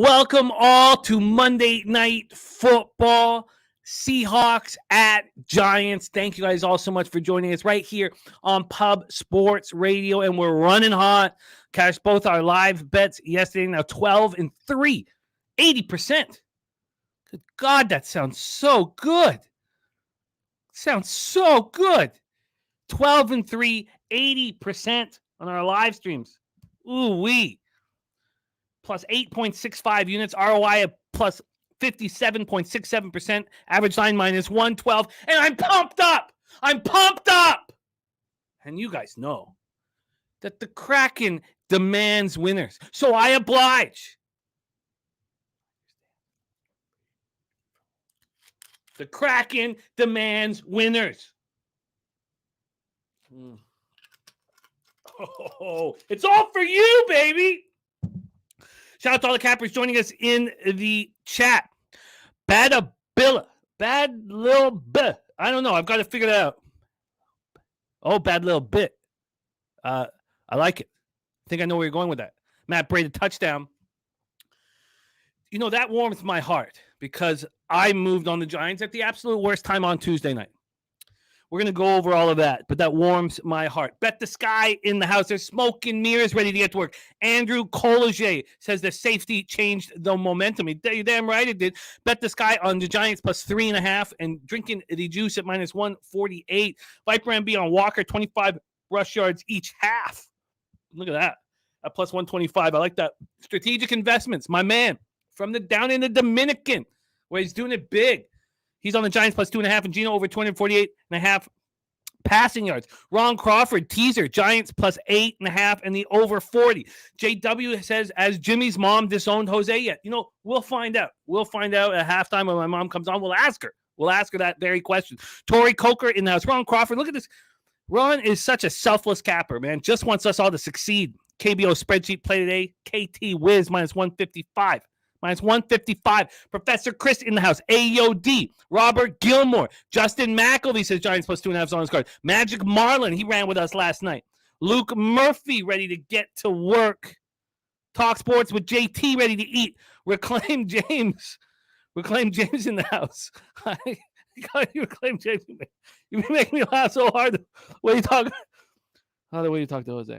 Welcome all to Monday Night Football. Seahawks at Giants. Thank you guys all so much for joining us right here on Pub Sports Radio. And we're running hot. Cashed both our live bets yesterday. Now 12-3, 80%. Good God, that sounds so good. Sounds so good. 12-3, 80% on our live streams. Ooh-wee. Plus 8.65 units, ROI of plus 57.67%, average line minus 112, and I'm pumped up. And you guys know that the Kraken demands winners, so I oblige. The Kraken demands winners. Oh, it's all for you, baby. Shout out to all the cappers joining us in the chat. Bad little bit. I don't know. I've got to figure it out. Oh, bad little bit. I like it. I think I know where you're going with that. Matt Brady touchdown. You know, that warms my heart because I moved on the Giants at the absolute worst time on Tuesday night. We're going to go over all of that, but that warms my heart. Bet the Sky in the house. There's smoke and mirrors ready to get to work. Andrew Colliger says the safety changed the momentum. You're damn right it did. Bet the Sky on the Giants plus 3.5 and drinking the juice at minus 148. Viper MB on Walker, 25 rush yards each half. Look at that. At plus 125. I like that. Strategic investments. My man from down in the Dominican where he's doing it big. He's on the Giants plus 2.5 and Gino over 248.5 passing yards. Ron Crawford, teaser, Giants plus 8.5 and the over 40. JW says, as Jimmy's mom disowned Jose yet? You know, we'll find out. We'll find out at halftime when my mom comes on. We'll ask her. We'll ask her that very question. Tori Coker in the house. Ron Crawford, look at this. Ron is such a selfless capper, man. Just wants us all to succeed. KBO spreadsheet play today. KT Wiz minus 155. Minus 155. Professor Chris in the house. AOD. Robert Gilmore. Justin McElvey says Giants plus 2.5 on his card. Magic Marlin. He ran with us last night. Luke Murphy ready to get to work. Talk sports with JT ready to eat. Reclaim James. Reclaim James in the house. You reclaim James. You make me laugh so hard. The way you talk to Jose.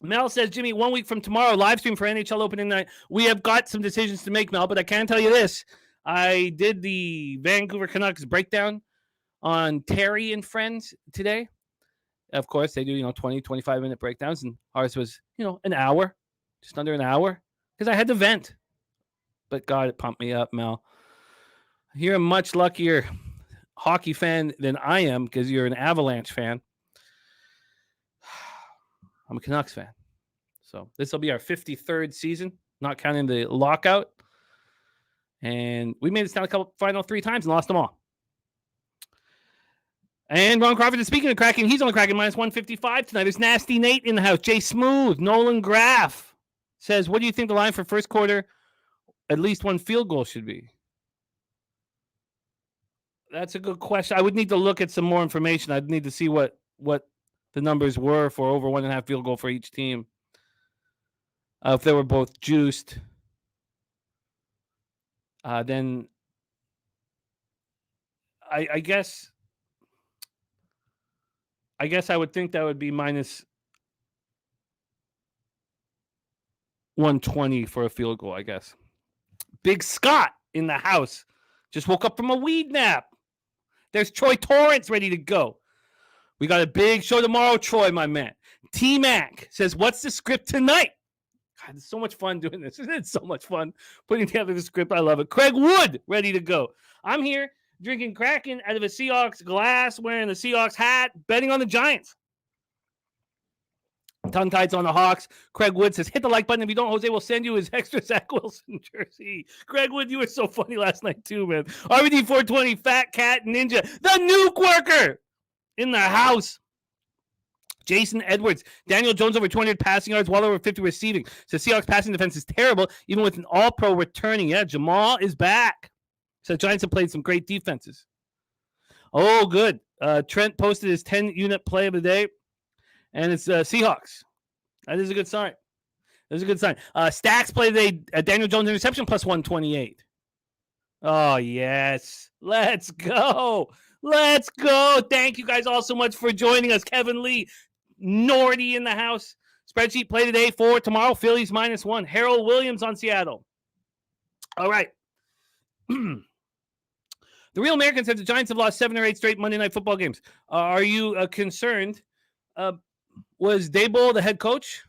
Mel says, Jimmy, 1 week from tomorrow, live stream for NHL opening night. We have got some decisions to make, Mel, but I can tell you this. I did the Vancouver Canucks breakdown on Terry and Friends today. Of course, they do, 20, 25-minute breakdowns, and ours was, an hour, just under an hour, because I had to vent. But God, it pumped me up, Mel. You're a much luckier hockey fan than I am because you're an Avalanche fan. I'm a Canucks fan. So this will be our 53rd season, not counting the lockout. And we made it down final 3 times and lost them all. And Ron Crawford is speaking of Kraken. He's on the Kraken minus 155 tonight. There's Nasty Nate in the house. Jay Smooth, Nolan Graff says, what do you think the line for first quarter, at least 1 field goal should be? That's a good question. I would need to look at some more information. I'd need to see what the numbers were for over 1.5 field goal for each team. If they were both juiced, then I guess I would think that would be minus 120 for a field goal, I guess. Big Scott in the house. Just woke up from a weed nap. There's Troy Torrance ready to go. We got a big show tomorrow, Troy, my man. T-Mac says, what's the script tonight? God, it's so much fun doing this. It's so much fun putting together the script. I love it. Craig Wood, ready to go. I'm here drinking Kraken out of a Seahawks glass, wearing the Seahawks hat, betting on the Giants. Tongue-tied's on the Hawks. Craig Wood says, hit the like button. If you don't, Jose will send you his extra Zach Wilson jersey. Craig Wood, you were so funny last night too, man. RVD 420, Fat Cat Ninja, the nuke worker in the house. Jason Edwards, Daniel Jones over 200 passing yards, well over 50 receiving. So Seahawks passing defense is terrible, even with an all-pro returning. Yeah, Jamal is back. So the Giants have played some great defenses. Oh, good. Trent posted his 10-unit play of the day, and it's Seahawks. That is a good sign. That's a good sign. Stacks play today. Daniel Jones interception plus 128. Oh, yes. Let's go. Let's go. Thank you guys all so much for joining us. Kevin Lee, Nordy in the house. Spreadsheet play today for tomorrow. Phillies -1. Harold Williams on Seattle. All right. The Real American says the Giants have lost 7 or 8 straight Monday Night Football games. Are you concerned? Was Daboll the head coach?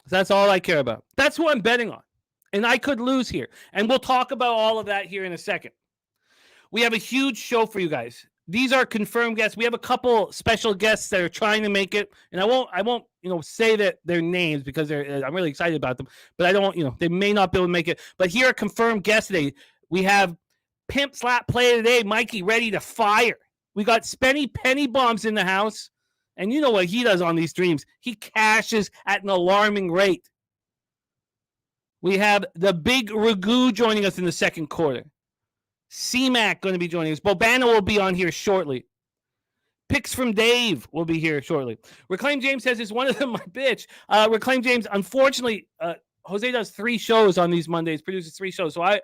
That's all I care about. That's who I'm betting on. And I could lose here. And we'll talk about all of that here in a second. We have a huge show for you guys. These are confirmed guests. We have a couple special guests that are trying to make it. And I won't, say that their names because I'm really excited about them. But I don't, they may not be able to make it. But here are confirmed guests today. We have Pimp Slap Play today, Mikey, ready to fire. We got Spenny Penny Bombs in the house. And you know what he does on these streams. He cashes at an alarming rate. We have the Big Ragu joining us in the second quarter. C-Mac going to be joining us. Bobana will be on here shortly. Picks from Dave will be here shortly. Reclaim James says, is one of them my bitch? Reclaim James, unfortunately, Jose does 3 shows on these Mondays, produces 3 shows. So I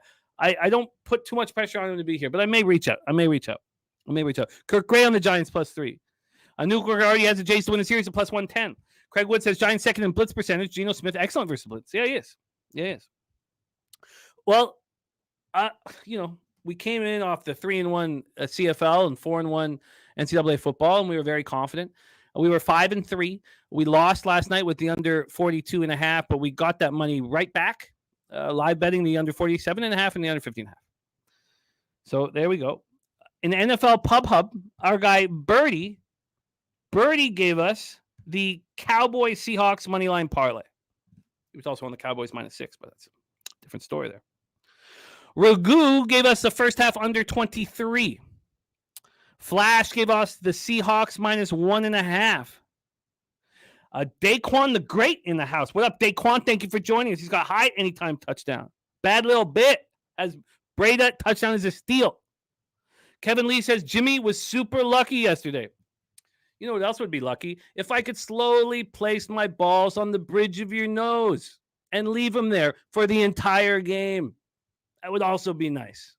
don't put too much pressure on him to be here, but I may reach out. Kirk Gray on the Giants +3. Newkirk already has a Jays to win the series at +110. Craig Wood says Giants second in blitz percentage. Geno Smith, excellent versus blitz. Yeah, he is. Well, we came in off the 3-1 CFL and 4-1 NCAA football, and we were very confident. We were 5-3. We lost last night with the under 42.5, but we got that money right back. Live betting the under 47.5 and the under 15.5. So there we go. In the NFL Pub Hub, our guy Birdie gave us the Cowboys Seahawks money line parlay. He was also on the Cowboys -6, but that's a different story there. Ragu gave us the first half under 23. Flash gave us the Seahawks -1.5. Daquan the Great in the house. What up, Daquan? Thank you for joining us. He's got high anytime touchdown. Bad little bit as Breda touchdown is a steal. Kevin Lee says Jimmy was super lucky yesterday. You know what else would be lucky? If I could slowly place my balls on the bridge of your nose and leave them there for the entire game. That would also be nice.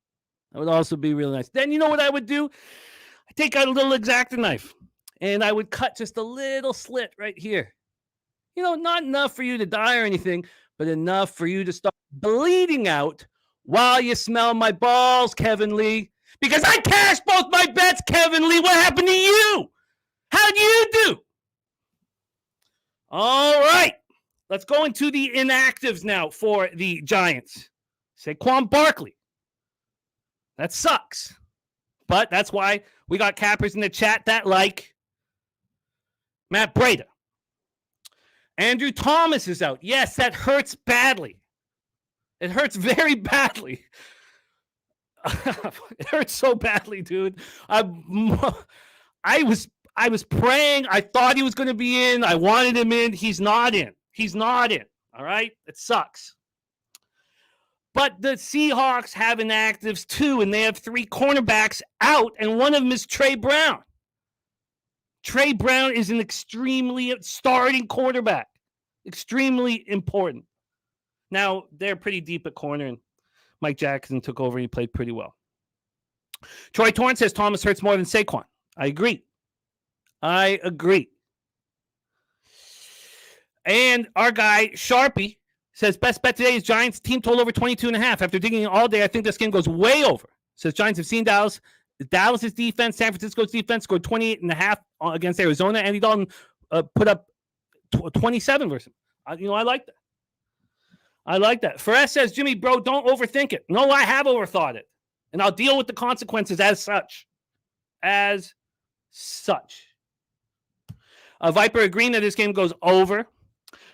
That would also be really nice. Then you know what I would do? I take out a little X-Acto knife and I would cut just a little slit right here. Not enough for you to die or anything, but enough for you to start bleeding out while you smell my balls, Kevin Lee. Because I cashed both my bets, Kevin Lee. What happened to you? How'd you do? All right. Let's go into the inactives now for the Giants. Saquon Barkley. That sucks. But that's why we got cappers in the chat that like Matt Breda. Andrew Thomas is out. Yes, that hurts badly. It hurts very badly. It hurts so badly, dude. I was praying. I thought he was going to be in. I wanted him in. He's not in. All right? It sucks. But the Seahawks have inactives too, and they have 3 cornerbacks out, and one of them is Trey Brown. Trey Brown is an extremely starting quarterback. Extremely important. Now, they're pretty deep at corner, and Mike Jackson took over, and he played pretty well. Troy Torrance says Thomas hurts more than Saquon. I agree. And our guy, Sharpie, says best bet today is Giants team total over 22.5. After digging all day, I think this game goes way over. Says Giants have seen Dallas. Dallas's defense, San Francisco's defense scored 28.5 against Arizona. Andy Dalton put up 27 versus him. I like that. Ferez says, Jimmy, bro, don't overthink it. No, I have overthought it. And I'll deal with the consequences as such. Viper agreeing that this game goes over.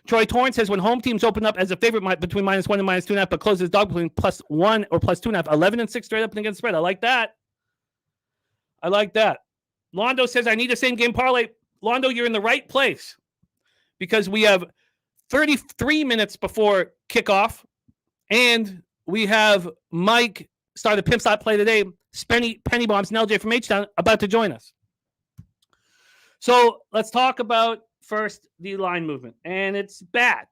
Troy Torrance says when home teams open up as a favorite between -1 and -2.5, but closes dog between +1 or +2.5, 11-6 straight up and against spread. I like that. Londo says I need a same game parlay. Londo, you're in the right place because we have 33 minutes before kickoff, and we have Mike start the Pimp Slap Play today. Penny Bombs and LJ from H-Town about to join us. So let's talk about first the line movement, and it's bad.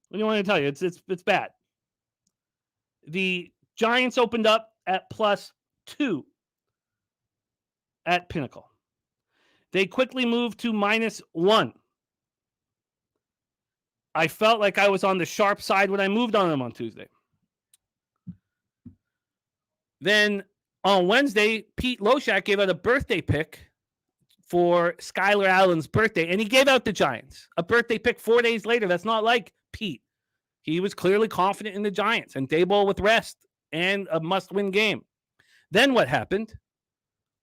What do you want to tell you? It's bad. The Giants opened up at +2 at Pinnacle. They quickly moved to -1. I felt like I was on the sharp side when I moved on them on Tuesday. Then on Wednesday, Pete Loshak gave out a birthday pick for Skylar Allen's birthday, and he gave out the Giants. A birthday pick 4 days later. That's not like Pete. He was clearly confident in the Giants and Daboll with rest and a must-win game. Then what happened?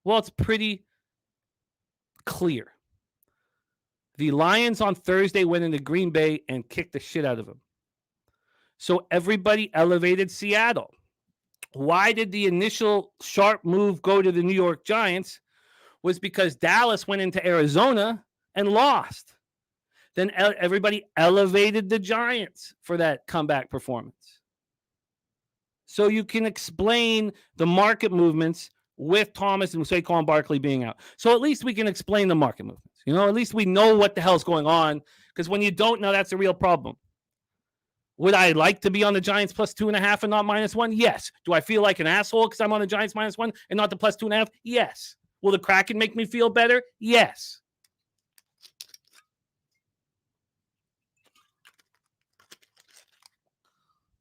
Well, it's pretty clear. The Lions on Thursday went into Green Bay and kicked the shit out of them. So everybody elevated Seattle. Why did the initial sharp move go to the New York Giants? Was because Dallas went into Arizona and lost. Then everybody elevated the Giants for that comeback performance. So you can explain the market movements with Thomas and Saquon Barkley being out. So at least we can explain the market movements. At least we know what the hell's going on, because when you don't know, that's a real problem. Would I like to be on the Giants +2.5 and not -1? Yes. Do I feel like an asshole because I'm on the Giants -1 and not the +2.5? Yes. Will the Kraken make me feel better? Yes.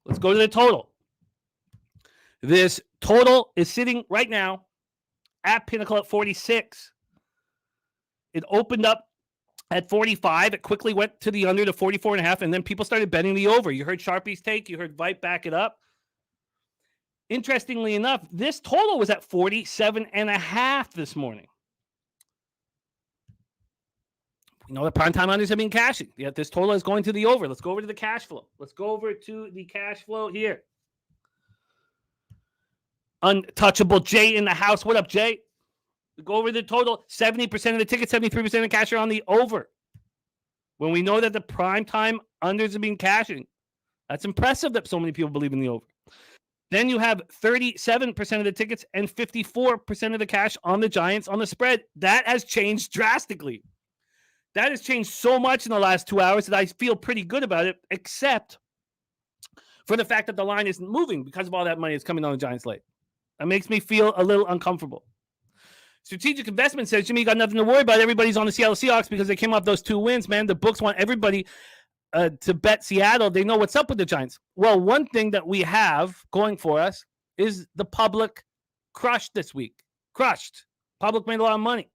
Let's go to the total. This total is sitting right now at Pinnacle at 46. It opened up at 45. It quickly went to the under to 44.5, and then people started betting the over. You heard Sharpie's take. You heard Vipe back it up. Interestingly enough, this total was at 47.5 this morning. We know the primetime unders have been cashing. Yet this total is going to the over. Let's go over to the cash flow. Let's go over to the cash flow here. Untouchable Jay in the house. What up, Jay? We go over the total. 70% of the tickets, 73% of the cash are on the over. When we know that the primetime unders have been cashing, that's impressive that so many people believe in the over. Then you have 37% of the tickets and 54% of the cash on the Giants on the spread. That has changed drastically. That has changed so much in the last 2 hours that I feel pretty good about it, except for the fact that the line isn't moving because of all that money that's coming on the Giants late. That makes me feel a little uncomfortable. Strategic Investment says, Jimmy, you got nothing to worry about. Everybody's on the Seattle Seahawks because they came off those 2 wins, man. The books want everybody to bet Seattle. They know what's up with the Giants. Well, one thing that we have going for us is the public crushed this week. Crushed. Public made a lot of money.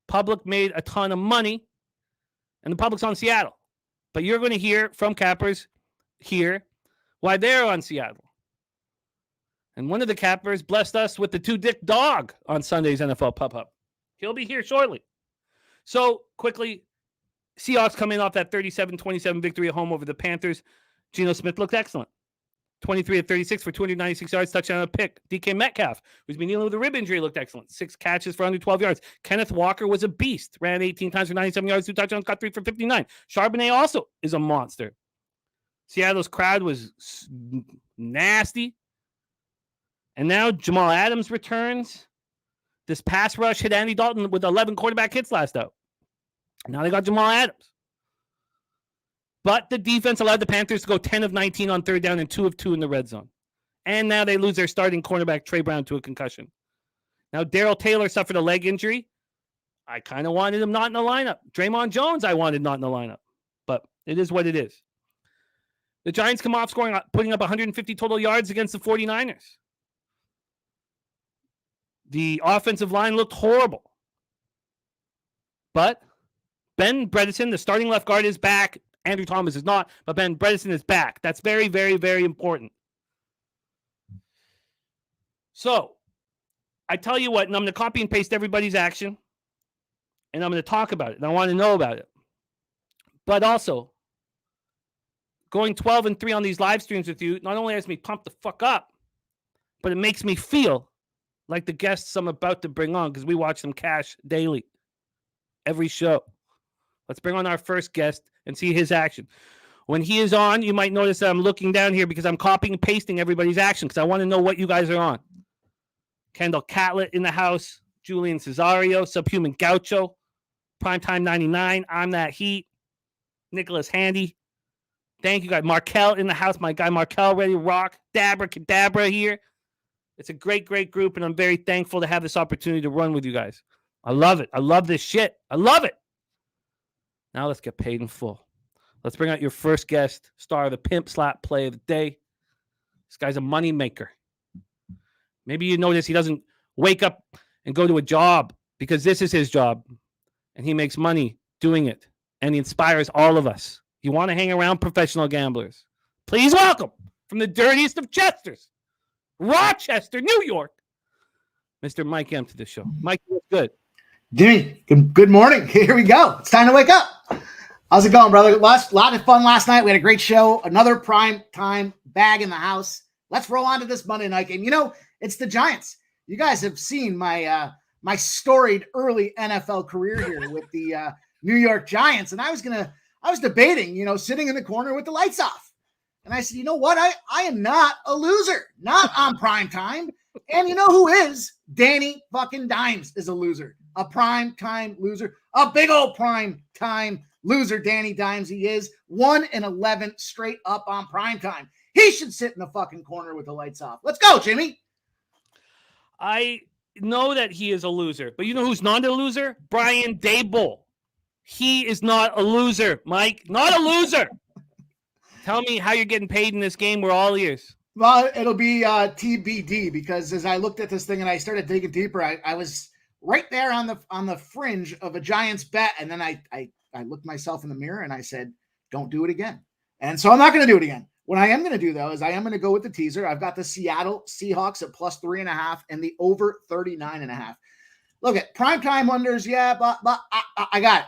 Public made a ton of money, and the public's on Seattle. But you're going to hear from cappers here why they're on Seattle. And one of the cappers blessed us with the 2-dick dog on Sunday's NFL Pub-Up. He'll be here shortly. So, quickly, Seahawks come in off that 37-27 victory at home over the Panthers. Geno Smith looked excellent. 23 of 36 for 296 yards, touchdown and a pick. DK Metcalf, who's been dealing with a rib injury, looked excellent. 6 catches for under 12 yards. Kenneth Walker was a beast. Ran 18 times for 97 yards, 2 touchdowns, got 3 for 59. Charbonnet also is a monster. Seattle's crowd was nasty. And now Jamal Adams returns. This pass rush hit Andy Dalton with 11 quarterback hits last out. Now they got Jamal Adams. But the defense allowed the Panthers to go 10 of 19 on third down and 2 of 2 in the red zone. And now they lose their starting cornerback, Trey Brown, to a concussion. Now, Darrell Taylor suffered a leg injury. I kind of wanted him not in the lineup. Draymond Jones, I wanted not in the lineup. But it is what it is. The Giants come off putting up 150 total yards against the 49ers. The offensive line looked horrible. But Ben Bredeson, the starting left guard, is back. Andrew Thomas is not, but Ben Bredeson is back. That's very, very, very important. So, I tell you what, and I'm going to copy and paste everybody's action, and I'm going to talk about it, and I want to know about it. But also, going 12-3 on these live streams with you not only has me pumped the fuck up, but it makes me feel like the guests I'm about to bring on, because we watch them cash daily, every show. Let's bring on our first guest and see his action. When he is on, you might notice that I'm looking down here because I'm copying and pasting everybody's action because I want to know what you guys are on. Kendall Catlett in the house, Julian Cesario, Subhuman Gaucho, Primetime 99. I'm that heat. Nicholas Handy. Thank you, guys. Markel in the house. My guy Markel ready to rock. Dabra Cadabra here. It's a great, great group, and I'm very thankful to have this opportunity to run with you guys. I love it. I love this shit. I love it. Now let's get paid in full. Let's bring out your first guest, star of the Pimp Slap Play of the Day. This guy's a money maker. Maybe you notice he doesn't wake up and go to a job because this is his job, and he makes money doing it, and he inspires all of us. You want to hang around professional gamblers? Please welcome, from the dirtiest of Chesters, Rochester, New York, Mr. Mike M to the show. Mike, what's good? Jimmy, good morning. Here we go. It's time to wake up. How's it going, brother? Lot of fun last night. We had a great show. Another prime time bag in the house. Let's roll on to this Monday night game. You know, it's the Giants. You guys have seen my my storied early NFL career here with the New York Giants, and I was debating, you know, sitting in the corner with the lights off. And I said, you know what? I am not a loser, not on prime time. And you know who is? Danny fucking Dimes is a loser, a prime time loser, a big old prime time loser. Danny Dimes, he is 1-11 straight up on prime time. He should sit in the fucking corner with the lights off. Let's go, Jimmy. I know that he is a loser, but you know who's not a loser? Brian Daboll. He is not a loser, Mike. Not a loser. Tell me how you're getting paid in this game. We're all ears. Well, it'll be TBD, because as I looked at this thing and I started digging deeper, I was right there on the fringe of a Giants bet, and then I looked myself in the mirror and I said, "Don't do it again." And so I'm not going to do it again. What I am going to do, though, is I am going to go with the teaser. I've got the Seattle Seahawks at +3.5 and the over 39.5. Look at primetime unders, yeah, but I got it.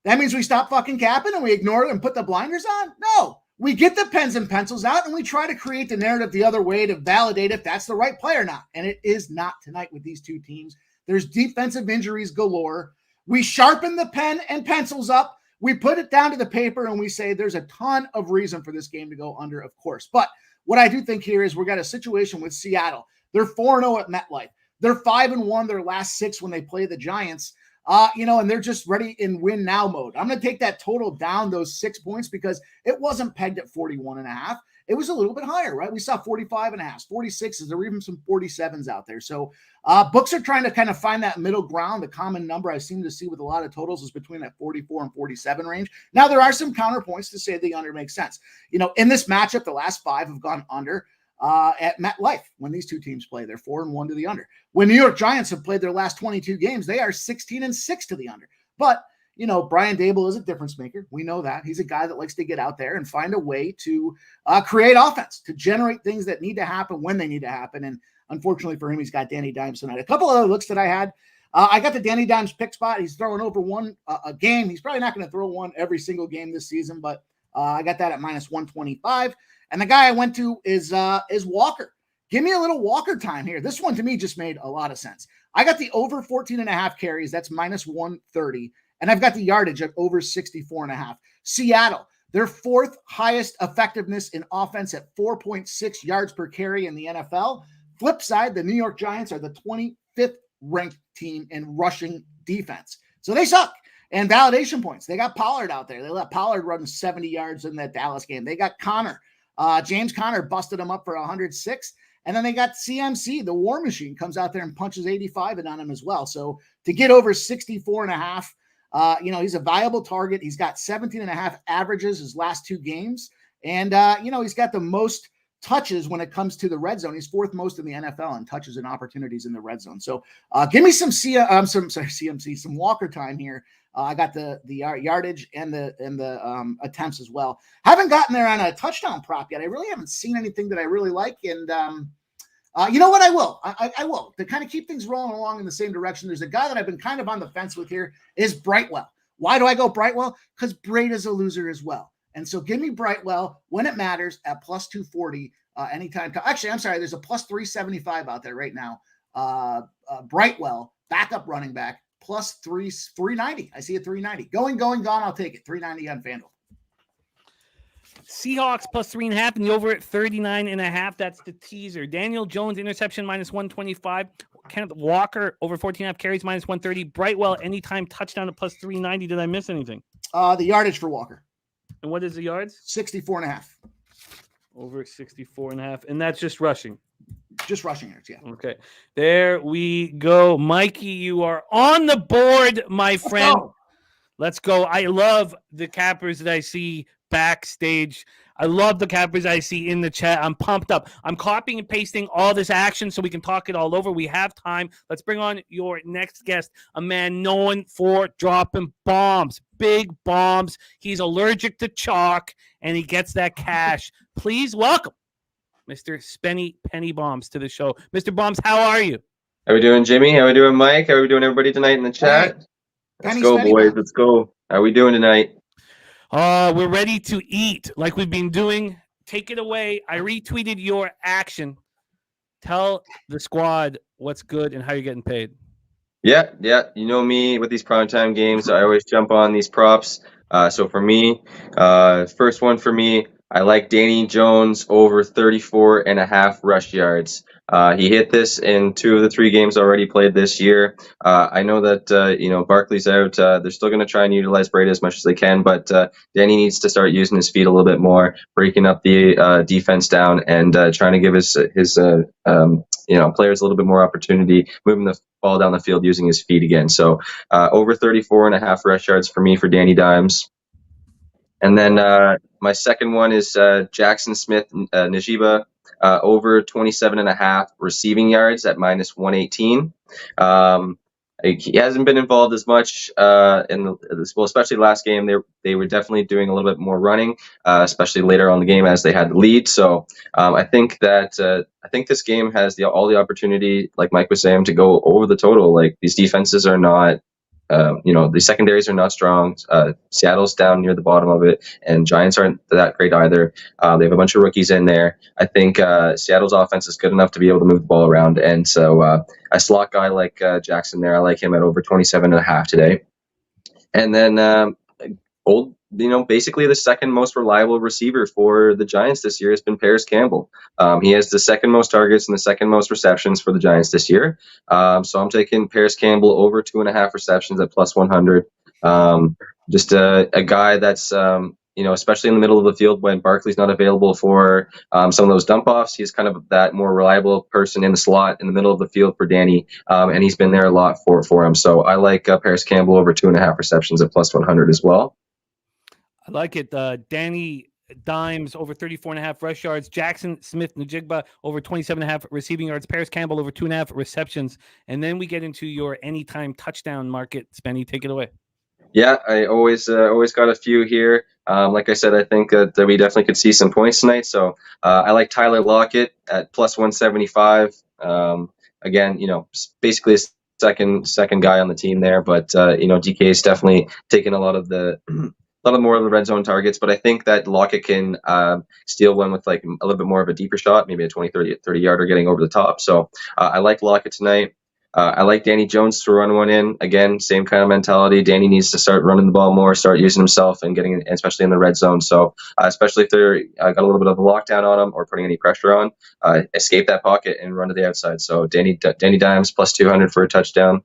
That means we stop fucking capping and we ignore it and put the blinders on? No. We get the pens and pencils out and we try to create the narrative the other way to validate if that's the right play or not. And it is not tonight with these two teams. There's defensive injuries galore. We sharpen the pen and pencils up. We put it down to the paper and we say there's a ton of reason for this game to go under, of course. But what I do think here is we got a situation with Seattle. They're 4-0 at MetLife. They're 5-1 their last 6 when they play the Giants. And they're just ready in win now mode. I'm going to take that total down those 6 points because it wasn't pegged at 41.5. It was a little bit higher, right? We saw 45.5, 46s. There were even some 47s out there. So books are trying to kind of find that middle ground. The common number I seem to see with a lot of totals is between that 44 and 47 range. Now, there are some counterpoints to say the under makes sense. You know, in this matchup, the last 5 have gone under. At MetLife when these two teams play. They're 4-1 to the under. When New York Giants have played their last 22 games, they are 16-6 to the under. But, you know, Brian Daboll is a difference maker. We know that. He's a guy that likes to get out there and find a way to create offense, to generate things that need to happen when they need to happen. And unfortunately for him, he's got Danny Dimes tonight. A couple other looks that I had. I got the Danny Dimes pick spot. He's throwing over one a game. He's probably not going to throw one every single game this season, but I got that at -125. And the guy I went to is Walker. Give me a little Walker time here. This one to me just made a lot of sense. I got the over 14.5 carries. That's -130. And I've got the yardage at over 64.5. Seattle, their 4th highest effectiveness in offense at 4.6 yards per carry in the NFL. Flip side, the New York Giants are the 25th ranked team in rushing defense. So they suck. And validation points. They got Pollard out there. They let Pollard run 70 yards in that Dallas game. They got Connor. James Conner busted him up for 106. And then they got CMC, the war machine, comes out there and punches 85 on him as well. So to get over 64.5, he's a viable target. He's got 17.5 averages his last 2 games. And, he's got the most touches when it comes to the red zone. He's 4th most in the NFL in touches and opportunities in the red zone. So give me some CMC, some Walker time here. I got the yardage and the attempts as well. Haven't gotten there on a touchdown prop yet. I really haven't seen anything that I really like. And you know what? I will. I will. To kind of keep things rolling along in the same direction, there's a guy that I've been kind of on the fence with here is Brightwell. Why do I go Brightwell? Because Braid is a loser as well. And so give me Brightwell when it matters at +240 anytime. Actually, I'm sorry. There's a +375 out there right now. Brightwell, backup running back, +390. I see a 390. Going, gone. I'll take it. 390 on FanDuel. Seahawks +3.5 and the over at 39.5. That's the teaser. Daniel Jones interception -125. Kenneth Walker over 14.5 carries minus 130. Brightwell anytime touchdown at plus 390. Did I miss anything? The yardage for Walker. And what is the yards? 64.5. Over 64.5. And that's just rushing. Just rushing yards, yeah. Okay. There we go. Mikey, you are on the board, my friend. Let's go. I love the cappers that I see backstage. I love the cappers I see in the chat. I'm pumped up. I'm copying and pasting all this action so we can talk it all over. We have time. Let's bring on your next guest, a man known for dropping bombs, big bombs. He's allergic to chalk, and he gets that cash. Please welcome Mr. Spenny Penny Bombs to the show. Mr. Bombs, how are you? How we doing, Jimmy? How we doing, Mike? How we doing, everybody, tonight in the chat? Right. Let's go, boys. Let's go. How we doing tonight? We're ready to eat like we've been doing. Take it away. I retweeted your action. Tell the squad what's good and how you're getting paid. Yeah. You know me with these primetime games. I always jump on these props. So for me, first one for me, I like Danny Jones over 34.5 rush yards. He hit this in 2 of the 3 games already played this year. I know that Barkley's out. They're still going to try and utilize Brady as much as they can, but Danny needs to start using his feet a little bit more, breaking up the defense down, and trying to give his players a little bit more opportunity, moving the ball down the field using his feet again. So over 34.5 rush yards for me for Danny Dimes. And then my second one is Jackson Smith Najiba over 27.5 receiving yards at minus 118. He hasn't been involved as much especially last game. They were definitely doing a little bit more running, especially later on in the game as they had the lead. So I think this game has all the opportunity, like Mike was saying, to go over the total. Like, these defenses are not. The secondaries are not strong. Seattle's down near the bottom of it, and Giants aren't that great either. They have a bunch of rookies in there. I think Seattle's offense is good enough to be able to move the ball around, and so a slot guy like Jackson there, I like him at over 27.5 today. And then basically the second most reliable receiver for the Giants this year has been Paris Campbell. He has the second most targets and the second most receptions for the Giants this year. So I'm taking Paris Campbell over 2.5 receptions at plus 100. Just a guy that's, especially in the middle of the field when Barkley's not available for some of those dump offs. He's kind of that more reliable person in the slot in the middle of the field for Danny, and he's been there a lot for him. So I like Paris Campbell over 2.5 receptions at plus 100 as well. I like it. Danny Dimes over 34.5 rush yards. Jackson Smith Najigba over 27.5 receiving yards. Paris Campbell over 2.5 receptions. And then we get into your anytime touchdown market. Spenny, take it away. Yeah, I always got a few here. Like I said, I think that we definitely could see some points tonight. So I like Tyler Lockett at plus 175. Again, basically a second guy on the team there, but DK is definitely taking a lot more of the red zone targets, but I think that Lockett can steal one with like a little bit more of a deeper shot, maybe a 30 yarder getting over the top. So I like Lockett tonight. I like Danny Jones to run one in. Again, same kind of mentality. Danny needs to start running the ball more, start using himself and getting, especially in the red zone. So especially if they're got a little bit of a lockdown on him or putting any pressure on, escape that pocket and run to the outside. So Danny Dimes plus 200 for a touchdown.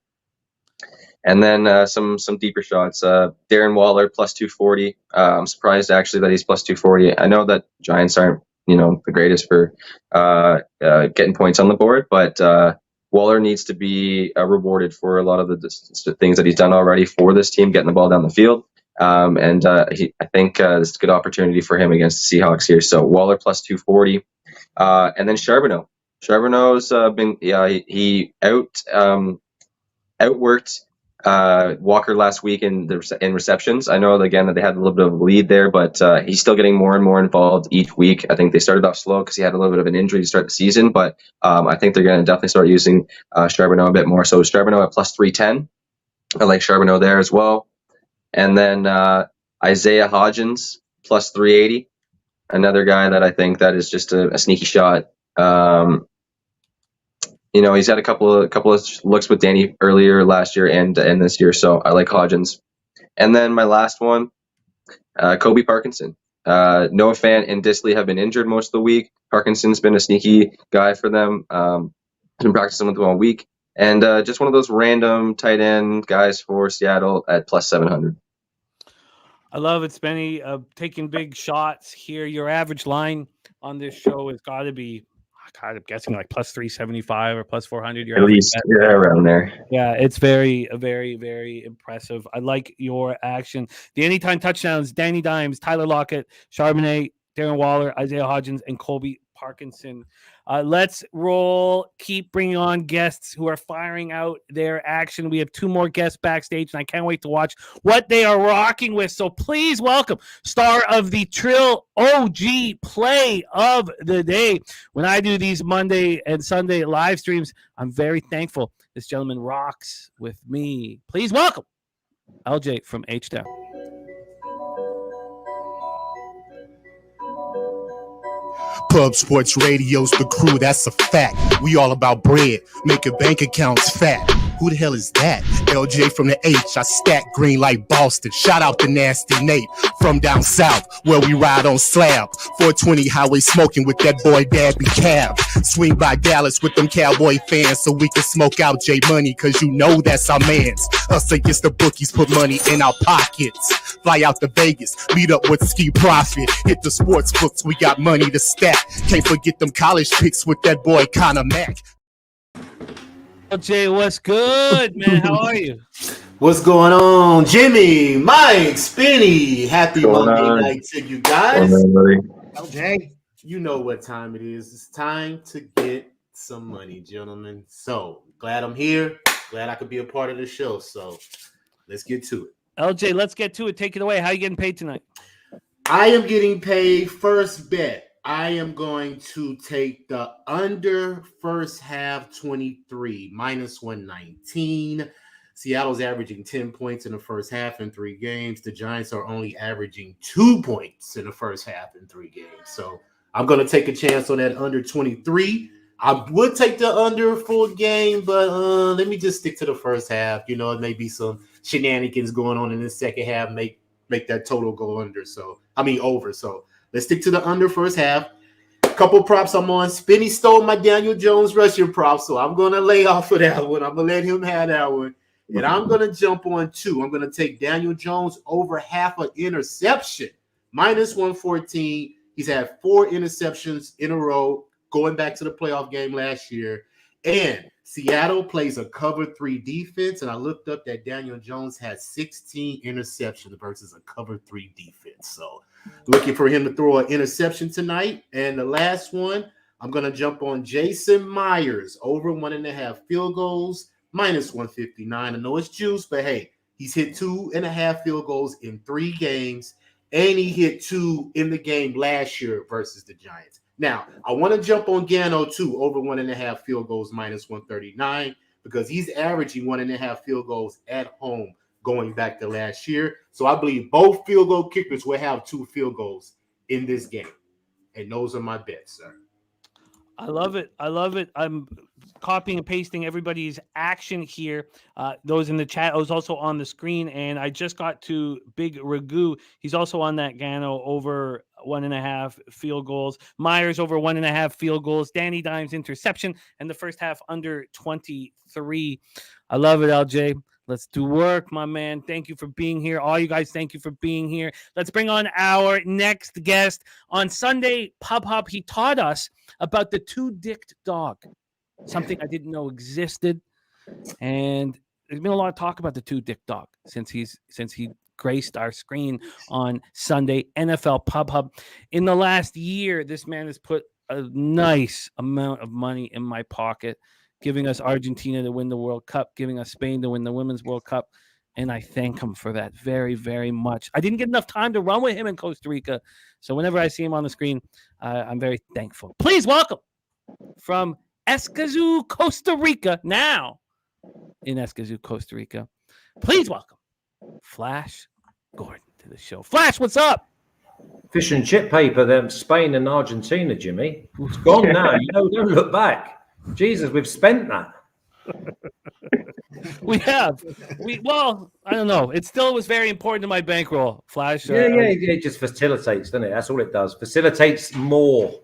And then some deeper shots. Darren Waller plus 240. I'm surprised actually that he's plus 240. I know that Giants aren't the greatest for getting points on the board, but Waller needs to be rewarded for a lot of the things that he's done already for this team, getting the ball down the field. I think it's a good opportunity for him against the Seahawks here. So Waller plus 240. And then Charbonneau. Charbonneau's he outworked Walker last week in receptions. I know again that they had a little bit of a lead there, but he's still getting more and more involved each week. I think they started off slow because he had a little bit of an injury to start the season, but I think they're going to definitely start using Charbonneau a bit more. So Charbonneau at plus 310. I like Charbonneau there as well. And then Isaiah Hodgins plus 380. Another guy that I think that is just a sneaky shot. He's had a couple of looks with Danny earlier last year and this year, so I like Hodgins. And then my last one, Kobe Parkinson. Noah Fant and Disley have been injured most of the week. Parkinson's been a sneaky guy for them. Been practicing with them all week. And just one of those random tight end guys for Seattle at plus 700. I love it, Spenny. Taking big shots here. Your average line on this show has got to be, God, I'm guessing like plus 375 or plus 400. At least, yeah, around there. Yeah, it's very, very, very impressive. I like your action. The anytime touchdowns, Danny Dimes, Tyler Lockett, Charbonnet, Darren Waller, Isaiah Hodgins, and Colby Parkinson. Let's roll. Keep bringing on guests who are firing out their action. We have 2 more guests backstage, and I can't wait to watch what they are rocking with. So please welcome star of the Trill OG play of the day. When I do these Monday and Sunday live streams, I'm very thankful this gentleman rocks with me. Please welcome LJ from H-Town. Pub Sports Radio's the crew, that's a fact. We all about bread, making bank accounts fat. Who the hell is that? LJ from the H, I stack green like Boston. Shout out to Nasty Nate from down south, where we ride on slabs. 420 highway smoking with that boy Dabby Cab. Swing by Dallas with them Cowboy fans so we can smoke out J Money, cause you know that's our mans. Us against the bookies, put money in our pockets. Fly out to Vegas, meet up with Ski Profit. Hit the sports books, we got money to stack. Can't forget them college picks with that boy Connor Mack. LJ, what's good, man? How are you? What's going on, Jimmy, Mike, Spinny? Happy Monday night to you guys. LJ, you know what time it is. It's time to get some money, gentlemen. So glad I'm here. Glad I could be a part of the show. So let's get to it. LJ, let's get to it. Take it away. How are you getting paid tonight? I am getting paid first bet. I am going to take the under first half 23 minus 119. Seattle's averaging 10 points in the first half in 3 games. The Giants are only averaging 2 points in the first half in 3 games. So I'm going to take a chance on that under 23. I would take the under full game, but let me just stick to the first half. You know, it may be some shenanigans going on in the second half, make that total go under. So, I mean, over. So let's stick to the under first half. Couple props I'm on. Spinny stole my Daniel Jones rushing prop, so I'm going to lay off of that one. I'm going to let him have that one. And I'm going to jump on 2. I'm going to take Daniel Jones over half an interception, minus 114. He's had 4 interceptions in a row going back to the playoff game last year. And Seattle plays a cover 3 defense, and I looked up that Daniel Jones has 16 interceptions versus a cover 3 defense. So looking for him to throw an interception tonight. And the last one, I'm going to jump on Jason Myers over 1.5 field goals, minus 159. I know it's juice, but hey, he's hit 2.5 field goals in 3 games, and he hit 2 in the game last year versus the Giants. Now, I want to jump on Gano too, over 1.5 field goals, minus 139, because he's averaging 1.5 field goals at home going back to last year. So I believe both field goal kickers will have 2 field goals in this game. And those are my bets, sir. I love it. I love it. I'm copying and pasting everybody's action here. Those in the chat, I was also on the screen, and I just got to Big Ragu. He's also on that Gano over 1.5 field goals. Myers over 1.5 field goals. Danny Dimes interception, and the first half under 23. I love it, LJ. Let's do work, my man. Thank you for being here. All you guys, thank you for being here. Let's bring on our next guest. On Sunday, Pub Hub, he taught us about the 2-dicked dog, something I didn't know existed. And there's been a lot of talk about the 2-dicked dog since he graced our screen on Sunday. NFL Pub Hub. In the last year, this man has put a nice amount of money in my pocket, giving us Argentina to win the World Cup, giving us Spain to win the Women's World Cup. And I thank him for that very, very much. I didn't get enough time to run with him in Costa Rica. So whenever I see him on the screen, I'm very thankful. Please welcome from Escazú, Costa Rica, now in Escazú, Costa Rica. Please welcome Flash Gordon to the show. Flash, what's up? Fish and chip paper, them Spain and Argentina, Jimmy. It's gone now. Don't look back. Jesus, we've spent that. We have. Well, I don't know. It still was very important to my bankroll, Flash. Yeah. It just facilitates, doesn't it? That's all it does. Facilitates more.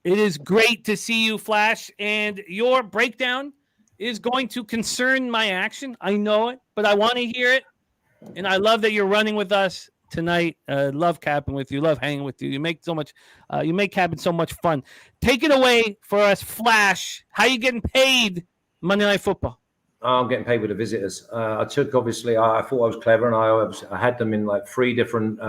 It is great to see you, Flash, and your breakdown is going to concern my action. I know it, but I want to hear it. And I love that you're running with us tonight. Love capping with you. Love hanging with you. You make so much. You make capping so much fun. Take it away for us, Flash. How you getting paid Monday Night Football? I'm getting paid with the visitors. I took, obviously, I thought I was clever, and I had them in like 3 different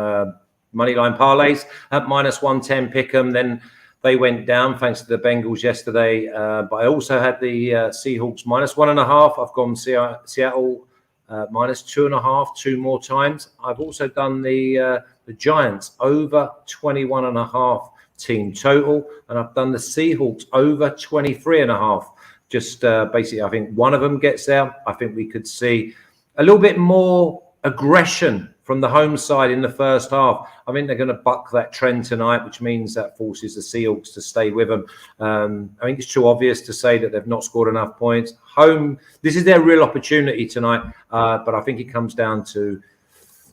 money line parlays at -110 pick 'em. Then they went down thanks to the Bengals yesterday. But I also had the Seahawks -1.5. I've gone Seattle -2.5 2 more times. I've also done the Giants over 21.5 team total, and I've done the Seahawks over 23.5. Just basically, I think one of them gets there. I think we could see a little bit more aggression from the home side in the first half. I think they're going to buck that trend tonight, which means that forces the Seahawks to stay with them. I think it's too obvious to say that they've not scored enough points. Home, this is their real opportunity tonight, but I think it comes down to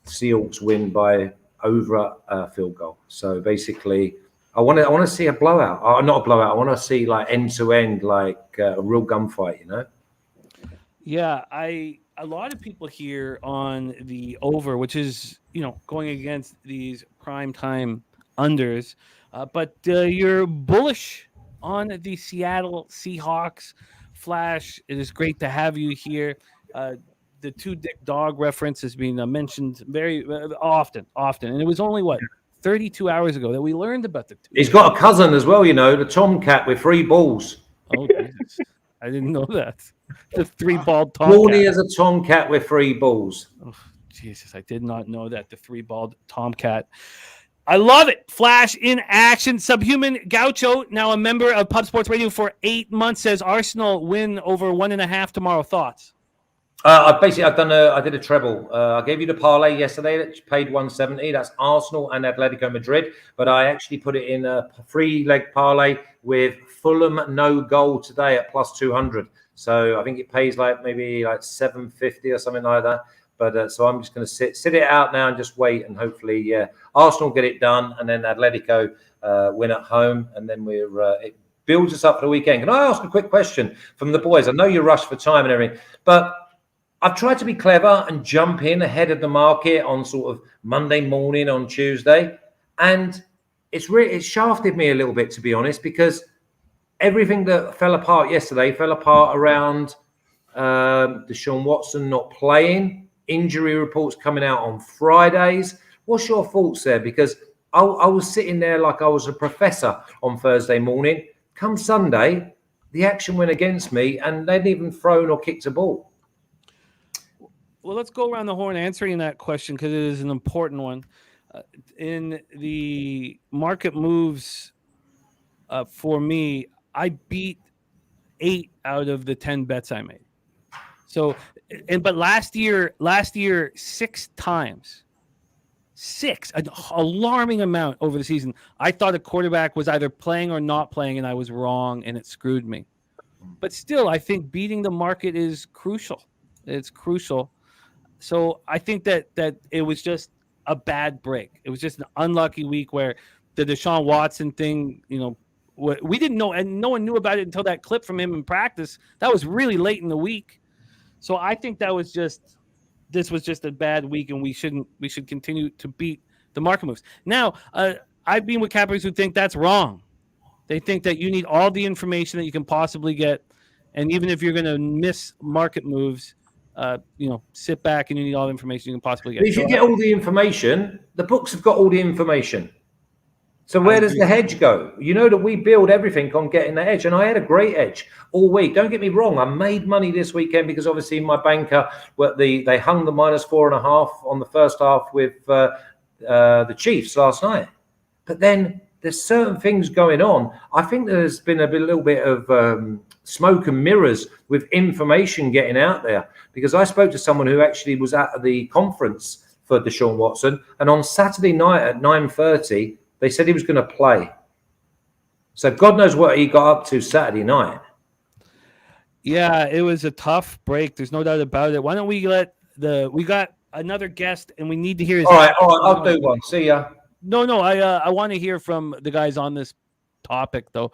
Seahawks win by over a field goal. So basically, I want to see a blowout. Not a blowout. I want to see like end to end, like a real gunfight. Yeah, a lot of people here on the over, which is going against these primetime unders, but you're bullish on the Seattle Seahawks. Flash, it is great to have you here. The 2 Dick Dog reference has been mentioned very often, and it was only 32 hours ago that we learned about the 2. He's got a cousin as well, the Tomcat with 3 balls. Oh, Jesus. I didn't know that. The 3-balled Tomcat. Horny as a Tomcat with 3 balls. Oh, Jesus, I did not know that. The 3-balled Tomcat. I love it. Flash in action. Subhuman Gaucho, now a member of Pub Sports Radio for 8 months, says Arsenal win over 1.5 tomorrow. Thoughts? I did a treble. I gave you the parlay yesterday that paid 170. That's Arsenal and Atletico Madrid. But I actually put it in a 3-leg parlay with Fulham no goal today at +200. So I think it pays maybe 750 or something like that. But so I'm just going to sit it out now and just wait, and hopefully, Arsenal get it done, and then Atletico win at home, and then it builds us up for the weekend. Can I ask a quick question from the boys? I know you're rushed for time and everything, but I've tried to be clever and jump in ahead of the market on sort of Monday morning on Tuesday, and it shafted me a little bit, to be honest, because everything that fell apart yesterday fell apart around Deshaun Watson not playing. Injury reports coming out on Fridays. What's your thoughts there? Because I was sitting there like I was a professor on Thursday morning. Come Sunday, the action went against me, and they hadn't even thrown or kicked a ball. Well, let's go around the horn answering that question because it is an important one. In the market moves for me, I beat 8 out of the 10 bets I made. So, but last year, 6 times, 6, an alarming amount over the season. I thought a quarterback was either playing or not playing, and I was wrong, and it screwed me. But still, I think beating the market is crucial. It's crucial. So I think that it was just a bad break. It was just an unlucky week where the Deshaun Watson thing, we didn't know, and no one knew about it until that clip from him in practice. That was really late in the week. So I think this was just a bad week, and we should continue to beat the market moves. Now, I've been with cappers who think that's wrong. They think that you need all the information that you can possibly get, and even if you're going to miss market moves, sit back and you need all the information you can possibly get. But if you get all the information, the books have got all the information. So where does the hedge go? You know that we build everything on getting the edge, and I had a great edge all week. Don't get me wrong. I made money this weekend because obviously my banker, they hung the -4.5 on the first half with the Chiefs last night. But then there's certain things going on. I think there's been a little bit of smoke and mirrors with information getting out there, because I spoke to someone who actually was at the conference for Deshaun Watson, and on Saturday night at 9:30, they said he was going to play. So God knows what he got up to Saturday night. Yeah, it was a tough break. There's no doubt about it. Why don't we we got another guest, and we need to hear his. All right, I'll do one. See ya. No, I want to hear from the guys on this topic, though.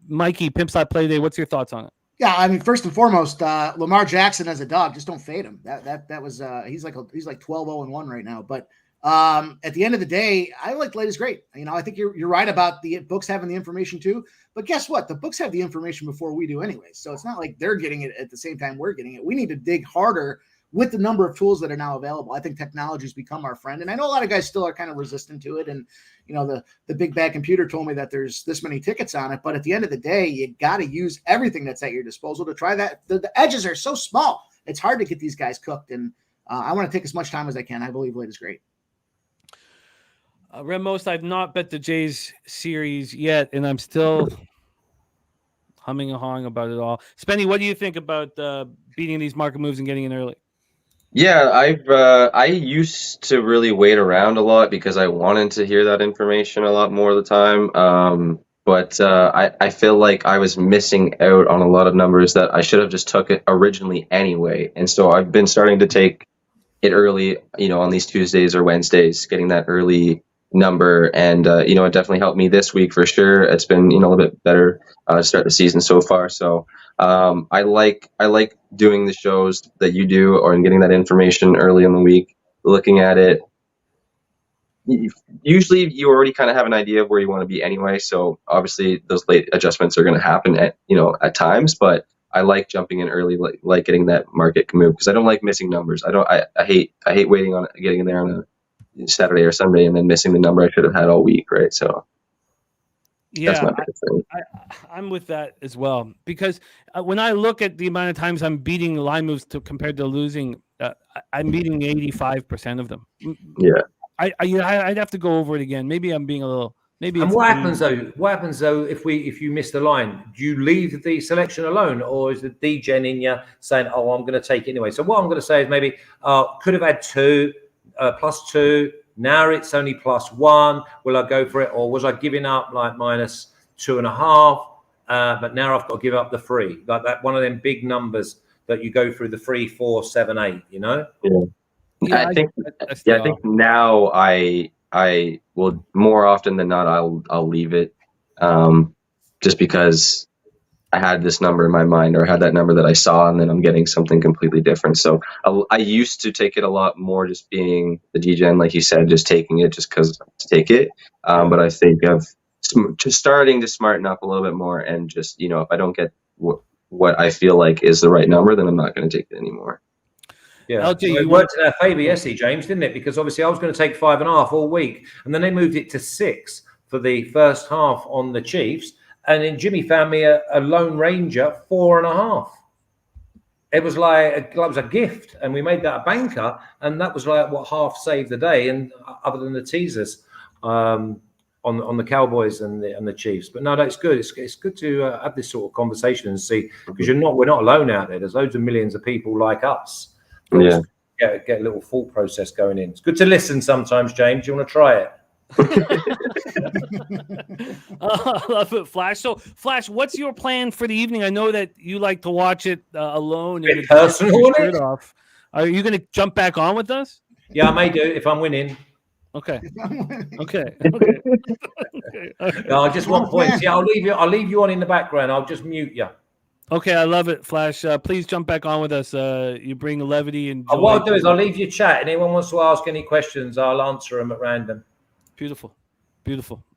Mikey, Pimp Slot Play Day, what's your thoughts on it? Yeah, I mean, first and foremost, Lamar Jackson as a dog, just don't fade him. That was he's like 12-0-1 right now. But at the end of the day, I like Latest Great. You know, I think you're right about the books having the information too. But guess what? The books have the information before we do anyway. So it's not like they're getting it at the same time we're getting it. We need to dig harder with the number of tools that are now available. I think technology's become our friend. And I know a lot of guys still are kind of resistant to it. And, you know, the big bad computer told me that there's this many tickets on it. But at the end of the day, you got to use everything that's at your disposal to try that. The edges are so small. It's hard to get these guys cooked. And I want to take as much time as I can. I believe Late is great. Remos, I've not bet the Jays series yet, and I'm still humming and hawing about it all. Spenny, what do you think about beating these market moves and getting in early? Yeah, I used to really wait around a lot because I wanted to hear that information a lot more of the time. But I feel like I was missing out on a lot of numbers that I should have just took it originally anyway. And so I've been starting to take it early, you know, on these Tuesdays or Wednesdays, getting that early number. And, you know, it definitely helped me this week for sure. It's been, you know, a little bit better to start the season so far. So I like doing the shows that you do or getting that information early in the week, looking at it. Usually you already kind of have an idea of where you want to be anyway. So obviously those late adjustments are going to happen at times, but I like jumping in early, like getting that market move because I don't like missing numbers. I hate waiting on getting in there on a Saturday or Sunday and then missing the number I should have had all week. Right. So yeah, I'm with that as well because when I look at the amount of times I'm beating line moves compared to losing, I'm beating 85% of them. Yeah. I'd have to go over it again. Maybe I'm being a little. Maybe. And what happens though if you miss the line? Do you leave the selection alone, or is the degen in you saying, "Oh, I'm going to take it anyway"? So what I'm going to say is maybe could have had two +2. Now it's only +1. Will I go for it, or was I giving up like -2.5? But now I've got to give up the 3. Like that, one of them big numbers that you go through the 3, 4, 7, 8. You know. Yeah. I think now I will more often than not I'll leave it just because I had this number in my mind or I had that number that I saw and then I'm getting something completely different. So I used to take it a lot more just being the degen, like you said, just taking it just because to take it. But I think of just starting to smarten up a little bit more and just, you know, if I don't get what I feel like is the right number, then I'm not going to take it anymore. Yeah, LG, it worked in our favour yesterday, James, didn't it? Because obviously I was going to take 5.5 all week, and then they moved it to 6 for the first half on the Chiefs, and then Jimmy found me a Lone Ranger 4.5. It was like a gift, and we made that a banker, and that was like what half saved the day, and other than the teasers on the Cowboys and the Chiefs. But no, that's good. It's good to have this sort of conversation and see because we're not alone out there. There's loads of millions of people like us. Yeah. Get a little thought process going in. It's good to listen sometimes, James. You want to try it? I love it, Flash. So, Flash, what's your plan for the evening? I know that you like to watch it alone. And personal off. Are you going to jump back on with us? Yeah, I may do if I'm winning. Okay. Okay. No, I just want points. Yeah, I'll leave you on in the background. I'll just mute you. Okay, I love it, Flash. Please jump back on with us. You bring levity and joy. What I'll do is I'll leave you chat. Anyone wants to ask any questions, I'll answer them at random. Beautiful.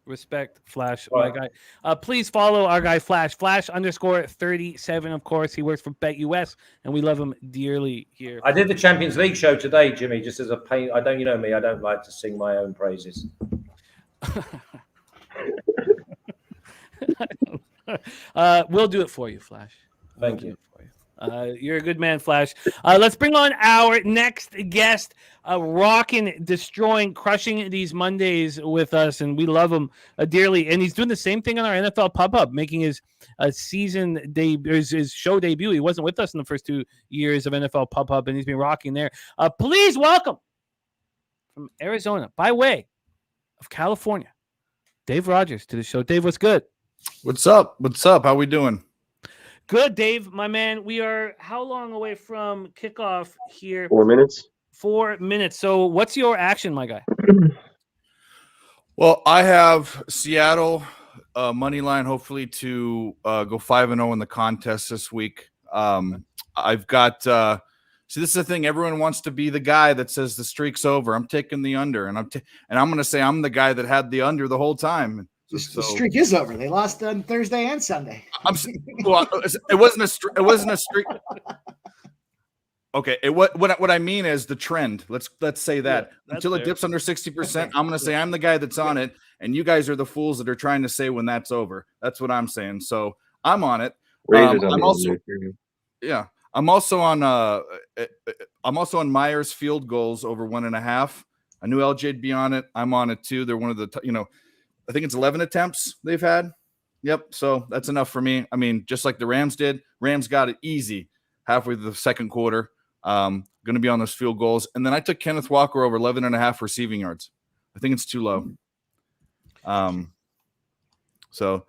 Respect, Flash, right. My guy. Please follow our guy, Flash. Flash_37, of course. He works for BetUS, and we love him dearly here. I did the Champions League show today, Jimmy, just as a pain. You know me, I don't like to sing my own praises. We'll do it for you, Flash. Thank you. You're a good man, Flash. Let's bring on our next guest, rocking, destroying, crushing these Mondays with us, and we love him dearly. And he's doing the same thing on our NFL Pub, making his season debut, his show debut. He wasn't with us in the first 2 years of NFL Pub, and he's been rocking there. Please welcome from Arizona, by way of California, Dave Rogers to the show. Dave, what's good? What's up? How we doing? Good, Dave, my man. We are how long away from kickoff here? 4 minutes. 4 minutes. So what's your action, my guy? Well, I have Seattle money line, hopefully to go 5-0 in the contest this week. I've got see, this is the thing. Everyone wants to be the guy that says the streak's over. I'm taking the under, and I'm going to say I'm the guy that had the under the whole time. The streak is over. They lost on Thursday and Sunday. It wasn't a streak. Okay, what I mean is the trend. Let's say that until it dips under 60%, I'm going to say I'm the guy that's on it, and you guys are the fools that are trying to say when that's over. That's what I'm saying. So I'm on it. I'm also on Myers field goals over 1.5. I knew LJ'd be on it. I'm on it too. They're one of the I think it's 11 attempts they've had. Yep. So that's enough for me. I mean, just like the Rams did. Rams got it easy halfway through the second quarter. Going to be on those field goals. And then I took Kenneth Walker over 11.5 receiving yards. I think it's too low. So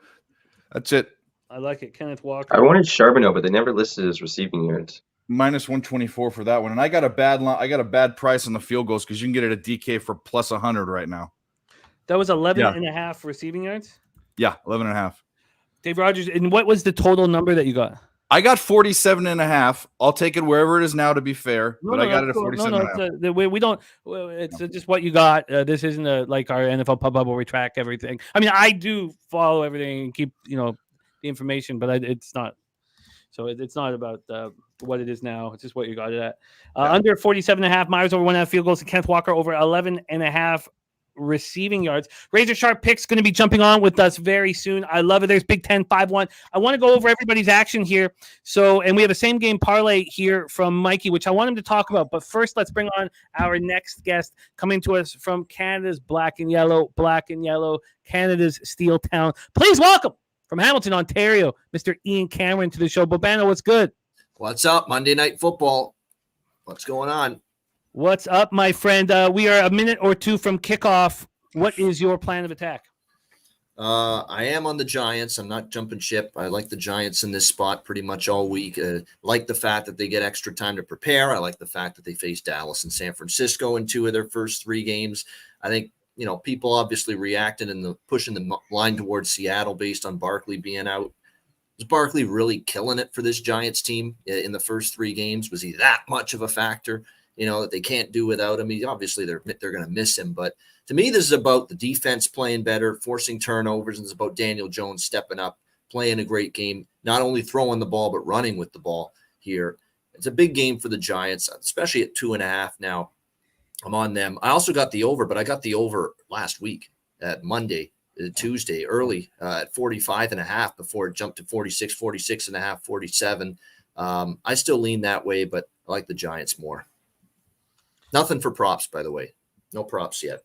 that's it. I like it. Kenneth Walker. I wanted Charbonneau, but they never listed his receiving yards. Minus 124 for that one. And I got a bad price on the field goals because you can get it at DK for plus 100 right now. That was 11.5 receiving yards? Yeah, 11.5. Dave Rogers, and what was the total number that you got? I got 47.5. I'll take it wherever it is now to be fair, I got it at 47.5. We don't. It's just what you got. This isn't like our NFL pub where we track everything. I mean, I do follow everything and keep the information, but it's not. So it's not about what it is now. It's just what you got it at. Under 47.5. Myers over 1.5 field goals. And Kenneth Walker over 11.5 receiving yards. Razor Sharp Picks going to be jumping on with us very soon. I love it. There's Big 10 5-1. I want to go over everybody's action here. And we have a same game parlay here from Mikey, which I want him to talk about. But first, let's bring on our next guest coming to us from Canada's Black and Yellow, Canada's Steel Town. Please welcome from Hamilton, Ontario, Mr. Ian Cameron to the show. Bobano, what's good? What's up? Monday Night Football. What's going on? What's up, my friend? We are a minute or two from kickoff. What is your plan of attack? I am on the Giants. I'm not jumping ship. I like the Giants in this spot pretty much all week. Like the fact that they get extra time to prepare. I like the fact that they face Dallas and San Francisco in 2 of their first 3 games. I think, people obviously reacted and pushing the line towards Seattle based on Barkley being out. Was Barkley really killing it for this Giants team in the first 3 games? Was he that much of a factor? That they can't do without him. Obviously they're going to miss him, but to me, this is about the defense playing better, forcing turnovers, and it's about Daniel Jones stepping up, playing a great game, not only throwing the ball, but running with the ball here. It's a big game for the Giants, especially at 2.5 now. I'm on them. I also got the over, but I got the over last week at Tuesday, early at 45.5 before it jumped to 46, 46.5, 47. I still lean that way, but I like the Giants more. Nothing for props, by the way. No props yet.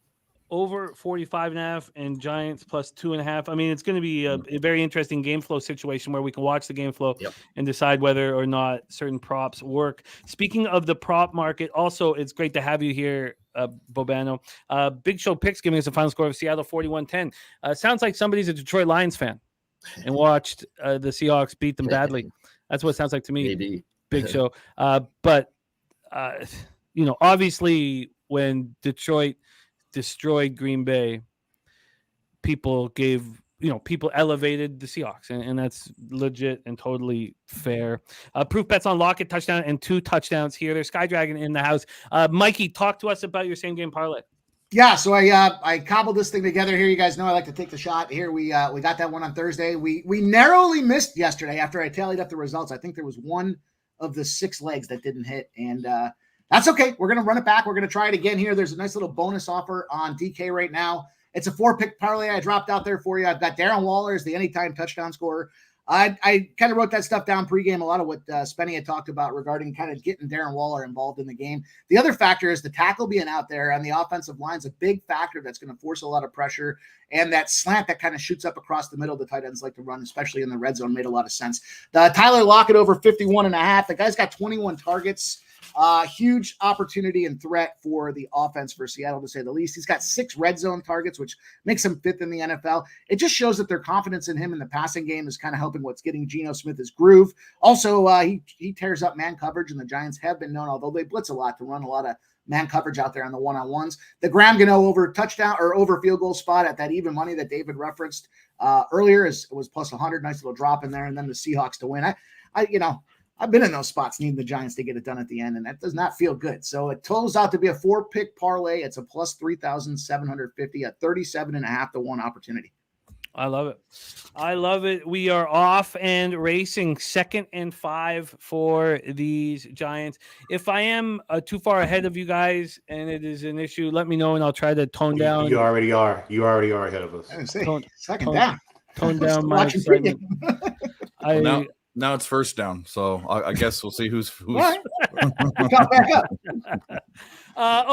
Over 45.5 and Giants plus 2.5. I mean, it's going to be a very interesting game flow situation where we can watch the game flow and decide whether or not certain props work. Speaking of the prop market, also, it's great to have you here, Bobano. Big Show Picks giving us a final score of Seattle 41-10. Sounds like somebody's a Detroit Lions fan and watched the Seahawks beat them badly. That's what it sounds like to me. Maybe. Big Show. Obviously when Detroit destroyed Green Bay, people elevated the Seahawks, and that's legit and totally fair. Proof bets on Lockett touchdown and 2 touchdowns here. There's Sky Dragon in the house. Mikey, talk to us about your same game parlay. Yeah, so I cobbled this thing together here. You guys know I like to take the shot here. We got that one on Thursday. We narrowly missed yesterday after I tallied up the results. I think there was one of the 6 legs that didn't hit, and that's okay. We're going to run it back. We're going to try it again here. There's a nice little bonus offer on DK right now. It's a 4-pick parlay I dropped out there for you. I've got Darren Waller as the anytime touchdown scorer. I kind of wrote that stuff down pregame, a lot of what Spenny had talked about regarding kind of getting Darren Waller involved in the game. The other factor is the tackle being out there on the offensive line is a big factor that's going to force a lot of pressure. And that slant that kind of shoots up across the middle, the tight ends like to run, especially in the red zone, made a lot of sense. Tyler Lockett over 51.5. The guy's got 21 targets. Huge opportunity and threat for the offense for Seattle, to say the least. He's got 6 red zone targets, which makes him 5th in the NFL. It just shows that their confidence in him in the passing game is kind of helping what's getting Geno Smith his groove. Also, he tears up man coverage, and the Giants have been known, although they blitz a lot, to run a lot of man coverage out there on the one-on-ones. The Graham Gano over touchdown or over field goal spot at that even money that David referenced earlier was plus 100. Nice little drop in there, and then the Seahawks to win. I've been in those spots needing the Giants to get it done at the end, and that does not feel good. So it totals out to be a 4-pick parlay. It's a plus 3,750, a 37.5 to 1 opportunity. I love it. I love it. We are off and racing 2nd and 5 for these Giants. If I am too far ahead of you guys and it is an issue, let me know and I'll try to tone down. You already are. You already are ahead of us. I say, Tone down. Tone down my excitement. Now it's first down, so I guess we'll see who's. Right. Got back up.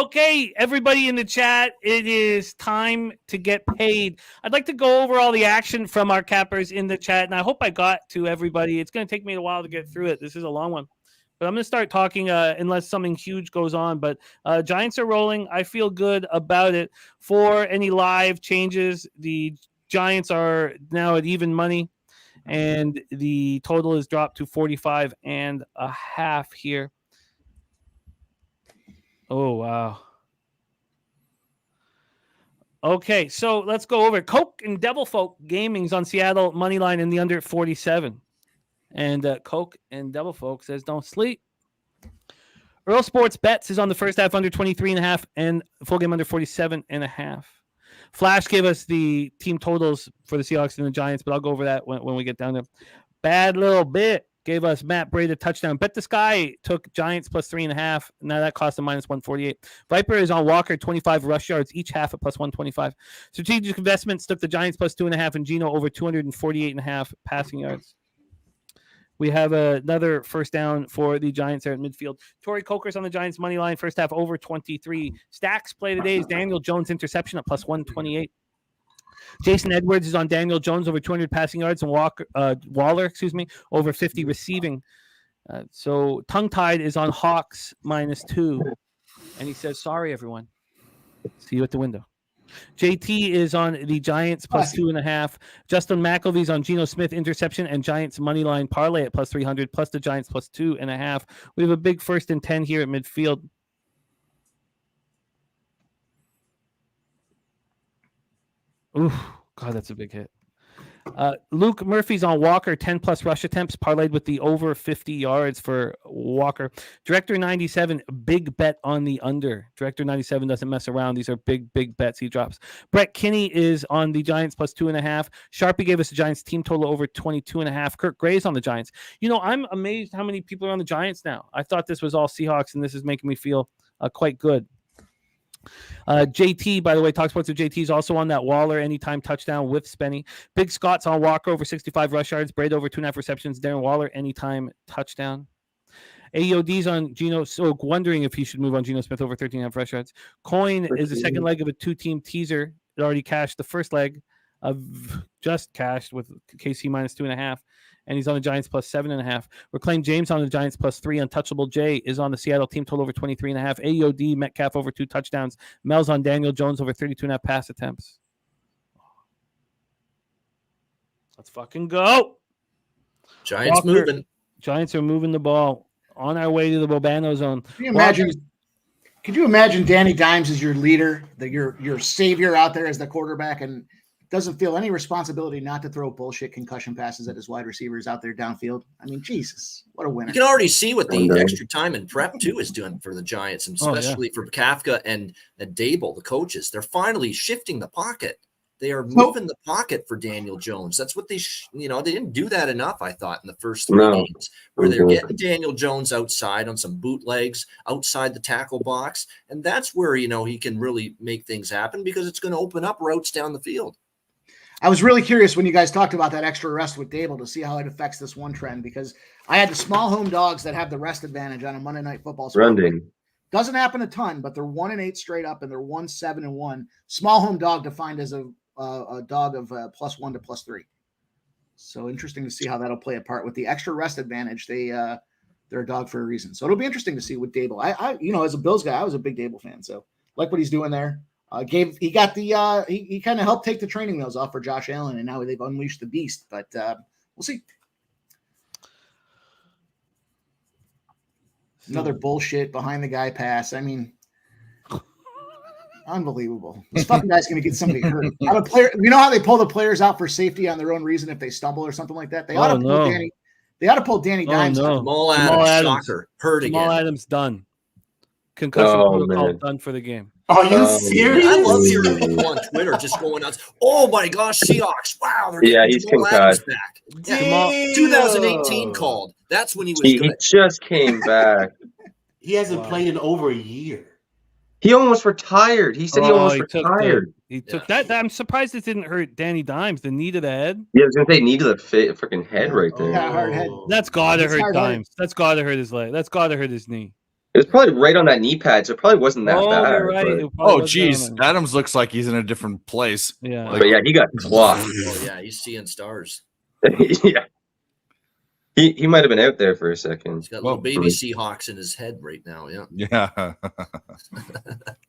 Okay, everybody in the chat, it is time to get paid. I'd like to go over all the action from our cappers in the chat, and I hope I got to everybody. It's going to take me a while to get through it. This is a long one. But I'm going to start talking unless something huge goes on. But Giants are rolling. I feel good about it. For any live changes, the Giants are now at even money. And the total is dropped to 45.5 here. Oh, wow. Okay, so let's go over it. Coke and Devil Folk Gaming's on Seattle money line in the under at 47. And Coke and Devil Folk says don't sleep. Earl Sports Bets is on the first half under 23.5 and full game under 47.5. Flash gave us the team totals for the Seahawks and the Giants, but I'll go over that when we get down there. Bad Little Bit gave us Matt Brady touchdown. Bet the Sky took Giants plus 3.5. Now that cost him minus 148. Viper is on Walker, 25 rush yards each half at plus 125. Strategic Investments took the Giants plus 2.5 and Geno over 248.5 passing yards. We have another first down for the Giants there at midfield. Torrey Coker's on the Giants money line, first half over 23. Stacks play today is Daniel Jones interception at plus 128. Jason Edwards is on Daniel Jones over 200 passing yards and Waller, over 50 receiving. So tongue-tied is on Hawks -2. And he says, sorry, everyone. See you at the window. JT is on the Giants plus 2.5. Justin McElvey's on Geno Smith interception and Giants money line parlay at plus 300 plus the Giants plus 2.5. We have a big 1st and 10 here at midfield. Ooh, God, that's a big hit. Luke Murphy's on Walker, 10 plus rush attempts, parlayed with the over 50 yards for Walker. Director 97, big bet on the under. Director 97 doesn't mess around. These are big bets he drops. Brett Kinney is on the Giants plus 2.5. Sharpie gave us the Giants team total over 22.5. Kirk Gray's on the Giants. I'm amazed how many people are on the Giants now. I thought this was all Seahawks, and this is making me feel quite good. JT, by the way, Talk Sports with JT is also on that Waller anytime touchdown with Spenny. Big Scott's on Walker over 65 rush yards. Braid over 2.5 receptions. Darren Waller anytime touchdown. AOD's on Geno. So wondering if he should move on Geno Smith over 13.5 rush yards. Coin is the second leg of a 2-team teaser. It already cashed the first leg of just cashed with KC -2.5. And he's on the Giants plus 7.5. Reclaim James on the Giants plus 3. Untouchable J is on the Seattle team total over 23.5. AOD Metcalf over 2 touchdowns. Mel's on Daniel Jones over 32.5 pass attempts. Let's fucking go. Giants Walker, moving. Giants are moving the ball on our way to the Bobano zone. Could you imagine Danny Dimes as your leader, your savior out there as the quarterback, and doesn't feel any responsibility not to throw bullshit concussion passes at his wide receivers out there downfield? I mean, Jesus, what a winner. You can already see what the extra time and prep, too, is doing for the Giants, and especially for Kafka and Dable, the coaches. They're finally shifting the pocket. They are moving the pocket for Daniel Jones. That's what they didn't do that enough, I thought, in the first 3 games, where they're getting Daniel Jones outside on some bootlegs, outside the tackle box, and that's where, he can really make things happen because it's going to open up routes down the field. I was really curious when you guys talked about that extra rest with Dable to see how it affects this one trend, because I had the small home dogs that have the rest advantage on a Monday Night Football. Running. Doesn't happen a ton, but they're 1-8 straight up, and they're 1-7-1. Small home dog defined as a dog of +1 to +3. So interesting to see how that'll play a part with the extra rest advantage. They they're a dog for a reason. So it'll be interesting to see what Dable. I as a Bills guy, I was a big Dable fan, so like what he's doing there. He kind of helped take the training wheels off for Josh Allen, and now they've unleashed the beast. But we'll see. Another bullshit behind the guy pass. I mean, unbelievable. This fucking guy's going to get somebody hurt. A player, you know how they pull the players out for safety on their own reason if they stumble or something like that? They ought to pull Danny. They ought to pull Danny Dimes. No. Jamal Adams, shocker, hurt again. Jamal Adams done. Concussion protocol done for the game. Are you serious? I love hearing people on Twitter just going nuts. Oh my gosh, Seahawks! Wow, they're he's Jamal Adams concussed. back. Yeah, 2018 called. That's when he was good. He just came back. He hasn't played in over a year. He almost retired. He said he almost retired. He took that. I'm surprised it didn't hurt Danny Dimes. The knee to the head. Yeah, I was gonna say knee to the freaking head right there. Hard head. That's gotta hurt Dimes. That's gotta hurt his leg. That's gotta hurt his knee. It was probably right on that knee pad, so it probably wasn't that bad. You're right. Oh, geez. Adams looks like he's in a different place. Yeah. But yeah, he got clocked. Oh yeah, he's seeing stars. Yeah. He might have been out there for a second. He's got little baby Seahawks in his head right now. Yeah. Yeah.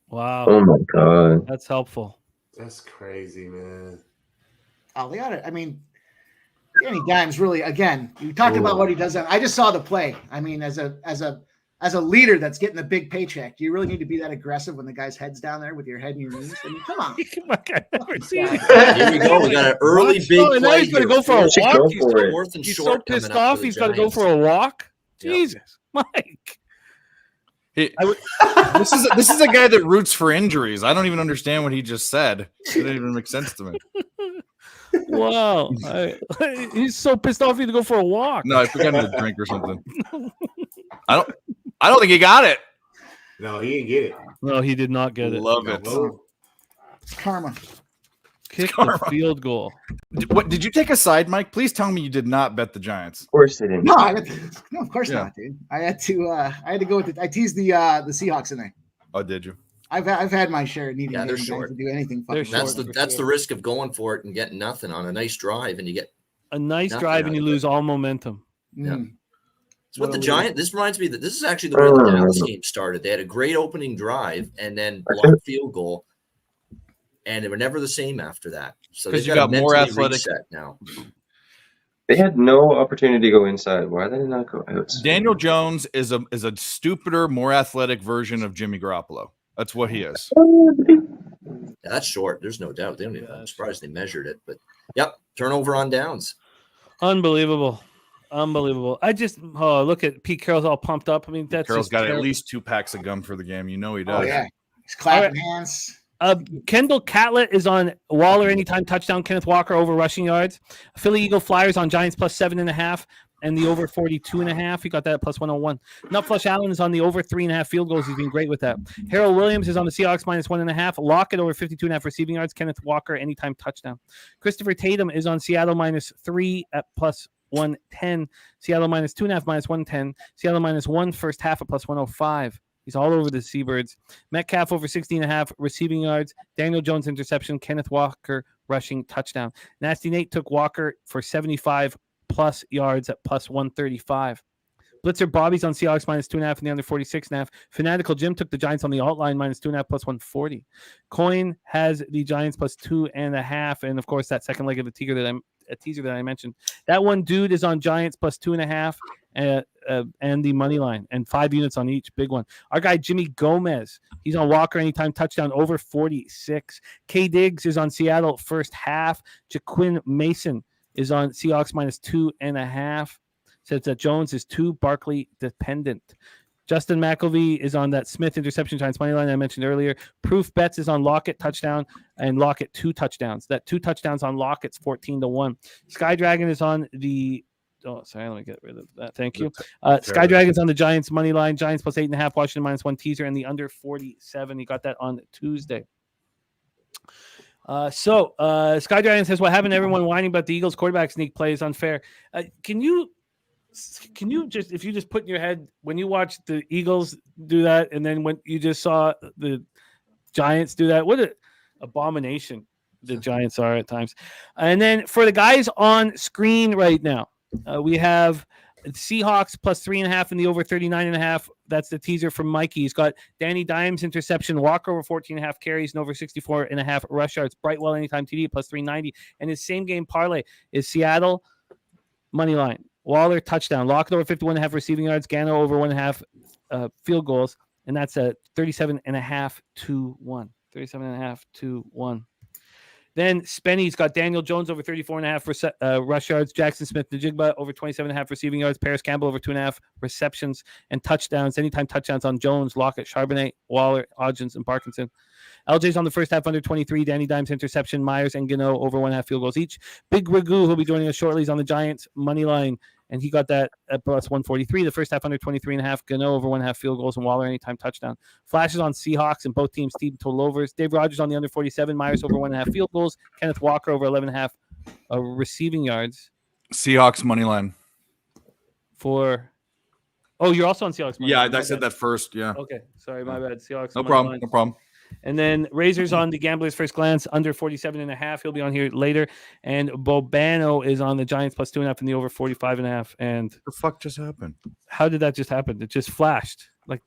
Wow. Oh my god. That's helpful. That's crazy, man. Oh, they got it. I mean, Danny Dimes really. Again, you talked about what he does. I just saw the play. I mean, as a leader that's getting a big paycheck, do you really need to be that aggressive when the guy's head's down there with your head and your knees? I mean, come on. Here we go. We got an early big play. Now he's going to go for a walk. He's so pissed off. He's going to go for a walk. Jesus, Mike. This is a guy that roots for injuries. I don't even understand what he just said. It didn't even make sense to me. Wow. He's so pissed off he had to go for a walk. No, I forgot to drink or something. I don't think he got it. No, he didn't get it. No, he did not get it. Love it. It's karma. Kick the field goal. Did you take a side, Mike? Please tell me you did not bet the Giants. Of course they didn't. No, of course not, dude. I had to go with I teased the Seahawks in there. Oh, did you? I've had my share of needing they're to do anything. That's the risk of going for it and getting nothing on a nice drive, and you get a nice drive and you lose all momentum. Yeah. It's what the Giant. This reminds me that this is actually the way the Dallas game started. They had a great opening drive and then blocked field goal, and they were never the same after that. So because you got more athletic now. They had no opportunity to go inside. Why did they not go outside? Daniel Jones is a stupider, more athletic version of Jimmy Garoppolo. That's what he is. Yeah, that's short. There's no doubt. They don't even. I'm surprised they measured it, but yep, turnover on downs. Unbelievable. I just look at Pete Carroll's all pumped up. I mean, that's Carroll's got at least 2 packs of gum for the game. You know he does. Oh yeah, he's clapping hands. Kendall Catlett is on Waller anytime touchdown. Kenneth Walker over rushing yards. Philly Eagle Flyers on Giants plus 7.5 and the over 42.5. He got that at plus 101. Nutflush Allen is on the over 3.5 field goals. He's been great with that. Harold Williams is on the Seahawks minus 1.5. Lockett over 52.5 receiving yards. Kenneth Walker anytime touchdown. Christopher Tatum is on Seattle minus 3 at plus 110. Seattle minus 2.5 minus 110. Seattle minus 1 first half at plus 105. He's all over the Seabirds. Metcalf over 16.5 receiving yards. Daniel Jones interception. Kenneth Walker rushing touchdown. Nasty Nate took Walker for 75 plus yards at plus 135. Blitzer Bobby's on Seahawks minus 2.5 and the under 46.5. Fanatical Jim took the Giants on the alt line minus 2.5 plus 140. Coin has the Giants plus 2.5. And of course, that second leg of the teaser that I mentioned. That one dude is on Giants plus 2.5 and the money line and 5 units on each big one. Our guy Jimmy Gomez, he's on Walker anytime touchdown over 46. K Diggs is on Seattle first half. Jaquin Mason is on Seahawks minus 2.5. Says that Jones is too Barkley dependent. Justin McElvey is on that Smith interception Giants money line I mentioned earlier. Proof Bets is on Lockett touchdown and Lockett 2 touchdowns. That 2 touchdowns on Lockett's 14-1. Sky Dragon is on the let me get rid of that. Thank you. Sky Dragon's on the Giants money line. Giants plus 8.5. Washington minus 1 teaser and the under 47. He got that on Tuesday. Sky Dragon says, what happened to everyone whining about the Eagles quarterback sneak play is unfair. Can you just, if you just put in your head when you watch the Eagles do that and then when you just saw the Giants do that, what an abomination the Giants are at times. And then for the guys on screen right now, we have Seahawks plus 3.5 in the over 39.5. That's the teaser from Mikey. He's got Danny Dimes interception, Walker over 14.5 carries and over 64.5 rush yards. Brightwell anytime TD plus 390. And his same game parlay is Seattle money line, Waller touchdown, Lockett over 51.5 receiving yards, Gano over 1.5 field goals, and that's a 37.5 to 1. 37.5 to 1. Then Spenny's got Daniel Jones over 34.5 rush yards, Jackson Smith Najigba over 27.5 receiving yards, Paris Campbell over 2.5 receptions and touchdowns. Anytime touchdowns on Jones, Lockett, Charbonnet, Waller, Hodgins, and Parkinson. LJ's on the first half under 23. Danny Dimes interception, Myers and Gano over 1.5 field goals each. Big Ragu, who'll be joining us shortly, is on the Giants money line, and he got that at plus 143. The first half under 23.5. Gano over 1.5 field goals, and Waller anytime touchdown. Flashes on Seahawks and both teams team total overs. Dave Rogers on the under 47. Myers over 1.5 field goals. Kenneth Walker over 11.5 receiving yards. Seahawks money line. For you're also on Seahawks money Yeah, line. I said that first. Yeah. Okay, sorry, my bad. Seahawks. No money problem. line. No problem. And then Razor's on the Gambler's First Glance under 47.5. He'll be on here later. And Bobano is on the Giants plus 2.5 in the over 45.5. And What the fuck just happened? how did that just happen? It just flashed. Like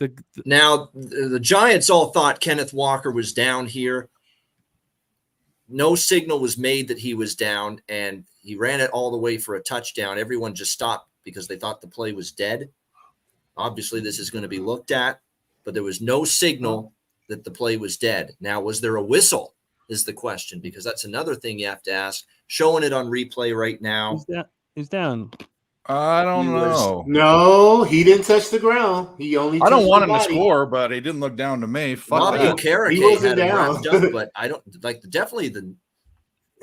Now, the Giants all thought Kenneth Walker was down here. No signal was made that he was down, and he ran it all the way for a touchdown. Everyone just stopped because they thought the play was dead. Obviously, this is going to be looked at, but there was no signal that the play was dead. Now, was there a whistle is the question, because that's another thing you have to ask. Showing it on replay right now. he's down. I don't know. No, he didn't touch the ground. He only. I don't touched want the him to body. score, but he didn't look down to me. Fuck Bobby that. Okereke He wasn't had him down. wrapped up, but I don't like definitely the.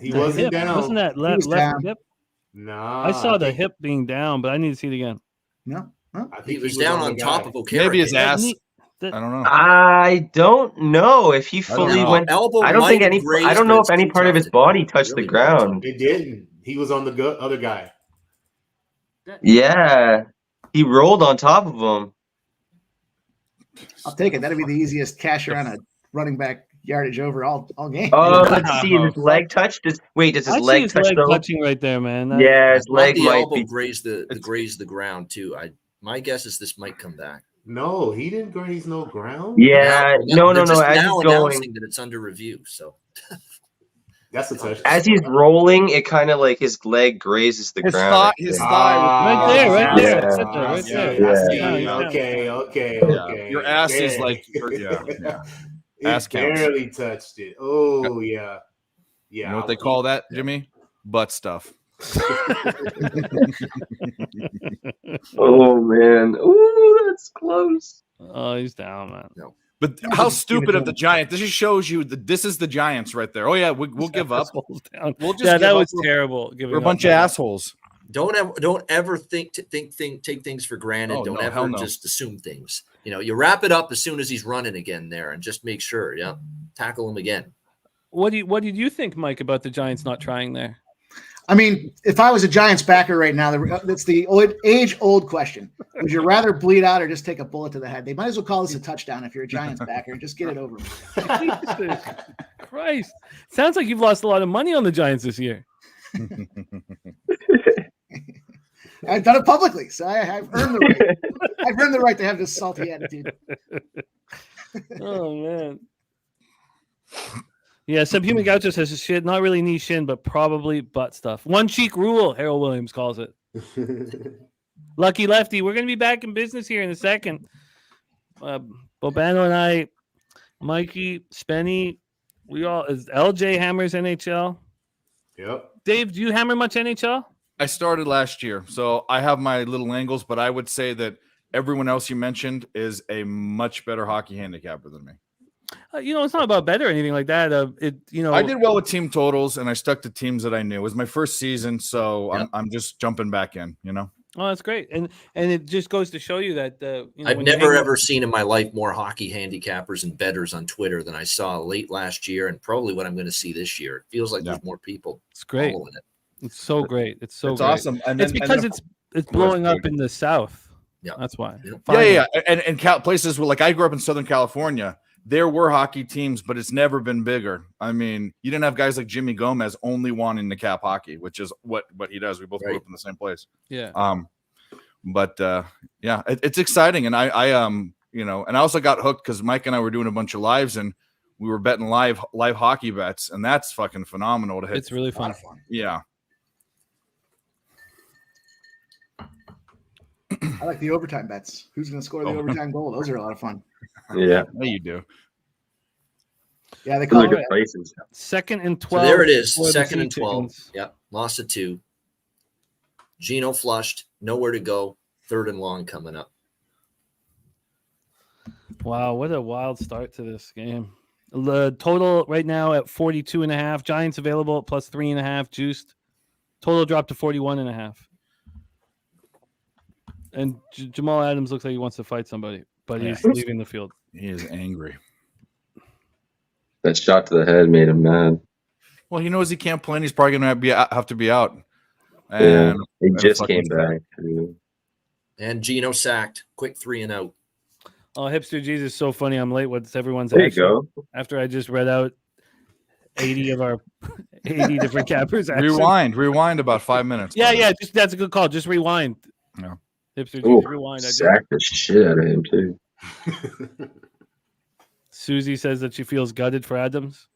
He The wasn't hip. down. Wasn't that He was left down. hip? Nah, I saw the think- hip being down, but I need to see it again. No. Huh? I think He was down on the top guy. of Okereke. Maybe his ass. That- I don't know. I don't know if he fully know. went. Elbow I don't might think have any. grazed, I don't but know it's if any too part of tough his to- body touched the really ground. It didn't. He was on the other guy. Yeah, he rolled on top of him. I'll take it. That'd be the easiest casher on a running back yardage over all game. Oh, let's see. Does his leg touch? Does his I see leg his touch leg though? touching right there, man. Yeah, his Thought leg the might elbow be. grazed the ground too. My guess is this might come back. No, he didn't graze no ground. Yeah, no. They're just As now he's going, announcing that it's under review. So That's a touch. as he's rolling, it kind of like his leg grazes the His ground. thigh. His thigh. Right there, right there, Yeah. right there. Yeah. I see. Yeah, yeah. Okay. Yeah. Your ass is like. Yeah. It Ass counts. barely touched it. Oh yeah. Yeah. You know what they call that, Jimmy? Butt stuff. Oh man, ooh, that's close. Oh, he's down, man. But how stupid of the Giants! This just shows you that this is the Giants right there. Oh yeah, we'll give up. Assholes down. We'll just Yeah, give that up. was terrible. We're a bunch of assholes. don't ever take things for granted. Oh, don't no, ever hell no. just assume things. You wrap it up as soon as he's running again there, and just make sure. Yeah, tackle him again. What did you think, Mike, about the Giants not trying there? I mean, if I was a Giants backer right now, that's the age-old question. Would you rather bleed out or just take a bullet to the head? They might as well call this a touchdown if you're a Giants backer and just get it over with. Jesus Christ. Sounds like you've lost a lot of money on the Giants this year. I've done it publicly, so I've earned the right. I've earned the right to have this salty attitude. Oh, man. Yeah, Subhuman Gaucho says shit, not really knee shin, but probably butt stuff. One cheek rule, Harold Williams calls it. Lucky Lefty, we're going to be back in business here in a second. Bobano and I, Mikey, Spenny, we all, is LJ hammers NHL. Yep. Dave, do you hammer much NHL? I started last year, so I have my little angles, but I would say that everyone else you mentioned is a much better hockey handicapper than me. It's not about better or anything like that. I did well with team totals, and I stuck to teams that I knew. It was my first season, so Yep. I'm just jumping back in. Oh, that's great, and it just goes to show you that I've when you never hang- ever seen in my life more hockey handicappers and bettors on Twitter than I saw late last year, and probably what I'm going to see this year. It feels like there's more people It's great. following it. It's so great. It's so It's great. awesome. And It's then- because and it's blowing up in the South. Yeah. That's why. Yeah. Finally. Yeah. And places where, like, I grew up in Southern California. There were hockey teams, but it's never been bigger. I mean, you didn't have guys like Jimmy Gomez only wanting to cap hockey, which is what he does. We both grew Right. up in the same place. Yeah. But yeah, it's exciting, and I you know, and I also got hooked because Mike and I were doing a bunch of lives, and we were betting live hockey bets, and that's fucking phenomenal to hit. It's really fun. Yeah. I like the overtime bets. Who's going to score the overtime goal? Those are a lot of fun. Yeah, Yeah, you do. Yeah, they those call are good it. places. 2nd and So 12. there it is. for the 2nd and Sea 12. Chickens. Yep. Lost to 2. Gino flushed. Nowhere to go. 3rd and long coming up. Wow, what a wild start to this game. The total right now at 42.5. Giants available at plus 3.5. Juiced. Total dropped to 41.5. And Jamal Adams looks like he wants to fight somebody, but he's leaving the field. He is angry. That shot to the head made him mad. Well, he knows he can't play, and he's probably going to have to be out. Yeah, And he just fucking came back. Too. And Gino sacked. Quick 3 and out. Oh, Hipster Jesus is so funny. I'm late. What's everyone's There you action go. after I just read out 80 of our 80 different cappers. Action. Rewind about 5 minutes. Yeah, yeah. Just that's a good call. Just rewind. Yeah. Hipster Ooh, Jesus, rewind. sacked the shit out of him too. Susie says that she feels gutted for Adams.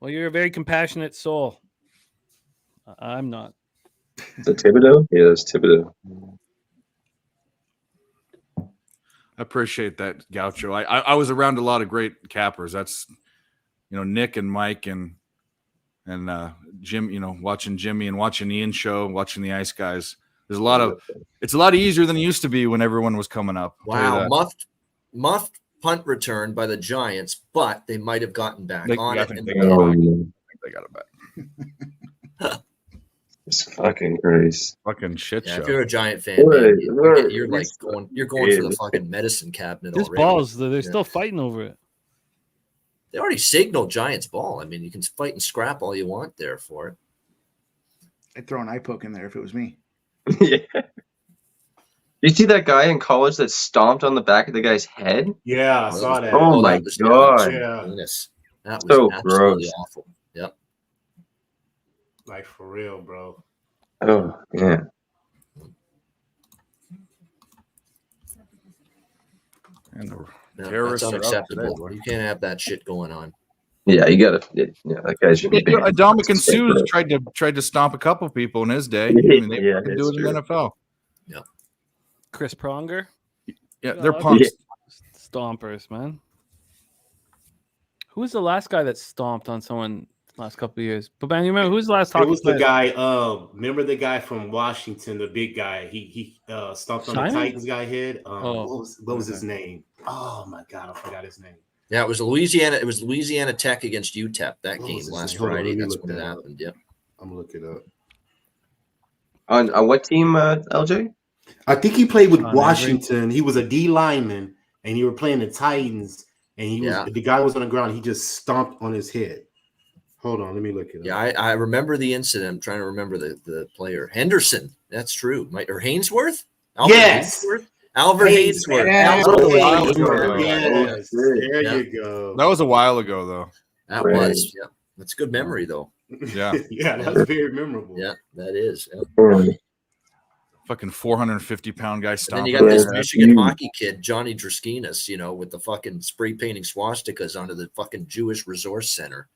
Well, you're a very compassionate soul. I'm not. Is that Thibodeau? Yeah, that's Thibodeau. I appreciate that, Gaucho. I was around a lot of great cappers. That's, you know, Nick and Mike and Jim, you know, watching Jimmy and watching Ian's show, watching the Ice Guys. There's a lot of, it's a lot easier than it used to be when everyone was coming up. Wow. Muffed punt return by the Giants, but they might have gotten back on it. They got it back. It's fucking crazy. Fucking shit show. If you're a Giant fan, What? man, you're like going for the fucking medicine cabinet This already. balls, they're still fighting over it. They already signaled Giants ball. I mean, you can fight and scrap all you want there for it. I'd throw an eye poke in there if it was me. Yeah. You see that guy in college that stomped on the back of the guy's head? Yeah, I saw that. Oh my god. Yeah. That was So absolutely gross. awful. Yep. Like for real, bro. Oh yeah. And the No, that's terrorists are out unacceptable. today, You can't have that shit going on. Yeah, you gotta. Yeah, that guy should be banned. Dominican Suze tried to stomp a couple people in his day. I mean, they Yeah, can it's do it in true. the NFL. Chris Pronger. Yeah, they're punks. Stompers, man. Who was the last guy that stomped on someone last couple of years? But man, you remember who's the last It hockey was the player? guy. Remember the guy from Washington, the big guy. He stomped on Simon? the Titans guy head. Oh, What was his name? Oh my god, I forgot his name. Yeah, it was Louisiana. It was Louisiana Tech against UTEP that What game was his last name? Hold on, Friday. let me That's look when it that up. happened. Yep. I'm gonna look it up. On what team, LJ? I think he played with Con Washington. He was a D lineman, and he were playing the Titans. And he was the guy was on the ground. He just stomped on his head. Hold on, let me look it up. Yeah, I remember the incident. I'm trying to remember the player. Henderson. That's true. Or Hainsworth? Albert Yes. Hainsworth? Albert Hainsworth. Yeah. Albert Hainsworth. Hainsworth. Yes. There Yeah. you go. That was a while ago, though. That Right. was. Yeah. That's good memory, though. Yeah. Yeah, that was very memorable. Yeah, that is. Yeah. Fucking 450-pound guy And then stomping. you got this Yeah. Michigan hockey kid, Johnny Druskinas, with the fucking spray painting swastikas onto the fucking Jewish Resource Center.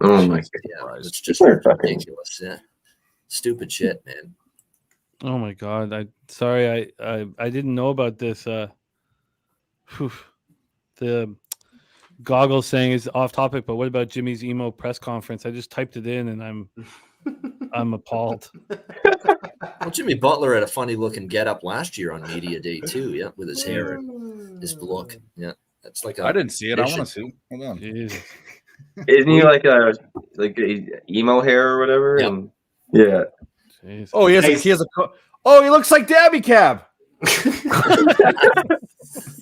Oh my god. Yeah, it's just Poor fucking- ridiculous. Yeah, stupid shit, man. Oh my god! I didn't know about this. The goggles saying is off topic, but what about Jimmy's emo press conference? I just typed it in and I'm appalled. Well, Jimmy Butler had a funny looking get up last year on Media Day too. Yeah, with his hair and his look. Yeah, that's like I didn't see it. I mission. want to see. Hold on. Jesus. Isn't he like a emo hair or whatever? Yep. And yeah. Jeez. Oh, he has a. Oh, he looks like Dabby Cab.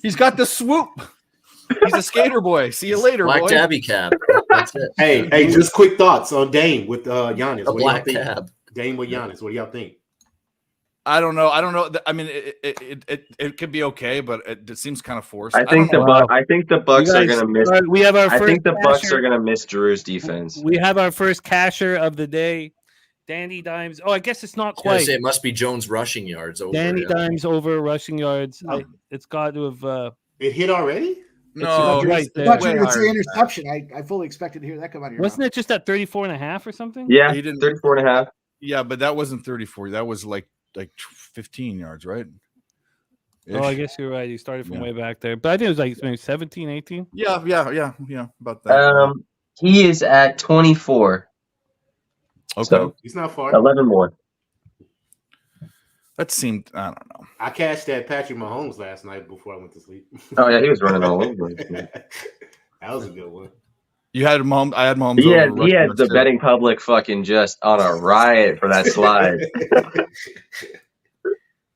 He's got the swoop. He's a skater boy. See you later, Black boy. Tabby cab. That's it. Hey, just quick thoughts on Dame with Giannis. A What do y'all black think? cab. Dame with Giannis. What do y'all think? I don't know. I mean, it could be okay, but it seems kind of forced. I think the Bucks are gonna miss. We have our I first think the Bucks casher. are gonna miss Drew's defense. We have our first casher of the day. Danny Dimes. Oh, I guess it's not I was gonna quite. say it must be Jones rushing yards over. Danny yeah. Dimes over rushing yards. No. It's got to have. It hit already? No, right it's I thought you way were going to higher say than that. interception. I fully expected to hear that come out of your Wasn't mouth. it just at 34.5 or something? Yeah, He didn't- 34 and a half. Yeah, but that wasn't 34. That was like 15 yards, right? Oh, I Ish. guess you're right. He started from Yeah. way back there. But I think it was like maybe 17, 18. Yeah, about that. He is at 24. Okay, So He's not far. 11 more. that seemed. I don't know. I cashed that Patrick Mahomes last night before I went to sleep. Oh yeah, he was running all over. That was a good one. You had Mahomes. I had Mahomes. He over had rushing yards, the too. betting public fucking just on a riot for that slide.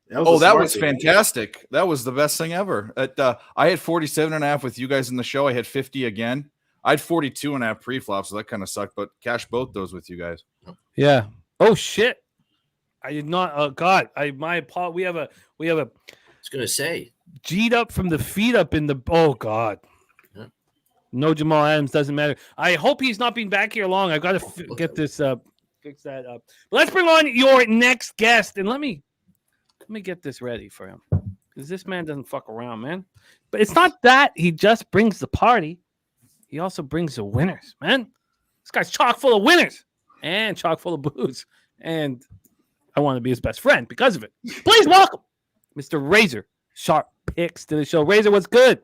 That was fantastic. That was the best thing ever. I had 47.5 with you guys in the show. I had 50 again. I had 42.5 pre-flop, so that kind of sucked. But cashed both those with you guys. Yeah. Oh shit. I did not. Oh God. We have a I was gonna say. G'd up from the feet up in the. Oh God. Yeah. No Jamal Adams doesn't matter. I hope he's not been back here long. I've got to get this fix that up. But let's bring on your next guest, and let me get this ready for him, because this man doesn't fuck around, man. But it's not that he just brings the party; he also brings the winners, man. This guy's chock full of winners and chock full of booze, and I want to be his best friend because of it. Please welcome Mr. Razor Sharp Picks to the show. Razor, what's good?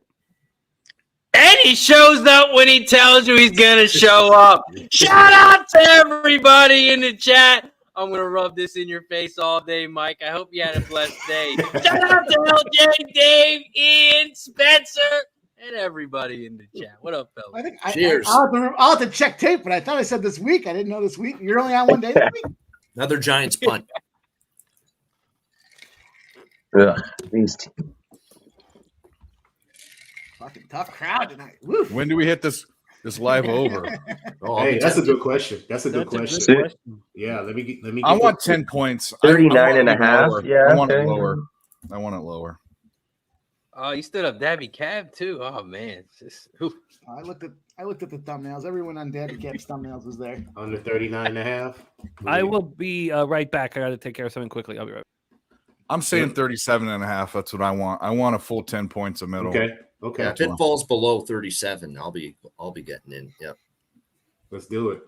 And he shows up when he tells you he's going to show up. Shout out to everybody in the chat. I'm going to rub this in your face all day, Mike. I hope you had a blessed day. Shout out to LJ, Dave, Ian, Spencer, and everybody in the chat. What up, fellas? I think Cheers. I'll have to check tape, but I thought I said this week. I didn't know this week. You're only on one day this week? Another Giants punt. Ugh, these teams. Fucking tough crowd tonight. Woo. When do we hit this live over? Oh, I'll Hey, be that's a tempted. good question. That's a good question. good question. Yeah, let me. I get want the- 10 points. 39 and a half. Lower. Yeah, I want it okay. lower. I want it lower. Oh, you stood up Dabby Cab, too. Oh, man. It's just, oof. I looked at the thumbnails. Everyone on Daddy Cat's thumbnails was there. Under 39.5. I will be right back. I got to take care of something quickly. I'll be right back. I'm saying 37.5. That's what I want. I want a full 10 points a middle. Okay. Okay. Yeah, if it falls below 37, I'll be getting in. Yep. Let's do it.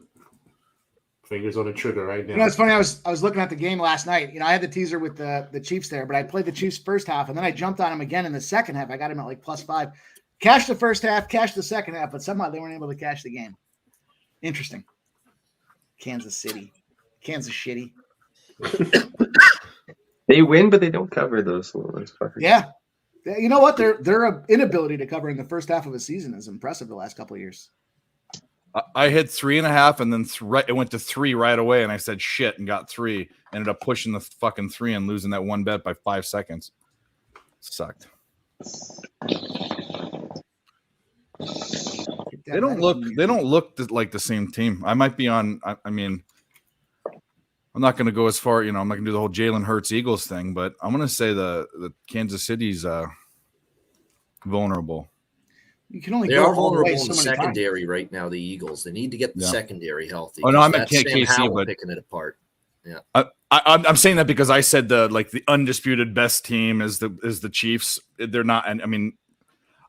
Fingers on the trigger right now. You know, it's funny. I was looking at the game last night. You know, I had the teaser with the Chiefs there, but I played the Chiefs first half, and then I jumped on him again in the second half. I got him at like +5. Cashed the first half, cashed the second half, but somehow they weren't able to cash the game. Interesting. Kansas City, Kansas Shitty. They win, but they don't cover those fuckers. Yeah. You know what? Their inability to cover in the first half of a season is impressive the last couple of years. I hit 3.5, and then it went to 3 right away, and I said shit and got 3. Ended up pushing the fucking 3 and losing that one bet by 5 seconds. Sucked. They don't look like the same team. I might be on. I mean, I'm not going to go as far. You know, I'm not going to do the whole Jalen Hurts Eagles thing, but I'm going to say the Kansas City's vulnerable. You can only They go are all the way vulnerable in the so many times. secondary right now, the Eagles. They need to get the secondary healthy. Oh, no, I'm That's at Sam KC, Howell but- picking it apart. I'm saying that because I said the undisputed best team is the Chiefs. They're not, and I mean,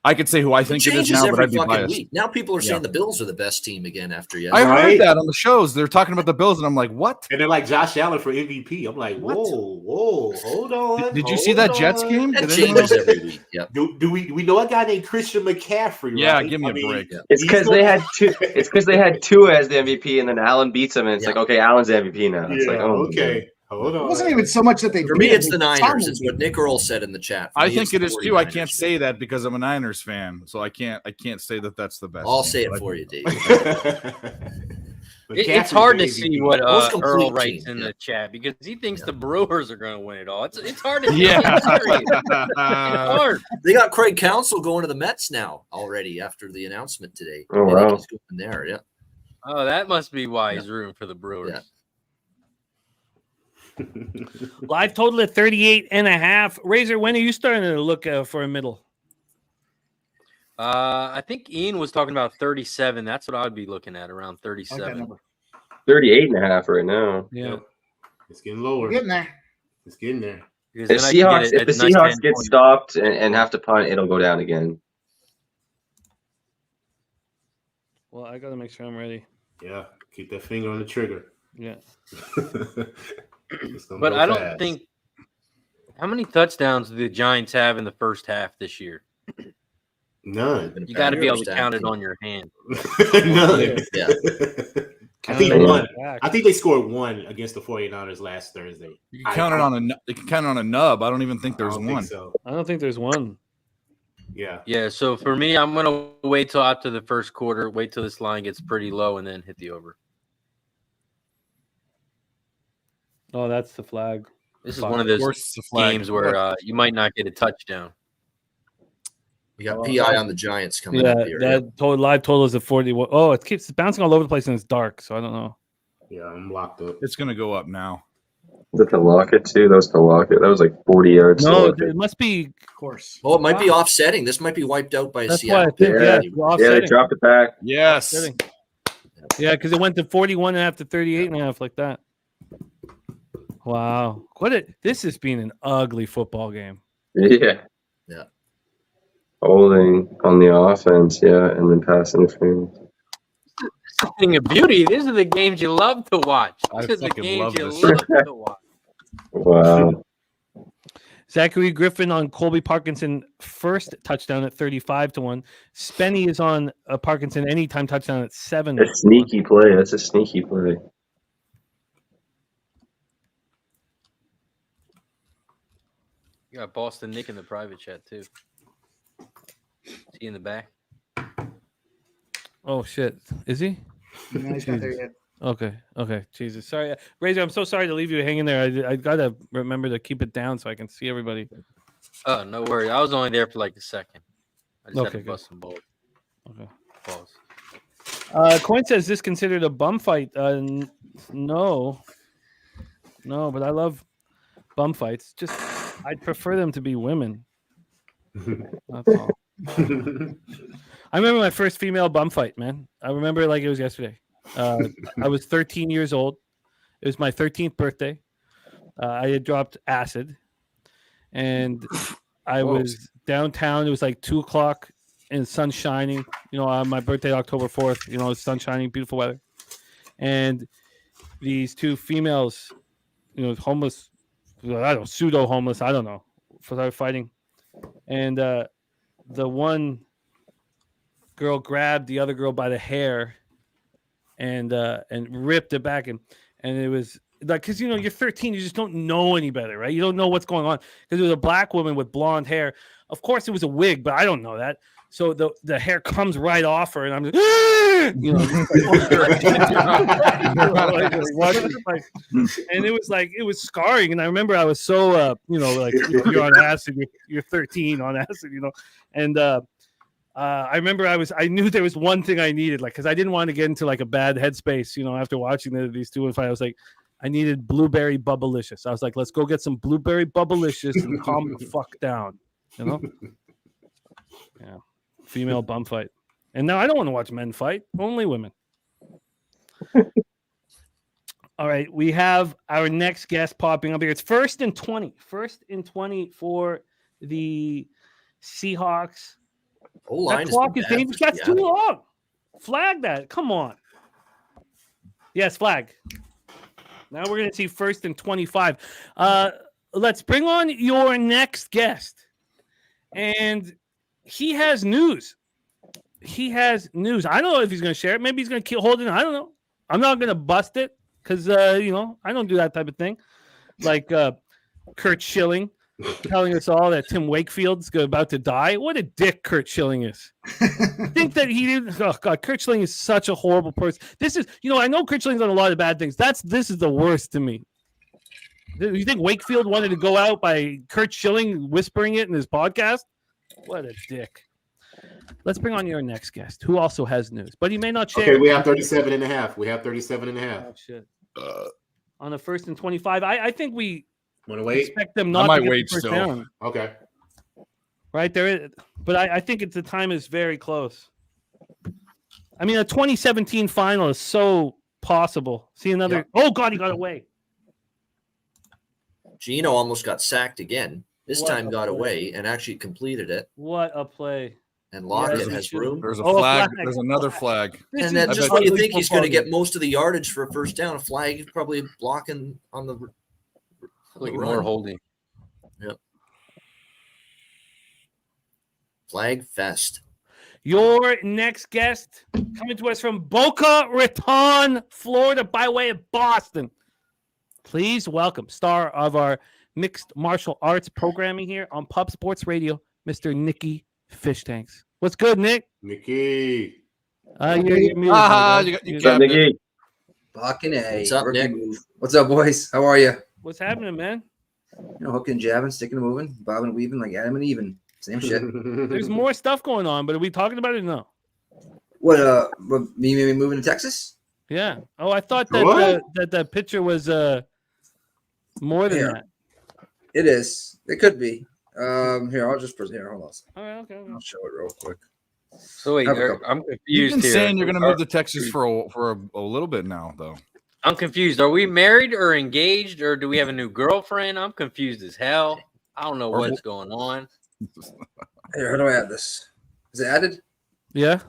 I could say who I think it is changes now, but every I'd be fucking biased. week. Now people are saying Yeah. the Bills are the best team again after I yesterday. heard that on the shows. They're talking about the Bills, and I'm like, what? And they're like Josh Allen for MVP. I'm like, whoa, hold on. Did you see that Jets game? That Did anyone changes else- every week. Yep. Do we know a guy named Christian McCaffrey? Yeah, right? give me I a mean, break. It's he's because going- they had two. It's because they had Tua as the MVP, and then Allen beats him, and it's Yeah. like, okay, Allen's the MVP now. It's Yeah, like, oh, okay. Hold on. It wasn't even so much that they For me, beat it's him, the they Niners. found It's them. what Nick Earl said in the chat. For I me, think it's it the is too. I 49ers. can't say that because I'm a Niners fan, so I can't say that that's the best. I'll team, say it but I for you, Dave. It's hard to see what Most complete Earl team, writes in yeah. the chat because he thinks Yeah. the Brewers are going to win it all. It's hard to see. Yeah. It's hard. They got Craig Counsell going to the Mets now already after the announcement today. Oh, I think wow. he's going there. Yeah. Oh, that must be why he's rooting for the Brewers. Yeah. Live total at 38.5. Razor, when are you starting to look for a middle? I think Ian was talking about 37. That's what I would be looking at, around I like that 37. number. 38.5 right now. Yeah. Yep. It's getting lower. Getting there. It's getting there. Because If then I can Seahawks, get if the a nice Seahawks 10 get points. stopped and have to punt, it'll go down again. Well, I got to make sure I'm ready. Yeah. Keep that finger on the trigger. Yeah. It's gonna But go I don't fast. think. How many touchdowns do the Giants have in the first half this year? None. You got to be able to count it on your hand. None. Yeah. I think Count it one. back. I think they scored one against the 49ers last Thursday. You can count it on a. You can count it on a nub. I don't even think I there's don't one. think so. I don't think there's one. Yeah. Yeah, so for me, I'm gonna wait till after the first quarter, wait till this line gets pretty low, and then hit the over. Oh, that's the flag. This is one of Of those course, it's a flag. games where you might not get a touchdown. We got PI on the Giants coming Yeah, up here. that live total is at 41. Oh, it keeps bouncing all over the place and it's dark, so I don't know. Yeah, I'm locked up. It's gonna go up now. Is it to lock it too? That was to lock it. That was like 40 yards. to No, lock it. it must be. Of course. Oh, it might be offsetting. This might be wiped out by a That's why I Seattle. think. Yeah. Yeah, Yeah, they offsetting. dropped it back. Yes. Offsetting. Yeah, because it went to 41.5 to 38.5 like that. Wow, this has been an ugly football game. Yeah. Yeah. Holding on the offense, yeah, and then pass interference. It's a thing of beauty. These are the games you love to watch. I These are the fucking games love you this. love to watch. Wow. Zachary Griffin on Colby Parkinson first touchdown at 35-1. Spenny is on Parkinson anytime touchdown at 7. A sneaky play. That's a sneaky play. You got Boston Nick in the private chat too. Is he in the back? Oh shit, is he? No, he's not there yet. Okay. Jesus, sorry, Razor. I'm so sorry to leave you hanging there. I gotta remember to keep it down so I can see everybody. Oh, no worries. I was only there for like a second. I just had Okay, to good. bust some balls. Okay. Balls. Coin says this considered a bum fight. No, but I love bum fights. Just I'd prefer them to be women. That's all. I remember my first female bum fight, man. I remember it like it was yesterday. I was 13 years old. It was my 13th birthday. I had dropped acid, and I was downtown. It was like 2:00 and sun shining. You know, on my birthday, October 4th. You know, it's sun shining, beautiful weather. And these two females, you know, homeless, I don't know, pseudo homeless, I don't know, started fighting. And the one girl grabbed the other girl by the hair and ripped it back, and it was like, because you know you're 13, you just don't know any better, right? You don't know what's going on, because it was a black woman with blonde hair. Of course it was a wig, but I don't know that. So the hair comes right off her, and I'm just, you know, and it was scarring. And I remember I was so, you know, like if you're on acid, you're 13 on acid, you know, and I remember I knew there was one thing I needed, like, because I didn't want to get into like a bad headspace, you know, after watching these two and fight. I was like, I needed blueberry bubblicious. I was like, let's go get some blueberry bubblicious and calm the fuck down, you know. Yeah. Female bum fight. And now I don't want to watch men fight, only women. All right, we have our next guest popping up here. It's 1st and 20. 1st and 20 for the Seahawks. That clock is dangerous. That's too long. Flag that. Come on. Yes, flag. Now we're going to see 1st and 25. Let's bring on your next guest. And he has news. I don't know if he's going to share it. Maybe he's going to hold it. I don't know. I'm not going to bust it because, you know, I don't do that type of thing. Like Kurt Schilling telling us all that Tim Wakefield's about to die. What a dick Kurt Schilling is. I think that he didn't. Oh, God, Kurt Schilling is such a horrible person. This is, you know, I know Kurt Schilling's done a lot of bad things. This is the worst to me. You think Wakefield wanted to go out by Kurt Schilling whispering it in his podcast? What a dick. Let's bring on your next guest, who also has news, but he may not share. Okay, we have 37 and a half. Oh, shit. On the 1st and 25, I think we want to wait. Expect them not to get the first down. Okay. Right there, but I think the time is very close. I mean, a 2017 final is so possible. See another. Yep. Oh God, he got away. Gino almost got sacked again. This What time a got play. away and actually completed it. What a play! And Lockett he has should've- room. There's a Oh, a flag. flag. There's another flag. This And is then I just bet- when you ugly think he's going to football. get most of the yardage for a first down, a flag is probably blocking on the Like run. more holding. Flag fest. Your next guest coming to us from Boca Raton, Florida, by way of Boston. Please welcome star of our mixed martial arts programming here on Pub Sports Radio, Mr. Nicky Fishtanks. What's good, Nick? Mickey. You're muted, my Ah, guy. you You're- got Nicky. Fucking A. What's up, Rookie Nick? move. What's up, boys? How are you? What's happening, man? You know, hooking, jabbing, sticking, and moving, bobbing, and weaving like Adam and Even. Same shit. There's more stuff going on, but are we talking about it? No. What, me maybe moving to Texas? Yeah. Oh, I thought that What? that picture was more than Here. that. It is. It could be. Here, I'll just present. Here, hold on. All right, okay. I'll show it real quick. So wait, Have a couple. I'm You've confused been here. saying you're going to move to Texas for a little bit now, though. I'm confused. Are we married or engaged, or do we have a new girlfriend? I'm confused as hell. I don't know what's going on. Here, how do I add this? Is it added? Yeah.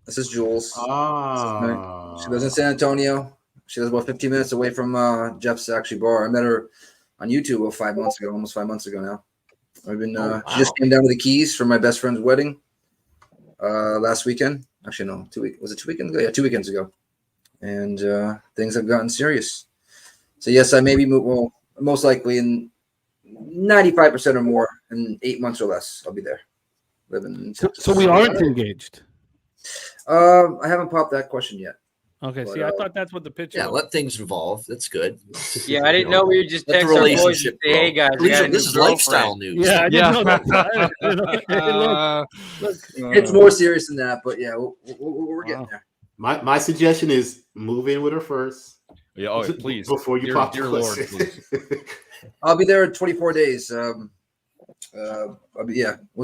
This is Jules. Ah. She lives in San Antonio. She lives about 15 minutes away from Jeff's actually bar. I met her on YouTube about 5 months ago, almost 5 months ago now. I've been. Oh, wow. She just came down to the Keys for my best friend's wedding last weekend. Actually, no, 2 weeks. Was it 2 weekends ago? Yeah, 2 weekends ago. And things have gotten serious. So yes, I may be well, most likely in 95% or more in 8 months or less. I'll be there, living. In Texas. So we aren't engaged. I haven't popped that question yet. Okay. But, See, I thought that's what the picture. Yeah, was. let things evolve. That's good. Yeah, I didn't know we would just Let the text our boys and relationship say, "Hey grow. guys, we got a new This is girlfriend." lifestyle news. Yeah, I didn't Yeah. know that. Hey, look, It's more serious than that, but yeah, we're getting Wow. there. My suggestion is move in with her first. Yeah, oh, please. Before you Dear- pop the dear Lord, question. please. I'll be there in 24 days. Was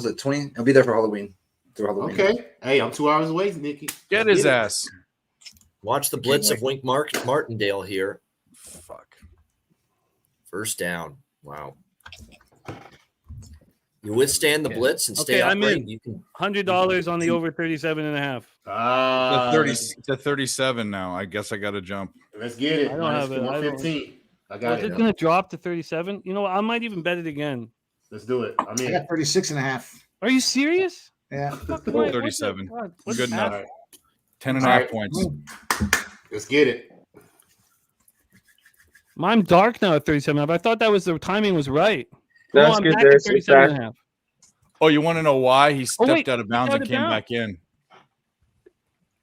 it 20? I'll be there for Halloween. Through Halloween. Okay. Hey, I'm 2 hours away, Nikki. Get his ass. Watch the blitz of Wink Martindale here. Fuck. First down. Wow. You withstand the blitz and Okay, stay I'm upright. in. You can. $100 on the over 37.5. Ah, 37 now. I guess I got to jump. Let's get it. I don't have it. I don't- 115. I got Is it. it going to drop to 37? You know what? I might even bet it again. Let's do it. I'm I in. got 36.5. Are you serious? Yeah. Fuck, what the- 37. God, what's Good enough. happening? 10 and a All half right. points. Let's get it. I'm dark now at 37.5. I thought that was the timing was right. No, No, it's I'm good back there. at It's 37.5. Oh, you want to know why he stepped wait, out of bounds out and of came bounds. back in?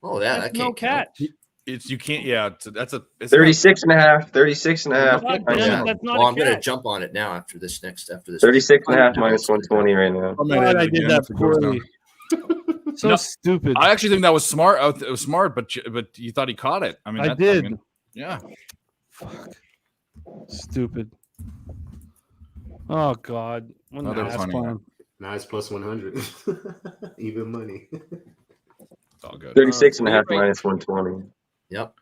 Oh, yeah, That's that no can't count. catch. It's you can't. Yeah, it's 36 and a half. 36 and a half. God Right damn now. it, that's not Well, a I'm going to catch. jump on it now after this next. 36 and a half minus 120 right now. I'm God, I did that poorly. So No, stupid. I actually think that was smart. It was smart, but you thought he caught it. I mean, I did. yeah. Fuck. Stupid. Oh God. What an Another ass funny clown. Now it's plus 100. Even money. It's all good. 36 and a half minus 120. Yep.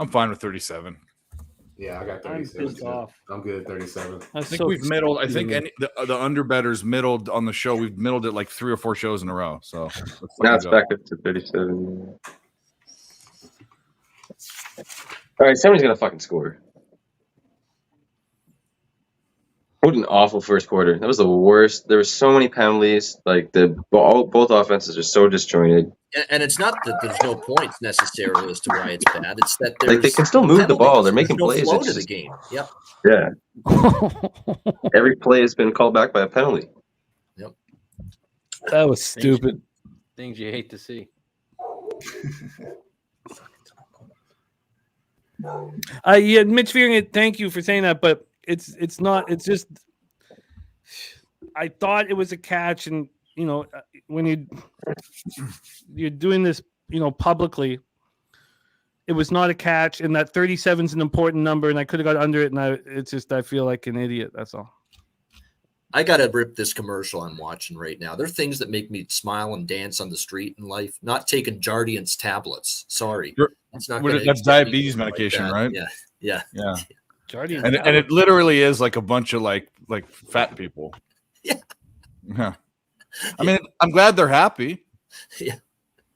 I'm fine with 37. Yeah, I got I'm 37. pissed too. off. I'm good. 37. That's I think so we've middled. I think stupid. the under betters middled on the show. We've middled it like 3 or 4 shows in a row. So let's Now fucking it's go. back up to 37. All right, somebody's going to fucking score. What an awful first quarter. That was the worst. There were so many penalties. Like both offenses are so disjointed. And it's not that there's no points necessarily as to why it's bad. It's that Like, they there's can still move the ball. penalties. They're making There's no plays. flow It's to the just- game. Yep. Yeah, every play has been called back by a penalty. That was stupid. Things you hate to see. Yeah, Mitch Fearing, thank you for saying that, but it's not. It's just I thought it was a catch, and you know when you're doing this, you know, publicly, it was not a catch, and that 37 is an important number, and I could have got under it, and I feel like an idiot. That's all. I got to rip this commercial I'm watching right now. There are things that make me smile and dance on the street in life. Not taking Jardiance tablets. Sorry. That's diabetes medication, like right? Yeah. Jardiance And it literally is like a bunch of like fat people. Yeah. Yeah. I mean, I'm glad they're happy. Yeah.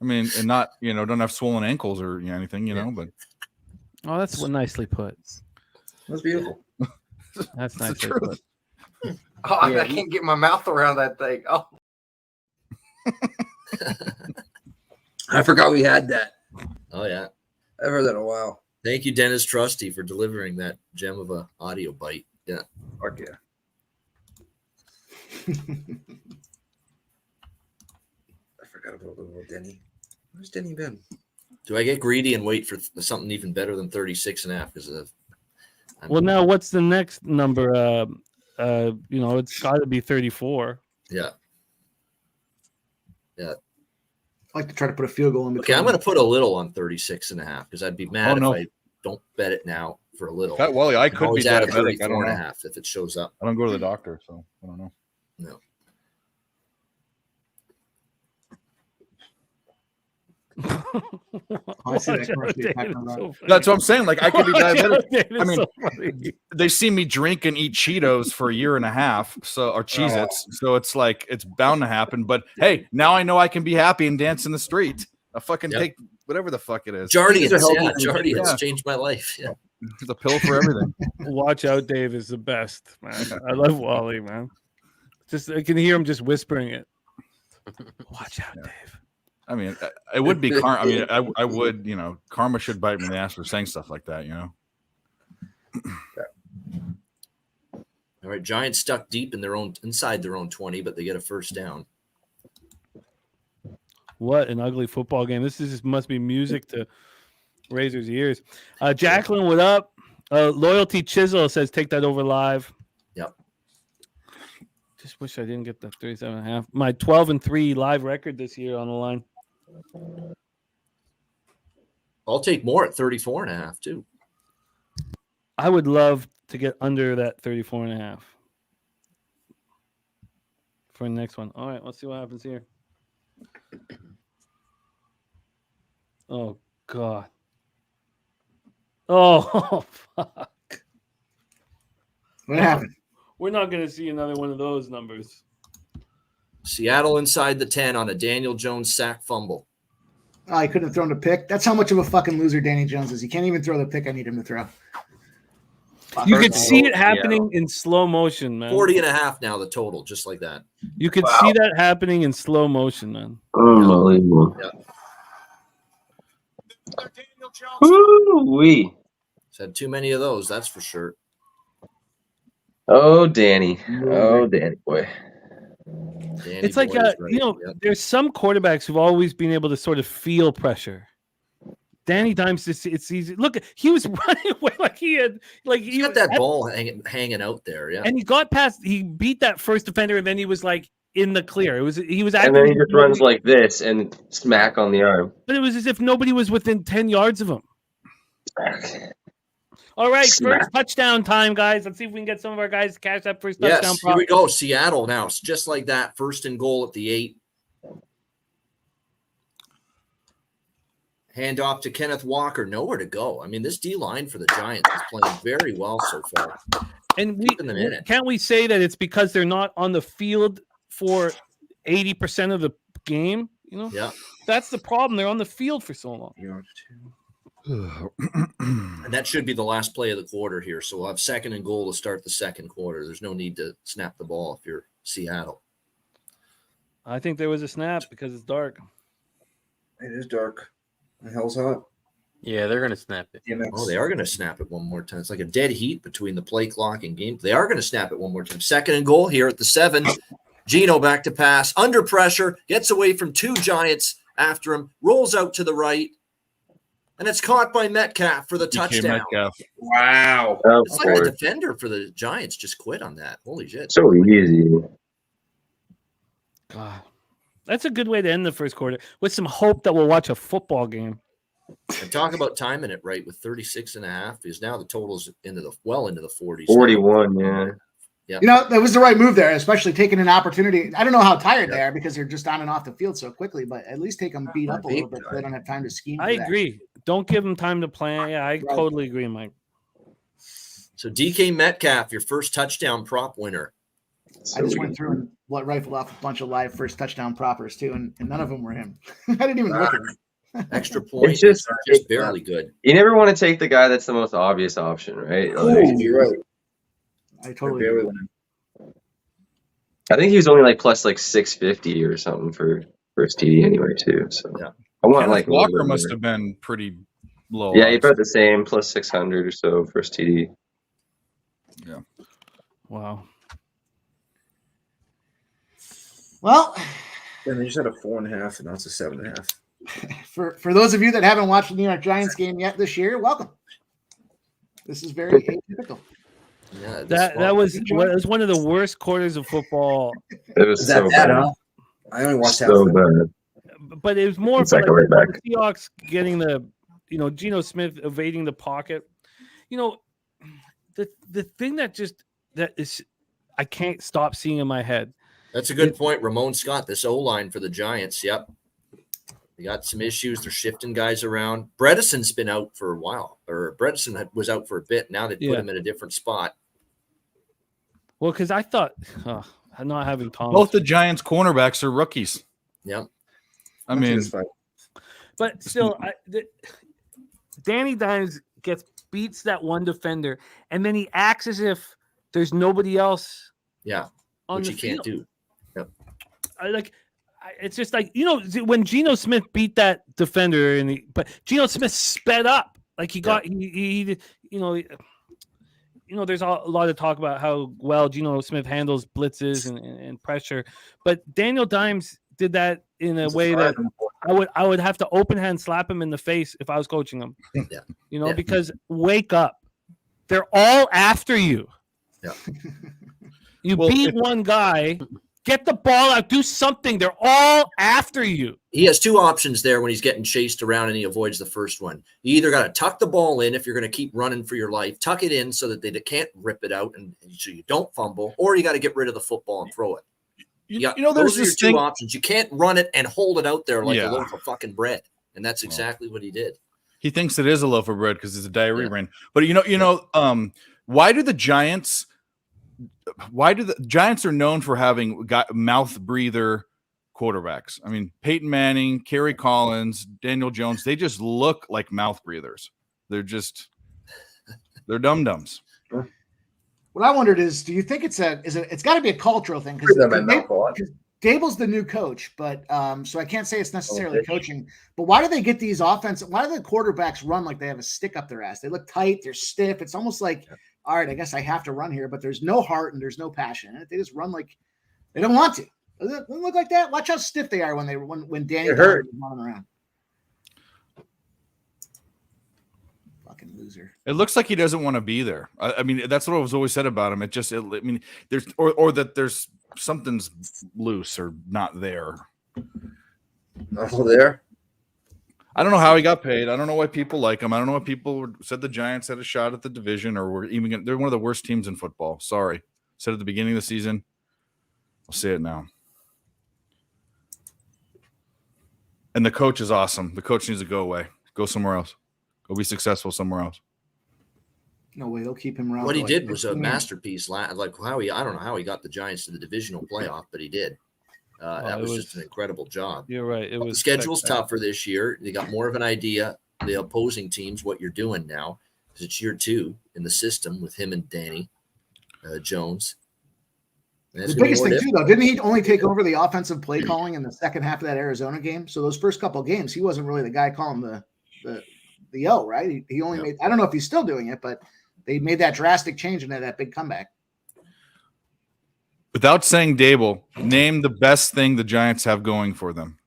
I mean, and not, don't have swollen ankles or anything, but. Oh, that's nicely put. That's beautiful. That's the nicely truth. put. Oh, I can't get my mouth around that thing. Oh, I forgot we had that. Oh, yeah. I've heard that in a while. Thank you, Dennis Trusty, for delivering that gem of a audio bite. Yeah. Fuck yeah. I forgot about little Denny. Where's Denny been? Do I get greedy and wait for something even better than 36.5? Because Well, now what's the next number? It's got to be 34. Yeah. I like to try to put a field goal in between. Okay, I'm going to put a little on 36.5 because I'd be mad if I don't bet it now for a little. Wally, I could be add a diabetic. I don't know. 34.5 if it shows up. I don't go to the doctor, so I don't know. No. I see that commercial you're talking about. That's what I'm saying. Like, I could be diabetic. I mean, so funny. they see me drink and eat Cheetos for a year and a half, or Cheez-Its, so it's like it's bound to happen. But hey, now I know I can be happy and dance in the street. I fucking take whatever the fuck it is. Jardiance changed my life. Yeah, the pill for everything. Watch out, Dave is the best, man. I love Wally, man. Just I can hear him just whispering it. Watch out, Dave. I mean, it would be karma. I mean, I would, karma should bite me in the ass for saying stuff like that, All right, Giants stuck deep in inside their own 20, but they get a first down. What an ugly football game! This must be music to Razor's ears. Jacqueline, what up? Loyalty Chisel says, "Take that over live." Yep. Just wish I didn't get the 37.5. My 12-3 live record this year on the line. I'll take more at 34.5 too. I would love to get under that 34.5 for the next one. All right, let's see what happens here. Oh God. Oh fuck. What happened? We're not going to see another one of those numbers. Seattle inside the 10 on a Daniel Jones sack fumble. Oh, he couldn't have thrown the pick. That's how much of a fucking loser Danny Jones is. He can't even throw the pick I need him to throw. You could see it happening in slow motion, man. 40.5 now the total, just like that. You could see that happening in slow motion, man. Unbelievable. Yeah. Woo-wee. Had too many of those, that's for sure. Oh, Danny. Oh, Danny boy. Danny It's like, Boy is right. There's some quarterbacks who've always been able to sort of feel pressure. Danny Dimes, it's easy. Look, he was running away like he had, like He got that ball hanging out there, yeah. and he got past. He beat that first defender, and then he was like in the clear. He was, And then he just runs like this and smack on the arm. but it was as if nobody was within 10 yards of him. All right, first touchdown time, guys. Let's see if we can get some of our guys to catch that first touchdown. Yes, here we go. Seattle now. It's just like that. First and goal at the 8. Hand off to Kenneth Walker. Nowhere to go. I mean, this D line for the Giants is playing very well so far. And Keeping them in it. can't we say that it's because they're not on the field for 80% of the game? Yeah. That's the problem. They're on the field for so long. And that should be the last play of the quarter here. So we'll have second and goal to start the second quarter. There's no need to snap the ball if you're Seattle. I think there was a snap because it's dark. It is dark. The hell's hot. Yeah, they're going to snap it. Oh, they are going to snap it one more time. It's like a dead heat between the play clock and game. They are going to snap it one more time. Second and goal here at the 7. Gino back to pass. Under pressure. Gets away from 2 Giants after him. Rolls out to the right. And it's caught by Metcalf for the touchdown. Wow. It's like a defender for the Giants just quit on that. Holy shit. So easy. God. That's a good way to end the first quarter with some hope that we'll watch a football game. And talk about timing it right with 36.5 because now the total's into the 40s. 41, yeah. Yeah. You know, that was the right move there, especially taking an opportunity. I don't know how tired they are because they're just on and off the field so quickly, but at least take them beat up a little bit so they don't have time to scheme. I agree. Don't give them time to plan. Yeah, I totally agree, Mike. So DK Metcalf, your first touchdown prop winner. I just went through and rifled off a bunch of live first touchdown proppers too, and none of them were him. I didn't even look at them. Extra point. It's just barely good. You never want to take the guy that's the most obvious option, right? You're right. I totally agree. I think he was only like plus like 650 or something for first TD anyway too. So I want Kenneth like Walker must have been pretty low. Yeah, he put the same plus 600 or so first TD. Yeah. Wow. Well, and they just had a 4.5, and now it's a 7.5. For those of you that haven't watched the New York Giants game yet this year, welcome. This is very atypical. Yeah, that was one of the worst quarters of football. It was so bad. Huh? I only watched so bad. But it was more for like the Seahawks getting Geno Smith evading the pocket. You know, the thing that is I can't stop seeing in my head. That's a good point, Ramon Scott. This O-line for the Giants. Yep. They got some issues. They're shifting guys around. Bredesen's been out for a while, or Bredesen was out for a bit. Now they put him in a different spot. Well, because I thought not having Thomas. Both the Giants cornerbacks are rookies. Yep. I mean, but still, Danny Dimes beats that one defender, and then he acts as if there's nobody else. Yeah, which he can't do. Yep. It's just like, when Geno Smith beat that defender, but Geno Smith sped up, like he got there's a lot of talk about how well Geno Smith handles blitzes and pressure, but Daniel Dimes did that in a way that I would have to open hand slap him in the face if I was coaching him. Yeah. Because wake up, they're all after you. Yeah. You beat one guy. Get the ball out. Do something. They're all after you. He has two options there when he's getting chased around and he avoids the first one. You either got to tuck the ball in if you're going to keep running for your life, tuck it in so that they can't rip it out and so you don't fumble, or you got to get rid of the football and throw it. Those are your two options. You can't run it and hold it out there like a loaf of fucking bread. And that's exactly what he did. He thinks it is a loaf of bread because it's a diarrhea rain. But why do the Giants are known for having mouth breather quarterbacks? I mean, Peyton Manning, Kerry Collins, Daniel Jones, they just look like mouth breathers. They're dum-dums. What I wondered is, do you think it's got to be a cultural thing? Because Dable's the new coach, but so I can't say it's necessarily coaching. But why do they get these offensive? Why do the quarterbacks run like they have a stick up their ass? They look tight, they're stiff. It's almost like, all right, I guess I have to run here, but there's no heart and there's no passion in it. They just run like they don't want to. Doesn't it look like that? Watch how stiff they are when Danny is running around. Fucking loser. It looks like he doesn't want to be there. I mean, that's what was always said about him. There's something's loose or not there. Not there. I don't know how he got paid. I don't know why people like him. I don't know why people said the Giants had a shot at the division or were even they're one of the worst teams in football. Sorry. Said at the beginning of the season. I'll say it now. And the coach is awesome. The coach needs to go away. Go somewhere else. Go be successful somewhere else. No way, they'll keep him around. What he did was a masterpiece. I don't know how he got the Giants to the divisional playoff, but he did. That was just an incredible job. You're right. The schedule's tougher this year. They got more of an idea, the opposing teams, what you're doing now, because it's year 2 in the system with him and Danny Jones. The biggest thing too, though, didn't he only take over the offensive play calling in the second half of that Arizona game? So those first couple of games, he wasn't really the guy calling the O, right? He only made. I don't know if he's still doing it, but they made that drastic change and that big comeback. Without saying Dable, name the best thing the Giants have going for them.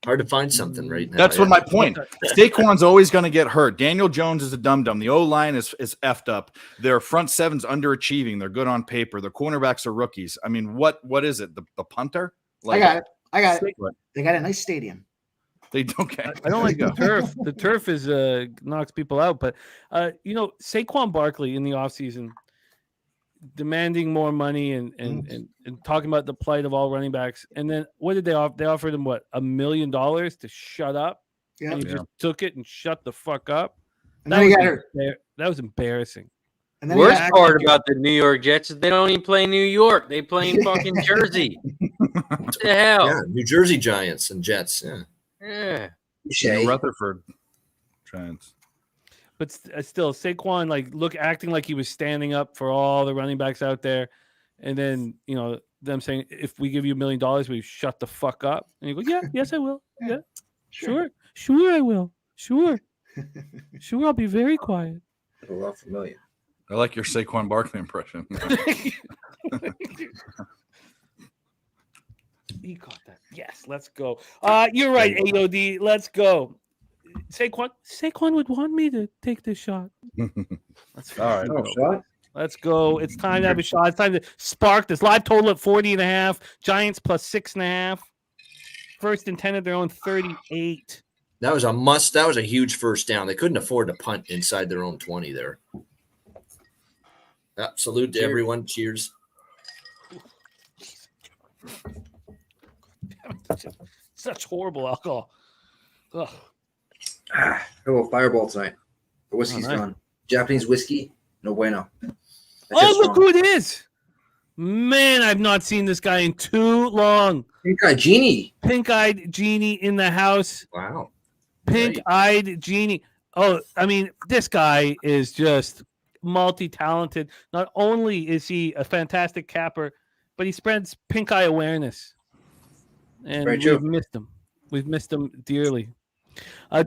Hard to find something right now. That's what my point. Saquon's always going to get hurt. Daniel Jones is a dum-dum. The O-line is effed up. Their front seven's underachieving. They're good on paper. Their cornerbacks are rookies. I mean, what is it? The punter? I got it. They got a nice stadium. They don't get. I don't like the turf. The turf is knocks people out. But Saquon Barkley in the offseason, demanding more money and talking about the plight of all running backs. And then what did they offer? They offered him what, $1 million to shut up, and he just took it and shut the fuck up. And then he got hurt. That was embarrassing. And then Worst part about the New York Jets is they don't even play New York. They play in fucking Jersey. What the hell? Yeah, New Jersey Giants and Jets. Yeah. New Rutherford Giants. But still, Saquon acting like he was standing up for all the running backs out there, and then them saying, "If we give you $1 million, will you shut the fuck up?" And you go, "Yeah, yes, I will. Yeah, sure, I will. Sure, I'll be very quiet." Familiar. I like your Saquon Barkley impression. You caught that. Yes, let's go. You're right, AOD. Let's go. Saquon would want me to take this shot. That's all right. Shot. Let's go. It's time to have a shot. It's time to spark this live total at 40.5. Giants plus 6.5. First and 10 of their own 38. That was a must. That was a huge first down. They couldn't afford to punt inside their own 20 there. Salute to everyone. Cheers. Such horrible alcohol. Ugh. Oh, Fireball tonight. The whiskey's gone. Japanese whiskey, no bueno. Look who it is. Man, I've not seen this guy in too long. Pink-eyed Genie. Pink-eyed Genie in the house. Wow. Pink-eyed Genie. Oh, I mean, this guy is just multi-talented. Not only is he a fantastic capper, but he spreads pink eye awareness. And we've missed him. We've missed him dearly.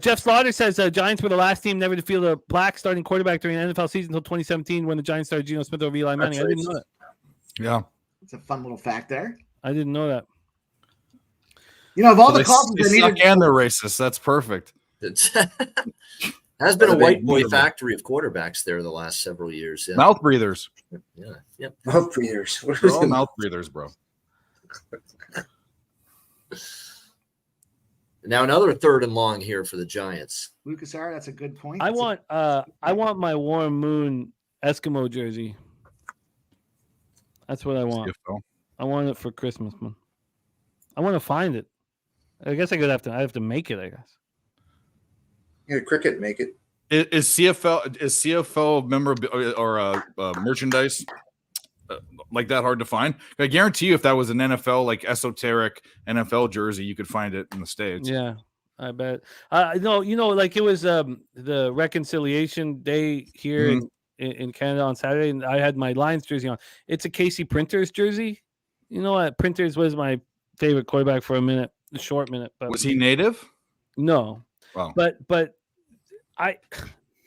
Jeff Slaughter says Giants were the last team never to field a black starting quarterback during the NFL season until 2017 when the Giants started Geno Smith over Eli Manning. I didn't know that. Yeah. It's a fun little fact there. I didn't know that. Of all the calls they suck and they're racist. That's perfect. It has been a white boy factory of quarterbacks there the last several years. Yeah. Mouth breathers. Yeah. Yep. Mouth breathers. They're all mouth breathers, bro. Now another third and long here for the Giants. Lucas R, that's a good point. I want my Warren Moon Eskimo jersey. That's what I want. I want it for Christmas, man. I want to find it. I guess I have to make it, I guess. Yeah, Cricket make it. Is CFL memorabilia or merchandise like that hard to find? I guarantee you, if that was an NFL like esoteric NFL jersey, you could find it in the States. Yeah, I bet. No, like it was the reconciliation day here in Canada on Saturday, and I had my Lions jersey on. It's a Casey Printers jersey. Printers was my favorite quarterback for a short minute. But was he native? No. Wow. But I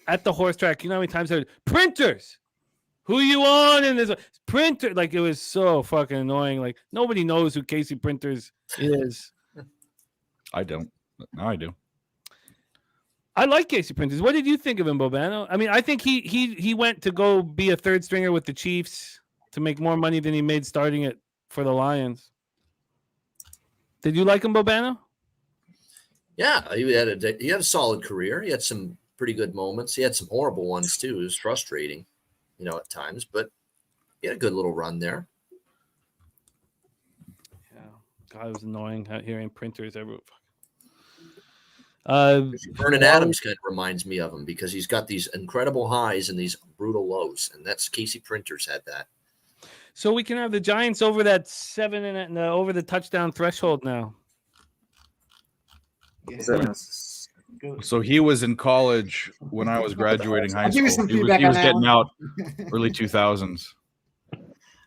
at the horse track, how many times I heard Printers? Who you on? And there's a Printer. Like, it was so fucking annoying. Like, nobody knows who Casey Printers is. I don't. Now I do. I like Casey Printers. What did you think of him, Bobano? I mean, I think he went to go be a third stringer with the Chiefs to make more money than he made starting it for the Lions. Did you like him, Bobano? Yeah, he had a solid career. He had some pretty good moments. He had some horrible ones too. It was frustrating, at times, but he had a good little run there. Yeah, God, it was annoying hearing Printers everywhere. Vernon Adams kind of reminds me of him because he's got these incredible highs and these brutal lows, and that's Casey Printers had that. So we can have the Giants over that 7 and over the touchdown threshold now. Yeah. So he was in college when I was graduating high school. He was getting out early 2000s.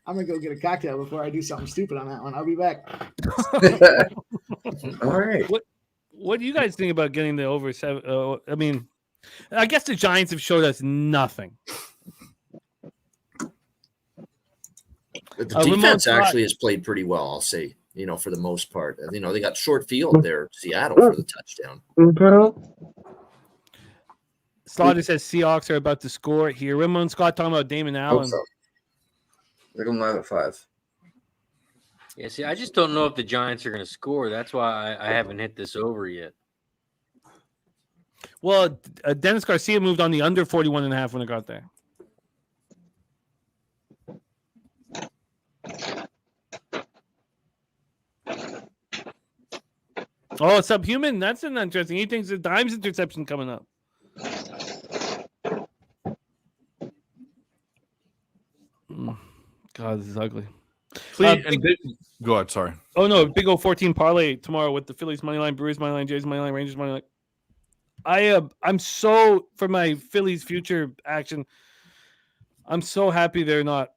I'm gonna go get a cocktail before I do something stupid on that one. I'll be back. All right. What do you guys think about getting the over 7? I mean, I guess the Giants have showed us nothing. The defense actually has played pretty well, I'll say, for the most part. They got short field there, Seattle, for the touchdown. Slaughter says Seahawks are about to score here. Ramon Scott talking about Damon Allen. They're going live at 5. Yeah, see, I just don't know if the Giants are going to score. That's why I haven't hit this over yet. Well, Dennis Garcia moved on the under 41.5 when it got there. Oh, Subhuman. That's an interesting. He thinks the Dimes interception coming up. God, this is ugly. Please, go ahead. Sorry. Oh no, big old 14 parlay tomorrow with the Phillies money line, Brewers money line, Jays money line, Rangers money line. I'm so for my Phillies future action. I'm so happy they're not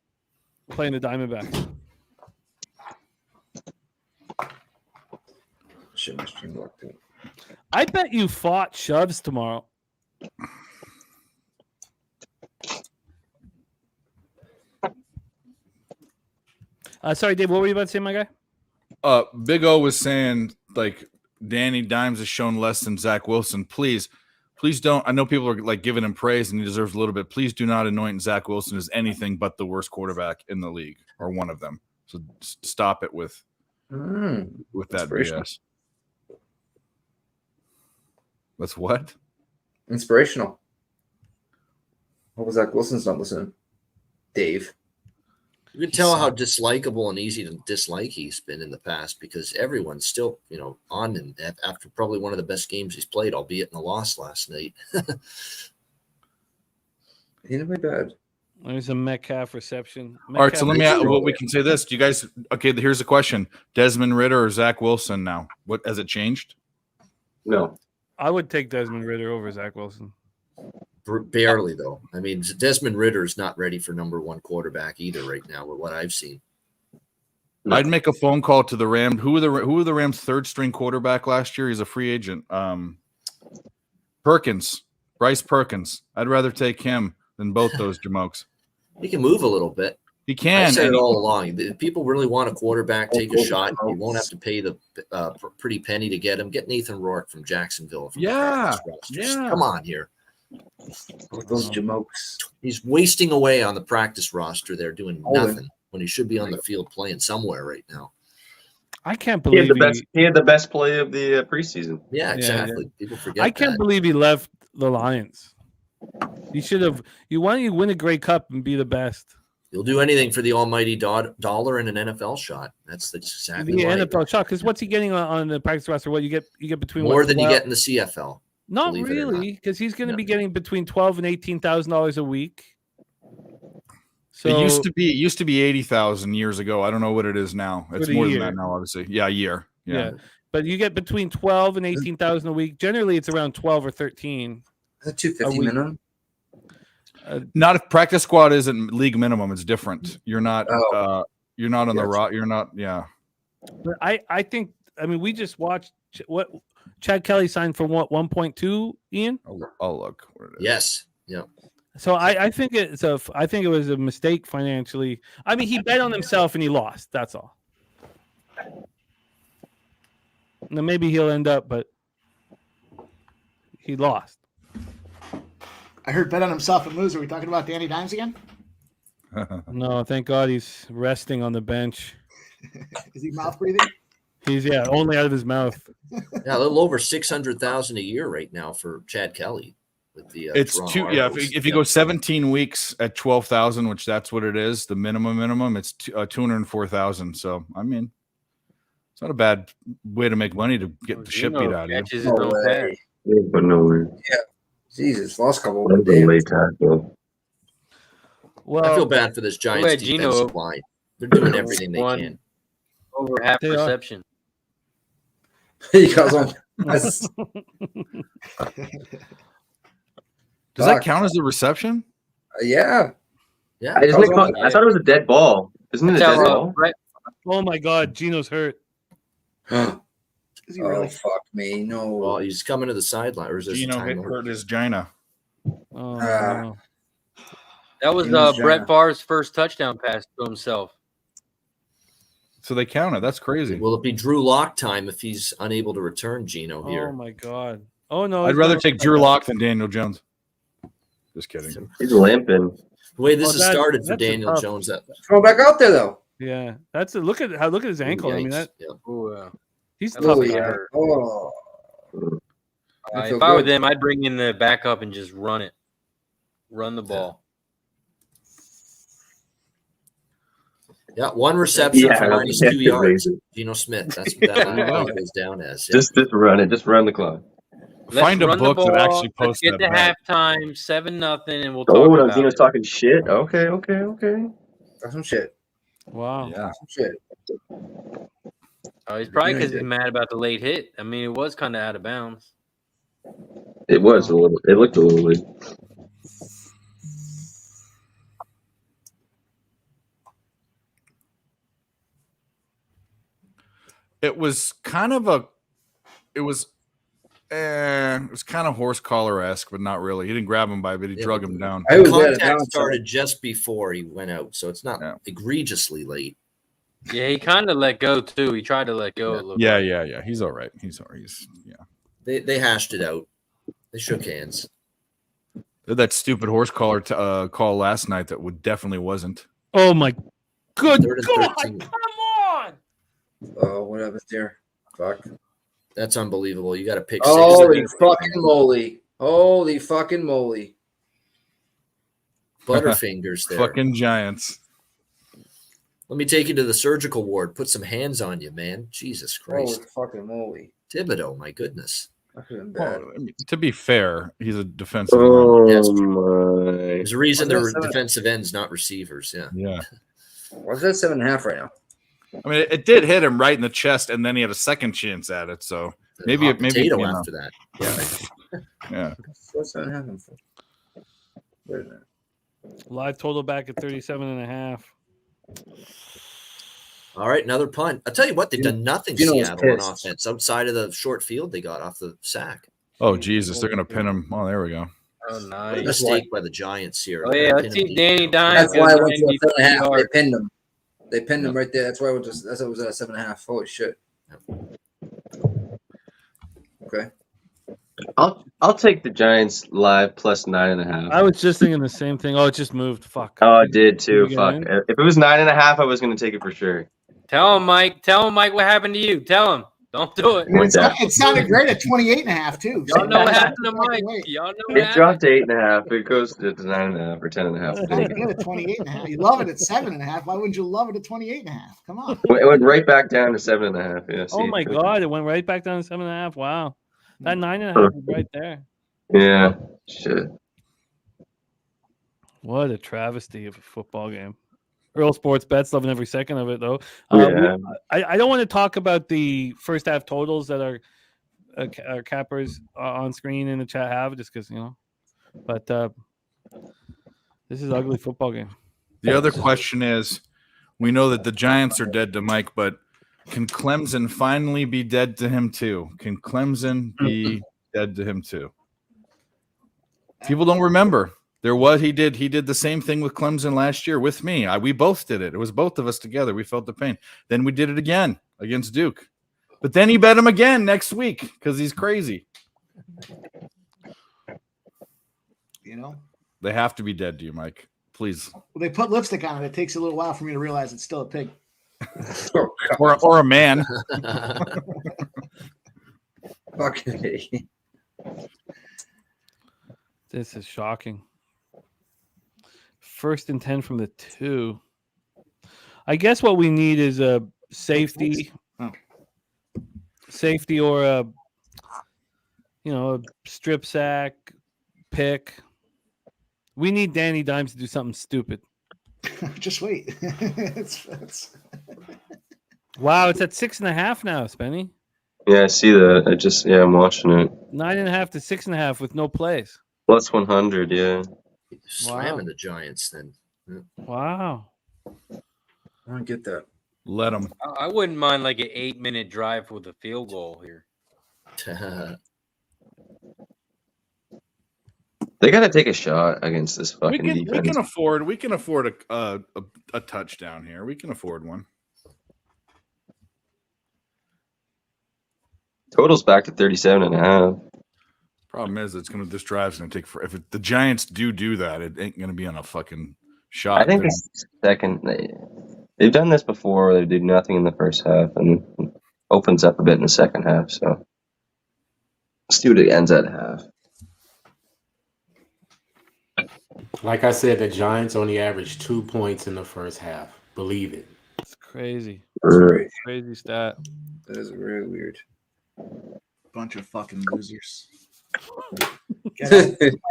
playing the Diamondbacks. Shit, my stream locked in. I bet you fought shoves tomorrow. Sorry, Dave. What were you about to say, my guy? Big O was saying like Danny Dimes has shown less than Zach Wilson. Please don't. I know people are like giving him praise and he deserves a little bit. Please do not anoint Zach Wilson as anything but the worst quarterback in the league or one of them. So stop it with that BS. That's what? Inspirational. What was Zach Wilson's not listening? Dave. You can tell how dislikable and easy to dislike he's been in the past because everyone's still, on him after probably one of the best games he's played, albeit in a loss last night. He didn't play bad. There's a Metcalf reception. All right, so let me ask what we can say this. Do you guys okay, here's the question. Desmond Ridder or Zach Wilson now? What has it changed? No. I would take Desmond Ridder over Zach Wilson. Barely, though. I mean, Desmond Ridder is not ready for number one quarterback either right now with what I've seen. I'd make a phone call to the Rams. Who were the Rams' third string quarterback last year? He's a free agent. Perkins, Bryce Perkins. I'd rather take him than both those jamokes. He can move a little bit. He can. I said it all along. If people really want a quarterback, take a shot. You won't have to pay the pretty penny to get him. Get Nathan Rourke from Jacksonville. Come on here. Those jamokes. He's wasting away on the practice roster there doing nothing when he should be on the field playing somewhere right now. I can't believe he had the best play of the preseason. Yeah, exactly. Yeah. People forget I can't believe he left the Lions. He should have. Why don't you win a Grey Cup and be the best? You'll do anything for the almighty dollar and an NFL shot. That's exactly the why. NFL shot. Because what's he getting on the practice roster? What you get between more than you get in the CFL. Not really, because he's going to be getting between $12,000 and $18,000 a week. So it used to be 80,000 years ago. I don't know what it is now. It's more than that now, obviously. Yeah, a year. Yeah. But you get between 12 and 18,000 a week. Generally, it's around 12 or 13. Is that 250 minimum? Not if practice squad isn't league minimum. It's different. You're not. You're not on the rock. You're not. Yeah. But I think. I mean, we just watched what Chad Kelly signed for. What 1.2? Ian. I'll look. Yes. Yeah. So I think I think it was a mistake financially. I mean, he bet on himself and he lost. That's all. Now maybe he'll end up, but he lost. I heard bet on himself and lose. Are we talking about Danny Dimes again? No, thank God he's resting on the bench. Is he mouth breathing? He's only out of his mouth. Yeah, a little over $600,000 a year right now for Chad Kelly. With the it's two. Yeah, if you go 17 weeks at 12,000, which that's what it is, the minimum, it's 204,000. So I mean, it's not a bad way to make money to get the shit beat out of you. But nowhere. Yeah. Jesus, lost couple of days. Well, I feel bad for this Giants defensive line. They're doing everything they can. Over half reception. He goes on. Does that count as a reception? Yeah. Yeah. I thought it was a dead ball. Isn't it a dead ball? Right. Oh my God, Gino's hurt. Is he really? Fuck me. No. Well, he's coming to the sideline. Or is this Gino hurt his Gina. Oh, no. That was Brett Favre's first touchdown pass to himself. So they count it. That's crazy. Will it be Drew Lock time if he's unable to return Gino here? Oh my God. Oh no. I'd rather take Drew Lock than Daniel Jones. Just kidding. He's limping. The way this has started for Daniel Jones. Throw back out there though. Yeah, that's a look at his ankle. I mean that. Yeah. He's tough. Yeah. Oh. If I were them, I'd bring in the backup and just run it. Run the ball. Yeah, 1 reception for Yeah, minus yeah, 2 yards. amazing. Geno Smith. That's what that goes down as. Yeah. Just run it. Just run the clock. Find a run the book that ball. actually Let's posts get that to bet. halftime, 7-0, and we'll Oh, talk no, about Zeno's it. talking shit. Okay. That's some shit. Wow. Yeah. Some shit. Oh, he's probably because he's mad about the late hit. I mean, it was kind of out of bounds. It was a little. It looked a little weird. It was kind of kind of horse collar esque, but not really. He didn't grab him but he drug him down. I was Contact down started just before he went out, so it's not egregiously late. Yeah, he kind of let go too. He tried to let go a little. Yeah. He's all right. He's all right. They hashed it out. They shook hands. That stupid horse collar call last night that definitely wasn't. Oh my good Third and God! 13. Come on! Oh, what happened there? Fuck. That's unbelievable. You got to pick 6. Holy fucking moly. Holy fucking moly. Butterfingers there. Fucking Giants. Let me take you to the surgical ward. Put some hands on you, man. Jesus Christ. Holy fucking moly. Thibodeau, my goodness. Well, I mean, to be fair, he's a defensive Oh line. Yes. my! There's a reason they're defensive ends, not receivers. Yeah. Yeah. What's that 7.5 right now? I mean, it did hit him right in the chest, and then he had a second chance at it. So maybe Hot potato you know. after that. Yeah. What's 7.5 for? Wait a minute. Live total back at 37.5. All right, another punt. I'll tell you what, they've done nothing, Seattle, on offense outside of the short field they got off the sack. Oh Jesus, they're gonna pin him. Oh, there we go. Oh, What nice. a mistake by the Giants here. Oh yeah, let's see Danny Dimes. That's why I went to get a 7.5. 90 They yards. pinned him. They pinned him right there. That's why that's why it was at 7.5. Holy shit. Okay. I'll take the Giants live plus 9.5. I was just thinking the same thing. Oh, it just moved. Fuck. Oh, it did too. Did you get Fuck. in? If it was 9.5, I was gonna take it for sure. Tell him, Mike. Tell him, Mike, what happened to you. Tell him. Don't do it. It sounded great at 28.5 too. Y'all know what happened to Mike. Y'all know what It happened. dropped to 8.5. It goes to 9.5 or 10.5. It sounded good at 28.5. You love it at 7.5. Why wouldn't you love it at 28.5? Come on. It went right back down to 7.5. Yeah. Oh see, my it- God! It went right back down to 7.5. Wow. That 9.5 is right there. Yeah. Shit. What a travesty of a football game. Real sports bets, loving every second of it, though. Yeah. I don't want to talk about the first half totals that our cappers on screen in the chat have, just because, you know. But this is an ugly football game. The other question is, we know that the Giants are dead to Mike, but can Clemson finally be dead to him too? Can Clemson be dead to him too? People don't remember. He did the same thing with Clemson last year with me. We both did it. It was both of us together. We felt the pain. Then we did it again against Duke. But then he bet him again next week because he's crazy. You know? They have to be dead to you, Mike. Please. Well, they put lipstick on it. It takes a little while for me to realize it's still a pig. Or a man. Okay. This is shocking. 1st and 10 from the 2. I guess what we need is a safety. Safety or a strip sack, pick. We need Danny Dimes to do something stupid. Just wait. it's... Wow, it's at 6.5 now, Spenny. Yeah, I see that. I'm watching it. 9.5 to 6.5 with no plays. Plus 100, yeah. Slamming the Giants then. Yeah. Wow. I don't get that. Let them. I wouldn't mind like an 8-minute drive with a field goal here. They got to take a shot against this fucking defense. We can afford a touchdown here. We can afford one. Total's back to 37.5. Problem is, this drive's gonna take if the Giants do that, it ain't gonna be on a fucking shot. I think they've done this before where they do nothing in the first half and opens up a bit in the second half. So let's see what it ends at half. Like I said, the Giants only averaged 2 points in the first half. Believe it. Crazy. Right. Crazy stat. That is really weird. Bunch of fucking losers. Get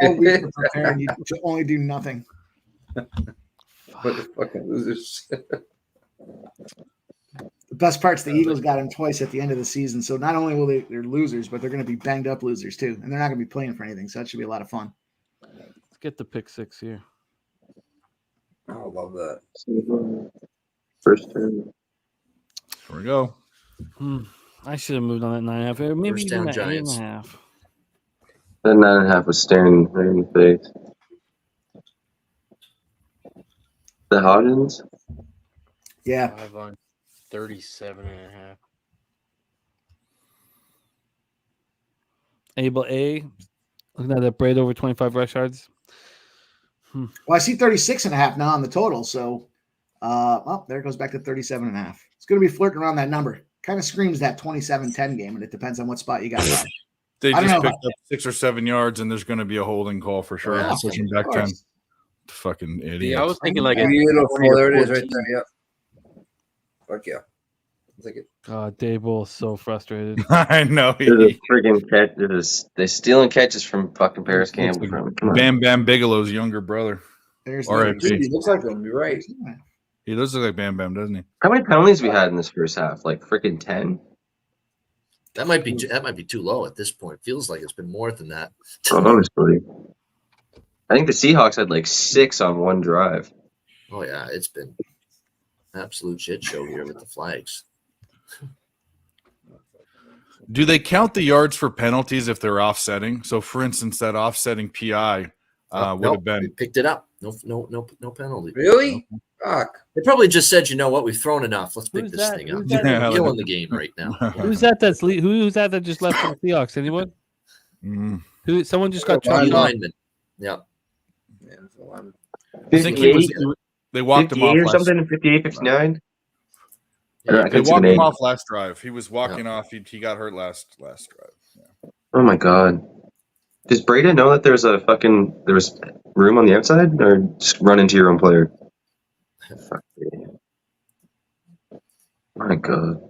all week to prepare and you only do nothing. What the fucking losers? The best part's the Eagles got him twice at the end of the season. So not only will they're losers, but they're going to be banged up losers too. And they're not going to be playing for anything. So that should be a lot of fun. Let's get the pick 6 here. I love that. First turn. Here we go. I should have moved on that 9.5. Maybe First even down, that Giants. 8.5. That 9.5 was staring right in the face. The Hodgins? Yeah. 5 on 37.5. Abel A. Looking at that Brady over 25 rush yards. Well, I see 36.5 now on the total. So, well, there it goes back to 37.5. It's going to be flirting around that number. Kind of screams that 27-10 game, and it depends on what spot you got. They I don't just know. picked up 6 or 7 yards, and there's going to be a holding call for sure. Yeah, Switching of back 10. course. Fucking idiot. Yeah, I was thinking like a Beautiful. There it is right there. Yep. Fuck yeah. I'll take it. God, Dable is so frustrated. I know. There's a friggin' catch. They're stealing catches from fucking Paris Campbell. Come on. Bam Bam Bigelow's younger brother. There's R.I.P. He looks like him. You're right. He does look like Bam Bam, doesn't he? How many penalties we had in this first half? Like freaking 10? That might be too low at this point. Feels like it's been more than that. Honestly. I think the Seahawks had like 6 on one drive. Oh yeah, it's been an absolute shit show here with the flags. Do they count the yards for penalties if they're offsetting? So, for instance, that offsetting PI would Nope, have been. we picked it up. No penalty. Really? Fuck. They probably just said, you know what, we've thrown enough. Let's pick Who's this that? thing up. Who's that? We're killing the game right now. Who's that? Who's that just left for the Seahawks? Anyone? Who? Someone just got D chopped off. lineman. Yeah. Yeah, so I'm I think they walked him off or last, something, 58, 59? They walked him off last drive. He was walking off. He got hurt last drive. Yeah. Oh my god. Does Breda know that there was room on the outside, or just run into your own player? Fuck yeah. My god.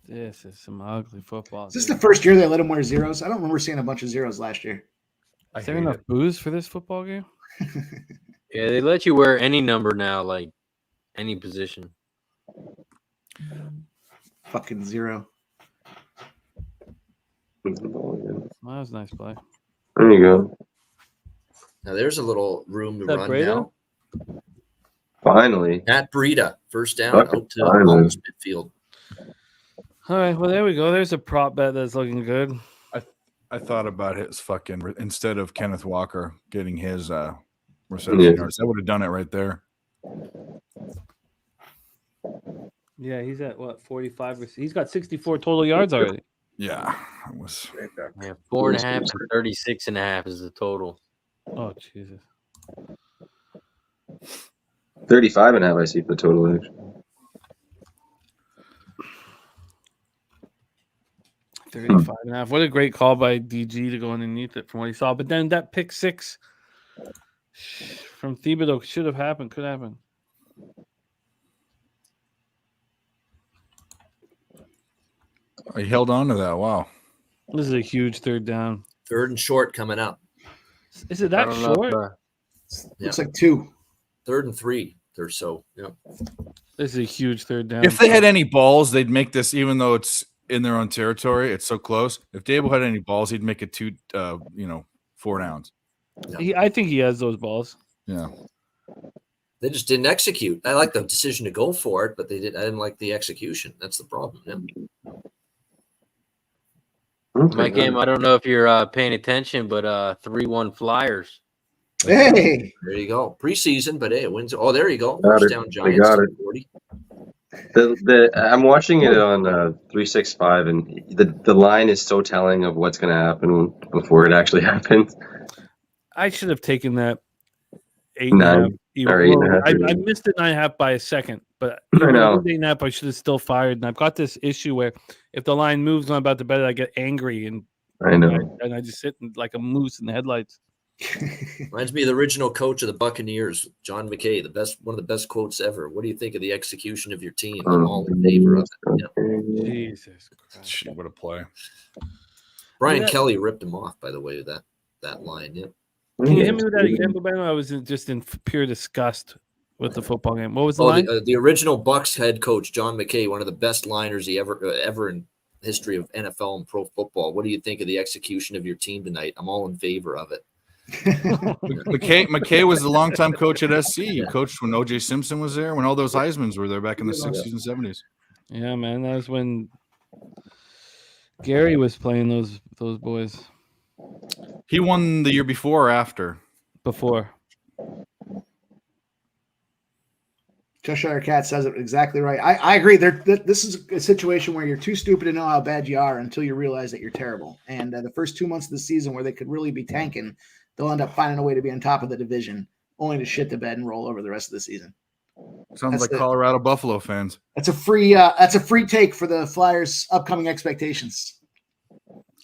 This is some ugly football. Is this the first year they let him wear zeros? I don't remember seeing a bunch of zeros last year. Is there enough booze for this football game? Yeah, they let you wear any number now, like any position. Fucking zero. That was a nice play. There you go. Now there's a little room to Is that run Breda? now. Finally. At Breda, first down Fucking out to finally. almost midfield. All right, well there we go. There's a prop bet that's looking good. I thought about his fucking instead of Kenneth Walker getting his reception Yeah. yards. I would have done it right there. Yeah, he's at what 45? He's got 64 total yards already. Yeah, it was. right back. Yeah, 4.5 and 36.5 is the total. Oh Jesus! 35.5 I see for the total actually. 35.5. What a great call by DG to go underneath it from what he saw. But then that pick 6 from Thibodeau should have happened. Could happen. He held on to that. Wow. This is a huge third down. Third and short coming up. Is it I that don't know short? Yeah. Looks like 2. Third and 3 or so. Yeah. This is a huge third down. If they had any balls, they'd make this, even though it's in their own territory. It's so close. If Dable had any balls, he'd make it 4 downs. I think he has those balls. Yeah. They just didn't execute. I like the decision to go for it, but I didn't like the execution. That's the problem. Yeah. My game, I don't know if you're paying attention, but 3-1 Flyers. Hey, There you go. Preseason, but hey, it wins. Oh, there you go. Got First it. down They Giants. got it. 40. I'm watching it on 365, and the line is so telling of what's going to happen before it actually happens. I should have taken that 8.5. 9 or 8.5. I missed it 9.5 by a second, but I know. 8.5 I should have still fired. And I've got this issue where if the line moves when I'm about to bet it, I get angry and I know. I just sit like a moose in the headlights. Reminds me of the original coach of the Buccaneers, John McKay, one of the best quotes ever. What do you think of the execution of your team? I'm all in favor of it. Yeah. Jesus Christ. Shit, what a play. Brian Yeah. Kelly ripped him off, by the way, that line. Yeah. Can you hit me with that again, Beno? I was just in pure disgust with the football game. What was the line? The original Bucks head coach, John McKay, one of the best liners he ever in history of NFL and pro football. What do you think of the execution of your team tonight? I'm all in favor of it. McKay was the longtime coach at SC. He coached when O.J. Simpson was there, when all those Heismans were there back in the 60s and 70s. Yeah, man. That was when Gary was playing those boys. He won the year before or after? Before. Cheshire Cat says it exactly right. I agree. This is a situation where you're too stupid to know how bad you are until you realize that you're terrible. And the first 2 months of the season where they could really be tanking, they'll end up finding a way to be on top of the division, only to shit the bed and roll over the rest of the season. Sounds like Colorado Buffalo fans. That's a free take for the Flyers' upcoming expectations.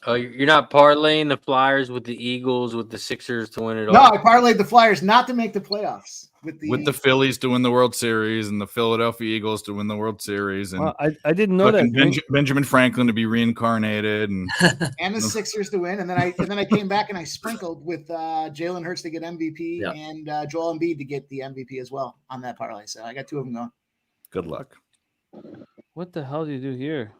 Oh, you're not parlaying the Flyers with the Eagles, with the Sixers to win it all? No, I parlayed the Flyers not to make the playoffs. With the Phillies to win the World Series and the Philadelphia Eagles to win the World Series. And I didn't know that. Benjamin Franklin to be reincarnated. And the Sixers to win. And then I came back and I sprinkled with Jalen Hurts to get MVP and Joel Embiid to get the MVP as well on that parlay. So I got two of them going. Good luck. What the hell do you do here?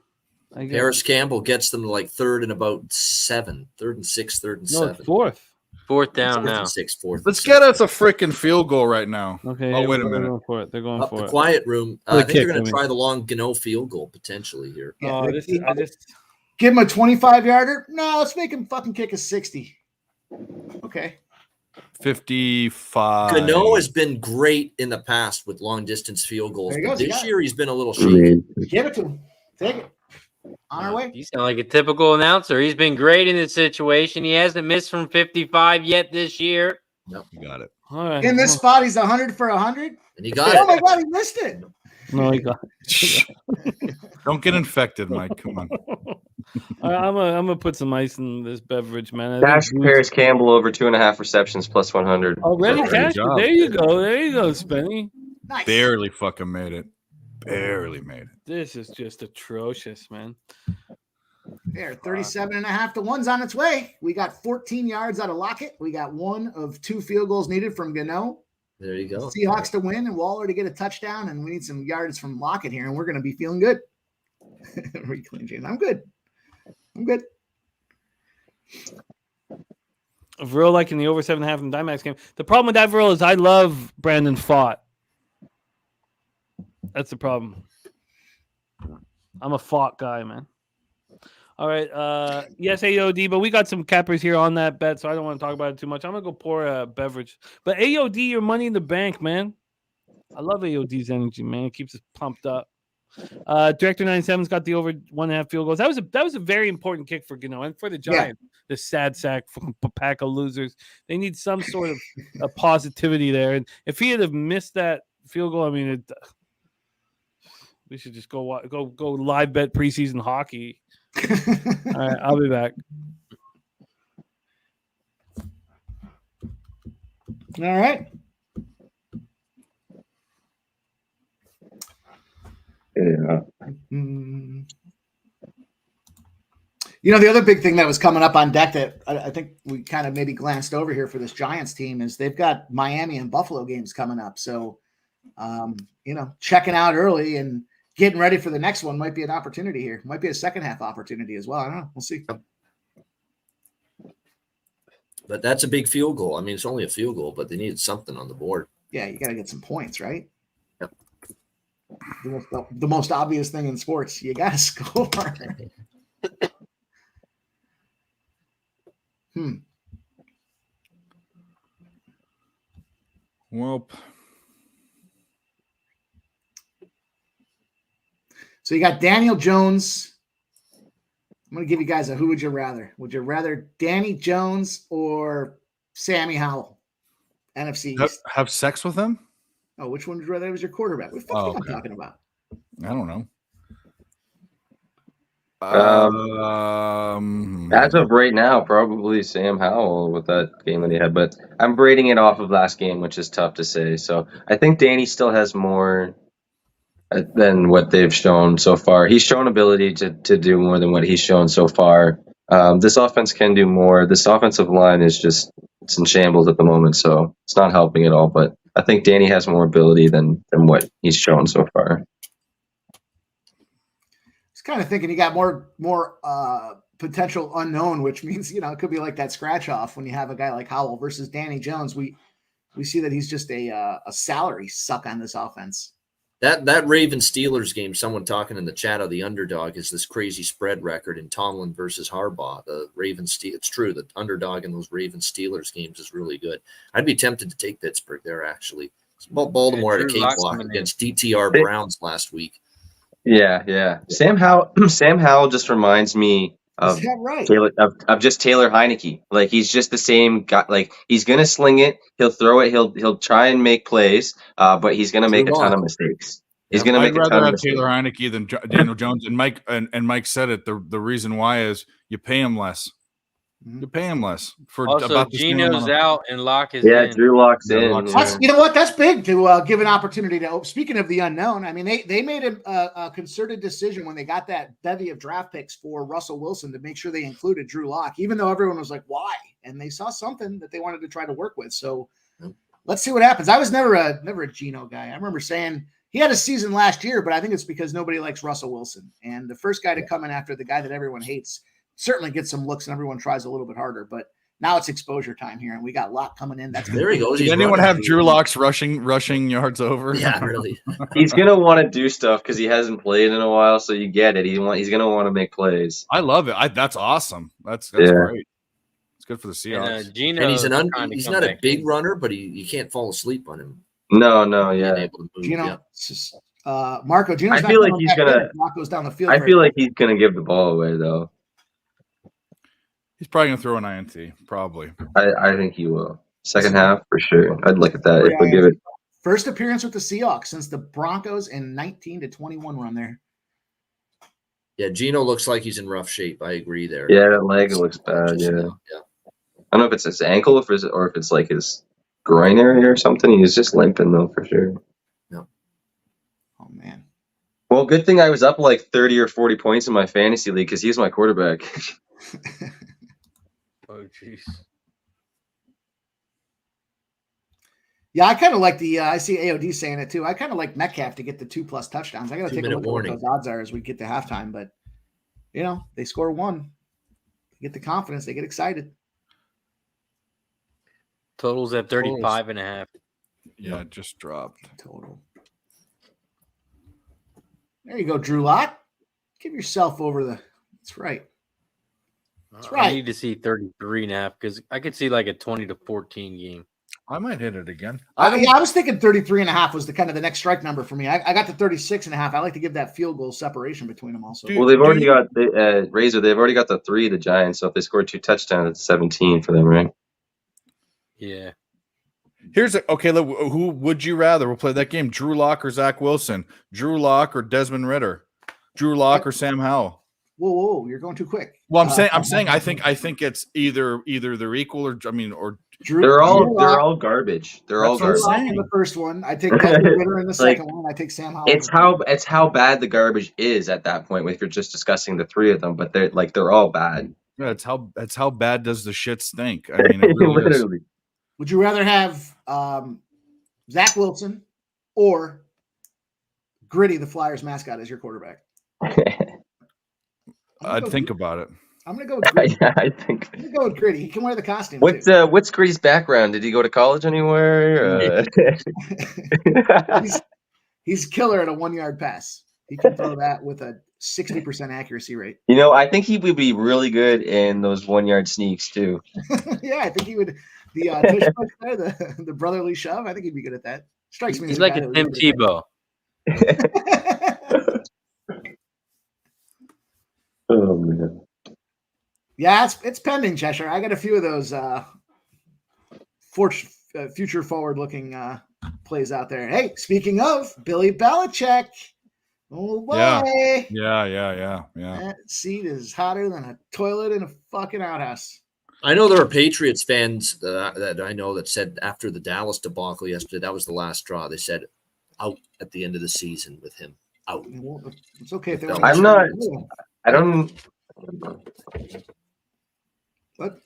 Harris Campbell gets them to like third and about 7, 3rd and 6, 3rd and 7. Fourth down now. Let's get us a freaking field goal right now. Okay. Oh, wait a They're minute. going for it. They're going for the it. Quiet room. I think they're going to try the long Gano field goal potentially here. Yeah, I just give him a 25-yarder. No, let's make him fucking kick a 60. Okay. 55. Gano has been great in the past with long distance field goals. There he goes. This year he's been a little shaky. Give it to him. Take it. On our way. You sound like a typical announcer. He's been great in this situation. He hasn't missed from 55 yet this year. Nope. You got it. All right. In this spot, he's 100 for 100. And he got it. Oh my God, he missed it. No, he got Don't get infected, Mike. Come on. I'm gonna put some ice in this beverage, man. Cash Paris Campbell over 2.5 receptions plus 100. Already Good cash. job. There you go, Spenny. Nice. Barely fucking made it. Barely made it. This is just atrocious, man. There, 37.5 to 1's on its way. We got 14 yards out of Lockett. We got one of 2 field goals needed from Gano. There you go. Seahawks to win and Waller to get a touchdown, and we need some yards from Lockett here, and we're going to be feeling good. Reclaim James. I'm good. Avril liking the over 7.5 in the Dimax game. The problem with Avril is I love Brandon Fott. That's the problem. I'm a Fott guy, man. All right. Yes, AOD, but we got some cappers here on that bet, so I don't want to talk about it too much. I'm going to go pour a beverage. But AOD, your money in the bank, man. I love AOD's energy, man. It keeps us pumped up. Director 97's got the over 1.5 field goals. That was a very important kick for Gano and for the Giants. Yeah. The sad sack from a pack of losers. They need some sort of a positivity there. And if he had have missed that field goal, I mean, we should just go live bet preseason hockey. All right, I'll be back. All right. Yeah. You know, the other big thing that was coming up on deck that I think we kind of maybe glanced over here for this Giants team is they've got Miami and Buffalo games coming up. So, checking out early and getting ready for the next one might be an opportunity here. Might be a second half opportunity as well. I don't know. We'll see. But that's a big field goal. I mean, it's only a field goal, but they needed something on the board. Yeah, you got to get some points, right? Yep. The most obvious thing in sports, you got to score. Well, so you got Daniel Jones. I'm going to give you guys a who would you rather? Would you rather Danny Jones or Sammy Howell? NFC East. Have sex with him? Oh, which one would you rather was your quarterback? What the fuck am I talking about? I don't know. As of right now, probably Sam Howell with that game that he had, but I'm braiding it off of last game, which is tough to say. So I think Danny still has more than what they've shown so far. He's shown ability to do more than what he's shown so far. This offense can do more. This offensive line is just it's in shambles at the moment, so it's not helping at all. But I think Danny has more ability than what he's shown so far. Kind of thinking you got more potential unknown, which means it could be like that scratch off when you have a guy like Howell versus Danny Jones. We see that he's just a salary suck on this offense. That Ravens Steelers game, someone talking in the chat of the underdog is this crazy spread record in Tomlin versus Harbaugh. The Ravens, it's true, the underdog in those Ravens Steelers games is really good. I'd be tempted to take Pittsburgh there actually. Baltimore had a cakewalk against DTR Browns last week. Yeah. Sam Howell just reminds me of Taylor Heineke. Like he's just the same guy. Like he's gonna sling it, he'll throw it, he'll try and make plays, but he's gonna make a ton of mistakes. He's gonna make a ton of mistakes. I'd rather have Taylor Heineke than Daniel Jones. And Mike said it. The reason why is you pay him less. You pay him less for also about Gino's out and Locke is in. Drew Locke's in. You know what? That's big to give an opportunity to. Speaking of the unknown, I mean, they made a concerted decision when they got that bevy of draft picks for Russell Wilson to make sure they included Drew Locke, even though everyone was like, "Why?" And they saw something that they wanted to try to work with. So let's see what happens. I was never a Gino guy. I remember saying he had a season last year, but I think it's because nobody likes Russell Wilson, and the first guy to come in after the guy that everyone hates certainly gets some looks and everyone tries a little bit harder, but now it's exposure time here and we got Locke coming in. That's there he goes. Did anyone have Drew Locke's rushing yards over? Yeah, really. He's gonna want to do stuff because he hasn't played in a while, so you get it. He's gonna want to make plays. I love it. That's awesome. That's great. It's good for the Seahawks. And he's not a big runner, but you can't fall asleep on him. No, yeah. Able to move, Gino, Marco, Gino's I feel like he's gonna. Goes down the field. I feel like he's gonna give the ball away though. He's probably going to throw an INT, probably. I think he will. Second half, for sure. I'd look at that if we give it. First appearance with the Seahawks since the Broncos in 19-21 run there. Yeah, Gino looks like he's in rough shape. I agree there. Yeah, that leg looks bad, yeah. I don't know if it's his ankle or if it's like his groin area or something. He's just limping, though, for sure. No. Oh, man. Well, good thing I was up like 30 or 40 points in my fantasy league because he's my quarterback. Oh, jeez. Yeah, I kind of like the. I see AOD saying it too. I kind of like Metcalf to get the 2+ touchdowns. I got to take a look at what those odds are as we get to halftime. But they score one, they get the confidence, they get excited. Totals at 35.5. Yeah, it just dropped. Total. There you go, Drew Locke. Give yourself over the. That's right. That's right. I need to see 33.5 because I could see like a 20-14 game. I might hit it again. I was thinking 33.5 was the kind of the next strike number for me. I got to 36.5. I like to give that field goal separation between them also. Well, they've already got Razor. They've already got the 3, the Giants. So if they score 2 touchdowns, it's 17 for them, right? Yeah. Okay. Look, who would you rather? We'll play that game. Drew Locke or Zach Wilson? Drew Locke or Desmond Ritter? Drew Locke or Sam Howell? Whoa! You're going too quick. Well, I'm saying. I think it's either they're equal or Drew, they're all garbage. They're all garbage. In the first one, I take Ritter in the second one. I take Sam Howell. It's how bad the garbage is at that point. If you're just discussing the 3 of them, but they're all bad. Yeah, it's how bad does the shit stink? I mean, it really literally. Is. Would you rather have Zach Wilson or Gritty, the Flyers mascot, as your quarterback? I'd think about it. I'm gonna go with Gritty. Yeah, I think. I'm gonna go with Gritty. He can wear the costume. What's Gritty's background? Did he go to college anywhere? He's killer at a 1-yard pass. He can throw that with a 60% accuracy rate. I think he would be really good in those 1-yard sneaks too. Yeah, I think he would. The tush push there, the brotherly shove. I think he'd be good at that. Strikes me. He's like a Tim Tebow. Oh man. Yeah, it's pending, Cheshire. I got a few of those future forward-looking plays out there. Hey, speaking of Billy Belichick, Oh boy. Yeah. That seat is hotter than a toilet in a fucking outhouse. I know there are Patriots fans that I know that said after the Dallas debacle yesterday, that was the last straw. They said out at the end of the season with him. Out. Well, it's okay if they I'm want I'm to not. shoot. I don't. What?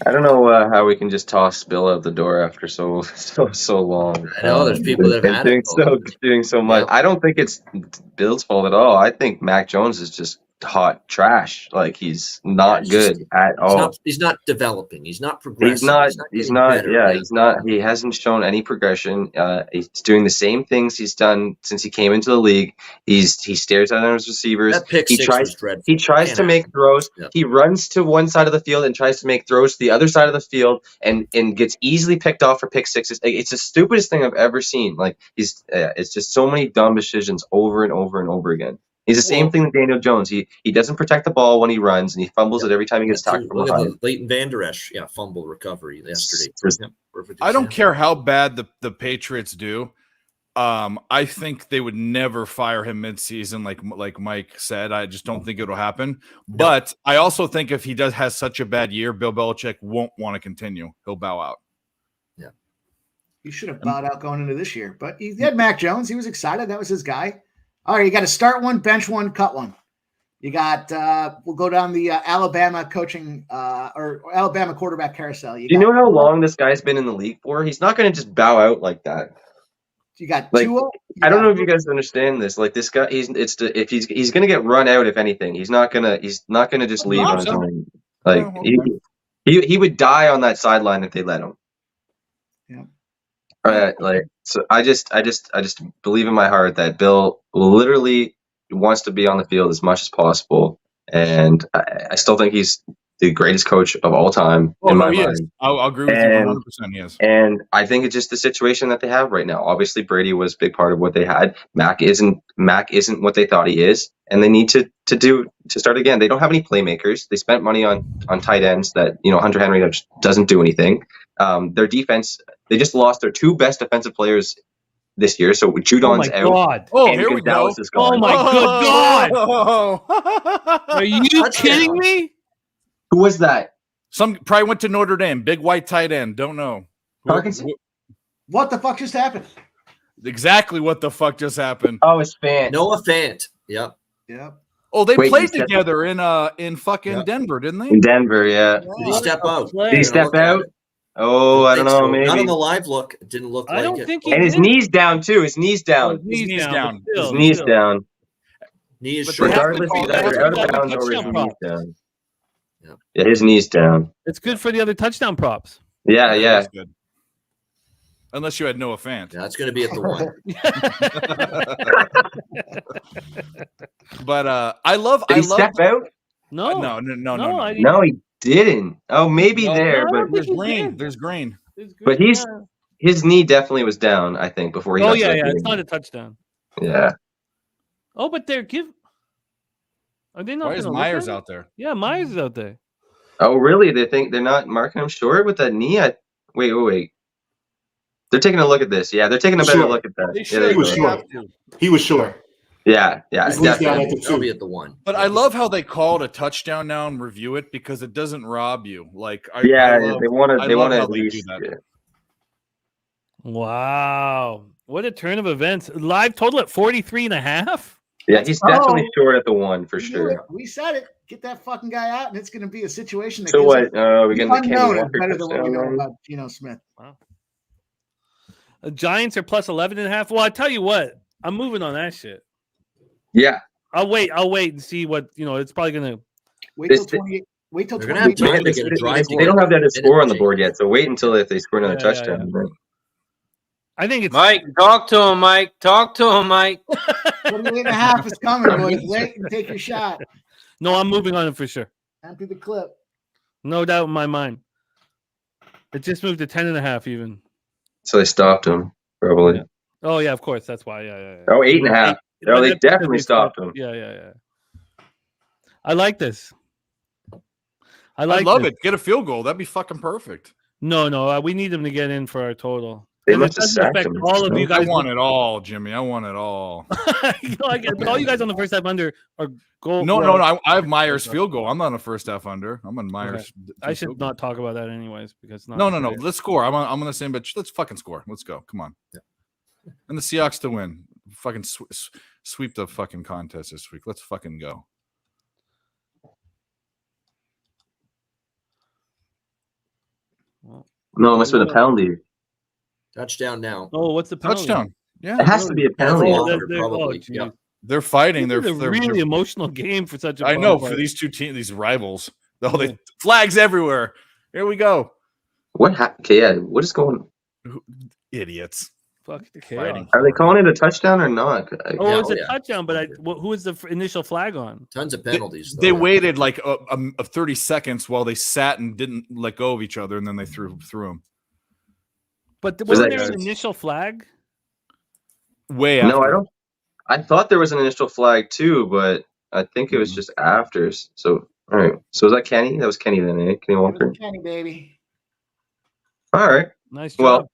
I don't know how we can just toss Bill out the door after so long. I know there's people that have and had doing it. doing so much. Yeah. I don't think it's Bill's fault at all. I think Mac Jones is just hot trash. Like he's not good at all. He's not developing. He's not progressing. He's not. Getting better. Yeah, he's not. He hasn't shown any progression. He's doing the same things he's done since he came into the league. He stares at his receivers. That pick six was dreadful. He tries to make throws. Yeah. He runs to one side of the field and tries to make throws to the other side of the field, and gets easily picked off for pick sixes. It's the stupidest thing I've ever seen. Like it's just so many dumb decisions over and over and over again. He's the same thing with Daniel Jones. He doesn't protect the ball when he runs, and he fumbles it every time he gets tackled from behind. Leighton Vander Esch, fumble recovery yesterday. I don't care how bad the Patriots do. I think they would never fire him midseason, like Mike said. I just don't think it'll happen. But I also think if he has such a bad year, Bill Belichick won't want to continue. He'll bow out. Yeah, he should have bowed out going into this year. But he had Mac Jones. He was excited. That was his guy. All right, you got to start one, bench one, cut one. You got we'll go down the Alabama coaching or Alabama quarterback carousel. Do you know how long this guy's been in the league for? He's not going to just bow out like that. You got like, Tua. I don't know if you guys understand this. Like this guy, he's going to get run out if anything. He's not gonna just leave on his own. Like he would die on that sideline if they let him. Yeah. So I just believe in my heart that Bill literally wants to be on the field as much as possible, and I still think he's the greatest coach of all time in my mind. I'll agree with you 100%. Yes, and I think it's just the situation that they have right now. Obviously, Brady was a big part of what they had. Mac isn't what they thought he is, and they need to start again. They don't have any playmakers. They spent money on tight ends that Hunter Henry doesn't do anything. Their defense. They just lost their two best defensive players this year. So Judon's out. God. Oh, here we Dallas go. Is gone. Oh my good God. Are you kidding me? Who was that? Some probably went to Notre Dame. Big white tight end. Don't know. Parkinson? What the fuck just happened? Exactly what the fuck just happened. Oh, it's Fant. Noah Fant. Yep. Oh, they played together in fucking Denver, didn't they? In Denver, yeah. Did he step out? Did he step out? Oh, I don't know. Maybe not on the live look. It didn't look like it. And his knees down too. His knees down. His knees down. His knees down. Knee is regardless if he's either out of bounds or his knees down. Yeah, his knees down. It's good for the other touchdown props. Yeah. That's good. Unless you had Noah Fant. Yeah, it's going to be at the one. But I love. Did he step out? No, No, he didn't. Oh, maybe there, but there's grain. There's grain. But his knee definitely was down. I think before he. Oh yeah, it's not a touchdown. Yeah. Oh, but are they not? Why is Myers out there? Yeah, Myers is out there. Oh, really? They think they're not marking him short with that knee? Wait. They're taking a look at this. Yeah, they're taking a better look at that. He was short. Yeah, definitely. He'll be at the one. But I love how they call it a touchdown now and review it because it doesn't rob you. Like, they want to at least. Yeah. Wow, what a turn of events! Live total at 43.5. Yeah, he's definitely short at the one for sure. We said it. Get that fucking guy out, and it's going to be a situation that. So what? We're going to unknown is better than what we know about Geno Smith. Wow. The Giants are plus 11.5. Well, I tell you what, I'm moving on that shit. Yeah. I'll wait and see what it's probably going to. Wait till 28. Wait till 28. They don't have that as score on the board yet, so wait until if they score another touchdown. Yeah. I think it's Mike. Talk to him, Mike. Talk to him, Mike. 28.5 is coming, boys. Wait and take your shot. No, I'm moving on it for sure. Empty the clip. No doubt in my mind. It just moved to 10.5 even. So they stopped him, probably. Yeah. Oh yeah, of course. That's why. Yeah. Oh, 8.5. No, they definitely stopped him. Yeah. I like this. I love it. Get a field goal. That'd be fucking perfect. No. We need him to get in for our total. They It must have doesn't sacked affect him. all of you I guys. want it all, Jimmy. I want it all. But all you guys on the first half under are goal. No. I have Myers field goal. I'm not on a first half under. I'm on Myers. I should not talk about that anyways because No. Let's score. I'm on the same bitch. Let's fucking score. Let's go. Come on. Yeah. And the Seahawks to win. Fucking sweep the fucking contest this week. Let's fucking go. No, it must have been a penalty. Touchdown now. Oh, what's the penalty? Touchdown. Yeah. It has to be a penalty. Oh, Probably. probably. Yeah. They're fighting. This is a They're really emotional game for such a. I know ball for fight. these two teams, these rivals. Oh, they flags everywhere. Here we go. What? Okay, yeah. What is going? Idiots. Fuck the chaos. Fighting. Are they calling it a touchdown or not? Oh, Yeah, it's a yeah. touchdown, but who was the initial flag on? Tons of penalties. They though. waited like a 30 seconds while they sat and didn't let go of each other, and then they threw them. But Was wasn't that there an guys? initial flag? Way after. No, I don't. I thought there was an initial flag too, but I think it was just after. So, all right. So was that Kenny? That was Kenny then, eh? Kenny Walker. Kenny, baby. All right. Nice job. Well,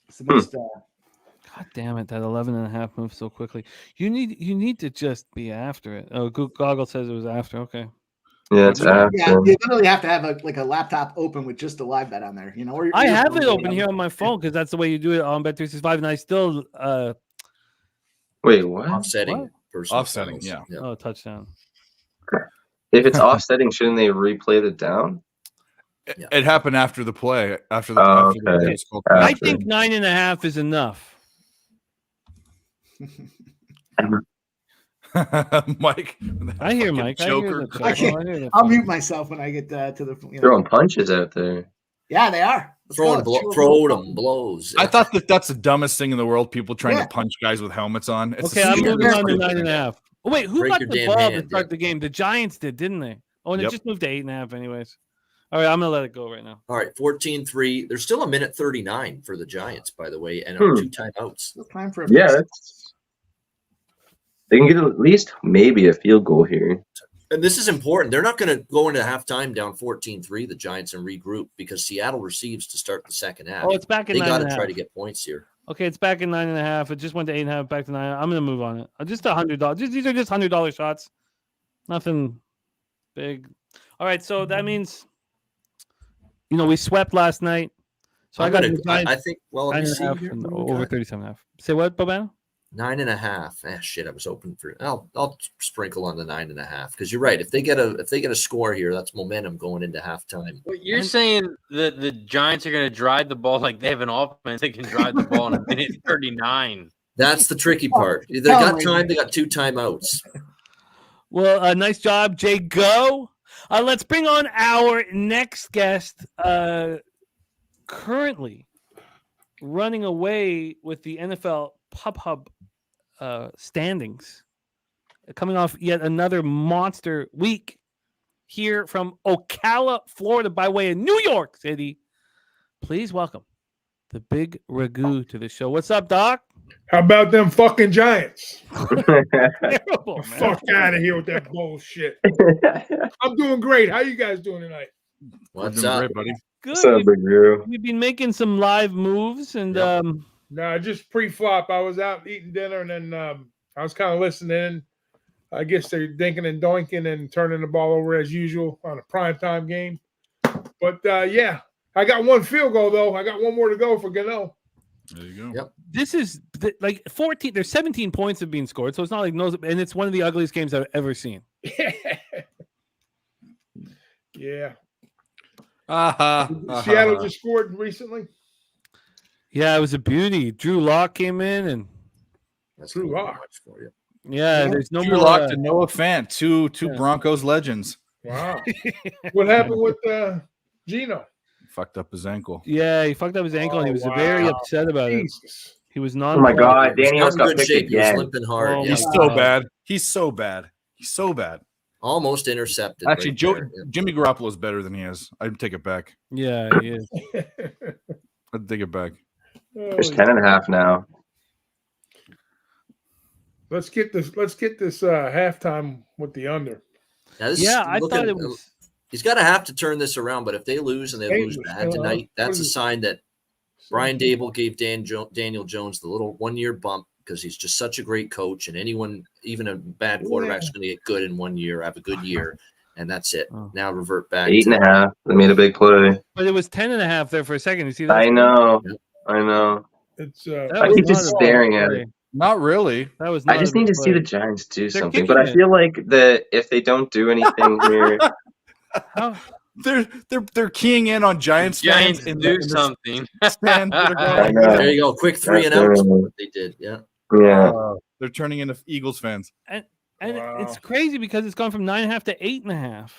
It's the most, God damn it, that 11.5 moved so quickly. You need to just be after it. Oh, Goggle says it was after. Okay. yeah, it's after. yeah, you literally have to have a laptop open with just a live bet on there. You know, or I have it open here on my phone because that's the way you do it on Bet365, and I still Wait, what? Offsetting. What? Personal Offsetting, fouls. yeah. oh, touchdown. If it's offsetting, shouldn't they replay the down? It happened after the play. After the. Oh, after the okay. play was called. I After. think 9.5 is enough. Mike. I hear fucking Mike. Joker. I hear the chuckle. I'll mute myself when I get to the. You know. Throwing punches out there. Yeah, they are. Let's Throwing go. throwing blows. I thought that's the dumbest thing in the world. People trying Yeah. to punch guys with helmets on. It's Okay, the I'm stupidest moving on to fucking thing. 9.5. Oh, wait, who Break got your the damn ball to hand, start yeah. the game? The Giants did, didn't they? Oh, and Yep. it just moved to 8.5 anyways. All right, I'm going to let it go right now. All right, 14-3. There's still a minute 39 for the Giants, by the way, and 2 timeouts. Still time for a Yeah, they can get at least maybe a field goal here. And this is important. They're not going to go into halftime down 14-3, the Giants, and regroup because Seattle receives to start the second half. Oh, it's back in They got to 9.5. try to get points here. Okay, it's back in 9.5. It just went to 8.5, back to 9. I'm gonna move on it. Just $100. These are just $100 shots. Nothing big. All right, so that means we swept last night. So I got the Giants I think. Well, let me see 9.5 here. and What do we over got? 37.5. Say what, Bobano? 9.5. Shit, I was open for. I'll sprinkle on the 9.5 because you're right. If they get a score here, that's momentum going into halftime. But you're saying that the Giants are going to drive the ball like they have an offense that can drive the ball in a minute 39. That's the tricky part. They got time. They got 2 timeouts. Well, nice job, Jay. Go. Let's bring on our next guest. Currently running away with the NFL Pub Hub standings, coming off yet another monster week here from Ocala, Florida, by way of New York City. Please welcome the big Ragu to the show. What's up, Doc? How about them fucking Giants? Terrible, man. Fuck out of here with that bullshit. I'm doing great. How you guys doing tonight? What's Doing up, great, buddy? Good. What's up, Big Drew? We've been making some live moves, and No, just pre-flop. I was out eating dinner, and then I was kind of listening. I guess they're dinking and doinking and turning the ball over as usual on a primetime game. But yeah, I got one field goal though. I got one more to go for Gano. There you go. Yep. this is like 14. There's 17 points have been scored, so it's not like no. And it's one of the ugliest games I've ever seen. Yeah. Seattle just scored recently. Yeah, it was a beauty. Drew Lock came in, and That's Drew cool. Lock. Much for you. yeah, there's no Drew more. Lock to Noah Fant, two Broncos legends. Wow. What happened with Gino? Fucked up his ankle. Yeah, he fucked up his ankle, and he was Oh, very wow. upset about it. Jesus. He was Oh non. my God, He's Danny not almost in got good picked shape. He was again. limping hard. Oh, yeah. He's my so God. bad. He's so bad. He's so bad. Almost intercepted. Actually, right there. Yeah. Jimmy Garoppolo's better than he is. I'd take it back. Yeah, he is. I'd take it back. There's 10.5 now. Let's get this halftime with the under. Now, this Yeah, is I looking thought it was. He's got to have to turn this around. But if they lose and they lose bad tonight, that's a sign that Brian Dable gave Daniel Jones the little 1 year bump because he's just such a great coach. And anyone, even a bad quarterback's going to get good in 1 year, have a good year. And that's it. Now revert back. 8.5. They made a big play. But it was 10.5 there for a second. You see that? I know. I know. It's I keep just staring at it. Not really. That was. I just need to see the Giants do something. But I feel like if they don't do anything here, they're keying in on Giants fans and do something. I know. There you go. Quick 3 and outs. What they did. Yeah. Yeah. They're turning into Eagles fans. And it's crazy because it's gone from 9.5 to 8.5.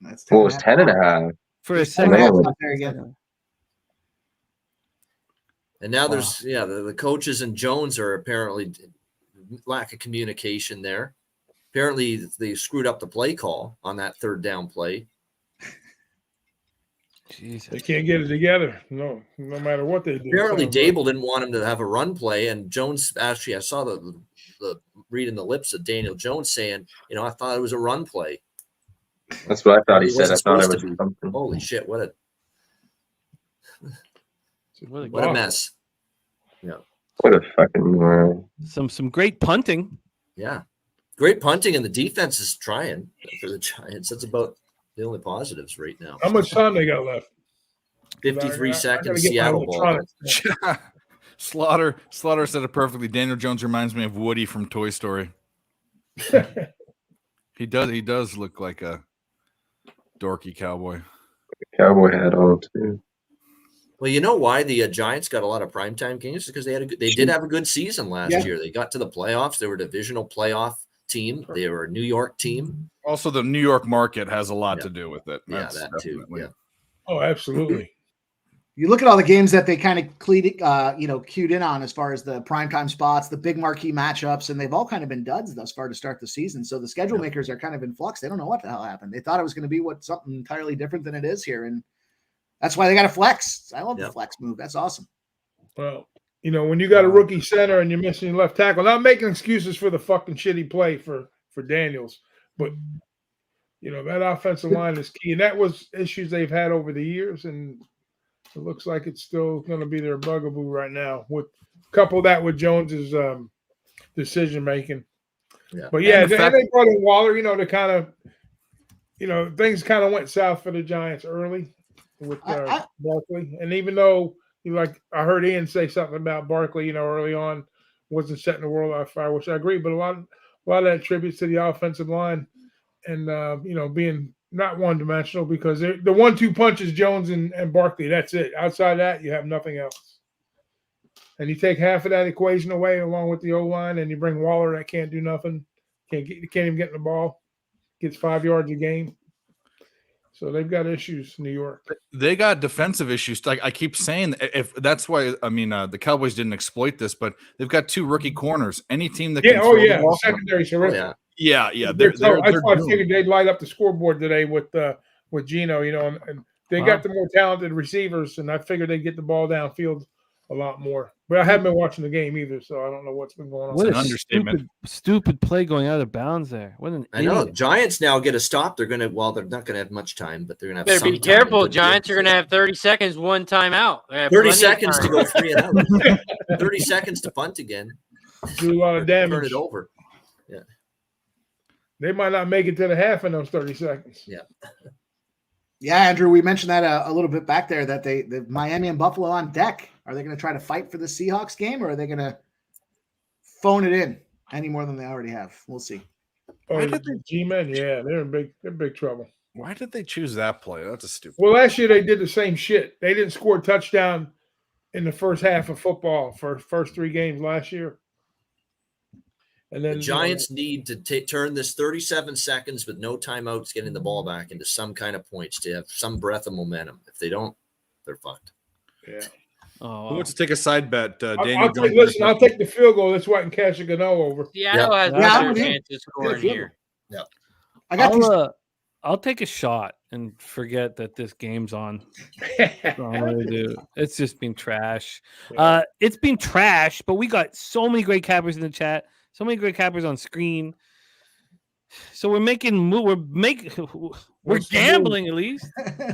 That's Well, it was 10.5 for a There's second. 10.5 out there again. And now there's the coaches and Jones are apparently lack of communication there. Apparently they screwed up the play call on that 3rd down play. Jesus. They can't get it together. No matter what they do. Apparently Dable didn't want him to have a run play, and Jones actually I saw the reading the lips of Daniel Jones saying, I thought it was a run play. That's what I thought he It said. I wasn't thought it supposed was to be. something. Holy shit! What What a mess. Yeah. What a fucking moron. Some great punting. Yeah. Great punting, and the defense is trying for the Giants. That's about the only positives right now. How much time they got left? 53 I gotta seconds, get my Seattle ball. electronics. Slaughter said it perfectly. Daniel Jones reminds me of Woody from Toy Story. He does look like a dorky cowboy. Cowboy hat on too. Well, you know why the Giants got a lot of primetime games? Because they did have a good season last year. They got to the playoffs. They were a divisional playoff team. They were a New York team. Also, the New York market has a lot to do with it. That's that too. Yeah. Oh, absolutely. You look at all the games that they kind of queued in on as far as the primetime spots, the big marquee matchups, and they've all kind of been duds thus far to start the season. So the schedule makers are kind of in flux. They don't know what the hell happened. They thought it was going to be something entirely different than it is here, and that's why they got to flex. I love the flex move. That's awesome. Well, when you got a rookie center and you're missing your left tackle, not making excuses for the fucking shitty play for Daniels, but that offensive line is key, and that was issues they've had over the years, and it looks like it's still going to be their bugaboo right now. With couple that with Jones's decision making. Yeah. But yeah, they brought in Waller. To kind of, things kind of went south for the Giants early with Barkley, and even though I heard Ian say something about Barkley, early on wasn't setting the world on fire, which I agree. But a lot of that attributes to the offensive line, and being not one-dimensional because the 1-2 punch is Jones and Barkley. That's it. Outside of that, you have nothing else. And you take half of that equation away along with the O-line, and you bring Waller that can't do nothing, can't even get in the ball, gets 5 yards a game. So they've got issues, New York. They got defensive issues. Like I keep saying, if that's why the Cowboys didn't exploit this, but they've got 2 rookie corners. Any team that can throw the ball, secondary terrific. Yeah. I figured they'd light up the scoreboard today with Geno, and they got the more talented receivers, and I figured they'd get the ball downfield a lot more. But I haven't been watching the game either, so I don't know what's been going on. What an a understatement. Stupid play going out of bounds there. What an I know. idiot. Giants now get a stop. They're not going to have much time, but they're going to have Better some be time. careful. Giants are going to have 30 seconds, one timeout. 30 seconds to go 3 and out. 30 seconds to punt again. Do a lot of damage. Turn it over. Yeah. They might not make it to the half in those 30 seconds. Yeah. Yeah, Andrew, we mentioned that a little bit back there that the Miami and Buffalo on deck. Are they going to try to fight for the Seahawks game, or are they going to phone it in any more than they already have? We'll see. Oh, G-men, yeah, they're in big trouble. Why did they choose that play? That's a stupid. Well, last year they did the same shit. They didn't score a touchdown in the first half of football for first 3 games last year. And then the Giants need to turn this 37 seconds with no timeouts getting the ball back into some kind of points to have some breath of momentum. If they don't, they're fucked. Yeah. Oh, who wants to take a side bet? I'll take the field goal. That's why I can cash a Gano over. Seattle has better chance of scoring here. Yeah. I'll take a shot and forget that this game's on. It's just been trash. It's been trash, but we got so many great cappers in the chat, so many great cappers on screen. So we're We're What's the gambling at least.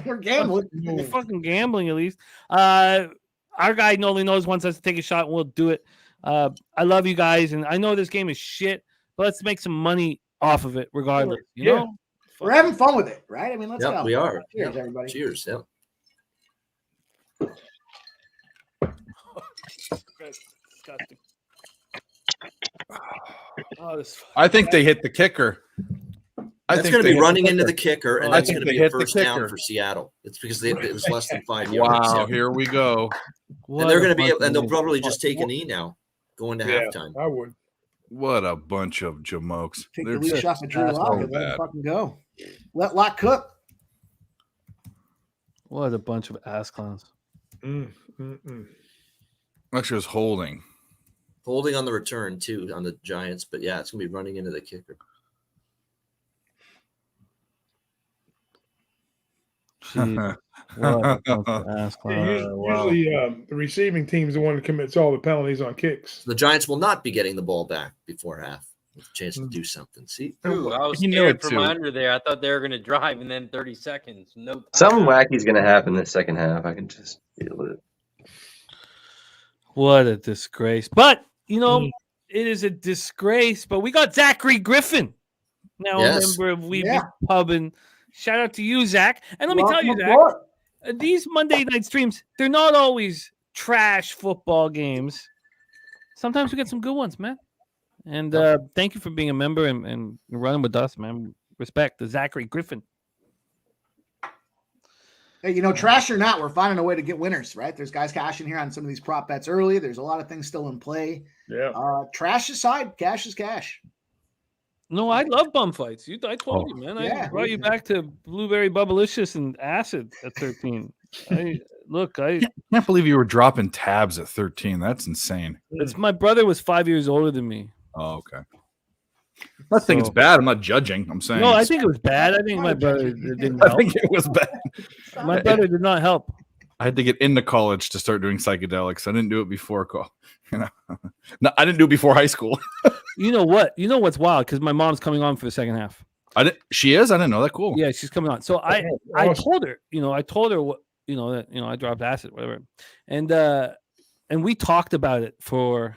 We're gambling. We're fucking gambling at least. Our guy Noli knows wants us to take a shot, and we'll do it. I love you guys, and I know this game is shit, but let's make some money off of it regardless. You Yeah. know? We're having fun with it, right? I mean, let's Yep, go. we are. Cheers, Yep. everybody. Cheers. Yep. Disgusting. Oh, this I think they hit the kicker. That's going to be running into the kicker, and I that's think going to they be a hit the first down kicker. for Seattle. It's because it was less than 5 yards. Wow, Yeah. here we go. And they're going to be, fucking and they'll idiot. probably just take a knee now, going to Yeah, halftime. I would. What a bunch of jamokes. Take They're the leash just off of Drew Lock so and let him bad. fucking go. Let Lock cook. What a bunch of ass clowns. Actually, it was holding. Holding on the return, too, on the Giants. But, yeah, it's going to be running into the kicker. Jeez. What a bunch of ass clowns. Wow. Usually, the receiving team's the one that commits all the penalties on kicks. The Giants will not be getting the ball back before half with a chance to do something. See? Ooh, I was You know scared it for too. my under there. I thought they were going to drive and then 30 seconds. No time. Something wacky's going to happen this second half. I can just feel it. What a disgrace. But, you know, it is a disgrace. But we got Zachary Griffin, now Yes. a member of We Yeah. Be Pubbin'. Shout out to you, Zach. And let me tell you, Zach, these Monday night streams, they're not always trash football games. Sometimes we get some good ones, man. And thank you for being a member and running with us, man. Respect to Zachary Griffin. Hey, you know, trash or not, we're finding a way to get winners, right? There's guys cashing here on some of these prop bets early. There's a lot of things still in play. Yeah. Trash aside, cash is cash. No, I love bum fights. I told you, man. I yeah. brought you back to Blueberry Bubblicious and Acid at 13. I Can't believe you were dropping tabs at 13. That's insane. it's my brother was 5 years older than me. Oh, okay. I'm not saying it's So- bad. I'm not judging. I'm saying. No, I think it was bad. I think my brother didn't I help. think it was bad. My brother did not help. I had to get into college to start doing psychedelics. I didn't do it before no, I didn't do it before high school. You know what? You know what's wild? Because my mom's coming on for the second half. She is. I didn't know that. Cool. Yeah, she's coming on. So I told her, what, that, I dropped acid, whatever, and we talked about it for,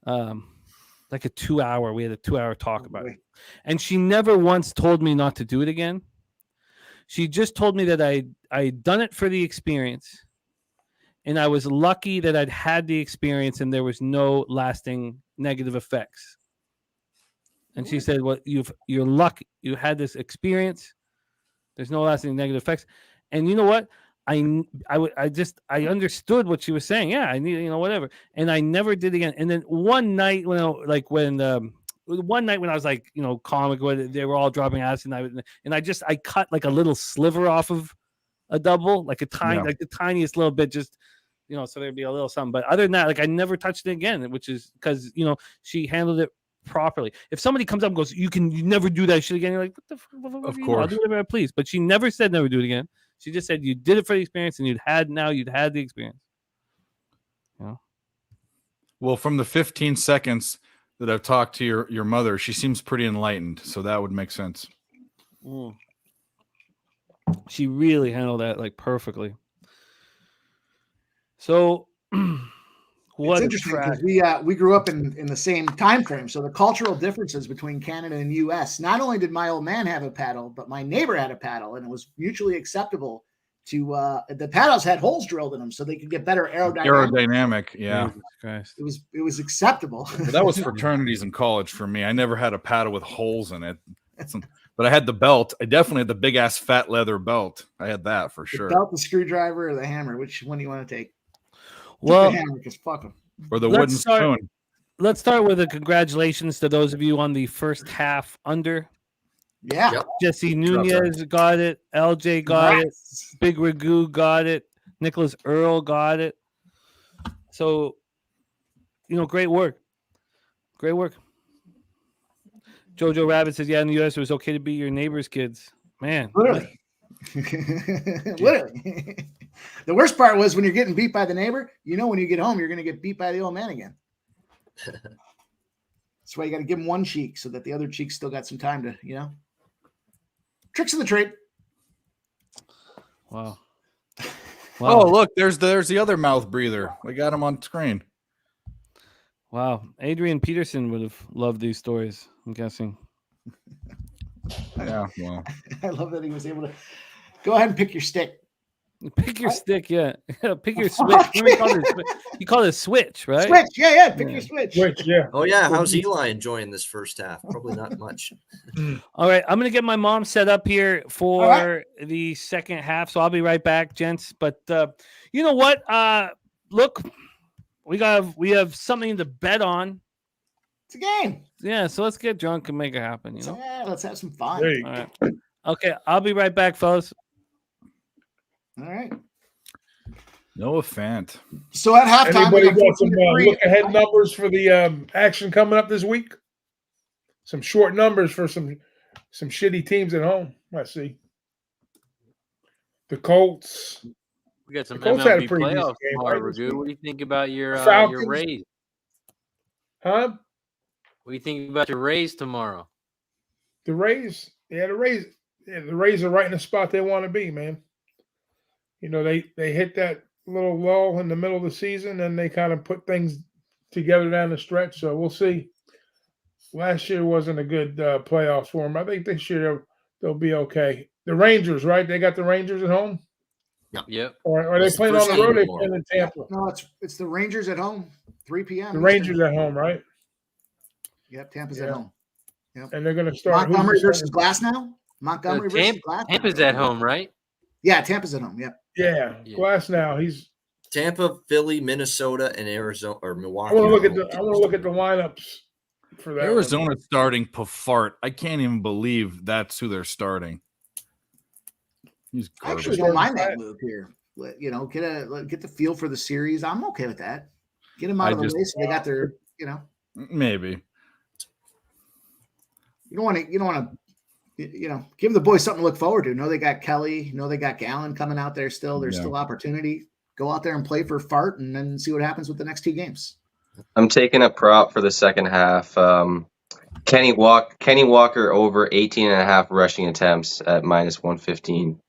like a 2 hour. We had a 2 hour talk about it, and she never once told me not to do it again. She just told me that I'd done it for the experience, and I was lucky that I'd had the experience and there was no lasting negative effects. And she said, "Well, you're lucky. You had this experience. There's no lasting negative effects." And you know what? I understood what she was saying. Yeah, I need, whatever. And I never did again. And then one night when I was like, comic, when they were all dropping acid, and I cut like a little sliver off of a double, like the tiniest little bit, just so there'd be a little something. But other than that, like I never touched it again, which is because she handled it properly. If somebody comes up and goes, you never do that shit again, you're like, what the fuck? Of course. I'll do whatever I please. But she never said never do it again. She just said you did it for the experience, and you'd had the experience. Well, from the 15 seconds that I've talked to your mother, she seems pretty enlightened, so that would make sense. She really handled that like perfectly. So, It's interesting because we grew up in the same time frame. So the cultural differences between Canada and U.S. Not only did my old man have a paddle, but my neighbor had a paddle, and it was mutually acceptable to the paddles had holes drilled in them so they could get better Aerodynamic, yeah. It was acceptable. Well, that was fraternities in college for me. I never had a paddle with holes in it, but I had the belt. I definitely had the big ass fat leather belt. I had that for sure. The belt, the screwdriver, or the hammer. Which one do you want to take? Well, the hammer, because fuck them. Or the wooden spoon. Let's start with a congratulations to those of you on the first half under. Yeah. Yep. Jesse Nunez got it. LJ got it. Big Ragu got it. Nicholas Earl got it. So, great work. Great work. Jojo Rabbit says, yeah, in the U.S. it was okay to beat your neighbor's kids. Man. Literally. Literally. The worst part was when you're getting beat by the neighbor, when you get home, you're going to get beat by the old man again. That's why you got to give him one cheek so that the other cheek still got some time to, Tricks of the trade. Wow. Oh, look, there's the other mouth breather. We got him on screen. Wow. Adrian Peterson would have loved these stories, I'm guessing. Yeah, well. I love that he was able to go ahead and pick your stick. Pick your stick, yeah. Pick your switch. You call it a switch, right? Switch, yeah. Pick your switch. Switch, yeah. Oh yeah, how's Eli enjoying this first half? Probably not much. All right, I'm gonna get my mom set up here for the second half, so I'll be right back, gents. But you know what? Look, we have something to bet on. It's a game. Yeah, so let's get drunk and make it happen. You know? Yeah, let's have some fun. There you All right. Okay, I'll be right back, fellas. All right. Noah Fant. So at halftime, Anybody we got some look ahead numbers for the action coming up this week? Some short numbers for some shitty teams at home. I see. The Colts. We got some The Colts had a MLB pretty decent playoffs game, tomorrow, right, this Ragoo. week. What do you think about your Falcons. Rays? Huh? What do you think about your Rays tomorrow? The Rays. Yeah, the Rays. Yeah, the Rays are right in the spot they want to be, man. You know, they hit that little lull in the middle of the season, and they kind of put things together down the stretch. So we'll see. Last year wasn't a good playoffs for them. I think this year they'll be okay. The Rangers, right? They got the Rangers at home. Yep. Or are they playing on the road? They playing in Tampa. No, it's the Rangers at home. 3 p.m. The Rangers at home, right? Yep, Tampa's at home. Yep. And they're going to start Montgomery versus Glass now. Montgomery versus Tampa, Glass. Tampa's at home, right? Yeah, Tampa's at home. Yep. Yeah, Glass now. He's Tampa, Philly, Minnesota, and Arizona or Milwaukee. I want to look at the lineups for that. Arizona starting Pafart. I can't even believe that's who they're starting. He's I actually don't mind that move here. You know, get the feel for the series. I'm okay with that. Get them out of the way so they got their. You know, maybe. You don't want to. You know, give the boys something to look forward to. Know they got Kelly. Know they got Gallen coming out there still. There's still opportunity. Go out there and play for fart, and then see what happens with the next 2 games. I'm taking a prop for the second half. Kenny Walker over 18.5 rushing attempts at -115.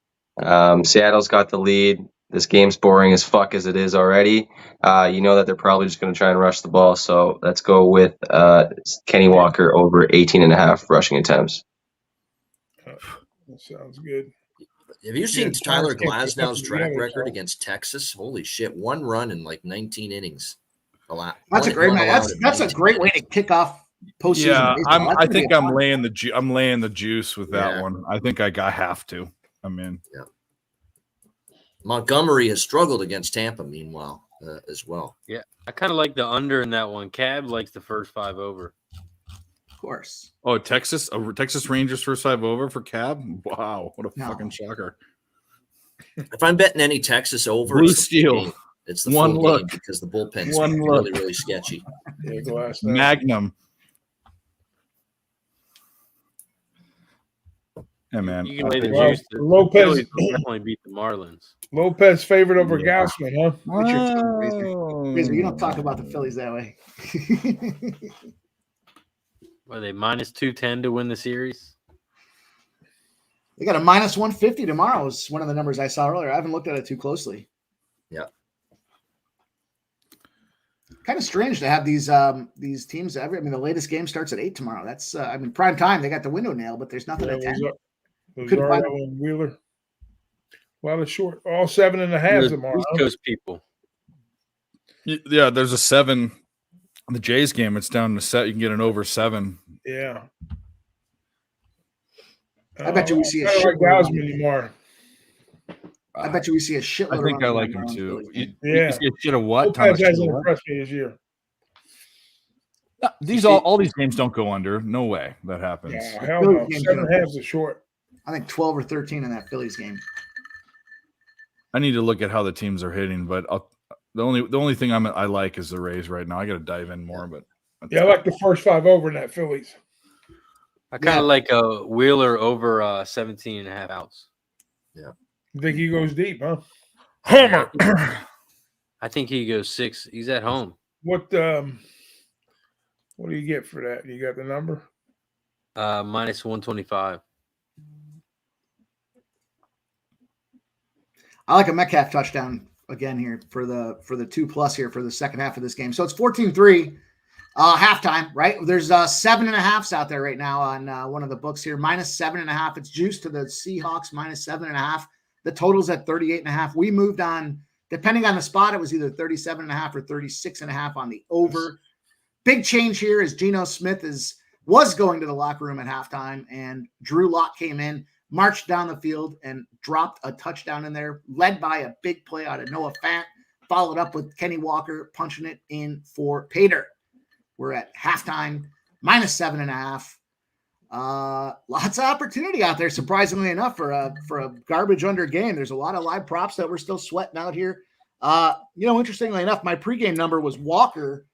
Seattle's got the lead. This game's boring as fuck as it is already. You know that they're probably just going to try and rush the ball. So let's go with Kenny Walker over 18.5 rushing attempts. That sounds good. Have you seen Tyler Glasnow's track record against Texas? Holy shit! 1 run in like 19 innings. That's a great match. That's a great way to kick off postseason. Yeah, baseball. I think I'm laying the juice with that one. I think I have to. I'm in. Yeah. Montgomery has struggled against Tampa, meanwhile, as well. Yeah, I kind of like the under in that one. Cab likes the first 5 over. Of course. Oh, Texas Rangers first 5 over for Cab. Wow, what a fucking shocker! If I'm betting any Texas over, Blue Steel. It's the One full look. game because the bullpen's One really, look. really sketchy. Yeah, Glass. Magnum. Yeah, man. You can lay the Well, juice. The Lopez- Phillies will definitely beat the Marlins. Lopez favored over Gausman, huh? What's your team, Razor? You don't talk about the Phillies that way. Are they -210 to win the series? They got a -150 tomorrow. Is one of the numbers I saw earlier. I haven't looked at it too closely. Yeah. Kind of strange to have these teams. I mean, the latest game starts at 8 tomorrow. That's prime time. They got the window nail, but there's nothing at 10. Couldn't find Luzardo and Wheeler. A lot of short, all 7.5 tomorrow. East Coast people. Yeah, there's a 7. The Jays game, it's down to set. You can get an over 7. Yeah. I bet you we see a I don't like shitload. Gausman anymore. I bet you we see a shitload. I think I around like the him Marlins too. Phillies game. Yeah. You see a shit of what? Lopez Thomas hasn't Shula? impressed me this year. These all these games don't go under. No way that happens. Yeah, hell no. 7.5 is short. I think 12 or 13 in that Phillies game. I need to look at how the teams are hitting, but the only thing I like is the Rays right now. I got to dive in more, but Yeah, I like the first 5 over in that Phillies. I kind of like a Wheeler over 17.5 outs. Yeah. You think he goes deep, huh? Homer. I think he goes 6. He's at home. What do you get for that? You got the number? -125. I like a Metcalf touchdown again here for the 2+ here for the second half of this game. So it's 14-3 halftime, right? There's 7.5s out there right now on one of the books here, -7.5. It's juiced to the Seahawks -7.5. The total's at 38.5. We moved on, depending on the spot, it was either 37.5 or 36.5 on the over. Big change here is Geno Smith was going to the locker room at halftime, and Drew Lock came in, marched down the field, and dropped a touchdown in there, led by a big play out of Noah Fant, followed up with Kenny Walker punching it in for Pater. We're at halftime, -7.5. Lots of opportunity out there, surprisingly enough, for a garbage under game. There's a lot of live props that we're still sweating out here. Interestingly enough, my pregame number was Walker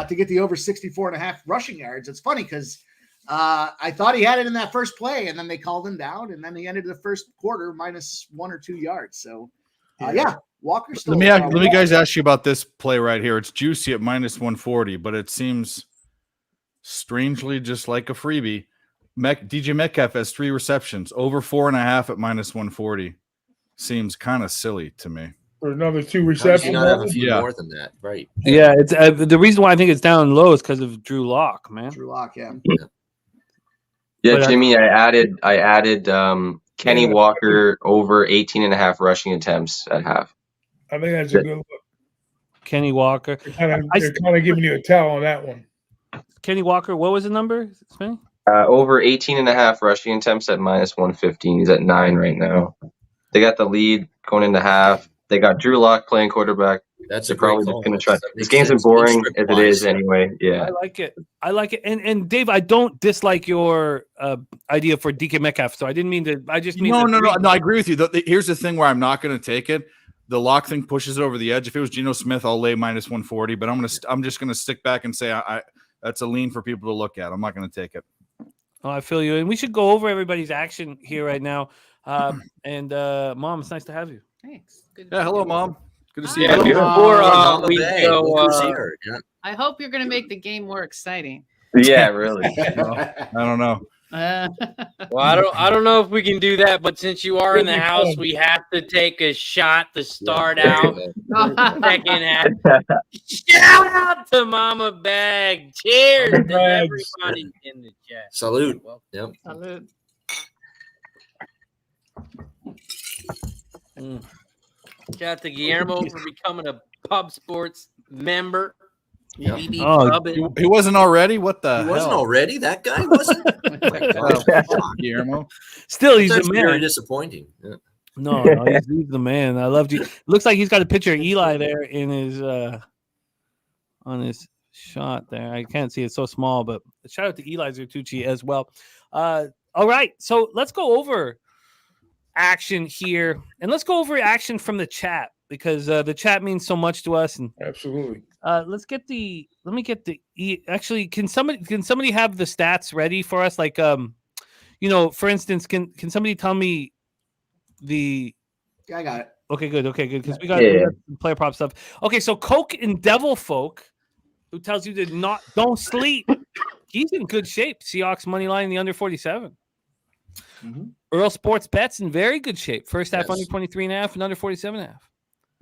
to get the over 64.5 rushing yards. It's funny because I thought he had it in that first play, and then they called him down, and then he ended the first quarter -1 or 2 yards. So, Walker still. Let me guys ask you about this play right here. It's juicy at -140, but it seems strangely just like a freebie. DJ Metcalf has 3 receptions, over 4.5 at -140. Seems kind of silly to me. For another 2 How does he receptions. not have a few more than that? Right. Yeah, it's the reason why I think it's down low is because of Drew Lock, man. Drew Lock, yeah. Yeah, But Jimmy, I added Kenny Walker over 18.5 rushing attempts at half. I think that's a good look. Kenny Walker. They're kind of giving you a tell on that one. Kenny Walker, what was the number? Smitty? Over 18.5 rushing attempts at -115. He's at 9 right now. They got the lead going into half. They got Drew Lock playing quarterback. That's They're a great probably call. just going to try. That This makes game's been sense. boring Strip as it wise. is anyway. Yeah. I like it. And Dave, I don't dislike your idea for DK Metcalf. So I didn't mean to. I just mean No. I agree with you. Here's the thing where I'm not going to take it. The Lock thing pushes it over the edge. If it was Geno Smith, I'll lay -140. But I'm just gonna stick back and say I that's a lean for people to look at. I'm not going to take it. Oh, I feel you. And we should go over everybody's action here right now. Mom, it's nice to have you. Thanks. Good Yeah, hello, Mom. Good to see Yeah, you. before we Hey, go, look who's here. Yeah. I hope you're going to make the game more exciting. Yeah, really. I don't know. well, I don't know if we can do that, but since you are in the house, we have to take a shot to start out second half. Shout out to Mama Bag. Cheers to everybody in the chat. Salute. Yep. Salute. Shout out to Guillermo for becoming a Pub Sports member. Yep. He wasn't already? What the He hell? wasn't already? That guy wasn't? Oh my God. Guillermo. Still, he's That's the very man. disappointing. Yeah. No, he's the man. I loved you. Looks like he's got a picture of Eli there in his on his shot there. I can't see it so small, but shout out to Eli Zertucci as well. All right, so let's go over action here, and let's go over action from the chat because the chat means so much to us. And Absolutely. let me get the actually can somebody have the stats ready for us? Like for instance, can somebody tell me the Yeah, I got it. Okay, good. Because we got some player prop stuff. Okay, so Coke and Devil Folk, who tells you to don't sleep. He's in good shape. Seahawks money line in the under 47. Mm-hmm. Earl Sports Bets in very good shape. First half Yes. under 23.5 and under 47.5.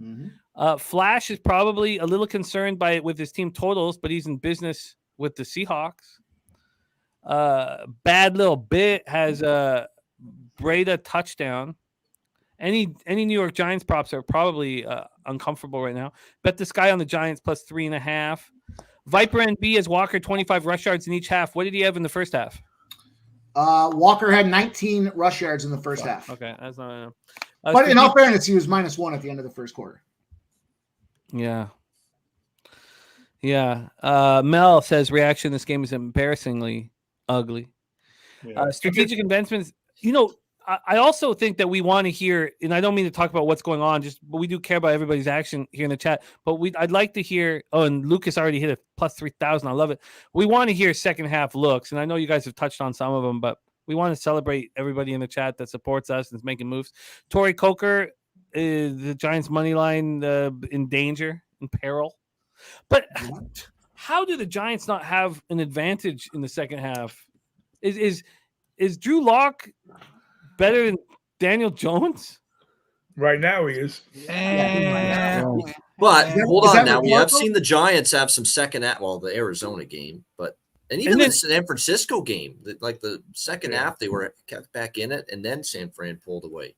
Mm-hmm. Flash is probably a little concerned with his team totals, but he's in business with the Seahawks. Bad Little Bit has a Breda touchdown. Any New York Giants props are probably uncomfortable right now. Bet this guy on the Giants plus 3.5. Viper NB has Walker 25 rush yards in each half. What did he have in the first half? Walker had 19 rush yards in the first half. Okay, that's not enough. But in all fairness, he was -1 at the end of the first quarter. Yeah. Mel says reaction. This game is embarrassingly ugly. Yeah. Strategic investments. I also think that we want to hear, and I don't mean to talk about what's going on, but we do care about everybody's action here in the chat. But I'd like to hear. Oh, and Lucas already hit a plus 3,000. I love it. We want to hear second half looks, and I know you guys have touched on some of them, but we want to celebrate everybody in the chat that supports us and is making moves. Torrey Coker, the Giants money line in danger, in peril. But how do the Giants not have an advantage in the second half? Is Drew Lock better than Daniel Jones? Right now he is. But Is that- hold is on that now. We have rhetorical? seen the Giants have some second half. Well, the Arizona game, but and even the San Francisco game, like the second half, they were kept back in it, and then San Fran pulled away.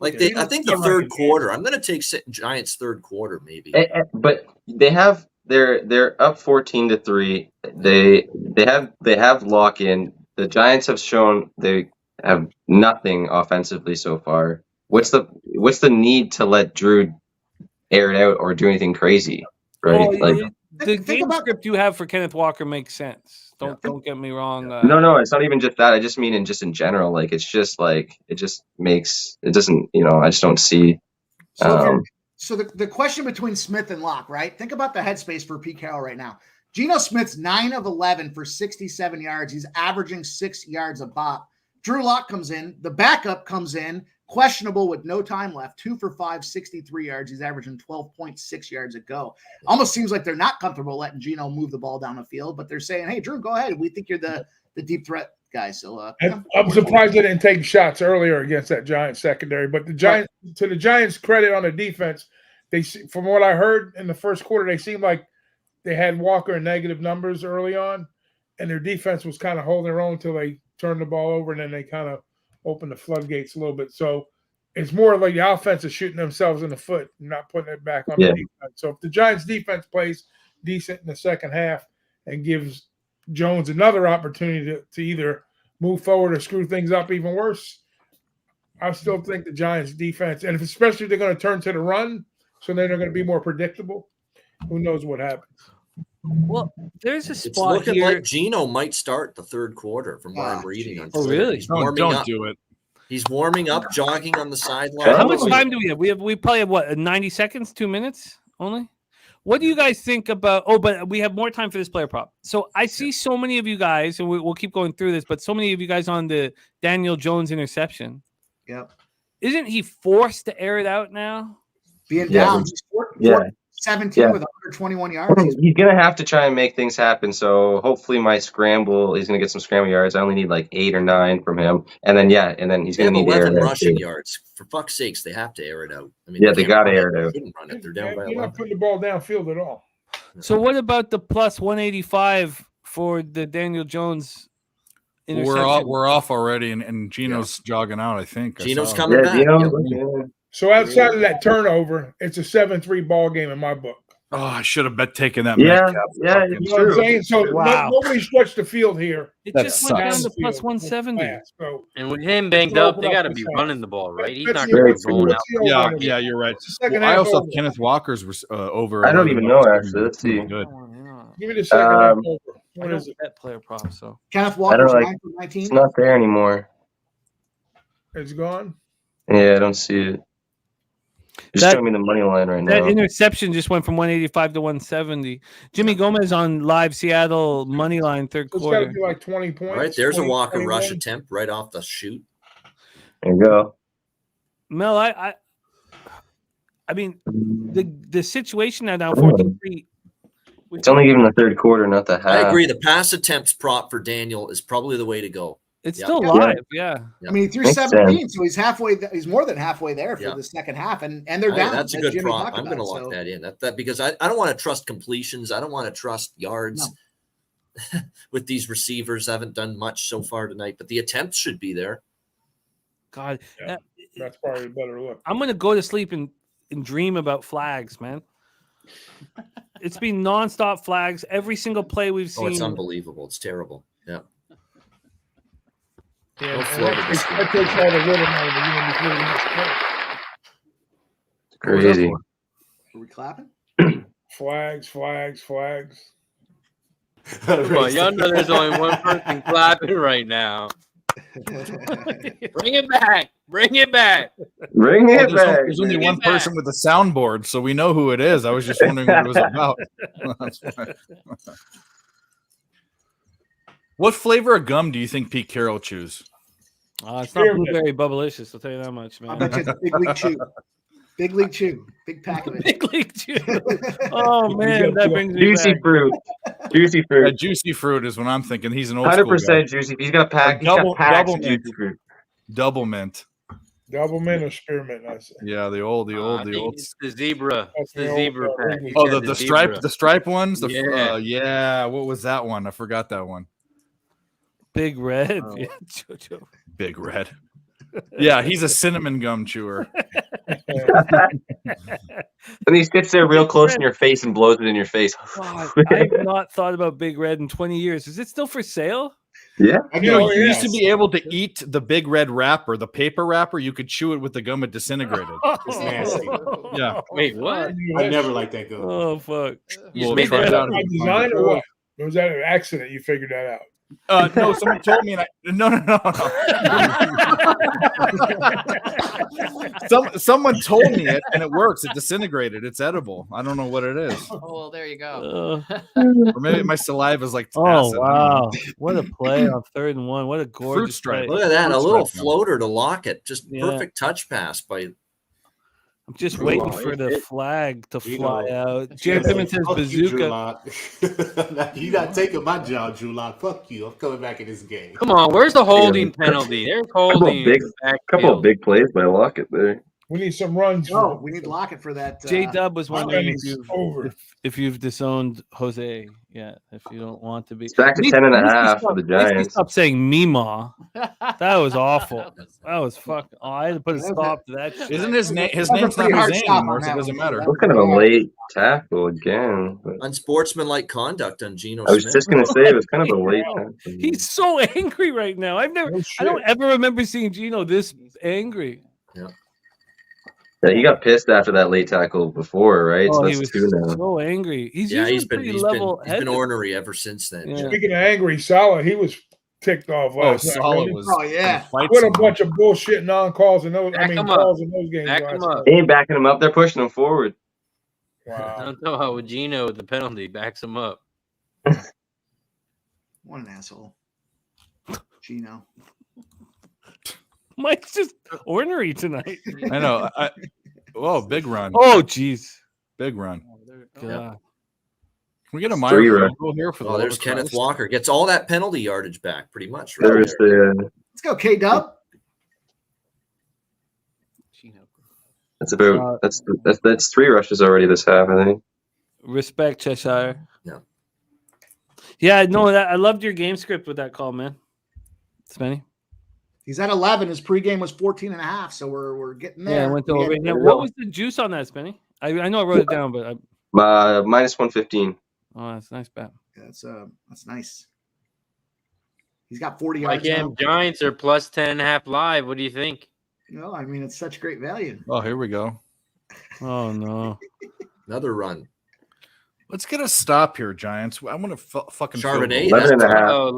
Like I think the third quarter. I'm going to take Giants third quarter maybe. But they're up 14-3. They have lock in. The Giants have shown they have nothing offensively so far. What's the need to let Drew air it out or do anything crazy? Right? Well, the game script you have for Kenneth Walker makes sense. Don't get me wrong. No, it's not even just that. I just mean in general. Like it just makes it doesn't. I just don't see. So the question between Smith and Locke, right? Think about the headspace for Pete Carroll right now. Geno Smith's 9 of 11 for 67 yards. He's averaging 6 yards a pop. Drew Lock comes in. The backup comes in, questionable with no time left. 2 for 5, 63 yards. He's averaging 12.6 yards a go. Almost seems like they're not comfortable letting Geno move the ball down the field, but they're saying, hey, Drew, go ahead. We think you're the deep threat guy. So I'm surprised they didn't take shots earlier against that Giants secondary. But the Giants, to the Giants' credit on the defense, from what I heard in the first quarter, they seemed like they had Walker in negative numbers early on, and their defense was kind of holding their own until they turned the ball over, and then they kind of opened the floodgates a little bit. So it's more like the offense is shooting themselves in the foot and not putting it back on the defense. So if the Giants' defense plays decent in the second half and gives Jones another opportunity to either move forward or screw things up even worse, I still think the Giants' defense, and especially if they're going to turn to the run, so then they're going to be more predictable. Who knows what happens? Well, there's a spot It's looking here. like Geno might start the third quarter from what I'm reading on Oh, Twitter. really? He's warming Don't up. do it. He's warming up, jogging on the sideline. How much time do we have? We probably have what, 90 seconds, 2 minutes only? What do you guys think about? Oh, but we have more time for this player prop. So I see so many of you guys, and we'll keep going through this, but so many of you guys on the Daniel Jones interception. Yep. Isn't he forced to air it out now? Being down, he's 17 with 121 yards. He's gonna have to try and make things happen. So hopefully my scramble, he's gonna get some scramble yards. I only need like 8 or 9 from him, and then he's They gonna have need to air 11 it out rushing too. yards. For fuck's sakes, they have to air it out. I mean, Yeah, they can't gotta run air it out. They shouldn't run it. They're down by You're 11. not putting the ball downfield at all. So what about the plus 185 for the Daniel Jones interception? We're off already, and Geno's jogging out. I think Geno's coming back. So outside of that turnover, it's a 7-3 ball game in my book. Oh, I should have taken that. Yeah, Metcalf. yeah, Fucking- You know what I'm saying? So Wow. nobody stretched the field here. It That just went down sucks. to plus 170. So And with him banged Let's up, open they up got to this be half. running the ball, right? He's Let's not see going what- to be rolling let's out. see what Yeah, happens. yeah, you're right. It's the second Well, I half also over. have Kenneth Walker's over. I don't 11 even know, yards. actually. Let's see. Good. Give me the second half over. I What don't is it? bet player prop, so Kenneth I Walker's don't 9 for 19. It's not there anymore. It's gone. Yeah, I don't see it. Just That- show me the money line right that now. interception just went from 185 to 170. Jimmy Gomez on live Seattle money line third It's got to quarter. be like 20 points. Right, there's a 20, Walker rush 21. attempt right off the shoot. There you go. Mel, I mean the situation now 43. It's only given the third quarter, not the half. I agree. The pass attempts prop for Daniel is probably the way to go. It's Yep. still Yeah. live, yeah. I mean, he threw Makes 17, so he's halfway. He's more than halfway there for Yeah. the second half, and they're down. That's a as good Jimmy prop. talked I'm going to about, lock so- that in. That because I don't want to trust completions. I don't want to trust yards with these receivers. I haven't done much so far tonight, but the attempts should be there. God, Yeah. That's probably a better look. I'm gonna go to sleep and dream about flags, man. It's been nonstop flags. Every single play we've Oh, it's seen. unbelievable. It's terrible. Yeah. Yeah, No and flow to this game. That takes all the rhythm out of the game before the next play. Crazy. Are we clapping? Flags. Come on, y'all know there's only one person clapping right now. Bring it back. Bring it There's back. there's only Bring one it back. person with a soundboard, so we know who it is. I was just wondering what it was about. That's fine. What flavor of gum do you think Pete Carroll chews? It's not blueberry bubblicious. I'll tell you that much, man. I bet you it's Big League Chew. Big League Chew. Big pack of it. Big League Chew. Oh man, that brings me Juicy back. fruit. Juicy A fruit. juicy fruit is what I'm thinking. He's an old school guy. 100% juicy. He's got a pack. He's got packs of juicy fruit. Double mint. Doublemint or spearmint? I say. Yeah, the old. It's the zebra. It's the the old, zebra pack. You Oh, got the zebra. stripe ones. Yeah. Yeah. What was that one? I forgot that one. Big Red. Oh. Yeah, Jojo. Big Red. Yeah, he's a cinnamon gum chewer. And he sits there real close in your face and blows it in your face. God, I've not thought about Big Red in 20 years. Is it still for sale? Yeah. You know, you used to be able to eat the Big Red wrapper, the paper wrapper. You could chew it with the gum; it disintegrated. It's nasty. Yeah. Wait, what? I never liked that gum. Oh fuck! Well, made try that it up out. By design or what? Or was that an accident? You figured that out. No, someone told me, and no. Someone told me it, and it works. It disintegrated. It's edible. I don't know what it is, Oh, well, there you go. or maybe my saliva is like Oh acid. I don't know. wow! What a play on 3rd and 1. What a gorgeous stripe. play. Look at that. A Fruit little stripe, floater to lock it. Just Yeah. perfect touch pass by. I'm just Drew waiting Lock. for the flag to You fly know, out. Jared Pittman says Fuck you, Drew bazooka. Lock. You not taking my job, Drew Lock. Fuck you. I'm coming back in this game. Come on, where's the holding penalty? There's holding. Couple of big plays by Lockett there. We need some runs. No, we need Lockett for that. J Dub was wondering over. if you've disowned Jose yet, if you don't want to be. It's back to At least- 10.5 at least for the at least he Giants. Stop saying Mima. That was awful. That was fuck. Oh, I had to put a stop to that. shit. Isn't his name? His That's a name's not pretty hard Jose stop anymore, on so it that doesn't one. matter. What kind of a late tackle again? But Unsportsmanlike conduct on Geno I was Smith. just gonna say it was kind of a late tackle. He's so angry right now. I don't ever remember seeing Gino this angry. Yeah, he got pissed after that late tackle before, right? Oh, So he that's was 2 now. so angry. He's Yeah, usually he's been pretty he's level-headed. been ornery ever since then. Yeah. Speaking of angry, Salah, he was ticked off last night. Salah wasn't he? was. Oh, yeah. fight What a someone. bunch of bullshit non-calls in those. Back him up. Calls in those games. Back last him up. night. They ain't backing him up. They're pushing him forward. I Wow. don't know how Gino with the penalty backs him up. What an asshole. Gino. Mike's just ornery tonight. I know. Oh, big run. Oh, jeez. Big run. God. Can we get a 3 Myra run. go here for the Oh, love there's of Kenneth Christ? Walker. Gets all that penalty yardage back, pretty much. Right There's there. the. Let's go, K Dub. That's about. That's 3 rushes already this half, I think. Respect, Cheshire. Yeah. Yeah, no, I loved your game script with that call, man. Spenny. He's at 11. His pregame was 14.5, so we're getting there. Yeah, I went to We over. had- Now, what was the juice on that, Spenny? I know I wrote it down, but Minus 115. oh, that's a nice bet. That's nice. He's got 40 yards. Again, now. Giants are plus 10.5 live. What do you think? No, I mean it's such great value. Oh, here we go. Oh no. Another run. Let's get a stop here, Giants. I want to fucking feel Charbonnet. good. 11.5. Oh,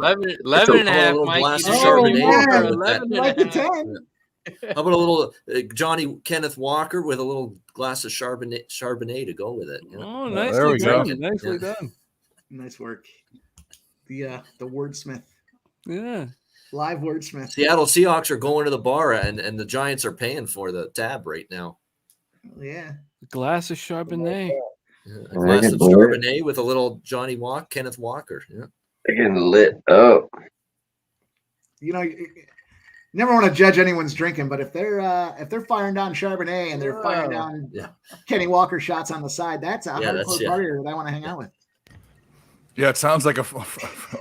11 and a half. little Mike. glass You of think we're Chardonnay going for with 11 and a Like the half? 10. How about a little Johnny Kenneth Walker with a little glass of Charbonnet to go with it? You know? Oh, there nicely we go. done. Nicely Yeah. done. Nice work. The wordsmith, Yeah. live wordsmith. Seattle Seahawks are going to the bar, and the Giants are paying for the tab right now. Yeah. Glass of Chardonnay. Yeah, a glass of Charbonnet with a little Kenneth Walker. Yeah. They're getting lit up. You know, you never want to judge anyone's drinking, but if they're firing down Charbonnet and they're firing down Kenny Walker shots on the side, that's a hardcore partier that I want to hang out with. Yeah, it sounds like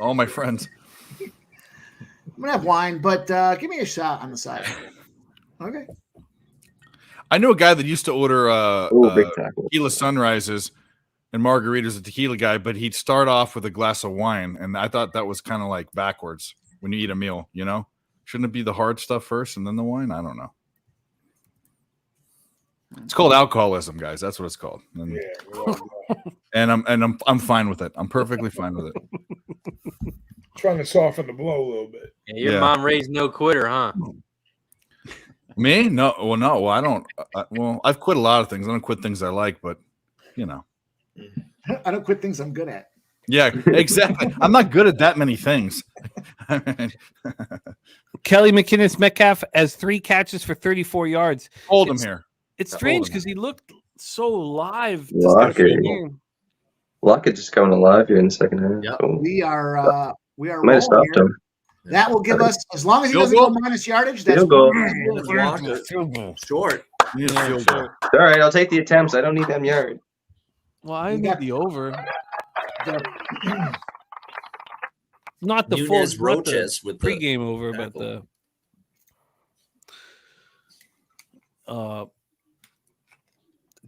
all my friends. I'm gonna have wine, but give me a shot on the side. Okay. I knew a guy that used to order big tackle. tequila sunrises and margaritas, a tequila guy, but he'd start off with a glass of wine, and I thought that was kind of like backwards when you eat a meal. You know, shouldn't it be the hard stuff first and then the wine? I don't know. It's called alcoholism, guys. That's what it's called. And, and I'm fine with it. I'm perfectly fine with it. Trying to soften the blow a little bit. Yeah, your mom raised no quitter, huh? Me? No. Well, I don't. Well, I've quit a lot of things. I don't quit things I like, but you know. I don't quit things I'm good at. Yeah, exactly. I'm not good at that many things. Kelly McInnes Metcalf has 3 catches for 34 yards. Hold him here. It's strange because he looked so live. to Lockett. start the game. Lockett just coming alive here in the second half. Yep. So We are might have stopped him. That will give us, as long as he Field doesn't go goal? minus yardage, that's Field goal. Walker, short. You need a Yeah, field sure. goal. All right, I'll take the attempts. I don't need them yards. Well, I You need got- the over. Not the Nunez full, not the Roches with the pregame over, but tackle. the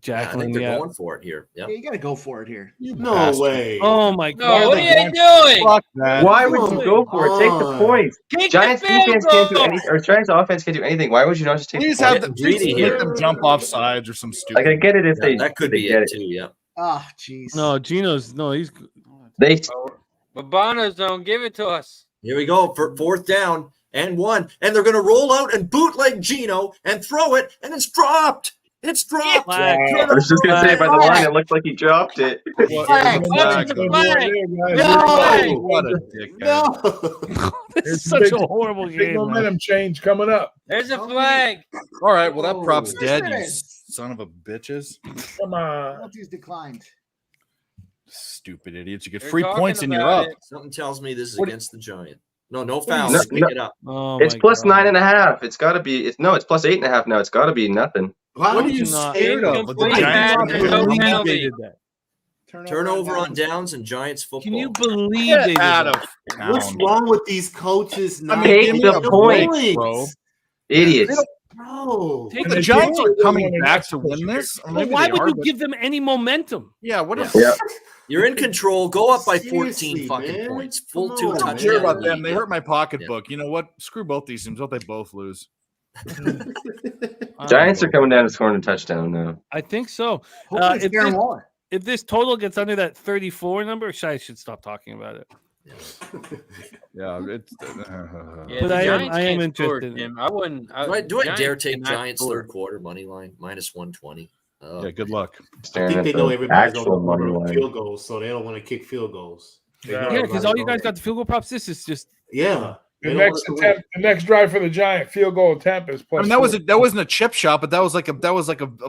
Yeah, I Jacqueline. think they're Yeah. going for it here. Yep. Yeah, you got to go for it here. No way. Oh my No, God. what are you doing? Fuck that. Why would you go for it? Take the points. Kick Giants the field defense can't do goal. anything, or Giants offense can't do anything. Why would you not just take Please the have points? them. Getting Please greedy make here. them jump off sides or some stupid. Like I get it if they That could they be get it too. Yeah. Oh, jeez. No, Gino's no. He's They Babano's don't give it to us. Here we go for 4th down and 1, and they're going to roll out and bootleg Gino and throw it, and it's dropped. It's dropped. flag. I was just gonna say by the line, it looked like he dropped it. Flag. What's the flag? No. What a dickhead. No. This It's is such big- a horrible Big game. man. momentum change coming up. There's a flag. All right, well, that prop's Oh. dead, you Yes. son of a bitches. Come on. Penalties declined. Stupid idiots. You get They're free talking points and you're about up. it. Something tells me this is What- against the Giant. No fouls. No, Pick no. it up. Oh It's my plus God. 9.5. It's got to be. It's plus 8.5 now. It's got to be nothing. Why What are are you not- scared of? The Incomplete Giants pass, are there's no believe penalty. they did that. Turnover on downs and Giants football. Can you believe they did Get out that? of What's town. wrong with these coaches? Not Take giving the them points, bro. Idiots. Bro. Take And The they Giants can't are do coming it when back they're to not win this. Or But maybe why they would are, you but- give them any momentum? Yeah, what a Yeah. You're in control. Go up by 14 Seriously, fucking man. points. Full Come 2 on, I don't touchdown care about lead. them. They hurt my pocketbook. You know what? Screw both these teams. Don't they both lose? Giants are coming down to scoring a touchdown now. I think so. Hopefully it's If Darren this- Waller. If this total gets under that 34 number, I should stop talking about it. Yeah, it's. Yeah, But the I am- Giants I am can't score, interested in Jim. I wouldn't. Do I dare Giants take cannot Giants score. third quarter money line minus 120? Yeah, good luck. I Staring think at they know the everybody's actual going money to line. field goals, so they don't want to kick field goals. They know Yeah, Yeah, because everybody's all you guys going- got the field goal props. This is just Yeah. The They don't next want us to win. attempt, the next drive for the Giant field goal attempt is I plus. mean, that wasn't a chip shot, but that was like a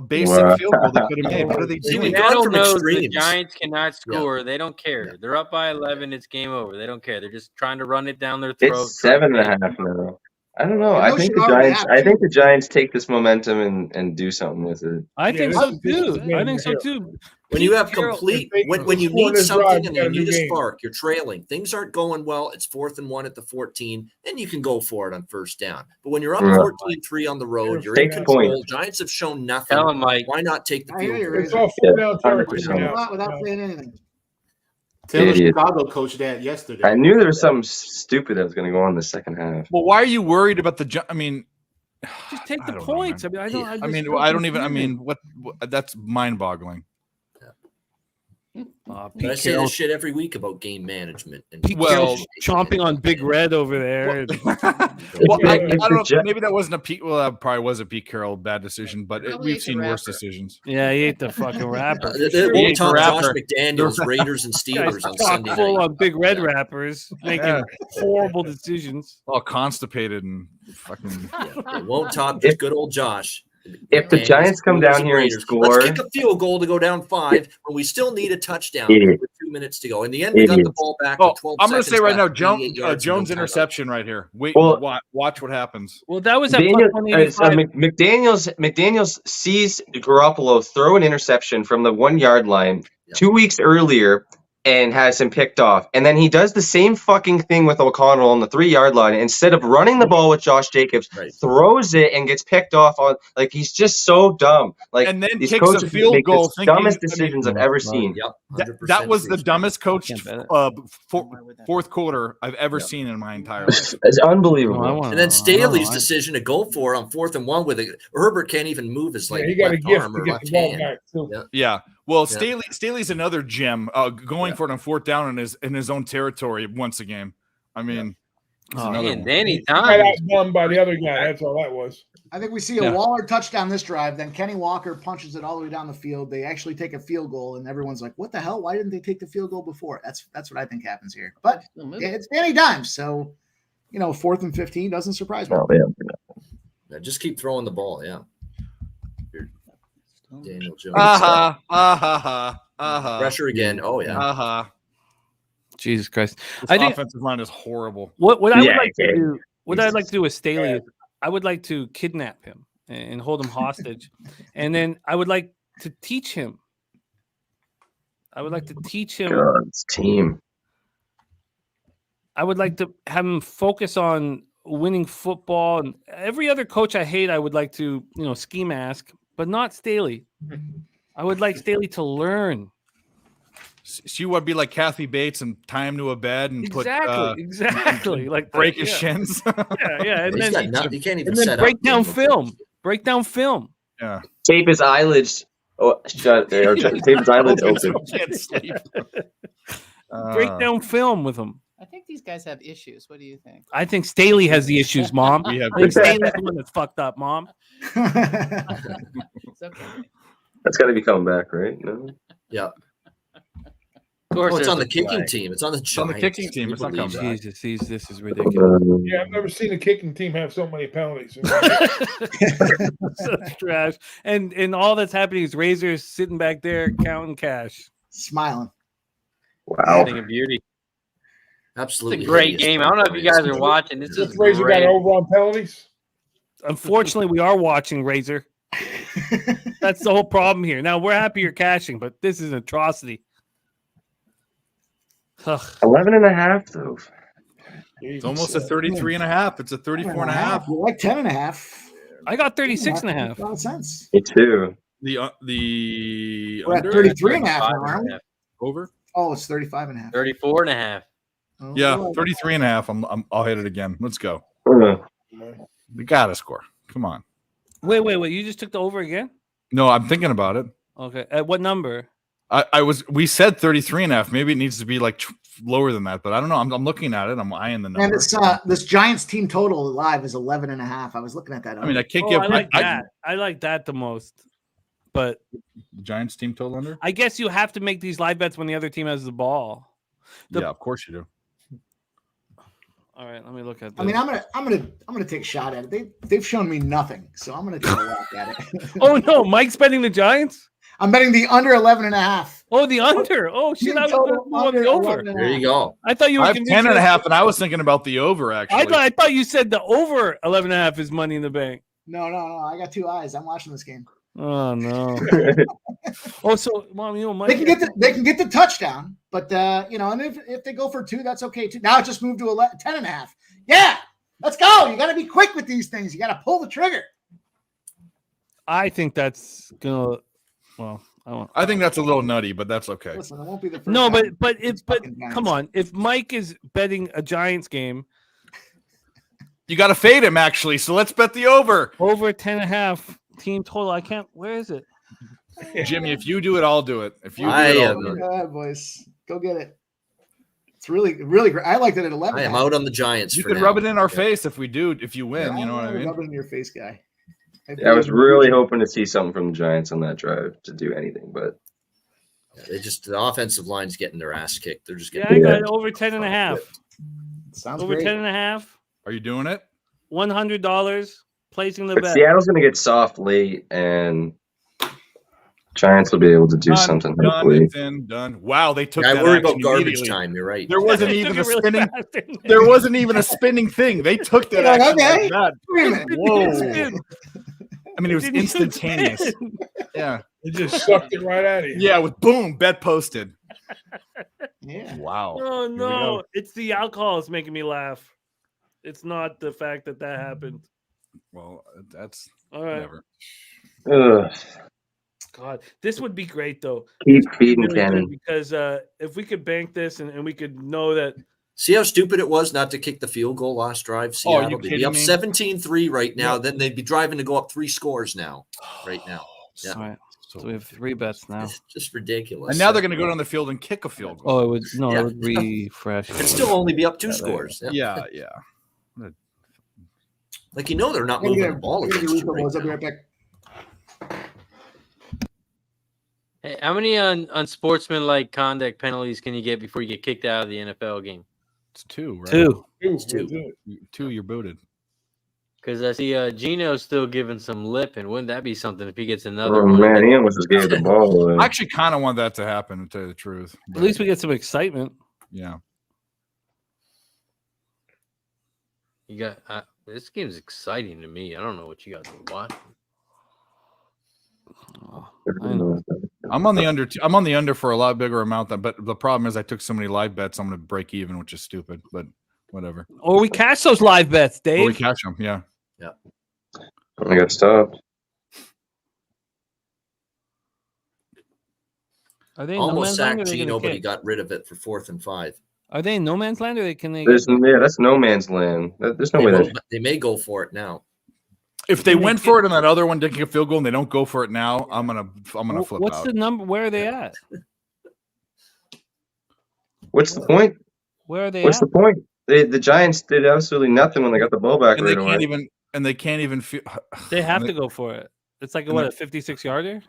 basic Wow. field goal they could have made. What are they See, doing? we've gone Seattle from knows the extremes. Giants cannot Yeah. score. They don't care. They're up by 11. It's game over. They don't care. They're just trying to run it down their throat. It's 7.5 now. I don't know. And I those think should the already Giants. have I think two. the Giants take this momentum and do something with it. I Yeah, think this so is- this is too. getting I think so real. too. When you Pete have Carroll- complete, if they when you score need this drive, something you and got you a new need a game. spark, you're trailing. Things aren't going well. It's 4th and 1 at the 14. Then you can go for it on first down. But when you're up Yeah. 14-3 on the road, you're in Take the control. point. Giants have shown nothing. Tell 'em, Mike. Why not take the I hear field you, goal? Razor. It's all Yeah, 4 down territory 100%. now. Without saying anything. Tell the Idiot. Chicago coach that yesterday. I knew there was something stupid that was going to go on in the second half. Well, why are you worried about the? I mean, Just take I the don't know, points. man. I mean, I I mean, I don't even. I mean, what that's mind-boggling. But I Pete say Carroll, this shit every week about game management. And Pete Well- Carroll chomping on Big Red over there. Well, I Yeah. don't know. Gi- Maybe that wasn't a Pete. Well, that probably was a Pete Carroll bad decision, but Probably we've ate the seen worse rapper. decisions. Yeah, he ate the fucking rapper. for It sure. He won't ate top the Josh rapper. McDaniels, Raiders and Guys Steelers on chock Sunday full night. on Big Red Yeah. rappers making Yeah. horrible decisions. All constipated and fucking. It won't top just good old Josh. If the McDaniels, Giants come Steelers, down here and Raiders. score, Let's kick a field goal to go down 5 when we still need a touchdown Idiot. with 2 minutes to go. In the end, we got the Idiots. ball back. Oh, with 12 I'm going to say seconds right now, left, 88 yards, Jones no timeout. interception right here. Wait, Well- watch what happens. Well, that was at Daniel, plus 185. McDaniels sees Garoppolo throw an interception from the 1 yard line Yeah. 2 weeks earlier and has him picked off. And then he does the same fucking thing with O'Connell on the 3 yard line. Instead of running the ball with Josh Jacobs, Right. throws it and gets picked off on. Like, he's just so dumb. Like, And then these kicks a coaches field make goal the thinking- dumbest I mean- decisions I've ever seen. Yep, That 100% was the agree. dumbest coach Can't bet it. fourth quarter I've ever Yeah. seen in my entire life. It's unbelievable. No, I wanna- And then I don't Staley's know. decision to go for it on 4th and 1 with it. Herbert can't even move his Yeah, he got a left gift arm to or get left the ball hand. back too. Yeah. Yeah. Well, Yeah. Staley's another gem. Going Yeah. for it on 4th down in his own territory once a game. I mean, he's Oh, another Man, one. Danny Got Dimes. outdone by the other guy. That's all that was. I think we see a Yeah. Waller touchdown this drive. Then Kenny Walker punches it all the way down the field. They actually take a field goal, and everyone's like, "What the hell? Why didn't they take the field goal before?" That's what I think happens here. But Still moving. it's Danny Dimes, so 4th and 15 doesn't surprise me. Oh, yeah. Yeah, just keep throwing the ball. Yeah. Daniel Jones. Aha. Pressure again. Oh, yeah. Aha. Jesus Christ! This I think offensive line is horrible. what I would Yeah, like to okay. do, what I'd like Jesus. to do with Staley, is I would like to kidnap him and hold him hostage, and then I would like to teach him. I would like to teach him. God's team. I would like to have him focus on winning football, and every other coach I hate, I would like to, ski mask, but not Staley. I would like Staley to learn. She would be like Kathy Bates and tie him to a bed and Exactly, like break that, his yeah. shins. Yeah, and He's then got you can't even and then set break up. down film. Break down film. Yeah. Tape his eyelids. Oh, shut there. Or tape his eyelids open. Can't sleep. Break down film with him. I think these guys have issues. What do you think? I think Staley has the issues, Mom. We have I think Staley's the one that's fucked up, Mom. It's okay. That's got to be coming back, right? No. Yeah. Of course, Oh, it's there's on the a kicking flag. team. It's on the It's on the Giants. kicking team. Can It's you not believe coming back. Jesus, this is ridiculous. Yeah, I've never seen a kicking team have so many penalties. Such trash. And all that's happening is Razor's sitting back there counting cash. Smiling. Wow. Thing of beauty. Absolutely. It's a great hideous game. I don't know if you guys are watching. This is Razor got great. over on penalties. Unfortunately, we are watching Razor. That's the whole problem here. Now, we're happy you're cashing, but this is an atrocity. Ugh. 11.5, though. It's almost a 33.5. It's a 34.5. You like 10.5. I got 36.5. Makes a lot of sense. Me too. The We're at under 33.5 now, aren't we? over. Oh, it's 35.5. 34.5. Oh, Yeah, well. 33.5. I'll hit it again. Let's go. Uh, We gotta score. Come on. Wait. You just took the over again? No, I'm thinking about it. Okay. At what number? We said 33.5. Maybe it needs to be like lower than that, but I don't know. I'm looking at it. I'm eyeing the number. And this Giants team total live is 11.5. I was looking at that. I mean, I can't Oh, give I like that. I like that the most. But the Giants team total under. I guess you have to make these live bets when the other team has the ball. Yeah, of course you do. All right, let me look at this. I mean, I'm gonna take a shot at it. They've shown me nothing, so I'm gonna take a whack at it. Oh no, Mike's betting the Giants. I'm betting the under 11.5. Oh, the under. Oh shit, I was Total on the over. 11.5. There you go. I thought you were I have 10.5, and I was thinking about the over actually. I thought you said the over 11.5 is money in the bank. No. I got two eyes. I'm watching this game. Oh no. Oh, so Mom, Mike. They can get the touchdown, but and if they go for 2, that's okay too. Now it just moved to 10.5. Yeah, let's go. You got to be quick with these things. You got to pull the trigger. I think that's gonna. Well, I think that's a little nutty, but that's okay. Listen, it won't be the first No, time. but fucking Giants. come on. If Mike is betting a Giants game You got to fade him actually, so let's bet the over. over 10.5 team total, I can't. Where is it? Jimmy, if you do it, I'll do it. If you do I it, I'll am- do it. Go ahead, boys. Go get it. It's really great. I liked it at 11. I am out on the Giants. You for could now. rub it in our face if we do. If you win, you know what I mean. Rub it in your face, guy. Yeah, I was really hoping to see something from the Giants on that drive to do anything, but The offensive line's getting their ass kicked. They're just Yeah, getting. I got it over 10.5. Sounds Over great. 10.5. Are you doing it? $100. Placing the but bet. Seattle's going to get soft late, and Giants will be able to do something. Hopefully, It's in, done. Wow, they took. I that worry action about garbage immediately. time. You're right. There wasn't They even took a it really spinning. fast, didn't they? There wasn't even a spinning thing. They took that You're like, action okay. like that. Wait a minute. Whoa! I mean, it was Didn't even instantaneous. spin. Yeah, It just sucked it right out of you. yeah. With boom, bet posted. Yeah. Wow. Oh we no, go. it's the alcohol that's making me laugh. It's not the fact that happened. Well, that's All right. whatever. ugh, God, this would be great though. keep feeding Really good, Cannon. because if we could bank this and we could know that. See how stupid it was not to kick the field goal last drive? Oh, are Seattle, you they'd be kidding up me? 17-3 right now. Then they'd be driving to go up 3 scores now. Right now. Yeah. All right, so we have 3 bets now. It's just ridiculous. And now they're going to go down the field and kick a field goal. Oh, it would no, Yeah. it would refresh. It'd still only be up 2 Yeah, scores. Yeah, yeah. Like, they're not Hey, moving yeah, the ball hey, against you Rico, right boys, I'll be now. right back. Hey, how many unsportsmanlike conduct penalties can you get before you get kicked out of the NFL game? It's 2, right? 2. It's 2. Two, you're booted. Because I see Gino's still giving some lip, and wouldn't that be something if he gets another Oh one? man, he almost just gave the ball away. I actually kind of want that to happen, to tell you the truth. At least we get some excitement. Yeah. You got this game's exciting to me. I don't know what you guys are watching. I'm on the under. I'm on the under for a lot bigger amount. But the problem is I took so many live bets. I'm going to break even, which is stupid. But whatever. Or we cash those live bets, Dave. Or we cash them. Yeah. Yeah. I got stopped. Are they in Almost no man's land or sacked are they Gino, gonna but he kick? got rid of it for 4th and 5. Are they in no man's land or can they? That's no man's land. There's no way. They may go for it now. If they went for it and that other one didn't kick a field goal and they don't go for it now, I'm gonna flip What's out. the number? Where are they at? What's the point? Where are they What's at? the point? The Giants did absolutely nothing when they got the ball back And right they away. can't even. And they can't even feel. They have to go for it. It's like what, a 56-yarder?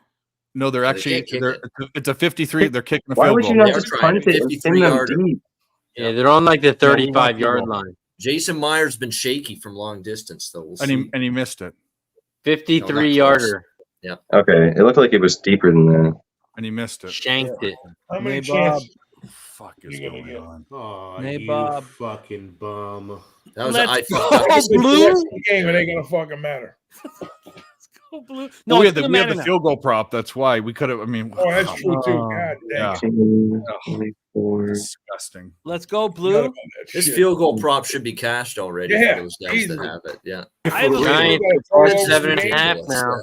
No, they're They actually. can't kick They're. it. It's a 53. They're kicking a Why field would goal. you not They are just trying punt it and send them 53-yarder. deep? Yeah, they're on like the Yeah, we want 35-yard people. line. Jason Myers been shaky from long distance, though. We'll And see. he missed it. 53-yarder. Yeah. Okay, it looked like it was deeper than that. And he missed it. Shanked it. How many Nabob. chances? Fuck is You're gonna going get- on? Oh, Nabob. you fucking bum. That was Let's I go, fucked up. It's the Blue. rest of the game. It ain't gonna fucking matter. Go Blue. No, No, we it's had gonna we had matter the now. field goal prop. That's why we could have. I mean, Oh, that's true too. Oh. God yeah, dang. 24. disgusting. Let's go Forgot Blue. about that This shit. field goal prop should be cashed already Yeah, for those guys that easily. have it. Yeah. I have a Giants It's all are over the 7.5 game. now.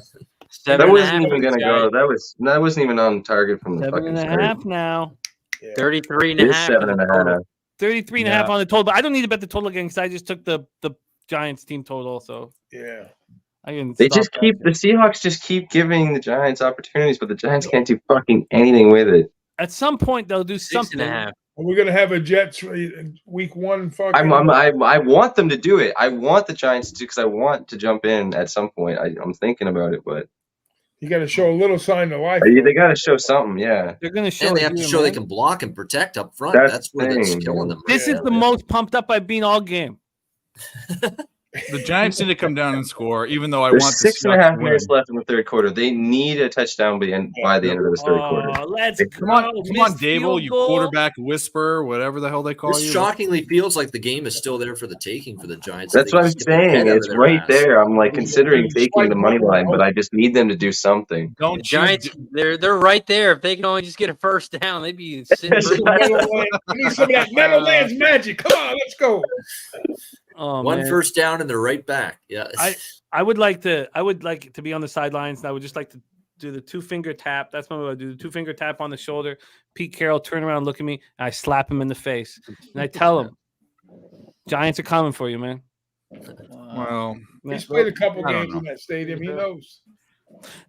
That 7.5 wasn't even for the gonna go. Giants. That wasn't even on target from the 7.5 fucking start. now. Yeah. 33.5 It's for 7.5. the total. 33.5 Yeah. on the total. But I don't need to bet the total again because I just took the Giants team total. So Yeah. I can They stop just that. keep the Seahawks just keep giving the Giants opportunities, but the Giants can't do fucking anything with it. At some point they'll do something. 6.5. Are we gonna have a Jets week 1 fucking? I want them to do it. I want the Giants to because I want to jump in at some point. I'm thinking about it, but You got to show a little sign of life. they got to show something. Yeah, They're going to show And they it have to here, show they man. can block and protect up front. That's That's where the that's thing, killing man. them. This right is now. the most pumped up I've been all game. The Giants need to come down and score, even though I there's want the 6.5 Seahawks to win. minutes left in the third quarter. They need a touchdown by the end of this third quarter. Oh, let's Come go. Come on, Missed Dable, field you goal. quarterback whisperer, whatever the hell they call This you. shockingly feels like the game is still there for the taking for the Giants. That's They what I'm just get their head saying. out of It's their right ass. there. I'm like considering taking the money line, Swipe but I just need them to do something. The Don't Giants, they're right there. If they can only just get a first down, they'd be sitting I need some of that Meadowlands magic. Come on, let's go. Oh, One man. first down and they're right back. Yeah. I would like to be on the sidelines, and I would just like to do the 2-finger tap. That's what I would do. The 2-finger tap on the shoulder. Pete Carroll turn around, look at me, and I slap him in the face. And I tell him, Giants are coming for you, man. Well, He's played a couple I don't games in that stadium. He knows.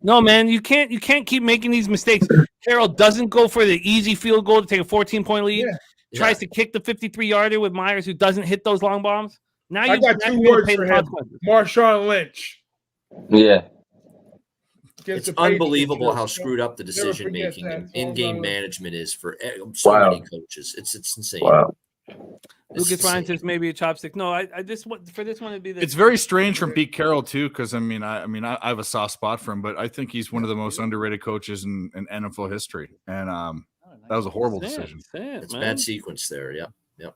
No, man, you can't keep making these mistakes. Carroll doesn't go for the easy field goal to take a 14-point lead. Yeah. Tries to kick the 53-yarder with Myers, who doesn't hit those long bombs. Now I got now 2 you're gonna words pay for the him. consequences. Marshawn Lynch. Yeah. Against It's the Patriots. unbelievable how screwed up the Never decision forget making that. and It's all in-game about- management is for so Wow. many coaches. It's insane. Wow. It's Lucas Ryan insane. says maybe a chopstick. No, I just want for this one to be the. it's very strange from Pete Carroll too, because I have a soft spot for him, but I think he's one of the most underrated coaches in NFL history, and that was a horrible decision. It's bad sequence there. Yep. Yep.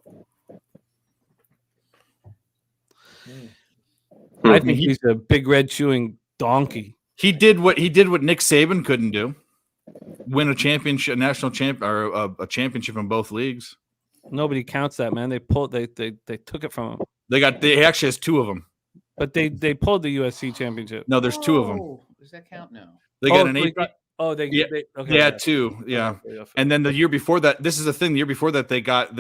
I think he's a big red chewing donkey. He did what Nick Saban couldn't do: win a championship, a national champ, or a championship in both leagues. Nobody counts that, man. They pulled. They took it from him. They actually has 2 of them. But they pulled the USC championship. No, there's 2 of them. Oh, does that count now? They got an so 8. they okay. They had 2, yeah. And then the year before that, this is the thing. The year before that, they got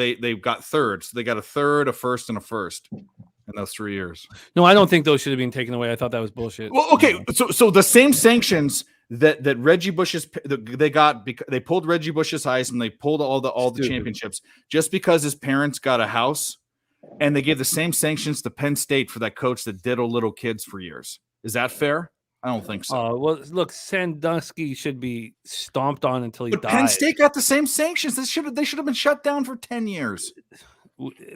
thirds. So they got a third, a first, and a first in those 3 years. No, I don't think those should have been taken away. I thought that was bullshit. Well, okay, so the same sanctions that Reggie Bush's they got because they pulled Reggie Bush's Heisman, they pulled all the championships just because his parents got a house, and they gave the same sanctions to Penn State for that coach that diddled little kids for years. Is that fair? I don't think so. Well, look, Sandusky should be stomped on until he But dies. Penn State got the same sanctions. They should have been shut down for 10 years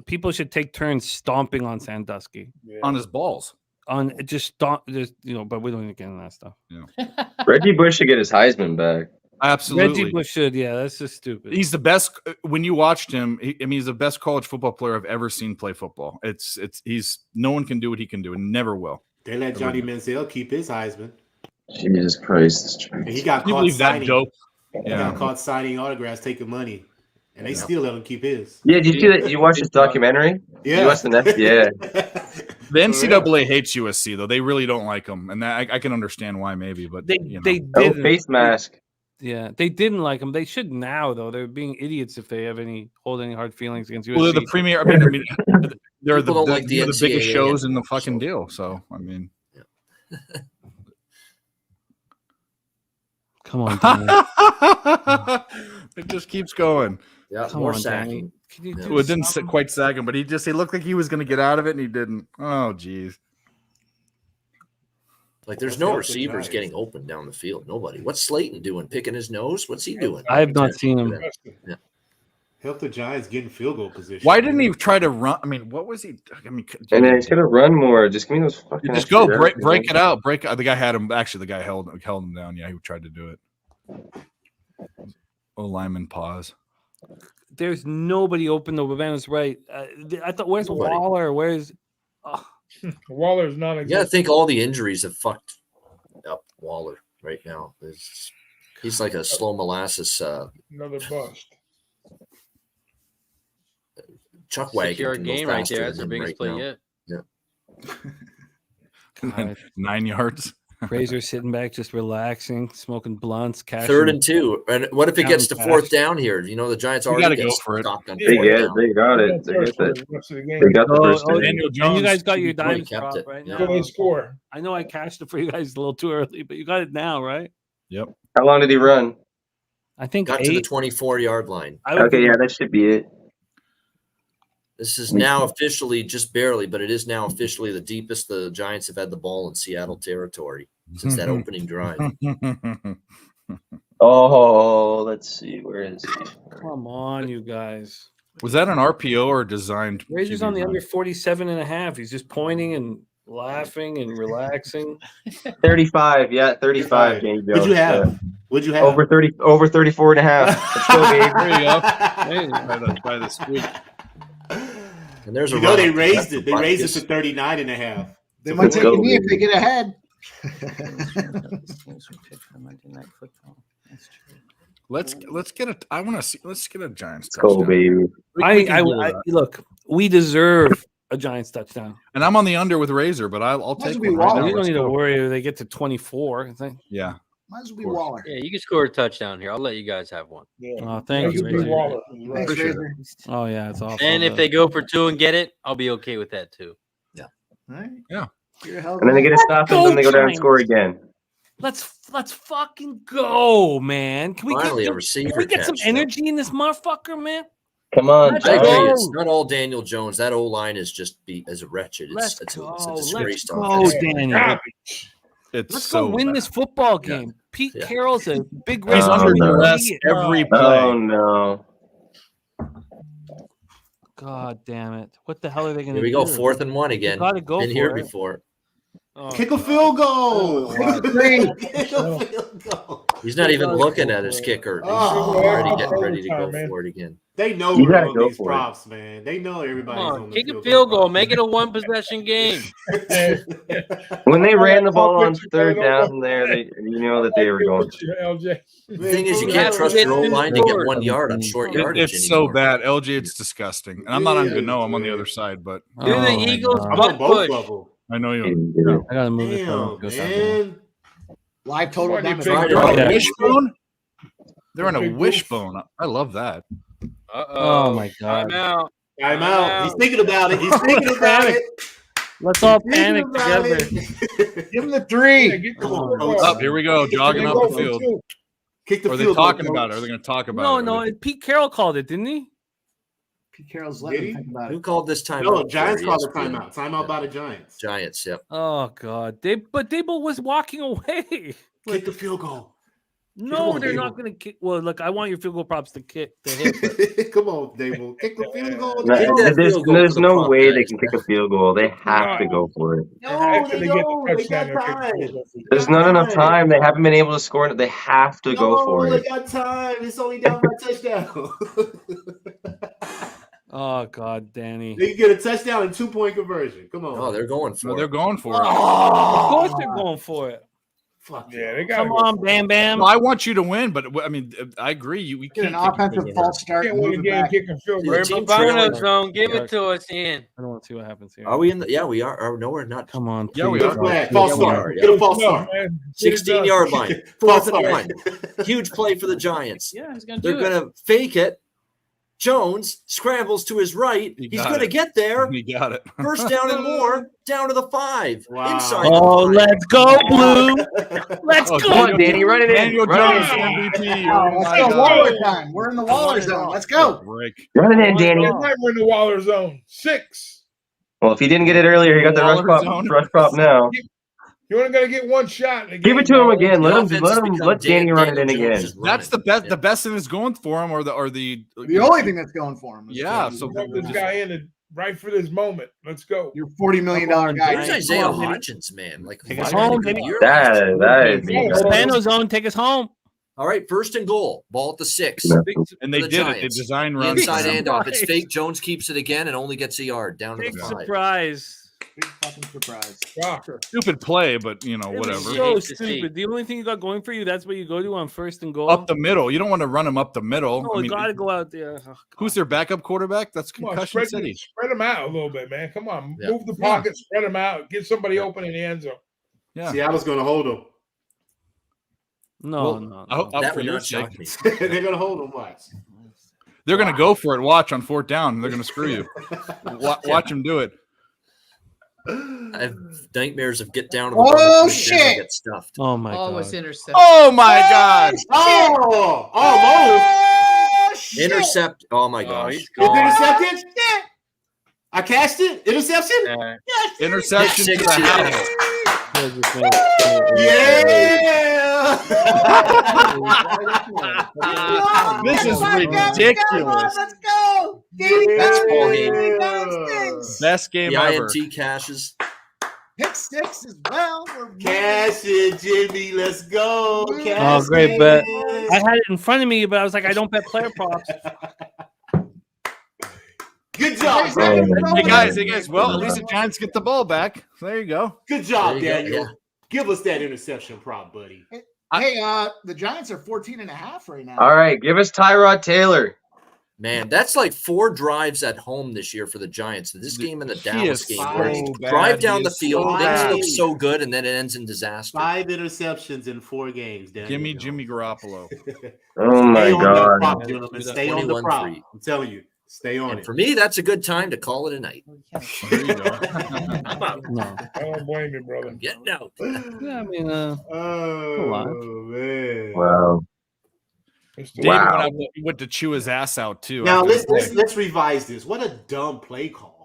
People should take turns stomping on Sandusky. on his balls. On just stomp, just but we don't even get into that stuff. Reggie Bush should get his Heisman back. Absolutely. Reggie Bush should. Yeah, that's just stupid. He's the best. When you watched him, he's the best college football player I've ever seen play football. He's no one can do what he can do and never will. They let Johnny Manziel keep his Heisman. Jesus Christ. And he got Can you caught believe that signing. dope? He got caught signing autographs, taking money. And they still let him keep his. Yeah, did you see that? You watched this documentary? Yeah. You watched the next? Yeah. The NCAA hates USC though. They really don't like him, and that, I can understand why maybe. But They Oh, didn't. face mask. Yeah, they didn't like him. They should now though. They're being idiots if they have any hard feelings against USC. Well, they're the premier. I mean, they're People don't the like the biggest NCAA shows in the fucking deal. So I mean, Come on, Danny. it just keeps going. Yeah, Come more on, sacking. Danny. Can you do Well, it didn't something? quite sag him, but he looked like he was going to get out of it, and he didn't. Oh, geez. Like there's no receivers getting open down the field. Nobody. What's Slayton doing? Picking his nose? What's he doing? I have not seen him. Yeah. Help the Giants get in field goal position. Why didn't he try to run? I mean, what was he? I mean, And then he's gonna run more. Just give me those fucking. just go extra break yards, it out. Break. The guy had him. Actually, the guy held him down. Yeah, he tried to do it. Oh, lineman pause. There's nobody open though. Bavana's right. I thought, where's Nobody. Waller? Where's? Oh. Waller's not You got to think all the injuries have fucked up Waller right now. He's like a slow molasses another bust. chuck wagon. Secure can go game right faster there. That's than the him biggest right play now. yet. Yeah. 9 yards. Razor sitting back, just relaxing, smoking blunts. Third and 2. And what if it gets to fourth down here? You know, the Giants You already gotta get go for it. stopped on They fourth get down. They got it. They got it. They got the first. Oh, down. Daniel and you guys Jones. got your already dimes kept drop it. right Yeah. now. Go score. I know I cashed it for you guys a little too early, but you got it now, right? Yep. How long did he run? I think Got to the 8. 24-yard line. I would Okay, give yeah, him- that should be it. This is now officially, just barely, but it is now officially the deepest the Giants have had the ball in Seattle territory since that opening drive. Oh, let's see. Where is he? Come on, you guys. Was that an RPO or designed? Razor's QB on the run? under 47.5. He's just pointing and laughing and relaxing. 35. Yeah, 35. Danny What'd you Jones, have? yeah. What'd you have? Over 30. Over 34 and a half. Let's go, baby. There you go. Hey, By the squeak. And there's a You know, run they up raised left it. for They raised it Butkus. to 39 and a half. They might take Go, a knee if baby. they get ahead. Let's get a. I want to see. Let's get a Giants Let's go, touchdown. baby. We can do I that. look, we deserve a Giants touchdown. And I'm on the under with Razor, but I'll Might as take well be one. Right Waller. now. You don't Let's need to go. worry if they get to 24. I think. Yeah. Might as well be course. Waller. Yeah, you can score a touchdown here. I'll let you guys have one. Oh, thank you. Might as well be Razor. Waller. Thanks, Appreciate Razor. Oh yeah, it's awful. And if they go for 2 and get it, I'll be okay with that too. All right. Yeah. You're a hell of And then they get a stop, and then they go down and Giants. score again. let's fucking go, man. Can we Finally, a can receiver we get some catch, energy in this motherfucker, man? Come on, Let's I agree. Giants. It's not all Daniel Jones. That O line is just as wretched. Let's It's go. a Let's disgrace. to go, offense. Daniel. It's Let's so go win bad. this football game. Pete Yeah. Carroll's a big He's race. under duress every play. Oh no! God damn it! What the hell are they going to Here do? we go, 4th and 1 again. Got to go Been for here it. before. Oh, Kick a field goal. Kick the three. Kick a field goal. He's not even looking at his kicker. He's Oh. already getting ready to go Overtime, man. for it again. They know You we're gotta on go these for it. props, man. They know everybody's Come on on, the kick a field goal. Make it a 1-possession game. When they ran the ball on I'll third put you right down there, you know that they were going. LJ. The thing is, you Man, can't put trust it your O in line to the get board. 1 yard on short yardage It's so anymore. bad. LG, it's disgusting. And I'm not on Yeah, good. No, I'm on the man. other side, but Do Oh, the my Eagles God. I'm butt on both push. of them. I know you. Yeah. I got to move this. Damn, man. Live total Funny down to big Friday dog. night. Yeah. Wishbone? They're on a Big goof. wishbone. I love that. Oh, my God. I'm out. I'm out. He's thinking about it. He's thinking about it. Let's all He's panic thinking about together. it. Give him the Yeah, three. get Come the on, football. coach. Up, here we go, jogging They up go the for field. 2. Kick the Are they field goal. talking about it? Are they going to talk about No, it? no. Pete Carroll called it, didn't he? Pete Carroll's Did letting he? him think about Who it. called this time? No, Giants called the timeout. Timeout by the Giants. Giants, yep. Oh God. Dable was walking away. Kick the field goal. No, on, they're Dable. not going to kick. Well, look, I want your field goal props to hit. But Come on, Dable. Kick the field goal. No, Kick that there's field goal there's for the no prop way they guys. can kick a field goal. They have to go for it. No, After they they get the don't. They touchdown, got they'll kick the field time. goal. There's not enough time. They haven't been able to score it. They have to go for No, it. they got time. It's only down by a touchdown. oh God, Danny. They can get a touchdown and 2-point conversion. Come on. Oh, they're going for No, it. they're going for it. Of course they're going for it. Fuck Yeah, they got Come on, Bam Bam. No, I want you to win, but I mean, I agree. We Get can't an kick a offensive field goal. false start. Can't And win move a it game back. kicking field goal. The We're team bonus trailing. zone. Give it to us, Ian. I don't want to see what happens here. Are we in the? Yeah, we are. No, we're not. Come on. Yeah, we please, are. God. Flag. False Yeah, we start. are, yeah. Get a false No, start. man. Get it 16-yard done. line. False 4th and start. 1. Huge play for the Giants. Yeah, he's going to They're do it. going to fake it. Jones scrambles to his right. He He's got going to it. get there. We got it. First down and more. Down to the 5. Wow. Inside the Oh, 5. let's go, Blue. Let's Oh, go. Come on, Danny, run it in. Daniel Run it Jones, in. MVP. Oh, Oh, let's my go. God. Waller time. We're in the Waller zone. Let's go. Break. Run it in, Danny. Right, we're in the Waller zone. 6. Well, if he didn't get it earlier, he got the Waller rush zone. prop now. You're only gonna get one shot. In the Give game, it to him Waller. again. The Let offense has him become let Danny run it in Daniel Jones again. is running. That's the best. Yeah. The best thing that's going for him, or the The only thing that's going for him. is Yeah, to- so Put this guy in right for this moment. Let's go. Your $40 million guy. Where's Isaiah Hodgins, man? Like, Take why us did he home, do baby. year That last is Yeah, Spano zone, take us home. All right, 1st and goal. Ball at the 6. Yeah. and they the did it. They Giants. designed runs. Inside for him. handoff. It's fake. Jones keeps it again and only gets a yard. Down to Big the 5. surprise. Big fucking surprise. Shocker. Stupid play, but It was whatever. So hate to see. stupid. The only thing you got going for you, that's what you go to on 1st and goal. Up the middle. You don't want to run him up the middle. No, I you mean, gotta go out there. Oh, who's their backup quarterback? That's Come on, concussion spread city. them out a little bit, man. Come on, Yeah. move the pocket, spread them out, get somebody open in the end zone. Yeah. Seattle's going to hold them. no, Well, no. I hope That for would your not sake. shock me. They're going to hold them. Watch. They're going to go for it. Watch on 4th down. They're going to screw you. Watch them do it. I have nightmares of get down to the Oh, ball and shit. get stuffed. Oh my Almost god. intercepted. Oh my God! Oh, almost. Oh, shit. Intercept. Oh my Oh, gosh. he's It's gone. intercepted. I cashed it. Interception. Interception to the house. Yeah. This is ridiculous. Let's go. That's ball game. Best game The ever. INT cashes. Pick 6 as well. Cash it, Jimmy. Let's go. Oh, Cash great it. bet. I had it in front of me, but I was like, I don't bet player props. Good job, Oh, Daniel. man. Hey guys. Well, at least the Giants get the ball back. So there you go. Good job, There you go, Daniel. yeah. Give us that interception prop, buddy. Hey, the Giants are 14.5 right now. All right, give us Tyrod Taylor. Man, that's like 4 drives at home this year for the Giants. This game and the He Dallas is game. so Where you bad. drive down He the is field, so things bad. look so good, and then it ends in disaster. 5 interceptions in 4 games, Daniel. Give me Jimmy Garoppolo. Oh my Stay on that God. prop, gentlemen. Stay on the 21-3. prop. I'm telling you, stay on And it. for me, that's a good time to call it a night. There you go. I'm out. No. I don't blame you, brother. I'm getting out. Yeah, I mean, Oh man! Wow. It's the- David Wow. went to chew his ass out too. Now after the play. let's revise this. What a dumb play call!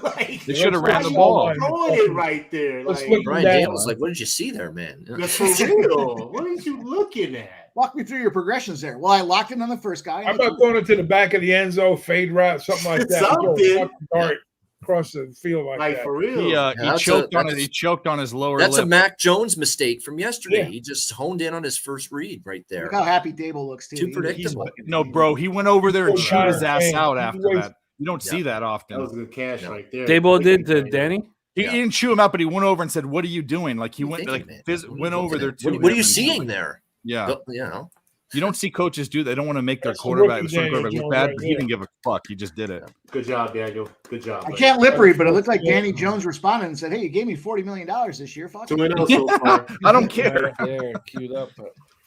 Like, They should have ran the Let's ball. go. throwing it right there. Let's Like, look- Brian down. Daniels like, what did you see there, man? that's for real. What are you looking at? Walk me through your progressions there. Well, I locked in on the first guy. How about going into the back of the end zone, fade route, something like that? Something. Throw a fucking dart across the field like Like that. for real. He that's choked a- on it. that's- He choked on his lower That's a lip. Mac Jones mistake from yesterday. Yeah. He just honed in on his first read right there. Look how happy Dable looks too. Too He- predictable. No, bro, he went over there and Oh, chewed his God, ass man. out He after was- that. You don't see that That often. was good cash No. right there. Dable did to Danny. He didn't chew him out, but he went over and said, "What are you doing?" Like he What are you went, thinking, like man? phys- What are you went over looking there at? too. What are you seeing there? Yeah, You know, you don't see coaches do that. They don't want to make their That's the quarterback, rookie some Daniel quarterback look Jones bad, right but he there. didn't give a fuck. He just did it. Good job, Daniel. Good job. I buddy. can't lip read, but it looked like Danny Jones responded and said, "Hey, you gave me $40 million this year. Fuck it." 2-0 so far. I don't care. Right there, queued up.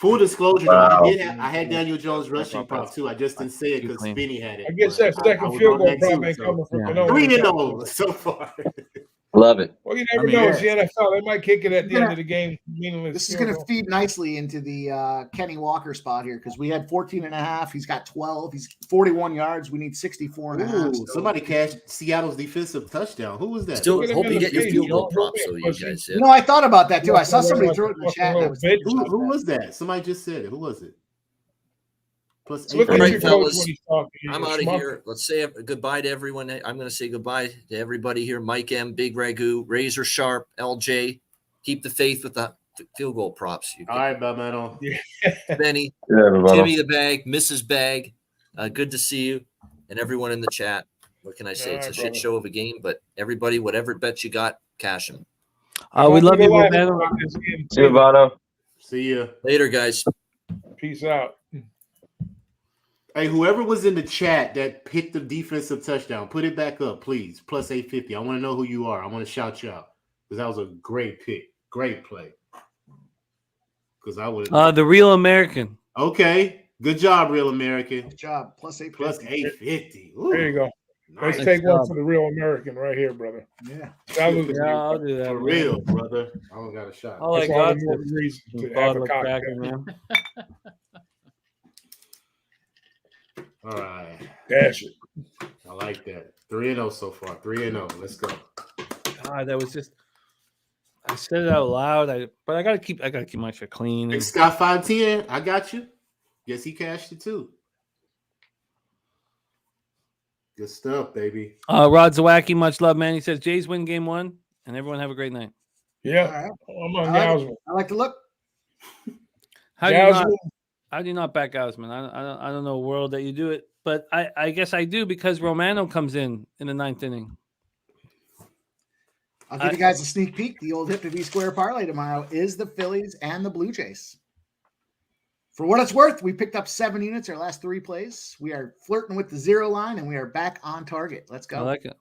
Full disclosure, Wow. though, I had Daniel Jones rushing prop too. I just didn't say it because Clean. Spinny had it. I guess that but I second was field on goal that prop too, ain't so coming from Yeah. Cano. 3-0 so far. Love it. Well, you never I mean, know. It's the NFL. They might kick it at the end of the game. This is going to feed nicely into the Kenny Walker spot here because we had 14.5. He's got 12. He's 41 yards. We need 64.5. Ooh, somebody cashed Seattle's defensive touchdown. Who was that? Still hope you get your field goal props, though, you guys. You know, I thought about that too. I saw somebody throw it in the chat. And I was Who was that? Somebody just said it. Who was it? Plus All right, fellas, I'm out of here. Let's say goodbye to everyone. I'm going to say goodbye to everybody here. Mike M, Big Ragu, Razor Sharp, LJ. Keep the faith with the field goal props. All right, Balmetto. Benny, Yeah, Jimmy the Bag, Mrs. Bag. Good to see you, and everyone in the chat. What can I say? It's a shit show of a game, but everybody, whatever bets you got, cash them. We love you, man. See you, Vano. See you later, guys. Peace out. Hey, whoever was in the chat that picked the defensive touchdown, put it back up, please. Plus 850. I want to know who you are. I want to shout you out because that was a great pick, great play. Because I would. The Real American. Okay, good job, Real American. Good job. Plus 850. Plus 850. There you go. Nice. Let's take one for the Real American right here, brother. Yeah. I'll do that. For real, brother. I don't got a shot. Oh, my God. Reason to have a cocktail. Man. All right. Dash it. I like that. 3-0 so far. 3-0. Let's go. God, that was just. I said it out loud. But I gotta keep my shit clean. Hey, Scott 510, I got you. Guess he cashed it too. Good stuff, baby. Rod Zawacki, much love, man. He says Jays win game 1, and everyone have a great night. Yeah, I'm on Gausman. I like to look. How do you not back Gausman? I don't know a world that you do it, but I guess I do because Romano comes in the 9th inning. I'll give you guys a sneak peek. The old Hip to V Square parlay tomorrow is the Phillies and the Blue Jays. For what it's worth, we picked up 7 units our last 3 plays. We are flirting with the 0 line, and we are back on target. Let's go. I like it.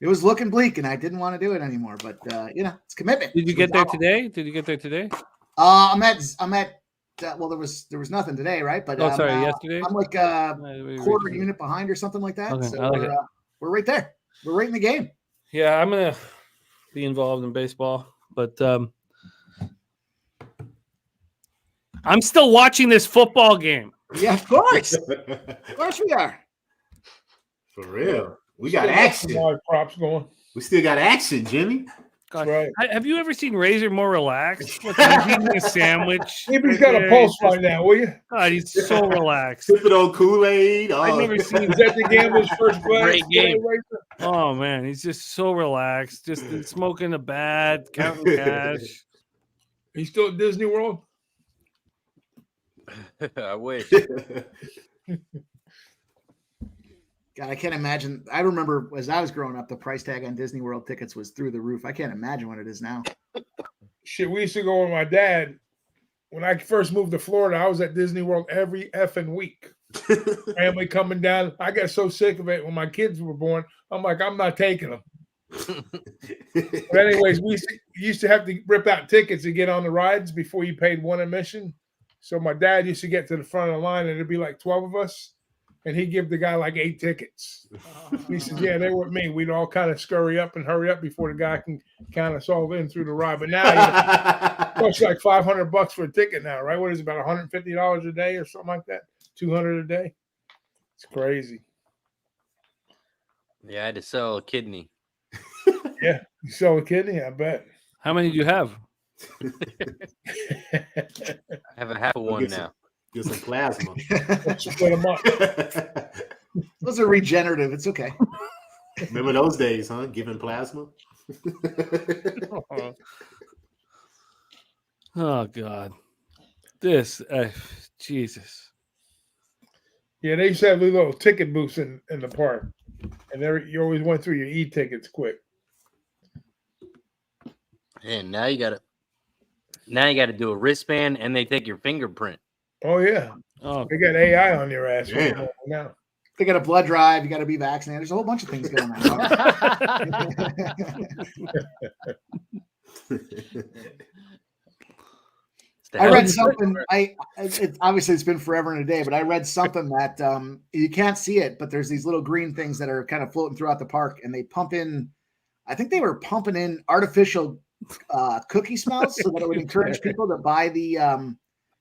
It was looking bleak, and I didn't want to do it anymore, but it's commitment. Did you get there today? I'm at well, there was nothing today, right? But yesterday. I'm like a quarter unit behind or something like that. Okay, so I like it. We're right there. We're right in the game. Yeah, I'm gonna be involved in baseball, but I'm still watching this football game. Yeah, of course. Of course we are. For real. We got action. Props going. We still got action, Jimmy. God, right. Have you ever seen Razor more relaxed? Like he's eating a sandwich. Maybe he's got a pulse right now, will you? God, he's so relaxed. Sipping on Kool-Aid. I've never seen Is that the gambler's first glass? Great game. Oh man, he's just so relaxed, just smoking a bat, counting cash. He's still at Disney World. I wish. God, I can't imagine. I remember as I was growing up, the price tag on Disney World tickets was through the roof. I can't imagine what it is now. Shit, we used to go with my dad. When I first moved to Florida, I was at Disney World every effing week. Family coming down. I got so sick of it when my kids were born. I'm like, I'm not taking them. But anyways, we used to have to rip out tickets to get on the rides before you paid one admission. So my dad used to get to the front of the line, and it'd be like 12 of us. And he'd give the guy like 8 tickets. He said, yeah, they were with me. We'd all kind of scurry up and hurry up before the guy can kind of solve in through the ride. But now it costs like $500 for a ticket now, right? What is it, about $150 a day or something like that? $200 a day? It's crazy. Yeah, I had to sell a kidney. Yeah, you sell a kidney, I bet. How many do you have? I have a half of one now. Get some plasma. Split them up. Those are regenerative. It's okay. Remember those days, huh? Giving plasma. Oh God, this Jesus. Yeah, they used to have these little ticket booths in the park, and you always went through your e-tickets quick. And now you gotta do a wristband, and they take your fingerprint. Oh yeah. Oh, They got AI on your ass Yeah. right now. They got a blood drive. You got to be vaccinated. There's a whole bunch of things going on. I read something. Obviously it's been forever and a day, but I read something that you can't see it, but there's these little green things that are kind of floating throughout the park, and they pump in I think they were pumping in artificial cookie smells so that it would encourage people to buy the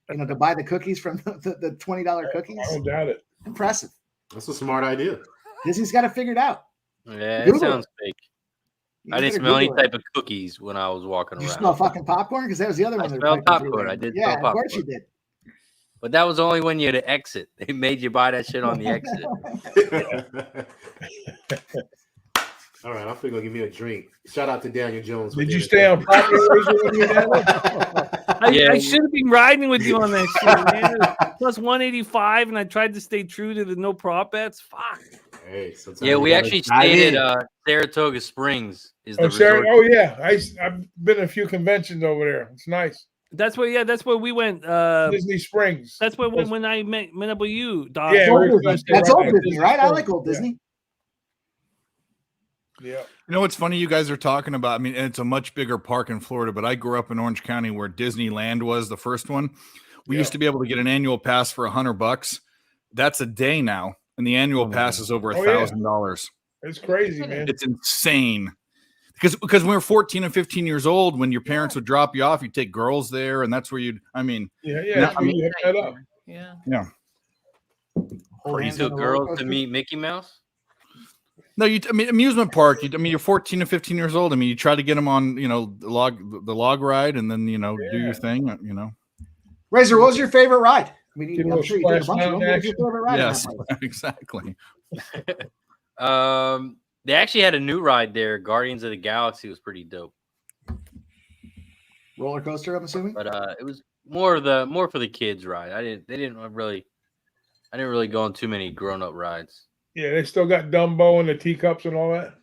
to buy the cookies from the $20 cookies. I don't doubt it. Impressive. That's a smart idea. Disney's got it figured out. Yeah, it Google sounds it. fake. You I didn't better smell any Google it. type of cookies when I was walking Did you around. smell fucking popcorn? Because that was the other one. that smelled piped through popcorn. there. I did Yeah, smell of course you popcorn. did. But that was only when you had to exit. They made you buy that shit on the exit. All right, I'm gonna give me a drink. Shout out to Daniel Jones. Did you stay on property? I should have been riding with you on that shit, man. Plus 185, and I tried to stay true to the no prop bets. Fuck. Hey, sometimes Yeah, you we gotta actually dive stayed in. at Saratoga Springs. Is the Oh, Sarah, resort. oh yeah, I've been to a few conventions over there. It's nice. That's where we went. Disney Springs. That's where when I met up with you, Doc. Yeah, Old we're Disney. supposed to That's ride old at Disney, Disney right? I Springs. like old Yeah. Disney. Yeah. You know what's funny? You guys are talking about. I mean, it's a much bigger park in Florida, but I grew up in Orange County where Disneyland was the first one. We used to be able to get an annual pass for $100. That's a day now, and the annual pass is over Oh, yeah. $1,000. It's crazy, man. It's insane. Because when we were 14 and 15 years old, when your parents would drop you off, you'd take girls there, and that's where you'd. I mean, Yeah, now- that's where you hit that up. Yeah. yeah. You took girls to meet Mickey Mouse? No, I mean amusement park. You're 14 and 15 years old. I mean, you try to get them on, the log ride, and then do your thing. Razor, what was your favorite ride? I mean, Get a I'm little sure you did a Splash bunch of them. Mountain What was your action. favorite ride? in Yes, that place? exactly. They actually had a new ride there. Guardians of the Galaxy was pretty dope. Roller coaster, I'm assuming. But it was more for the kids ride. I didn't really go on too many grown up rides. Yeah, they still got Dumbo and the teacups and all that.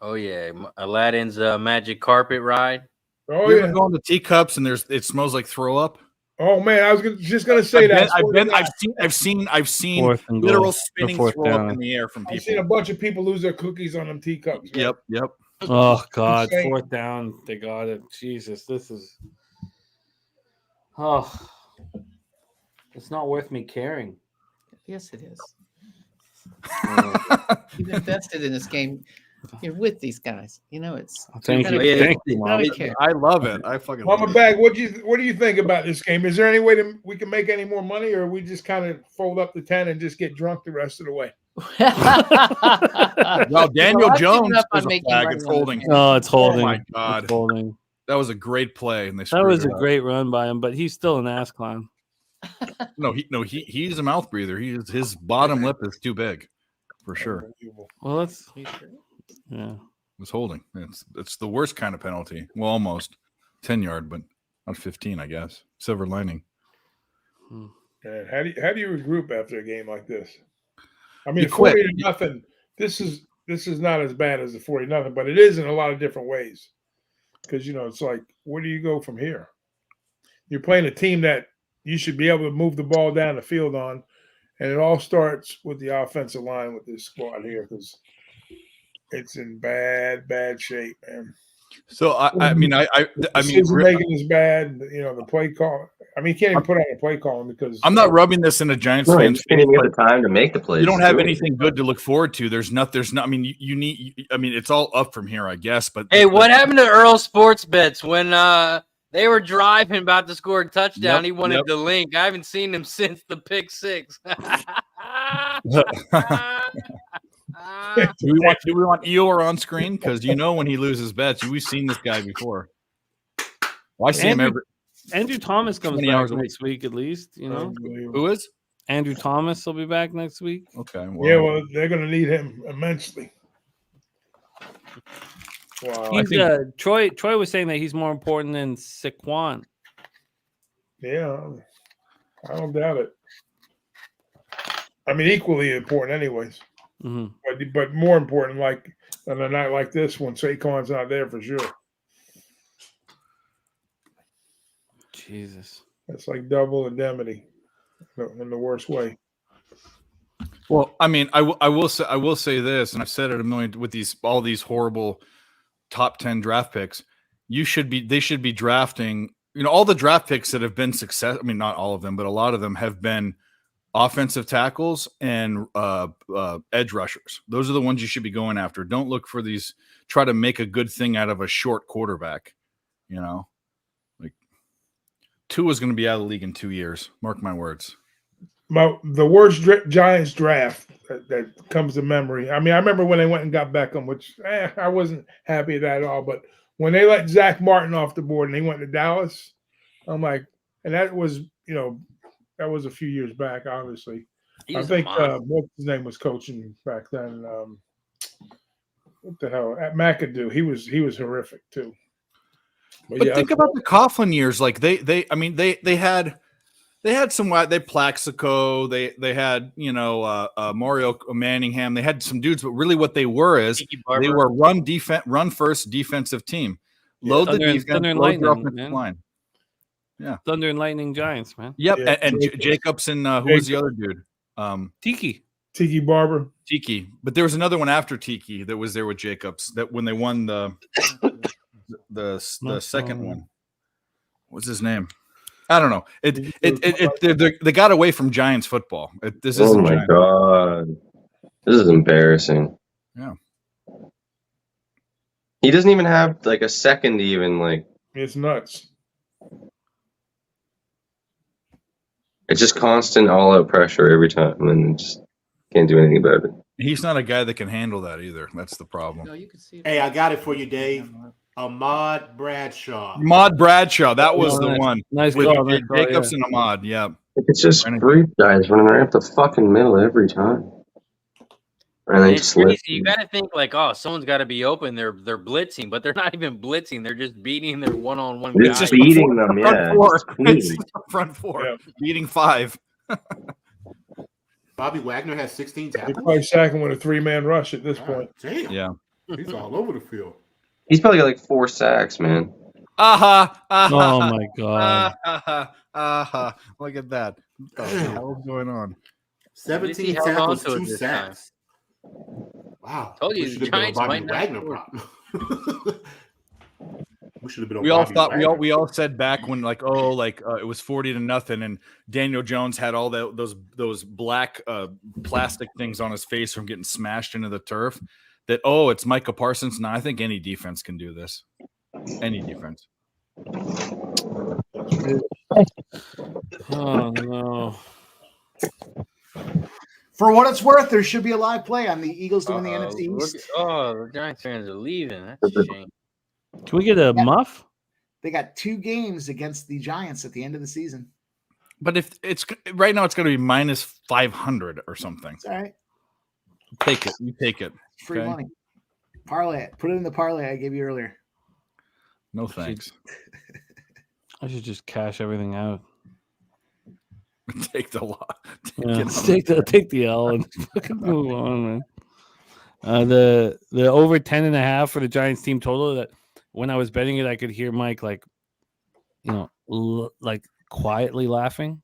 Oh yeah, Aladdin's magic carpet ride. Oh You yeah. ever go on the teacups and it smells like throw up? Oh man, I was just gonna say that. I've seen Fourth and goal. literal The spinning fourth throw down. up in the air from I've seen a people. bunch of people lose their cookies on them teacups. man. Yep. Oh God, Insane. fourth down. They got it. Jesus, this is. Oh, it's not worth me caring. Yes, it is. You've invested in this game. You're with these guys. You know it's. Thank you. Yeah. Thank you, Gotta Mom. care. I love it. I fucking love Mama it. Bag, what do you think about this game? Is there any way that we can make any more money, or we just kind of fold up the 10 and just get drunk the rest of the way? Well, Daniel I've given Jones up on was a making flag. money It's on this holding. game. Oh, it's holding. Oh my It's God, holding. that was a great play, and they That screwed was it a up. great run by him, but he's still an ass clown. He's a mouth breather. His bottom lip is too big, for sure. Unbelievable. Well, that's yeah. Was holding. It's the worst kind of penalty. Well, almost 10-yard, but not 15, I guess. Silver lining. Man, how do you regroup after a game like this? I mean, You quit. 40-0. This is not as bad as the 40-0, but it is in a lot of different ways. Because it's like, where do you go from here? You're playing a team that you should be able to move the ball down the field on, and it all starts with the offensive line with this squad here because it's in bad shape, man. So I mean, Decision making is bad. The play call. I mean, you can't even put out a play calling because I'm not rubbing this in a Giants No, fan's you can't even face, get but the time to make the plays. you don't have do it. anything good to look forward to. There's not. I mean, you need. I mean, it's all up from here, I guess. But Hey, what happened to Earl Sports Bets when they were driving about to score a touchdown? Yep, He wanted yep. the link. I haven't seen him since the pick six. Do we want Eeyore on screen? Because when he loses bets, we've seen this guy before. Well, I see him every. Andrew Thomas comes 20 back hours a next week at least. Who is? Andrew Thomas will be back next week. Okay. Well, they're going to need him immensely. Wow. He's, Troy was saying that he's more important than Saquon. Yeah, I don't doubt it. I mean, equally important, anyways. Mm-hmm. But more important, like on a night like this when Saquon's not there for sure. Jesus, that's like double indemnity in the worst way. Well, I mean, I will say this, and I've said it a million with all these horrible top 10 draft picks. They should be drafting. All the draft picks that have been success. I mean, not all of them, but a lot of them have been offensive tackles and edge rushers. Those are the ones you should be going after. Don't look for these. Try to make a good thing out of a short quarterback. You know, like Tua is going to be out of the league in 2 years. Mark my words. The worst Giants draft that comes to memory. I mean, I remember when they went and got Beckham, which I wasn't happy at that at all. But when they let Zach Martin off the board and they went to Dallas, I'm like, and that was, that was a few years back, obviously. I think what's his name was coaching back then. What the hell? At McAdoo, he was horrific too. But think about the Coughlin years. Like they had some. They Plaxico. They had Mario Manningham. They had some dudes, but really what they were is they were run first defensive team. Load the defense, load your offensive line. Yeah, Thunder and Lightning Giants, man. Yep, yeah, and Jacobs and who was the other dude? Tiki Barber. Tiki, but there was another one after Tiki that was there with Jacobs. That when they won the second one, what's his name? I don't know. They got away from Giants football. Oh my God, this is embarrassing. Yeah, he doesn't even have like a second to even like. It's nuts. It's just constant all-out pressure every time, and just can't do anything about it. He's not a guy that can handle that either. That's the problem. No, you can see hey, I got it for you, Dave. Ahmad Bradshaw. That was the one. Nice with call, Jacobs and Ahmad. Yeah. It's just three guys running right up the fucking middle every time. And then it's crazy. You got to think like, oh, someone's got to be open. They're blitzing, but they're not even blitzing. They're just beating their one-on-one guys. It's just beating them, yeah. Front four. Beating five. Bobby Wagner has 16 tackles. He's probably sacking with a 3-man rush at this point. Damn. Yeah. He's all over the field. He's probably got like 4 sacks, man. Oh my God. Look at that. What the hell is going on? 17 tackles, 2 sacks. Wow. Told you the Giants might Wagner problem. We should have been. We all thought we all said back when it was 40-0, and Daniel Jones had all those black plastic things on his face from getting smashed into the turf. That it's Micah Parsons. No, I think any defense can do this. Any defense. Oh no. For what it's worth, there should be a live play on the Eagles doing the NFC East. The Giants fans are leaving. That's a shame. Can we get a muff? They got 2 games against the Giants at the end of the season. But if it's right now, it's going to be -500 or something. It's all right. Take it. You take it. Free money. Parlay it. Put it in the parlay I gave you earlier. No thanks. I should just cash everything out. Take the lot. Take the L and fucking move on, man. The over 10.5 for the Giants team total. That when I was betting it, I could hear Mike like quietly laughing,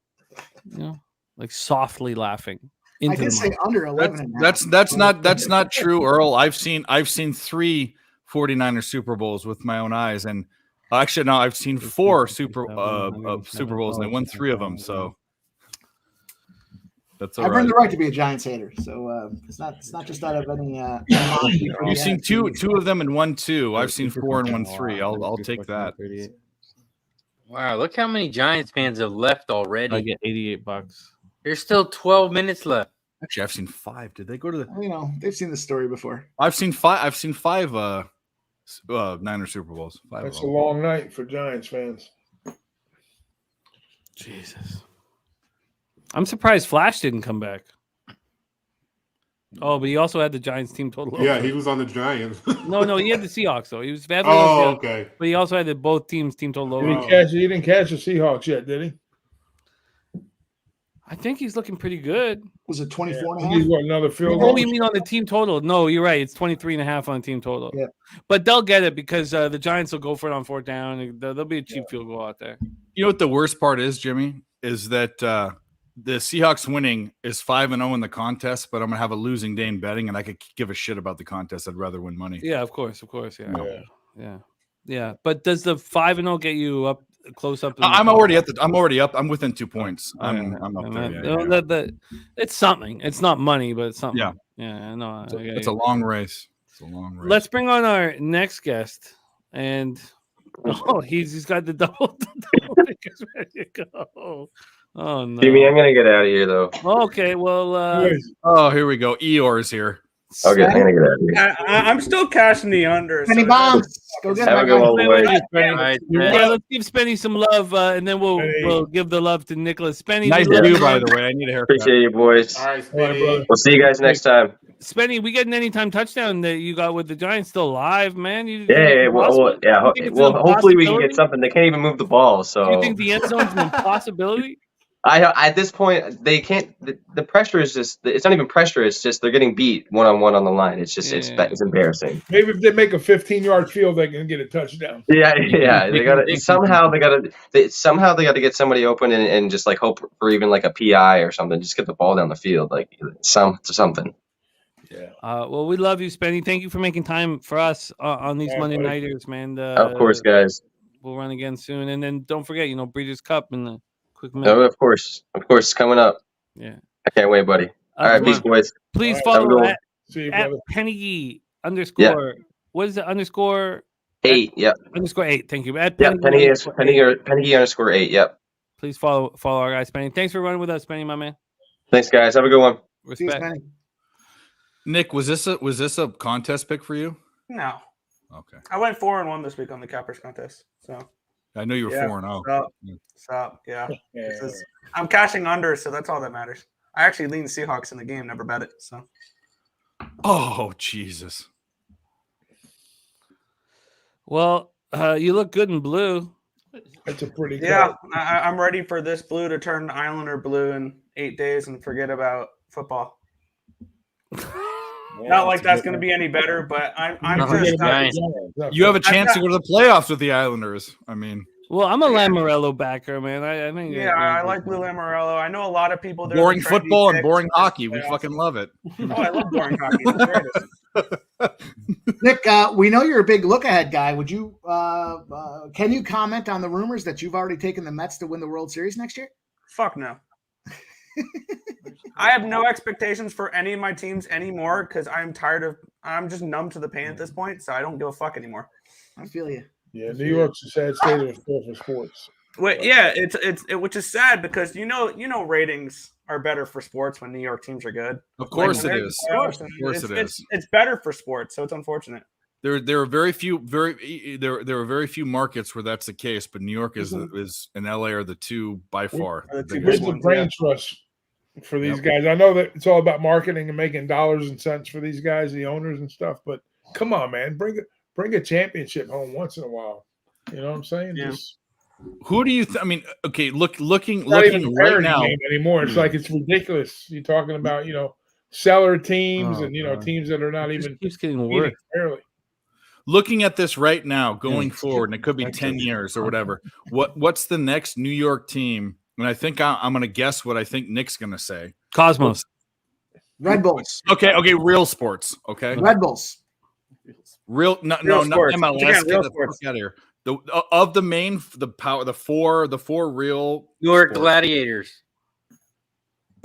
like softly laughing. I did say under 11. That's not true, Earl. I've seen 3 49ers Super Bowls with my own eyes, and actually no, I've seen 4 Super Bowls, and they won 3 of them. So. That's all I've earned the right to be a Giants hater, so it's not just out of any. You've seen two of them and 1 2. I've seen 4 and 1 3. I'll take that. Wow, look how many Giants fans have left already. I get $88. There's still 12 minutes left. Actually, I've seen 5. Did they go to the? They've seen the story before. I've seen 5. I've seen 5 Niners Super Bowls. 5. That's a long night for Giants fans. Jesus. I'm surprised Flash didn't come back. Oh, but he also had the Giants team total. Yeah, he was on the Giants. No, he had the Seahawks though. He was bad. Okay. But he also had both teams team total over. He didn't catch the Seahawks yet, did he? I think he's looking pretty good. Was it 24.5? He's got another field goal. Oh, you mean on the team total? No, you're right. It's 23.5 on the team total. Yeah. But they'll get it because the Giants will go for it on 4th down. There'll be a cheap field goal out there. You know what the worst part is, Jimmy? Is that the Seahawks winning is 5-0 in the contest, but I'm gonna have a losing day in betting, and I could give a shit about the contest. I'd rather win money. Yeah, of course, yeah. But does the 5-0 get you up close up. I'm already up. I'm within 2 points. I'm up there. It's something. It's not money, but it's something. Yeah. Yeah, I know. It's a long race. Let's bring on our next guest, and he's got the double fingers ready to go. Oh no, Jimmy, I'm gonna get out of here though. Okay, well. Here we go. Eeyore's here. Okay, I'm gonna get out of here. I'm still cashing the under. Penny bombs. Go get Have a good one, boys. Let's give Spenny some love, and then we'll give the love to Nicholas. Spenny, Nice we love view, you. by the way. I need a haircut. Appreciate you, boys. All right, Spenny. We'll see you guys next time. Spenny, we get an anytime touchdown that you got with the Giants still alive, man. Well, hopefully we can get something. They can't even move the ball, so. You think the end zone's an impossibility? At this point they can't. The pressure is just—it's not even pressure. It's just they're getting beat one-on-one on the line. It's just it's embarrassing. Maybe if they make a 15-yard field, they can get a touchdown. Yeah. They got to somehow they got to get somebody open and just like hope for even like a PI or something. Just get the ball down the field, like something. Yeah. Well, we love you, Spenny. Thank you for making time for us on these Monday nighters, man. Of course, guys. We'll run again soon, and then don't forget, Breeders' Cup in the quick minute. Of course, it's coming up. Yeah, I can't wait, buddy. All right, peace, boys. Please follow at Penny underscore. Yeah. What is it? Underscore 8. Yep. Underscore 8. Thank you. At Penny underscore 8. Yep. Please follow our guy Spenny. Thanks for running with us, Spenny, my man. Thanks, guys. Have a good one. Respect. Nick, was this a contest pick for you? No. Okay. I went 4-1 this week on the Cappers contest. So I know you were 4-0. Stop. Yeah. I'm cashing under, so that's all that matters. I actually leaned Seahawks in the game, never bet it. So. Oh Jesus. Well, you look good in blue. That's a pretty good. Yeah, I'm ready for this blue to turn Islander blue in 8 days and forget about football. Not like that's going to be any better, but I'm just. You have a chance to go to the playoffs with the Islanders. I mean, well, I'm a Lamorello backer, man. I think. Yeah, I like Lou Lamorello. I know a lot of people. Boring football and boring hockey. We fucking love it. Oh, I love boring hockey. Nick, we know you're a big look-ahead guy. Would you? Can you comment on the rumors that you've already taken the Mets to win the World Series next year? Fuck no. I have no expectations for any of my teams anymore because I'm just numb to the pain at this point, so I don't give a fuck anymore. I feel you. Yeah, New York's a sad state of affairs for sports. Well, yeah, it's which is sad because you know ratings are better for sports when New York teams are good. Of course it is. Of course it is. It's better for sports, so it's unfortunate. There are very few markets where that's the case, but New York is and LA are the two by far. It's a brain trust for these guys. I know that it's all about marketing and making dollars and cents for these guys, the owners and stuff. But come on, man, bring a championship home once in a while. You know what I'm saying? Yeah. Who do you? I mean, okay, looking right now anymore. It's like it's ridiculous. You're talking about seller teams and teams that are not even keeps getting worse. Barely. Looking at this right now, going forward, and it could be 10 years or whatever. What's the next New York team? And I think I'm going to guess what I think Nick's going to say. Cosmos. Red Bulls. Okay, real sports. Okay. Red Bulls. Real not MLS. Get the fuck out of here. The four real New York sports. Gladiators.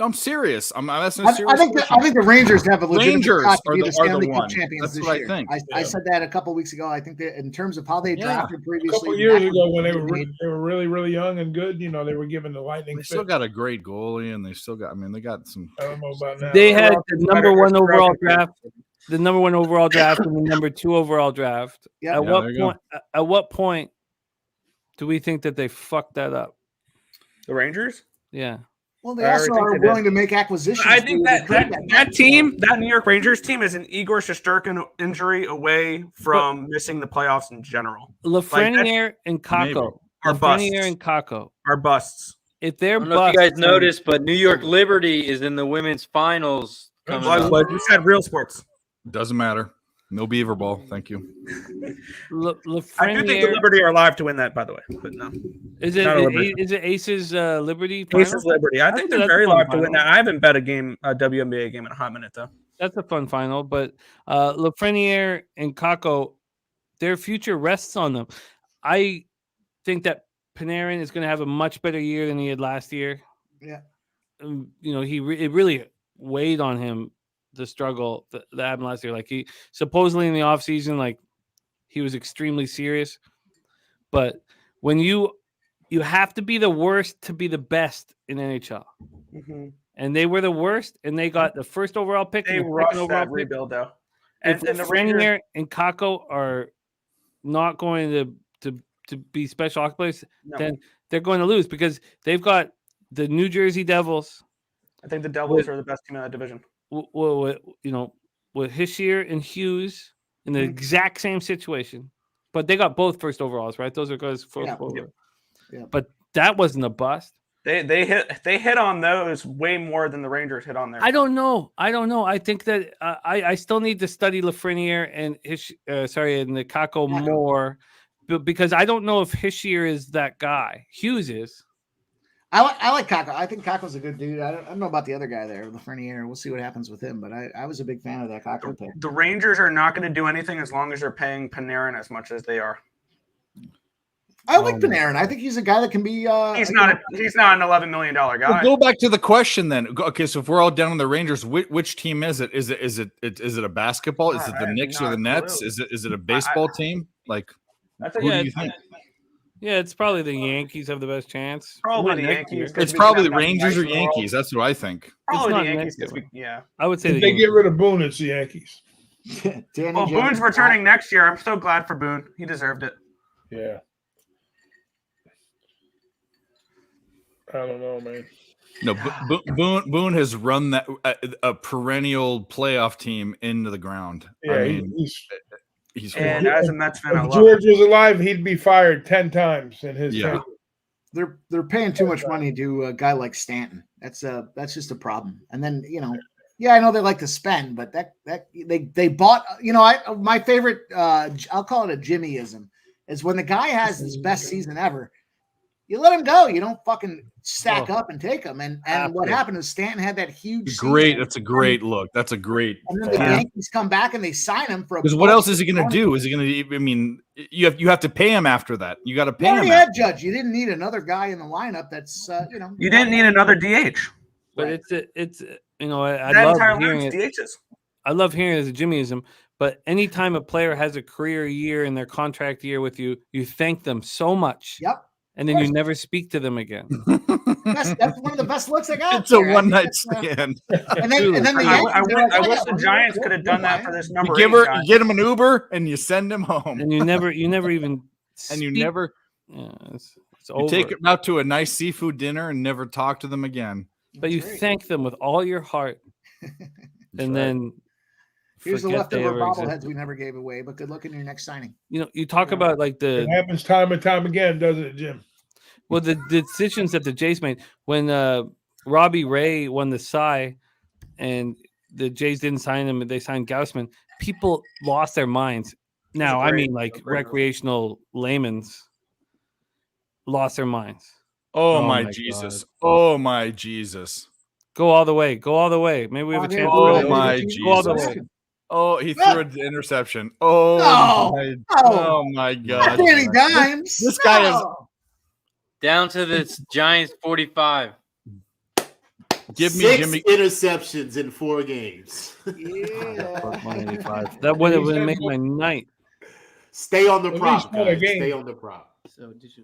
I'm serious. I'm asking a serious I think the Rangers have a legitimate shot to be the Stanley Cup one. champions That's this what year. I think. I said that a couple weeks ago. I think that in terms of how they drafted previously, a couple years ago when they were really, really young and good, they were given the lightning. They still got a great goalie, and they still got. I mean, they got some. I don't know about now. They had the number one overall draft, and the number 2 overall draft. Yep. At what point do we think that they fucked that up? The Rangers? Yeah. Well, they also are willing to make acquisitions. I think that team, that New York Rangers team, is an Igor Shesterkin injury away from missing the playoffs in general. Lafreniere and Kako are busts. Are busts. If they're I don't know if you guys noticed, but New York Liberty is in the women's finals. You said real sports. Doesn't matter. No beaver ball. Thank you. I do think the Liberty are alive to win that, by the way. But no. Is it Aces Liberty? Aces Liberty. I think they're very alive to win that. I haven't bet a WNBA game in a hot minute, though. That's a fun final. But Lafreniere and Kako, their future rests on them. I think that Panarin is going to have a much better year than he had last year. Yeah. You know, it really weighed on him, the struggle that happened last year. Like, he supposedly in the offseason, like, he was extremely serious. But when you have to be the worst to be the best in NHL. Mhm. And they were the worst, and they got the first overall pick They and the rushed second overall that pick. rebuild, though. If And the Rangers, Lafreniere and Kakko are not going to be special hockey players, No. then they're going to lose because they've got the New Jersey Devils. I think the Devils are the best team in that division. You know, with Hischier and Hughes in the exact same situation, but they got both first overalls, right? Those are guys first overall. Yeah. But that wasn't a bust. They hit on those way more than the Rangers hit on there. I don't know. I think that I still need to study Lafreniere and and the Kakko more, because I don't know if Hischier is that guy. Hughes is. I like Kakko. I think Kakko's a good dude. I don't know about the other guy there, Lafreniere. We'll see what happens with him. But I was a big fan of that Kakko pick. The Rangers are not going to do anything as long as they're paying Panarin as much as they are. I like Panarin. I think he's a guy that can be. He's not an $11 million guy. Well, go back to the question then. Okay, so if we're all down on the Rangers, which team is it? Is it a basketball? Is it the Knicks or the Nets? Is it a baseball team? Like, who do you think? Yeah, it's probably the Yankees have the best chance. Probably Not the next Yankees. year. It's probably the Rangers or Yankees. That's what I think. Probably not the Yankees. next year. Yeah. I would say If the they Yankees. get rid of Boone, it's the Yankees. Well, Boone's returning next year. I'm so glad for Boone. He deserved it. Yeah. I don't know, man. No, Boone has run that a perennial playoff team into the ground. Yeah, I mean, he's And as a Mets fan, I if love George was alive, he'd be fired 10 times in his tenure. They're paying too much money to a guy like Stanton. That's just a problem. And then, you know, yeah, I know they like to spend, but that they bought. You know, my favorite. I'll call it a Jimmyism is when the guy has his best season ever. You let him go. You don't fucking stack up and take him. And what happened is Stanton had that huge. Great. That's a great look. That's a great. And then the Yankees come back and they sign him for. Because what else is he going to do? Is he going to? I mean, you have to pay him after that. You got to pay You him. already had Judge. You didn't need another guy in the lineup. That's you know. You didn't need another DH. But it's you know, I That love entire hearing line's it. DHs. I love hearing it as a Jimmyism. But anytime a player has a career year in their contract year with you, you thank them so much. Yep. And then you never speak to them again. That's one of the best looks I got. It's a one-night stand. And then the I Yankees, wish the Giants could have done that for this number. You 8 guy. get him an Uber and you send him home. And you never even and you speak. never Yeah, it's you over. take them out to a nice seafood dinner and never talk to them again. But you thank them with all your heart. And then here's the forget they leftover ever bobbleheads existed. we never gave away. But good luck in your next signing. You know, you talk about like It the happens time and time again, doesn't it, Jim? well, the decisions that the Jays made when Robbie Ray won the Cy and the Jays didn't sign him and they signed Gaussman, people lost their minds. Now, I mean, like recreational layman's lost their minds. Oh, my my Jesus. God. Oh my Jesus. Go all the way. Go all the way. Maybe we have a chance. Oh to my Go all the Jesus. way. Oh, he threw an interception. Oh, oh my God. Danny Dimes. This guy is Down to the Giants 45. give me 6 Jimmy. interceptions in 4 games. That would make my night. Stay on the At prop, least won a guys. game. Stay on the prop. So did you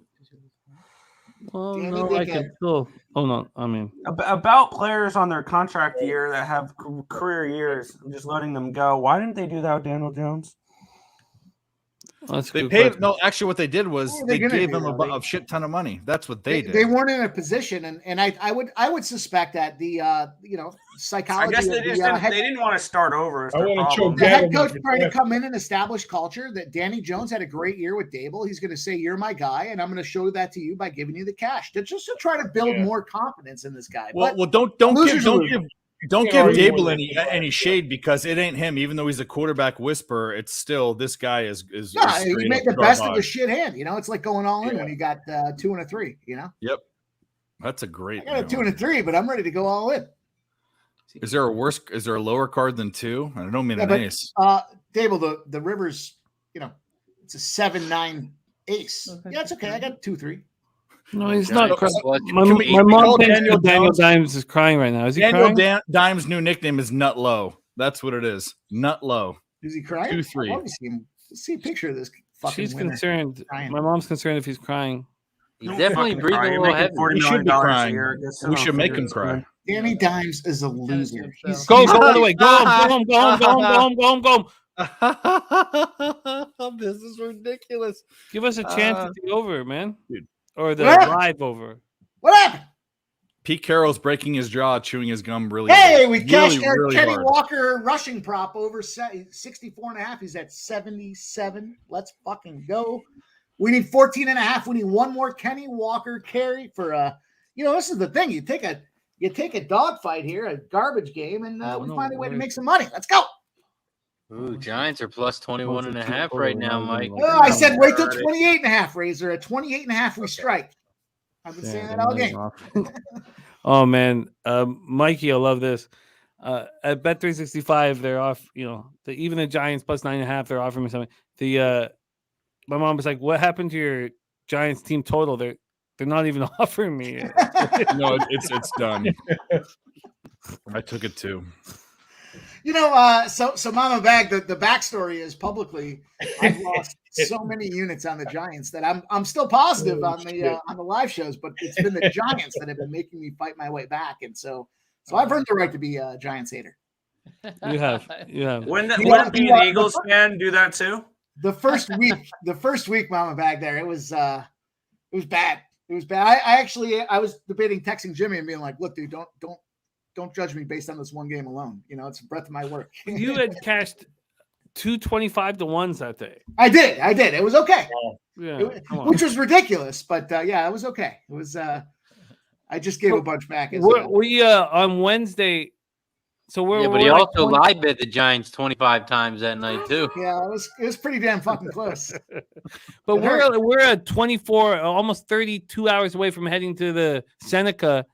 Well, Danny no, I Dickhead. can still. Oh no, I mean, About players on their contract year that have career years, just letting them go. Why didn't they do that with Daniel Jones? that's a They good paid question. no. Actually, what they did was What are they they gonna gave do, him though? a shit ton of money. That's what they did. They weren't in a position, and I would suspect that the you know I psychology guess they of just the didn't, head, they didn't want to start over. Is I their wanna problem. choke the head Dabo coach like trying to that. come in and establish culture. That Danny Jones had a great year with Dable. He's going to say, "You're my guy," and I'm going to show that to you by giving you the cash. Just to try to build more confidence in this guy. Well, But well, don't losers give lose. don't You give know, you Dable wanna- any shade because it ain't him. Even though he's a quarterback whisperer, it's still this guy is Yeah, he straight made up the best of a garbage. shit hand. You know, it's like going all in when you got 2 and a 3. You know, Yep, that's a great. I got a 2 and a 3, but I'm ready to go all in. Is there a lower card than 2? I don't mean Yeah, an but ace. Dable, the Rivers, you know, it's a 7-9 ace. Yeah, it's okay. I got 2-3. No, he's not. Giants My, plus my we mom call thinks Daniel Daniel Jones- Dimes is crying right now. Is he Daniel crying? Dimes' new nickname is Nut Low. That's what it is. Nut Low. Is he crying? 2-3. I want to see him. See a picture of this fucking She's winner. concerned. Crying. My mom's concerned if he's crying. He's Don't definitely fucking breathing cry. a You're little making heavy. $40 He should million be a crying. year. Get some We should off make your him cry. man. Danny Dimes is a loser. He's- Go he's- all the way. Go home. Go home. Go home. Go home. Go home. Go home. This is ridiculous. Give us a chance at the over, man. Dude. Or the What? live over. What happened? Pete Carroll's breaking his jaw, chewing his gum really Hey, hard. we cashed really, our really Kenny hard. Walker rushing prop over 64.5. He's at 77. Let's fucking go. We need 14.5. We need one more Kenny Walker carry for this is the thing. You take a dogfight here, a garbage game, and we find a way to make some money. Let's go. Ooh, Giants are plus 21.5 right now, Mike. Oh, I said wait till 28.5, Razor. At 28.5, we strike. I've been saying that all game. Oh man, Mikey, I love this. At Bet365, they're off. Even the Giants plus 9.5, they're offering me something. My mom was like, "What happened to your Giants team total? They're not even offering me." No, it's done. I took it too. So Mama Bag, the backstory is publicly I've lost so many units on the Giants that I'm still positive on the live shows, but it's been the Giants that have been making me fight my way back, and so I've earned the right to be a Giants hater. You have. Wouldn't being an Eagles fan do that too? The first week, Mama Bag, there it was bad. It was bad. I was debating texting Jimmy and being like, "Look, dude, don't judge me based on this one game alone. It's a breadth of my work." You had cashed 225 to 1s that day. I did. It was okay. Yeah, Which was ridiculous, but it was okay. It was. I just gave a bunch back. We on Wednesday. So but he also live bet the Giants 25 times that night too. Yeah, it was pretty damn fucking close. But we're at 24, almost 32 hours away from heading to the Seneca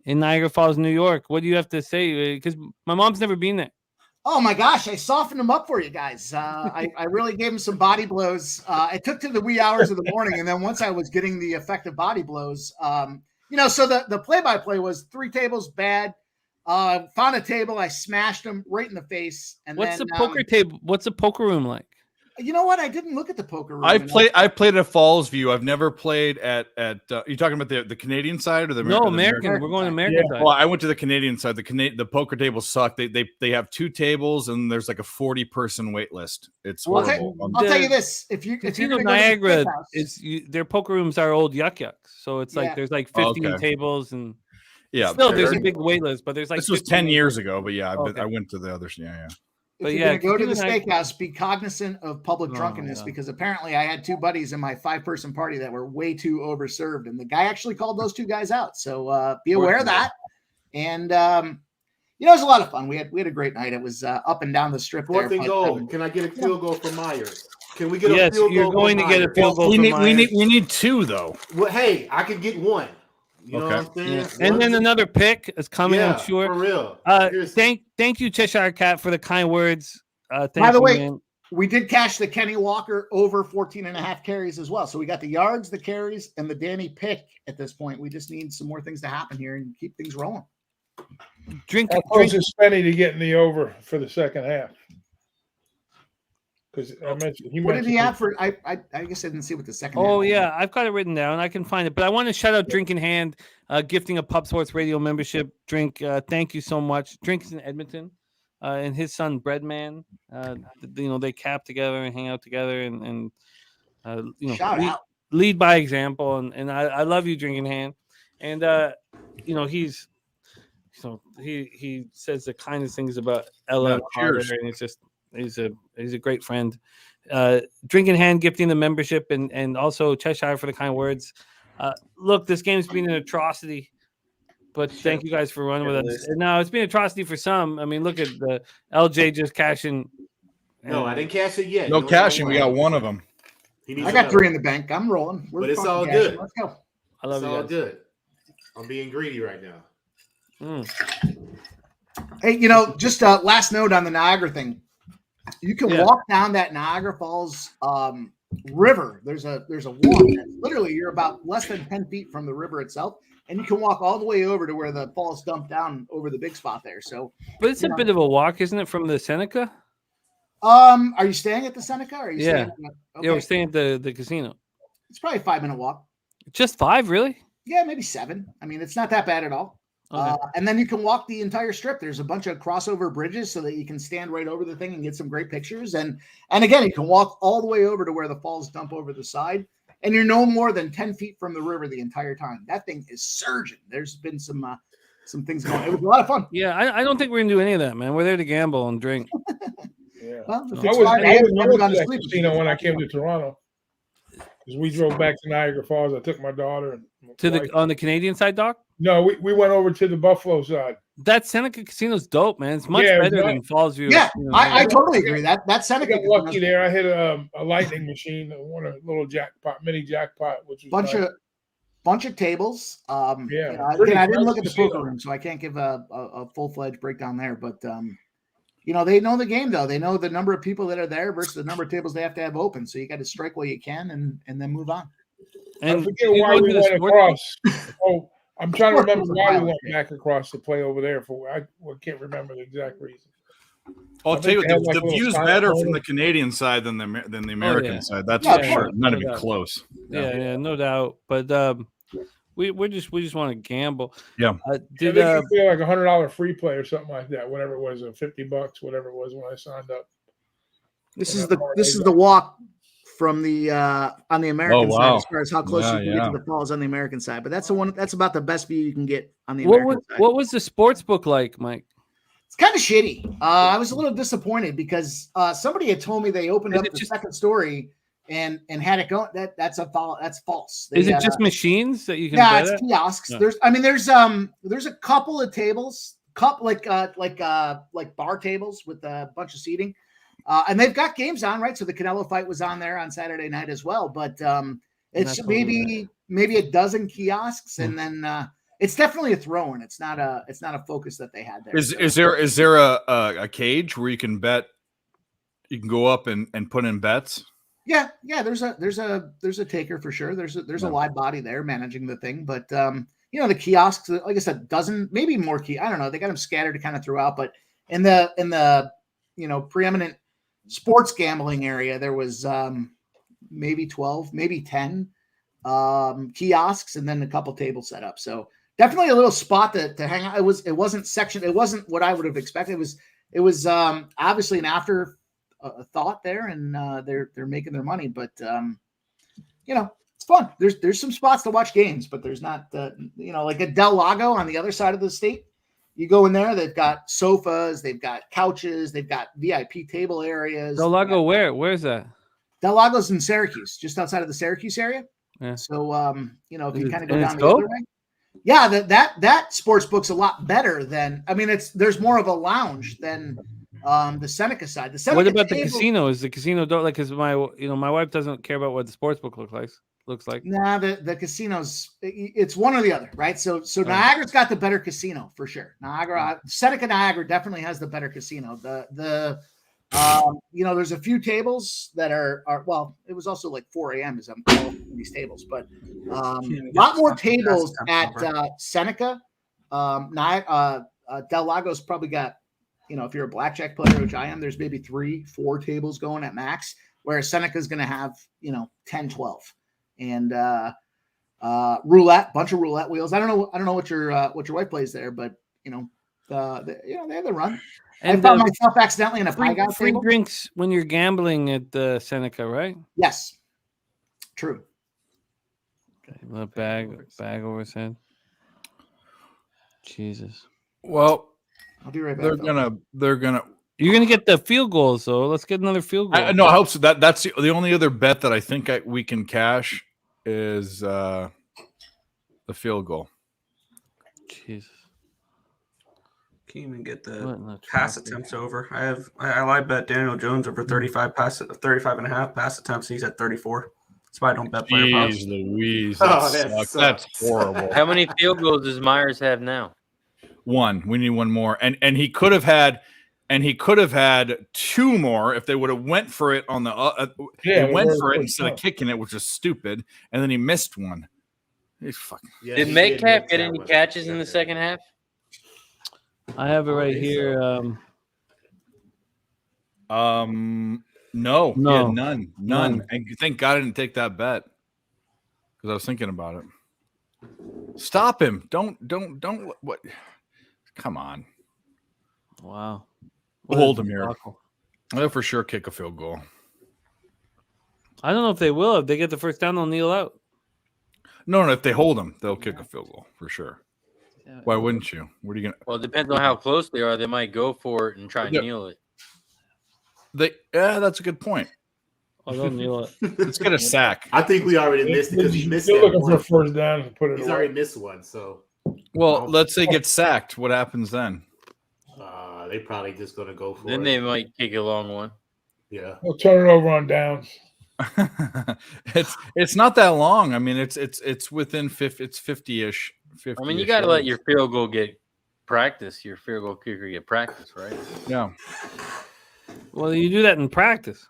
in Niagara Falls, New York. What do you have to say? Because my mom's never been there. Oh my gosh, I softened them up for you guys. I really gave them some body blows. It took to the wee hours of the morning, and then once I was getting the effective body blows, so the play-by-play was 3 tables bad. Found a table, I smashed them right in the face. And what's the poker table? What's the poker room like? You know what? I didn't look at the poker room. I played at Falls View. I've never played at you talking about the Canadian side or the American? We're going to American side. Well, I went to the Canadian side. The poker tables suck. They have 2 tables and there's like a 40-person wait list. It's horrible. I'll tell you this: if you know Niagara, their poker rooms are old yucks. So it's like there's like 15 tables and still there's a big wait list. But there's like this was 10 years ago. But yeah, I went to the others. Yeah. If you're going to go to the steakhouse, be cognizant of public drunkenness because apparently I had 2 buddies in my 5-person party that were way too overserved, and the guy actually called those 2 guys out. So be aware of that. And it was a lot of fun. We had a great night. It was up and down the strip. 4th and goal. Can I get a field goal from Myers? Can we get a field goal? You're going to get a field goal. We need 2 though. Well, hey, I could get 1. You know what I'm saying? Yeah. And then another pick is coming, I'm sure. For real. Thank you, Cheshire Cat, for the kind words. By the way, we did cash the Kenny Walker over 14.5 carries as well. So we got the yards, the carries, and the Danny pick at this point. We just need some more things to happen here and keep things rolling. How close is Spenny to getting the over for the second half? Because I mentioned what did he have for? I guess I didn't see what the second. Oh yeah, I've got it written down. I can find it, but I want to shout out Drink in Hand, gifting a Pub Sports Radio membership. Drink, thank you so much. Drink is in Edmonton, and his son Breadman. They cap together and hang out together, and lead by example. And I love you, Drink in Hand. And he says the kindest things about Ella Carter, and it's just. He's a great friend. Drink in Hand gifting the membership and also Cheshire for the kind words. Look, this game's been an atrocity, but thank you guys for running with us. No, it's been an atrocity for some. I mean, look at the LJ just cashing. No, I didn't cash it yet. No cashing. We got 1 of them. I got 3 in the bank. I'm rolling. But it's all good. Let's go. I love it's you. All good. I'm being greedy right now. Hey, just last note on the Niagara thing. You can walk down that Niagara Falls river. There's a walk. Literally, you're about less than 10 feet from the river itself, and you can walk all the way over to where the falls dump down over the big spot there. So, But it's a bit of a walk, isn't it, from the Seneca? Are you staying at the Seneca? Or are you Yeah. staying Yeah, we're staying at the casino. It's probably a 5-minute walk. Just 5, really? Yeah, maybe 7. I mean, it's not that bad at all. Okay. And then you can walk the entire strip. There's a bunch of crossover bridges so that you can stand right over the thing and get some great pictures. And again, you can walk all the way over to where the falls dump over the side, and you're no more than 10 feet from the river the entire time. That thing is surging. There's been some things going on. It was a lot of fun. Yeah, I don't think we're gonna do any of that, man. We're there to gamble and drink. Yeah. Well, if I it's was Friday, I I was haven't gone to to that sleep. casino when I came to Toronto. Because we drove back to Niagara Falls. I took my daughter and my To wife. on the Canadian side, Doc? No, we went over to the Buffalo side. That Seneca Casino's dope, man. It's much Yeah, better it's than nice. Fallsview. Yeah, Casino. I totally agree. That I Seneca got lucky there. I hit a lightning machine, won a little jackpot, mini jackpot, which was bunch nice. of tables. Yeah, You know, pretty again, I didn't nice look at the casino. poker room, so I can't give a full-fledged breakdown there. But you know, they know the game though. They know the number of people that are there versus the number of tables they have to have open. So you got to strike while you can and then move on. I forget why we went across. Oh, I'm trying to remember why we went back across to play over there. I can't remember the exact reason. I'll I tell you think what, they had, the like, view's little better sign- from the Canadian side than the American yeah. side. That's Yeah, for sure. sure. Not No even doubt. close. Yeah, no doubt. But we just want to gamble. Yeah. Did I think you feel like $100 free play or something like that, whatever it was, $50, whatever it was when I signed up. This is the walk from the on the American Oh, side wow. as far as how close Yeah, you can get yeah. to the falls on the American side. But that's the one. That's about the best view you can get on the what American was side. what was the sports book like, Mike? It's kind of shitty. I was a little disappointed because somebody had told me they opened Is up it the just- second story and had it going. That's false. Is They, it just machines that you can yeah, bet it's at? kiosks. No. There's a couple of tables, like bar tables with a bunch of seating. And they've got games on, right? So the Canelo fight was on there on Saturday night as well. But it's That's maybe a dozen kiosks, and then it's definitely a throw-in. It's not a focus that they had there. Is there a cage where you can bet? You can go up and put in bets. Yeah. There's a taker for sure. There's a live body there managing the thing, but you know, the kiosks, like I said, dozen, maybe more I don't know. They got them scattered kind of throughout, but in the you know, preeminent sports gambling area, there was maybe 12, maybe 10 kiosks, and then a couple tables set up. So definitely a little spot to hang out. It wasn't sectioned. It wasn't what I would have expected. It was obviously an after thought there, and they're making their money, but you know, it's fun. There's some spots to watch games, but there's not you know, like at Del Lago on the other side of the state. You go in there, they've got sofas, they've got couches, they've got VIP table areas. Del Lago, where's that? Del Lago's in Syracuse, just outside of the Syracuse area. Yeah. So you know, if you kind of go and down it's the other dope? way. Yeah, that sports book's a lot better than, I mean, there's more of a lounge than the Seneca side. The Seneca What about the table- casino? Is the casino dope? Like, because my wife doesn't care about what the sports book looks like. Nah, the casinos, it's one or the other, right? So Niagara's got the better casino for sure. Seneca Niagara definitely has the better casino. You know, there's a few tables that are well, it was also like 4 a.m. as I'm calling these tables, but a lot more tables at Seneca. Del Lago's probably got, you know, if you're a blackjack player, which I am, there's maybe 3-4 tables going at max, whereas Seneca's going to have, you know, 10, 12. And roulette, bunch of roulette wheels. I don't know what your wife plays there, but you know, they have the run. And I found myself accidentally in a pie guy free table. drinks when you're gambling at the Seneca, right? Yes, true. Okay, a bag over his head. Jesus. Well, I'll be right back. They're gonna. You're gonna get the field goals, though. Let's get another field goal. No, I hope so. That's the only other bet that I think we can cash is the field goal. Jesus. Can't even get What in the the pass traffic? attempts over. I bet Daniel Jones over 35 and a half pass attempts. He's at 34. That's why I don't bet player props. Jeez Louise, Oh, that that sucks. That's horrible. How many field goals does Myers have now? One. We need one more. And he could have had, and he could have had 2 more if they would have went for it on the. Yeah, he went we're- for it we're instead of tough. kicking it, which was stupid, and then he missed one. He's fucking. Yeah, Did he Metcalf miss get that any one. catches in the second half? I have it I don't right think here. so. No, he No. had none. None. And thank God I didn't take that bet because I was thinking about it. Stop him! Don't. What? Come on. Wow. Hold him here. They'll for sure kick a field goal. I don't know if they will. If they get the first down, they'll kneel out. No, if they hold him, they'll kick a field goal for sure. Why wouldn't you? What are you gonna? Well, it depends on how close they are. They might go for it and try and Yeah. kneel it. Yeah, that's a good point. Oh, they'll kneel it. Let's get a sack. I think we already missed it because he missed They're that looking for one. a first down to put it He's away. already missed one, so Well, let's say get sacked. What happens then? they probably just gonna go for Then it. they might kick a long one. Yeah. We'll turn it over on downs. It's not that long. I mean, it's within 50. It's 50-ish. 50. I mean, you got to let your field goal get practice. Your field goal kicker get practice, right? Yeah. Well, you do that in practice.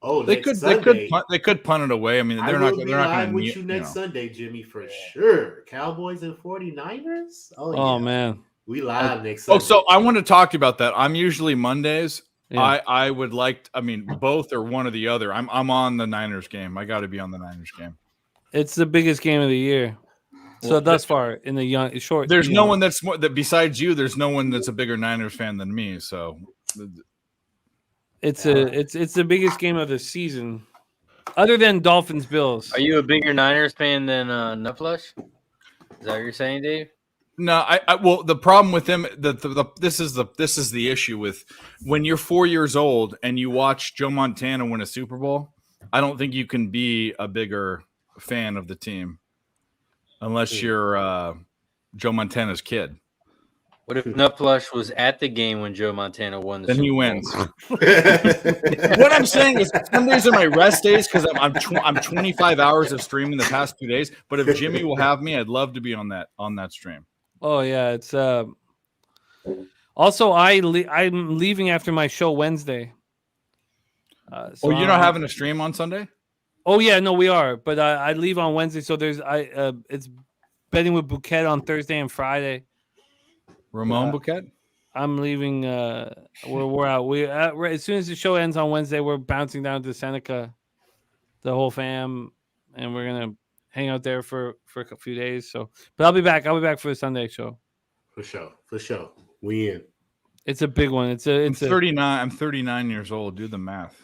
Oh, They next could Sunday. they could punt it away. I mean, I they're not will be they're not live going with to you next Sunday, Jimmy, for sure. Cowboys and 49ers. Oh, yeah. man. We live next Sunday. Oh, so I want to talk to you about that. I'm usually Mondays. Yeah. I would like. I mean, both or one or the other. I'm on the Niners game. I got to be on the Niners game. It's the biggest game of the year. So Well, thus far in the young short. There's you no know, one that's more that besides you. There's no one that's a bigger Niners fan than me. So It's the biggest game of the season, other than Dolphins Bills. Are you a bigger Niners fan than Nutflush? Is that what you're saying, Dave? no, I well the problem with them this is the issue with when you're 4 years old and you watch Joe Montana win a Super Bowl. I don't think you can be a bigger fan of the team unless you're Joe Montana's kid. What if Nutflush was at the game when Joe Montana won the Then Super he Bowl? wins. What I'm saying is Sundays are my rest days because I'm 25 hours of streaming the past 2 days. But if Jimmy will have me, I'd love to be on that stream. Oh yeah, it's also I'm leaving after my show Wednesday. Oh, you're not having a stream on Sunday? Oh yeah, no, we are. But I leave on Wednesday, so there's it's betting with Bouquet on Thursday and Friday. Ramon Bouquet? I'm leaving. We're out. As soon as the show ends on Wednesday, we're bouncing down to Seneca, the whole fam, and we're gonna hang out there for a few days. So, but I'll be back. I'll be back for the Sunday show. For sure. We in. It's a big one. It's 39. I'm 39 years old. Do the math.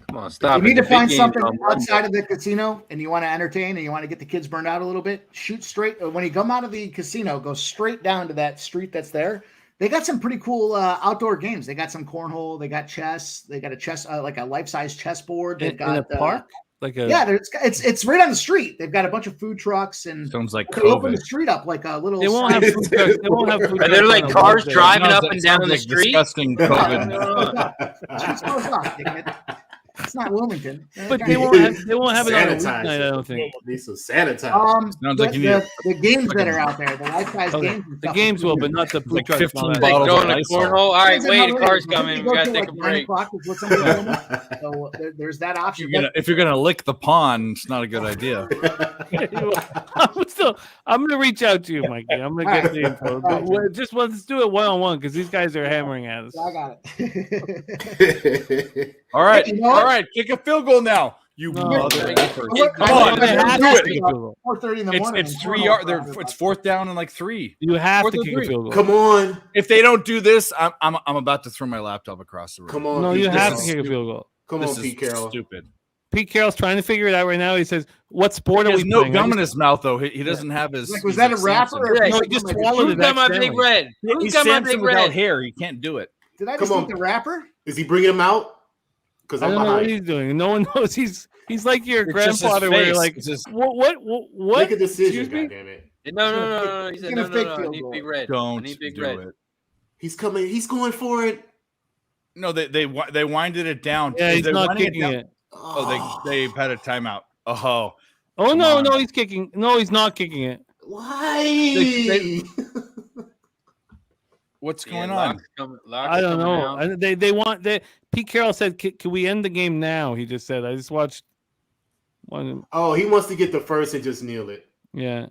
Come on, stop. You need it. to The big find game's something on Monday. outside of the casino and you want to entertain and you want to get the kids burned out a little bit. Shoot straight. When you come out of the casino, go straight down to that street that's there. They got some pretty cool outdoor games. They got some cornhole. They got chess. They got a chess, like a life-size chessboard. They've got in a park. Like a yeah, it's right on the street. They've got a bunch of food trucks and Sounds like they open COVID. the street up like a little. They won't have food trucks. They won't have food Are there trucks like on a cars Wednesday. driving up Sounds and down like the street? Disgusting COVID. It's close off, dickhead. It's not Wilmington. But they won't have it on a Sanitize weeknight. I it. don't think. Need some sanitize. Sounds like you need the games that are out there, the life-size Okay. games. and The stuff. games will, but not the food Like trucks. 15 and all that. bottles Going of to Lysol. cornhole. All right, Kids are wait, not the ready. car's When coming. you We go gotta to, take a like, 9 break. o'clock is what somebody's doing. So there's that option. If you're gonna lick the pond, it's not a good idea. I'm gonna reach out to you, Mikey. I'm gonna get the info. All right. Just let's do it one-on-one because these guys are hammering at us. I got it. All right, You know what? all right, kick a field goal now. You No. mother effers. Look, Come I on, think they have do to it. kick a field goal. 4:30 in the morning. It's and 3 cornhole yards. for 100 It's bucks. fourth down and like 3. You have Fourth to and kick a 3. field goal. Come on. If they don't do this, I'm about to throw my laptop across the room. Come on. No, Pete you have Carroll. to kick a field goal. Come This on, Pete is Carroll. stupid. Pete Carroll's trying to figure it out right now. He says, "What sport He are has we no playing?" gum in his mouth though. He doesn't have his. Like, was he's that a like rapper? Samson. Or Yeah, no, he just like, swallowed Who's it got my big accidentally. red? Who's He's got my Samson big without red? hair. He can't do it. Did I Come just on. think the rapper? Is he bringing him out? Because I I'm don't know what behind. he's doing. No one knows. He's like your It's just his grandfather, where you're face. like, It's just- what? Make a decision, Excuse me? goddammit. No. He He's said, gonna no. fake I field need goal. big red. I Don't need big do red. it. He's coming. He's going for it. No, they winded it down. Yeah, Is he's they not winding kicking down? it. Oh, they had a timeout. Oh, Oh Come no, on. no, he's kicking. No, he's not kicking it. Why? What's Yeah, going on? I don't know. And they want Pete Carroll said, "Can we end the game now?" He just said, "I just watched one." Oh, he wants to get the first and just kneel it. Yeah.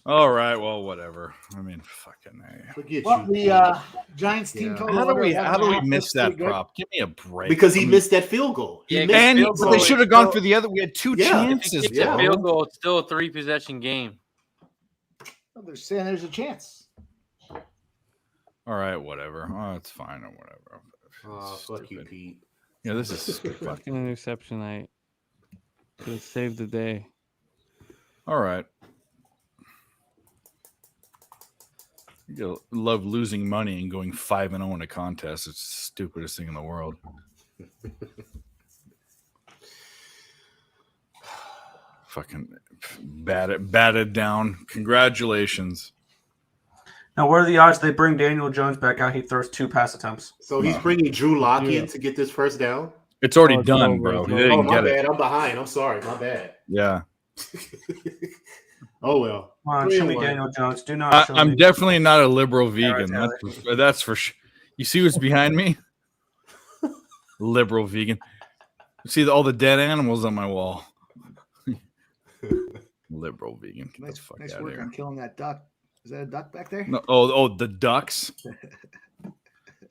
All right. Well, whatever. I mean, fucking A. Forget Well, you. the Giants team total. How do we under 11.5, miss that's that pretty good. prop? Give me a break. Because he missed that field goal. He missed And field but goal. they should have gone for the other. We had two Yeah. chances. If he kicks a bro. field goal, it's still a 3-possession game. Well, they're saying there's a chance. All right, whatever. Oh, it's fine or whatever. Oh, fuck you, Pete. Yeah, this is stupid. Fucking interception. I could have saved the day. All right. You love losing money and going 5-0 in a contest. It's the stupidest thing in the world. Fucking batted down. Congratulations. Now, what are the odds they bring Daniel Jones back out? He throws 2 pass attempts. So he's bringing Drew Lock in to get this first down? It's already done, bro. He didn't Oh, my get bad. it. I'm behind. I'm sorry. My bad. Yeah. Oh, well. Come on, show me Daniel Jones. Do not show I'm me. definitely not a liberal right, vegan. That's for sure. You see who's behind me? Liberal vegan. You see all the dead animals on my wall. Liberal vegan. Get the fuck Nice out of work here. on killing that duck. Is that a duck back there? No, oh, the ducks.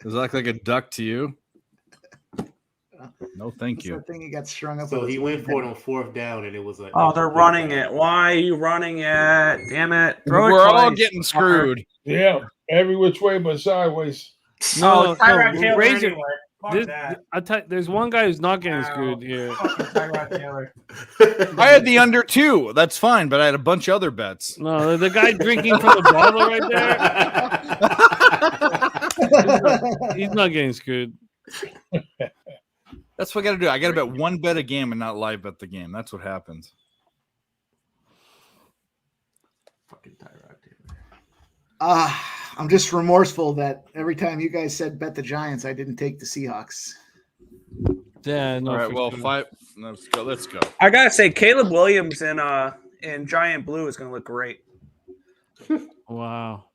Does that look like a duck to you? No, thank What's you. that thing he got strung up So with he his went wing for it thing? on 4th down, and it was like, Oh, they're running it. Why are you running it? Damn it. Throw it We're all twice. getting screwed. Yeah, every which way but sideways. Oh, Tyrod Taylor Razor- anyway. Fuck This, that. I tell you, there's one guy who's not getting screwed here. Fucking Tyrod Taylor. I had the under 2. That's fine, but I had a bunch of other bets. No, the guy drinking from the bottle right there. He's not getting screwed. That's what I got to do. I got to bet one bet a game and not live bet the game. That's what happens. Fucking Tyrod Taylor. I'm just remorseful that every time you guys said bet the Giants, I didn't take the Seahawks. Yeah, no. All right, for well, sure. 5. Let's go. Let's go. I gotta say, Caleb Williams in Giant Blue is gonna look great. Wow.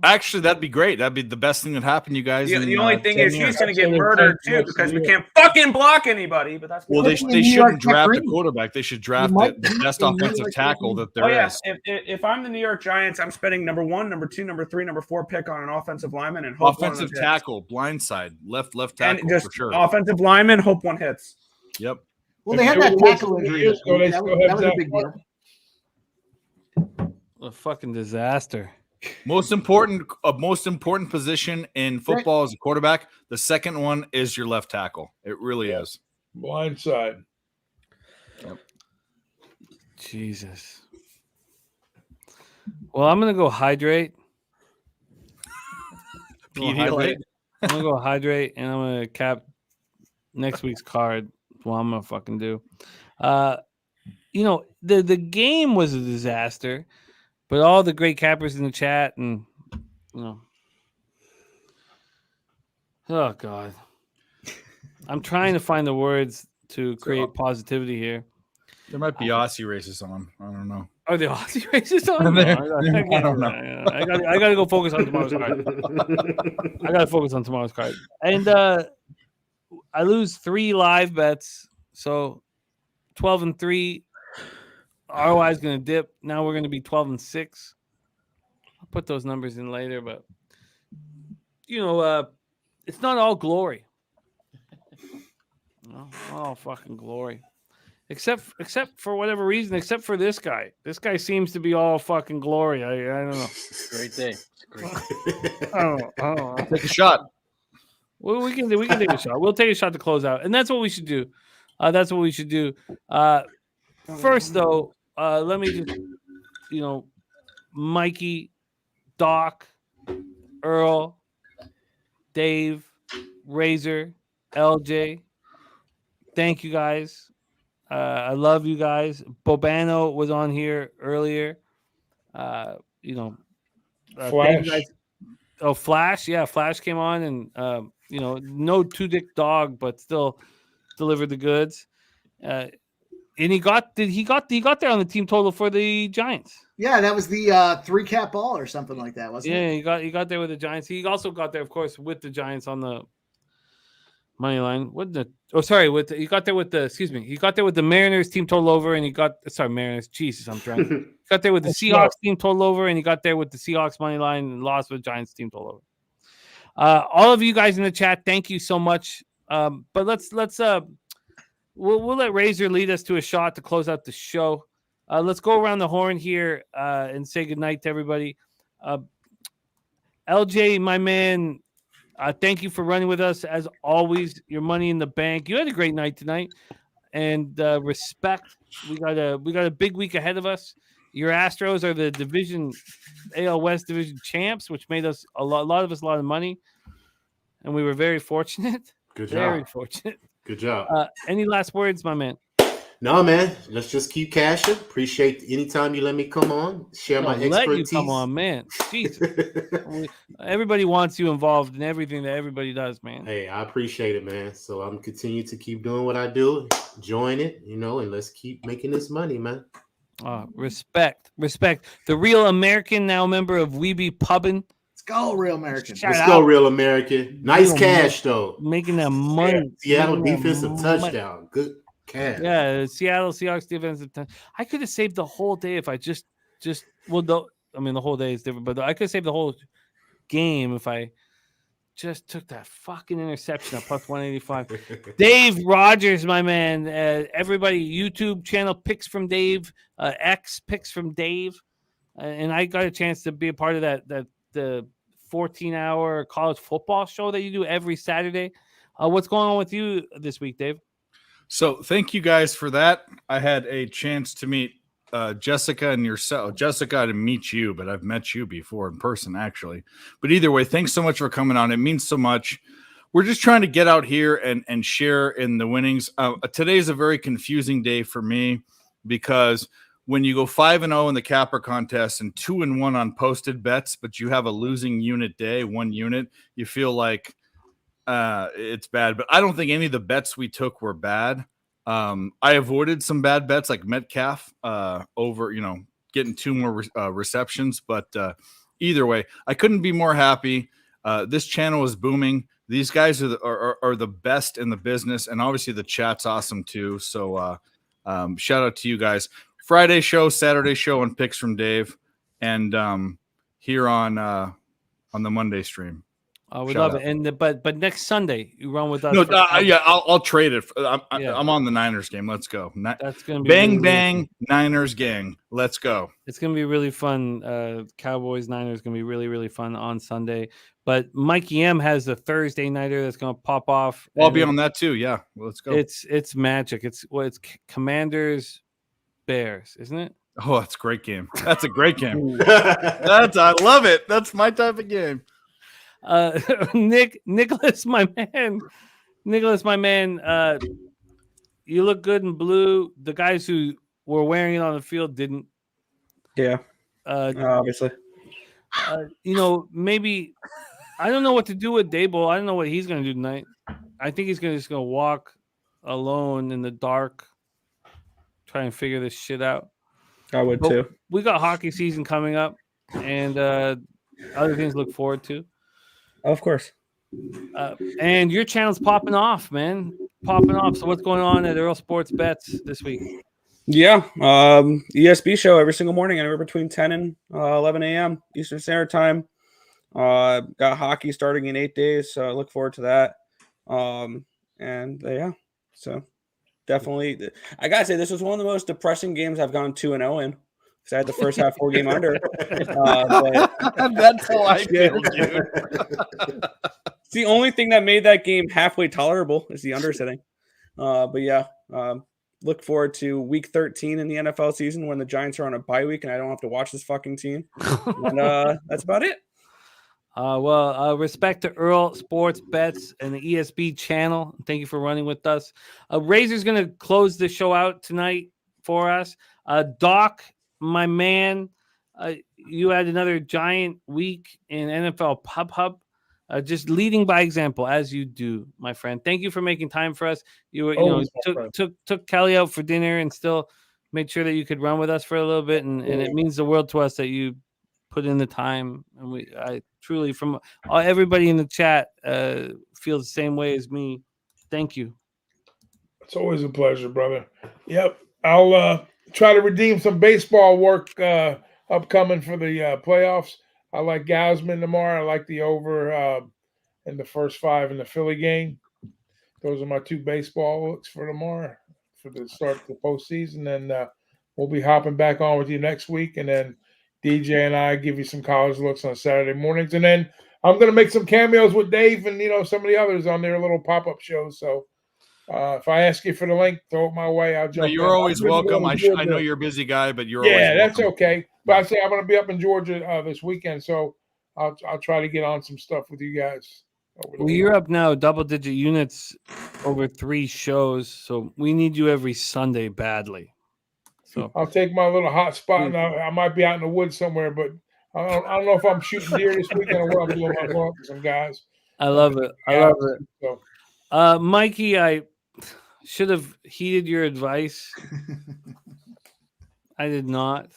Actually, that'd be great. That'd be the best thing that happened, you guys. The in, only thing 10 is years. he's gonna get murdered too because we can't fucking block anybody. But that's Well, they New shouldn't York draft a Green. quarterback. They should draft might the best be New offensive York tackle Green. that there Oh is. yeah, if I'm the New York Giants, I'm spending number 1, number 2, number 3, number 4 pick on an offensive lineman and hope Offensive one of them hits. tackle, blindside, left and tackle just for sure. offensive lineman, hope one hits. Yep. Well, they had that tackle injury. Years ago, they That still was, have that was a Zach big deal. A fucking disaster. Most important position in football is a quarterback. The second one is your left tackle. It really is. Blindside. Jesus. Well, I'm gonna go hydrate. Pedialyte. I'm gonna go hydrate, and I'm gonna cap next week's card. Well, I'm gonna fucking do. You know, the game was a disaster, but all the great cappers in the chat, and you know, oh god, I'm trying to find the words to create positivity here. There might be Aussie races on. I don't know. Are the Aussie races on? No, I don't know. I gotta go focus on tomorrow's card. I gotta focus on tomorrow's card. And I lose 3 live bets, so 12-3. ROI is gonna dip. Now we're gonna be 12-6. I'll put those numbers in later, but you know, it's not all glory. No, all fucking glory. Except for whatever reason, except for this guy. This guy seems to be all fucking glory. I don't know. Great day. Great. I don't know. Take a shot. Well, we can take a shot. We'll take a shot to close out, and that's what we should do. That's what we should do. First, though, let me just, Mikey, Doc, Earl, Dave, Razor, LJ. Thank you guys. I love you guys. Bobano was on here earlier. Thank you Flash. guys. Oh, Flash. Yeah, Flash came on and, no 2-dick dog, but still delivered the goods. And he got there on the team total for the Giants. Yeah, that was the 3 cat ball or something like that, wasn't it? Yeah, he got there with the Giants. He also got there, of course, with the Giants on the money line. He got there with the Mariners team total over, and Mariners. Jesus, I'm drunk. He got there with the Seahawks team total over, and he got there with the Seahawks money line and lost with the Giants team total over. All of you guys in the chat, thank you so much. But let's we'll let Razor lead us to a shot to close out the show. Let's go around the horn here and say goodnight to everybody. LJ, my man, thank you for running with us as always. Your money in the bank. You had a great night tonight, and respect. We got a big week ahead of us. Your Astros are the AL West division champs, which made us a lot of us a lot of money, and we were very fortunate. Good job. Very fortunate. Good job. Any last words, my man? No, man. Let's just keep cashing. Appreciate anytime you let me come on, share my expertise. Let you come on, man. Jesus. Everybody wants you involved in everything that everybody does, man. Hey, I appreciate it, man. So I'm continue to keep doing what I do, enjoying it, and let's keep making this money, man. Respect. The Real American, now member of We Be Pubbin'. Let's go, Real American. Let's go, Real American. Nice Real cash, though. Making that money. Seattle defensive touchdown. Good cash. Yeah, Seattle Seahawks defensive touchdown. I could have saved the whole day if I the whole day is different, but I could have saved the whole game if I just took that fucking interception at plus 185. Dave Rogers, my man. Everybody, YouTube channel picks from Dave. X picks from Dave. And I got a chance to be a part of the 14-hour college football show that you do every Saturday. What's going on with you this week, Dave? So thank you guys for that. I had a chance to meet Jessica and yourself. Jessica, I didn't meet you, but I've met you before in person, actually. But either way, thanks so much for coming on. It means so much. We're just trying to get out here and share in the winnings. Today's a very confusing day for me because when you go 5-0 in the capper contest and 2-1 on posted bets, but you have a losing unit day, 1 unit, you feel like it's bad. But I don't think any of the bets we took were bad. I avoided some bad bets like Metcalf over, getting 2 more receptions. But either way, I couldn't be more happy. This channel is booming. These guys are the best in the business, and obviously the chat's awesome too. So shout out to you guys. Friday show, Saturday show, and picks from Dave, and here on the Monday stream. We love it. And but next Sunday you run with us. No, I'll trade it. I'm on the Niners game. Let's go. That's gonna be bang bang Niners gang. Let's go. It's gonna be really fun. Cowboys Niners gonna be really really fun on Sunday. But Mikey M has a Thursday nighter that's gonna pop off. I'll be on that too. Yeah, well, let's go. It's magic. It's Commanders Bears, isn't it? Oh, that's a great game. That's a great game. I love it. That's my type of game. Nicholas, my man, you look good in blue. The guys who were wearing it on the field didn't. Yeah. Obviously. Maybe I don't know what to do with Dable. I don't know what he's going to do tonight. I think he's just going to walk alone in the dark, try and figure this shit out. I would too. We got hockey season coming up, and other things to look forward to. Of course. And your channel's popping off, man. Popping off. So what's going on at Earl Sports Bets this week? Yeah. ESB show every single morning, anywhere between 10 and 11 a.m. Eastern Standard Time. Got hockey starting in 8 days, so I look forward to that. So definitely. I got to say, this was one of the most depressing games I've gone 2-0 in. Because I had the first half 4 game under. That's how I feel, dude. It's the only thing that made that game halfway tolerable is the under sitting. Look forward to week 13 in the NFL season when the Giants are on a bye week and I don't have to watch this fucking team. And that's about it. Respect to Earl Sports Bets and the ESB channel. Thank you for running with us. Razor's going to close the show out tonight for us. Doc, my man, you had another giant week in NFL Pub Hub. just leading by example as you do, my friend. Thank you for making time for us. You were, Always, my friend. took Kelly out for dinner and still made sure that you could run with us for a little bit, and it means the world to us that you put in the time. And I truly, from everybody in the chat, feels the same way as me. Thank you. It's always a pleasure, brother. Yep. I'll try to redeem some baseball work upcoming for the playoffs. I like Gausman tomorrow. I like the over in the first 5 in the Philly game. Those are my 2 baseball looks for tomorrow for the start of the postseason. And we'll be hopping back on with you next week. And then DJ and I give you some college looks on Saturday mornings. And then I'm going to make some cameos with Dave and, some of the others on their little pop-up shows. So if I ask you for the link, throw it my way. I'll jump. You're always welcome. I know you're a busy guy, but you're always welcome. That's okay. But I say I'm going to be up in Georgia this weekend, so I'll try to get on some stuff with you guys. Well, you're up now, double-digit units over 3 shows, so we need you every Sunday badly. So I'll take my little hot spot, and I might be out in the woods somewhere, but I don't know if I'm shooting deer this weekend or what I'm doing. I'm going to some guys. I love it. I love it. So. Mikey, I should have heeded your advice. I did not.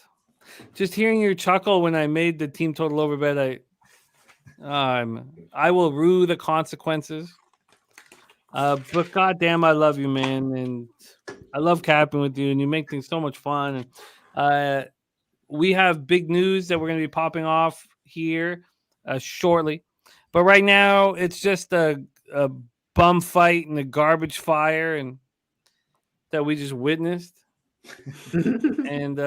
Just hearing your chuckle when I made the team total over bet, I will rue the consequences. But goddamn, I love you, man, and I love capping with you, and you make things so much fun. And we have big news that we're going to be popping off here shortly. But right now, it's just a bum fight and a garbage fire, and that we just witnessed. And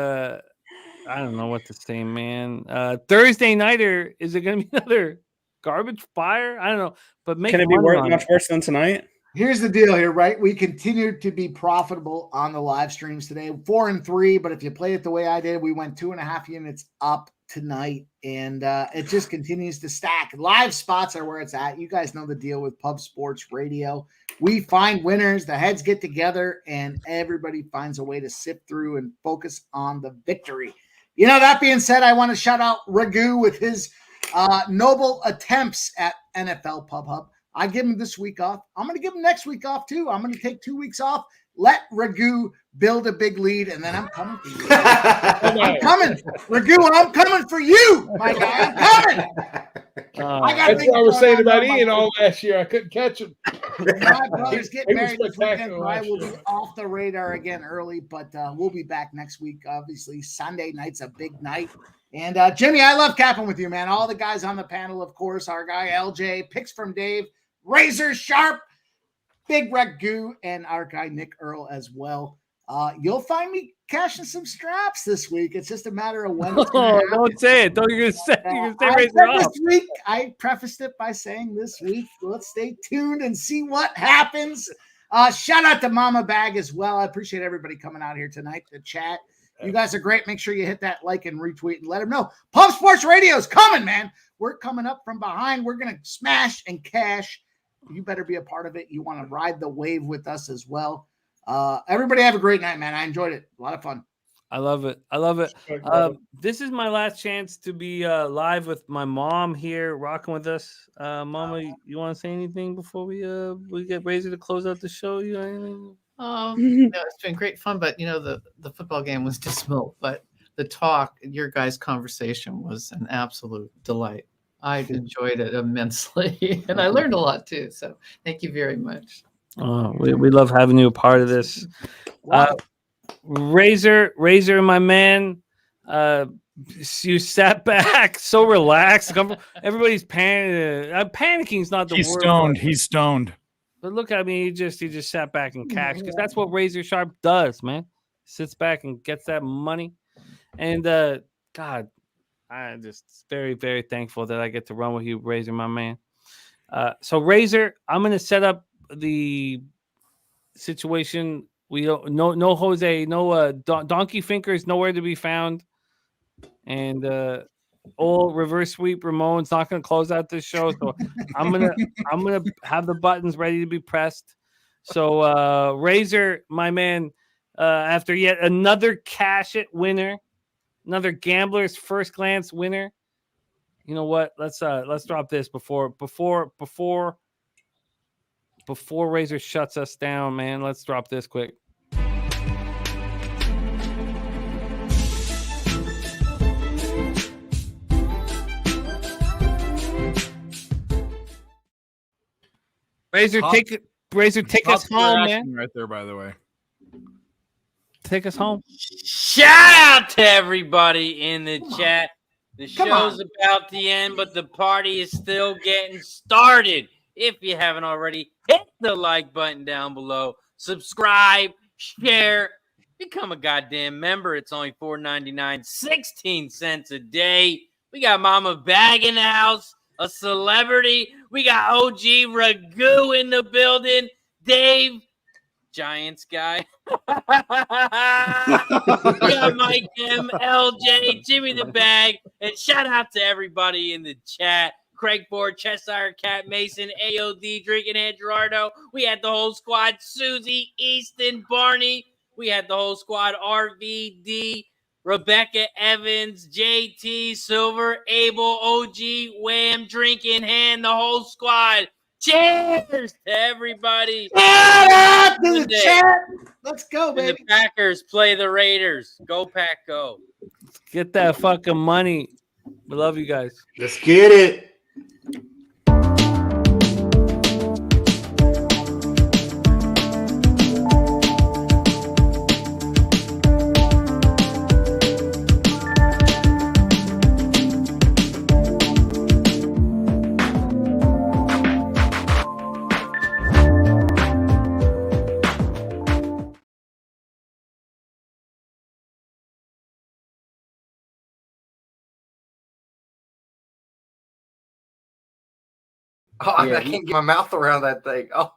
I don't know what to say, man. Thursday nighter, is it going to be another garbage fire? I don't know. But can it be much worse than tonight? Here's the deal here, right? We continue to be profitable on the live streams today, 4-3. But if you play it the way I did, we went 2.5 units up tonight, and it just continues to stack. Live spots are where it's at. You guys know the deal with Pub Sports Radio. We find winners, the heads get together, and everybody finds a way to sift through and focus on the victory. That being said, I want to shout out Ragu with his noble attempts at NFL Pub Hub. I give him this week off. I'm going to give him next week off too. I'm going to take 2 weeks off. Let Ragu build a big lead, and then I'm coming for you. I'm coming. Ragu, I'm coming for you, my guy. I'm coming. That's what I was saying about Ian all last year. I couldn't catch him. My brother's getting married this weekend, so I will be off the radar again early, but we'll be back next week. Obviously, Sunday night's a big night. And Jimmy, I love capping with you, man. All the guys on the panel, of course, our guy LJ, picks from Dave, Razor Sharp, Big Ragu, and our guy Nick Earl as well. You'll find me cashing some straps this week. It's just a matter of when. Don't say it. Don't you say Razor off. This week, I prefaced it by saying this week. Let's stay tuned and see what happens. Shout out to Mama Bag as well. I appreciate everybody coming out here tonight to chat. You guys are great. Make sure you hit that like and retweet and let them know. Pub Sports Radio is coming, man. We're coming up from behind. We're going to smash and cash. You better be a part of it. You want to ride the wave with us as well. Everybody have a great night, man. I enjoyed it. A lot of fun. I love it. I love it. This is my last chance to be live with my mom here, rocking with us. Mama, you want to say anything before we get Razor to close out the show? You know anything? It's been great fun, but the football game was dismal. But the talk, your guys' conversation was an absolute delight. I enjoyed it immensely, and I learned a lot too. So thank you very much. We love having you a part of this. Razor, my man. You sat back so relaxed. Everybody's panicking. Panicking is not the word. He's stoned. But look at me. He just sat back and cashed, because that's what Razor Sharp does, man. Sits back and gets that money. And God, I'm just very, very thankful that I get to run with you, Razor, my man. So Razor, I'm gonna set up the situation. We don't no Jose, no Donkey Finker is nowhere to be found, and old reverse sweep Ramon's not gonna close out this show. So I'm gonna have the buttons ready to be pressed. So Razor, my man, after yet another cash it winner, another gambler's first glance winner, You know what? Let's drop this before Razor shuts us down, man. Let's drop this quick. Razor, take us home, man. Right there, by the way. Take us home. Shout out to everybody in the chat. The show's about to end, but the party is still getting started. If you haven't already, hit the like button down below. Subscribe, share, become a goddamn member. It's only $4.99, 16 cents a day. We got Mama Bag in the house, a celebrity. We got OG Ragu in the building. Dave, Giants guy. We got Mike M, LJ, Jimmy the Bag, and shout out to everybody in the chat. Craig Ford, Cheshire Cat, Mason, AOD, Drinking Head, Gerardo. We had the whole squad, Susie, Easton, Barney. We had the whole squad, RVD, Rebecca Evans, JT, Silver, Abel, OG, Wham, Drinking Hand, the whole squad. Cheers to everybody. Shout out to the chat. Let's go, And baby. the Packers play the Raiders. Go Pack, go. Get that fucking money. We love you guys. Let's get it. Oh, I can't get my mouth around that thing. Oh.